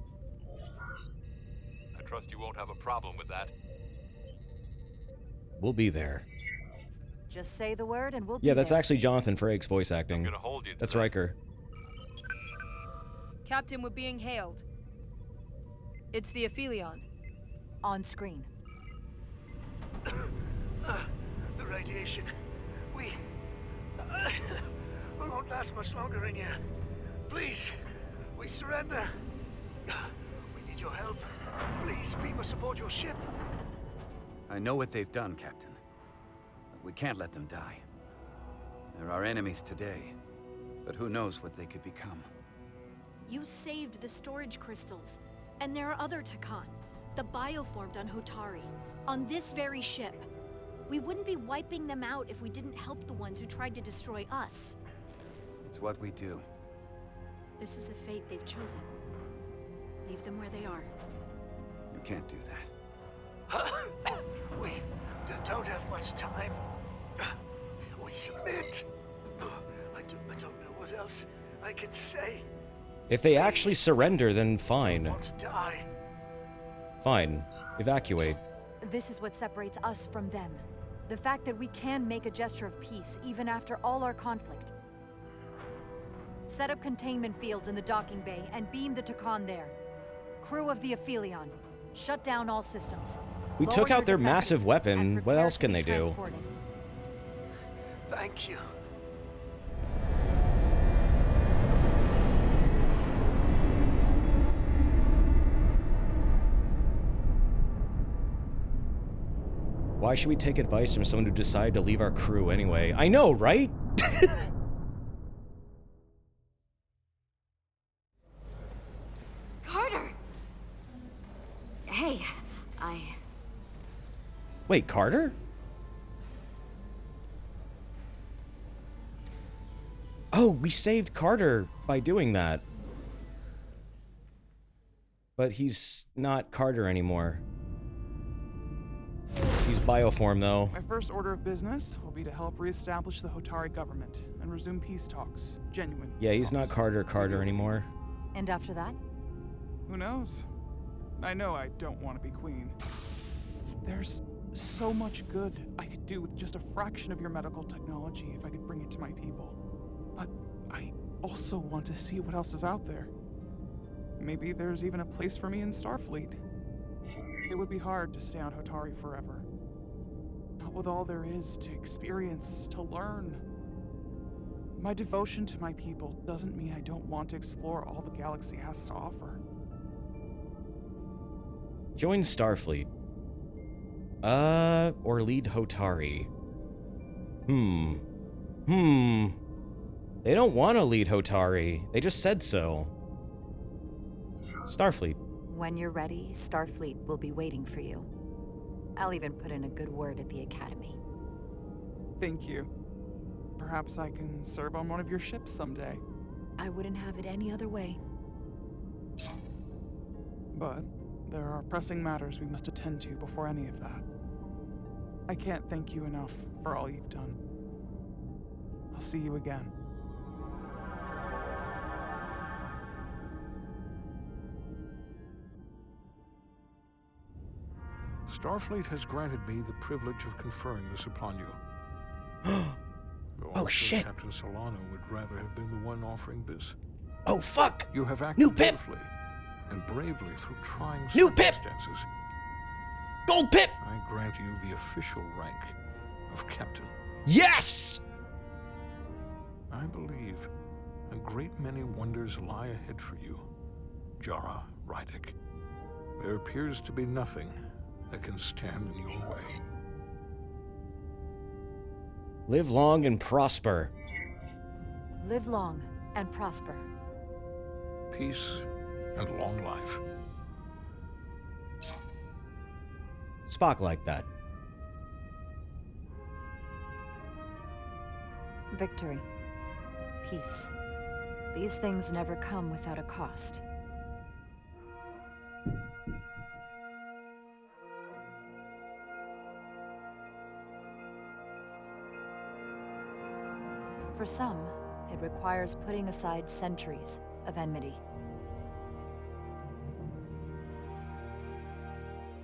I trust you won't have a problem with that. We'll be there. Just say the word and we'll be Yeah, that's there. actually Jonathan Frakes voice acting. I'm gonna hold you to That's that. Riker. Captain, we're being hailed. It's the Aphelion. On screen. The radiation. We won't last much longer in here. Please, we surrender. We need your help. Please, beam us aboard your ship. I know what they've done, Captain. But we can't let them die. They're our enemies today, but who knows what they could become. You saved the storage crystals. And there are other Takan. The bioformed on Hotari. On this very ship. We wouldn't be wiping them out if we didn't help the ones who tried to destroy us. It's what we do. This is the fate they've chosen. Leave them where they are. You can't do that. We don't have much time. We submit. I don't know what else I can say. If they actually surrender, then I fine. want to die. Fine. Evacuate. This is what separates us from them. The fact that we can make a gesture of peace even after all our conflict. Set up containment fields in the docking bay and beam the Takan there. Crew of the Aphelion, shut down all systems. We Lower took your out their defenses massive and weapon. What prepare else to can be they do? transported. Thank you. Why should we take advice from someone who decided to leave our crew anyway? I know, right? Wait, Carter? Oh, we saved Carter by doing that. But he's not Carter anymore. He's Bioform, though. My first order of business will be to help reestablish the Hotari government and resume peace talks. Genuine. Yeah, he's not Carter anymore. And after that? Who knows? I know I don't want to be queen. There's so much good I could do with just a fraction of your medical technology if I could bring it to my people. But I also want to see what else is out there. Maybe there's even a place for me in Starfleet. It would be hard to stay on Hotari forever. Not with all there is to experience, to learn. My devotion to my people doesn't mean I don't want to explore all the galaxy has to offer. Join Starfleet. Or lead Hotari. They don't want to lead Hotari. They just said so. Starfleet. When you're ready, Starfleet will be waiting for you. I'll even put in a good word at the Academy. Thank you. Perhaps I can serve on one of your ships someday. I wouldn't have it any other way. But there are pressing matters we must attend to before any of that. I can't thank you enough for all you've done. I'll see you again. Starfleet has granted me the privilege of conferring this upon you. Though Oh, also shit. Captain Solano would rather have been the one offering this. Oh, fuck! You have acted New Pip! beautifully and bravely through trying New Pip! circumstances. Gold Pip! I grant you the official rank of Captain. Yes! I believe a great many wonders lie ahead for you, Jara Rydick. There appears to be nothing that can stand in your way. Live long and prosper. Live long and prosper. Peace and long life. Spock like that. Victory. Peace. These things never come without a cost. For some, it requires putting aside centuries of enmity.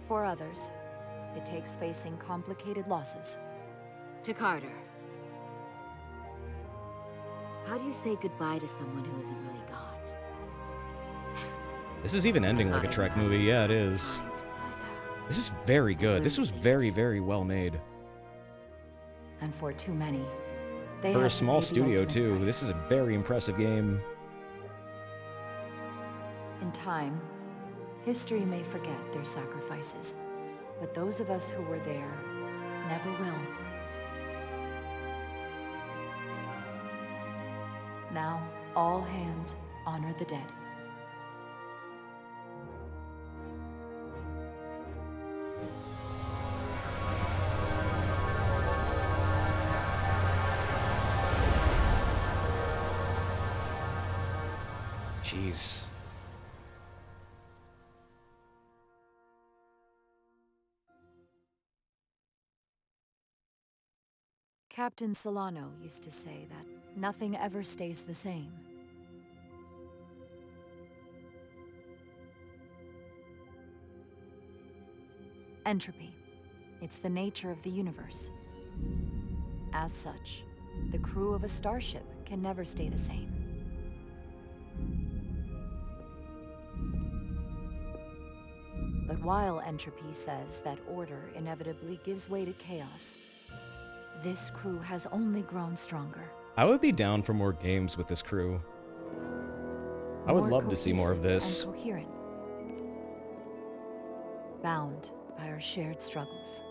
For others, it takes facing complicated losses. To Carter. How do you say goodbye to someone who isn't really gone? This is even ending like a Trek movie. Yeah, it is. This is very good. This was very, very well made. And for too many, they For a have small paid the studio, ultimate too. price. This is a very impressive game. In time, history may forget their sacrifices, but those of us who were there never will. Now, all hands honor the dead. Jeez. Captain Solano used to say that nothing ever stays the same. Entropy. It's the nature of the universe. As such, the crew of a starship can never stay the same. But while entropy says that order inevitably gives way to chaos, this crew has only grown stronger. I would be down for more games with this crew. I would love to see more of this. And coherent. Bound by our shared struggles.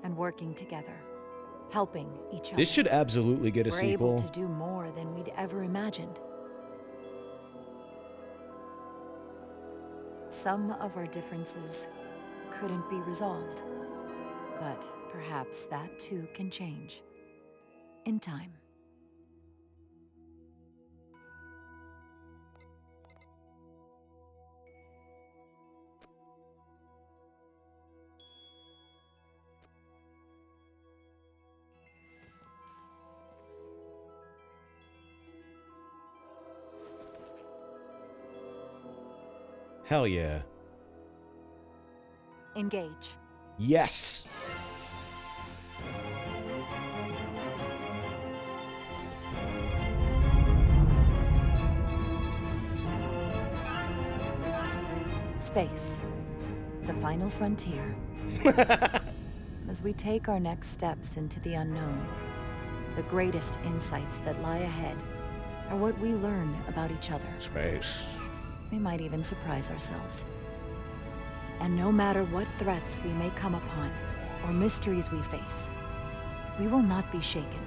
And working together, helping each other. This should absolutely get a We're sequel. able to do more than we'd ever imagined. Some of our differences couldn't be resolved. But perhaps that too can change. In time. Hell yeah. Engage. Yes. Space. The final frontier. As we take our next steps into the unknown, the greatest insights that lie ahead are what we learn about each other. Space. We might even surprise ourselves. And no matter what threats we may come upon, or mysteries we face, we will not be shaken.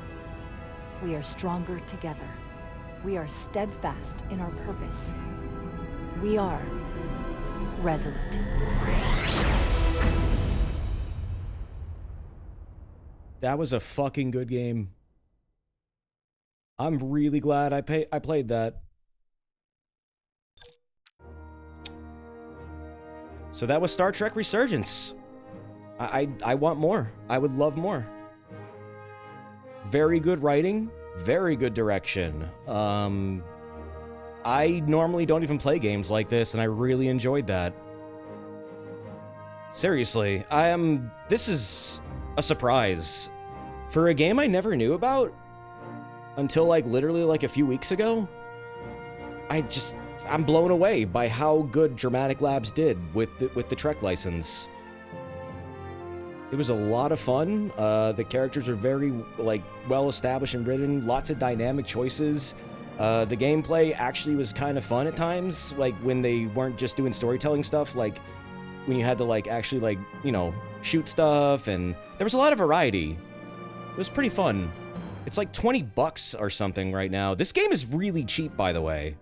We are stronger together. We are steadfast in our purpose. We are resolute. That was a fucking good game. I'm really glad I played that. So that was Star Trek Resurgence. I want more. I would love more. Very good writing, very good direction. I normally don't even play games like this, and I really enjoyed that. Seriously, this is a surprise. For a game I never knew about until like literally like a few weeks ago, I'm blown away by how good Dramatic Labs did with the Trek license. It was a lot of fun. The characters are very like well established and written. Lots of dynamic choices. The gameplay actually was kind of fun at times, like when they weren't just doing storytelling stuff, like when you had to like actually like, you know, shoot stuff, and there was a lot of variety. It was pretty fun. It's like $20 or something right now. This game is really cheap, by the way.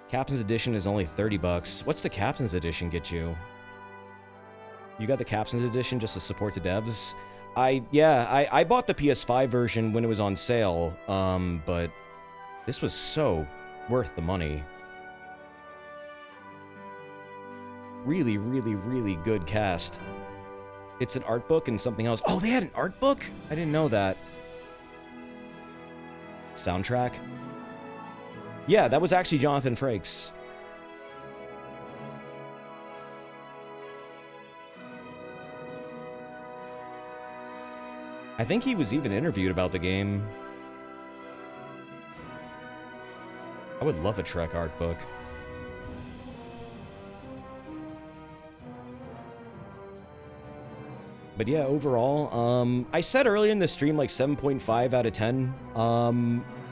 Captain's Edition is only $30. What's the Captain's Edition get you? You got the Captain's Edition just to support the devs? I bought the PS5 version when it was on sale, but this was so worth the money. Really, really, really good cast. It's an art book and something else. Oh, they had an art book? I didn't know that. Soundtrack? Yeah, that was actually Jonathan Frakes. I think he was even interviewed about the game. I would love a Trek art book. But yeah, overall, I said earlier in the stream like 7.5 out of 10.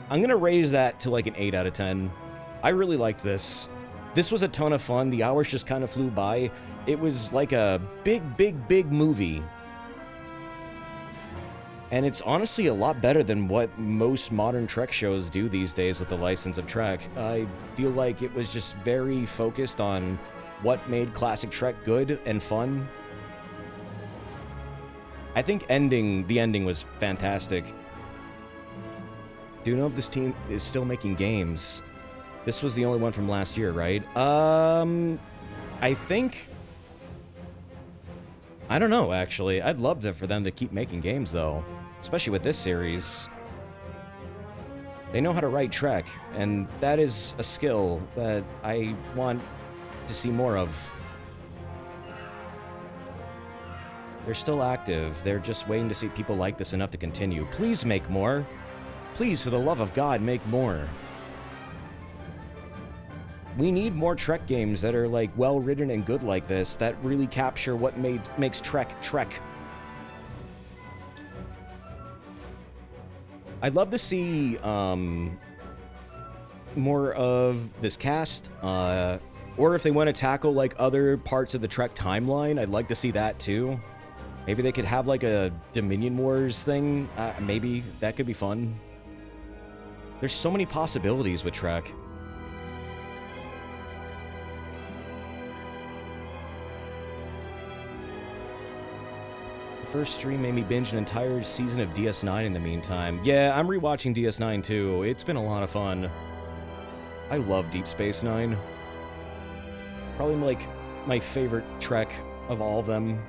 I'm gonna raise that to like an 8 out of 10. I really liked this. This was a ton of fun. The hours just kind of flew by. It was like a big movie. And it's honestly a lot better than what most modern Trek shows do these days with the license of Trek. I feel like it was just very focused on what made classic Trek good and fun. I think the ending was fantastic. Do you know if this team is still making games? This was the only one from last year, right? I think... I don't know, actually. I'd love for them to keep making games, though. Especially with this series. They know how to write Trek, and that is a skill that I want to see more of. They're still active. They're just waiting to see people like this enough to continue. Please make more. Please, for the love of God, make more. We need more Trek games that are like well-written and good like this, that really capture what makes Trek Trek. I'd love to see more of this cast, or if they want to tackle like other parts of the Trek timeline, I'd like to see that too. Maybe they could have like a Dominion Wars thing. Maybe that could be fun. There's so many possibilities with Trek. First stream made me binge an entire season of DS9 in the meantime. Yeah, I'm rewatching DS9 too. It's been a lot of fun. I love Deep Space Nine. Probably like my favorite Trek of all of them.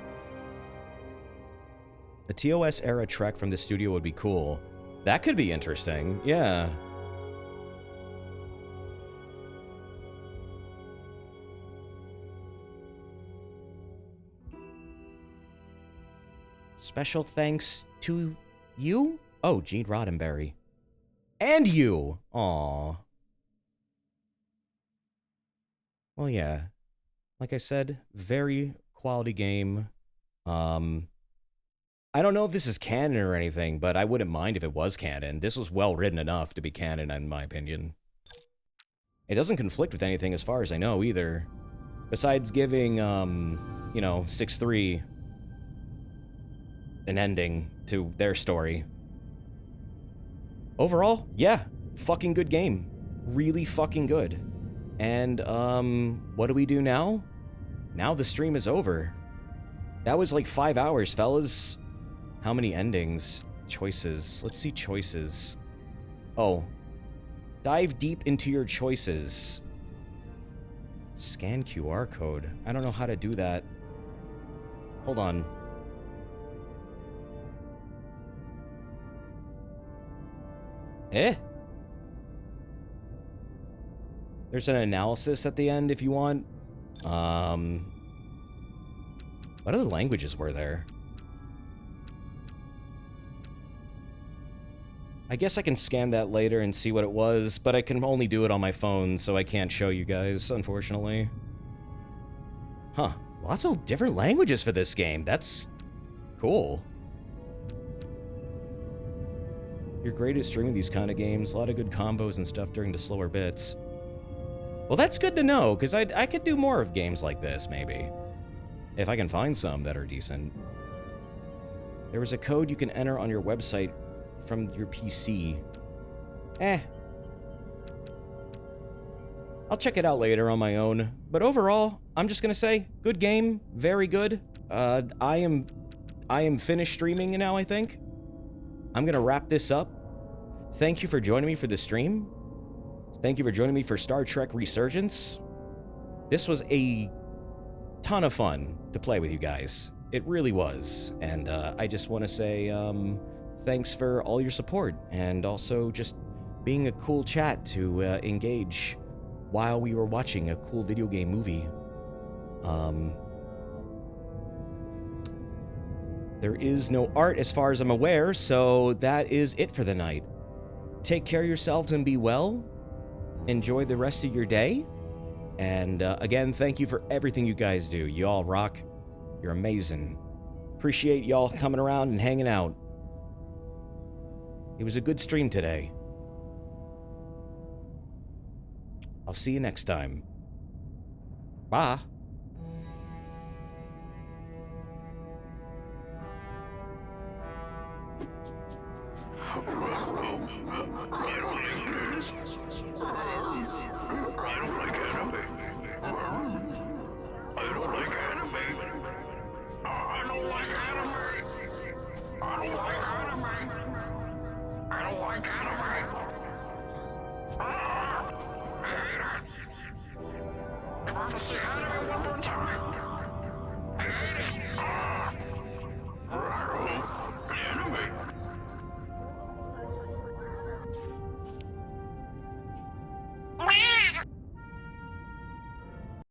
A TOS era Trek from the studio would be cool. That could be interesting, yeah. Special thanks to you? Oh, Gene Roddenberry. And you! Aww. Well, yeah. Like I said, very quality game. I don't know if this is canon or anything, but I wouldn't mind if it was canon. This was well written enough to be canon, in my opinion. It doesn't conflict with anything as far as I know, either. Besides giving, you know, 6-3 an ending to their story. Overall, yeah, fucking good game. Really fucking good. And, what do we do now? Now the stream is over. That was like 5 hours, fellas. How many endings? Choices. Let's see choices. Oh. Dive deep into your choices. Scan QR code. I don't know how to do that. Hold on. Eh? There's an analysis at the end if you want. What other languages were there? I guess I can scan that later and see what it was, but I can only do it on my phone, so I can't show you guys, unfortunately. Huh. Lots of different languages for this game. That's cool. You're great at streaming these kind of games. A lot of good combos and stuff during the slower bits. Well, that's good to know, because I could do more of games like this, maybe. If I can find some that are decent. There was a code you can enter on your website from your PC. I'll check it out later on my own. But overall, I'm just gonna say, good game, very good. I am finished streaming now, I think. I'm gonna wrap this up. Thank you for joining me for the stream. Thank you for joining me for Star Trek Resurgence. This was a ton of fun to play with you guys. It really was. And I just want to say thanks for all your support and also just being a cool chat to engage while we were watching a cool video game movie. There is no art as far as I'm aware, so that is it for the night. Take care of yourselves and be well. Enjoy the rest of your day. And again, thank you for everything you guys do. You all rock. You're amazing. Appreciate y'all coming around and hanging out. It was a good stream today. I'll see you next time. Bye. If I'm to see anime,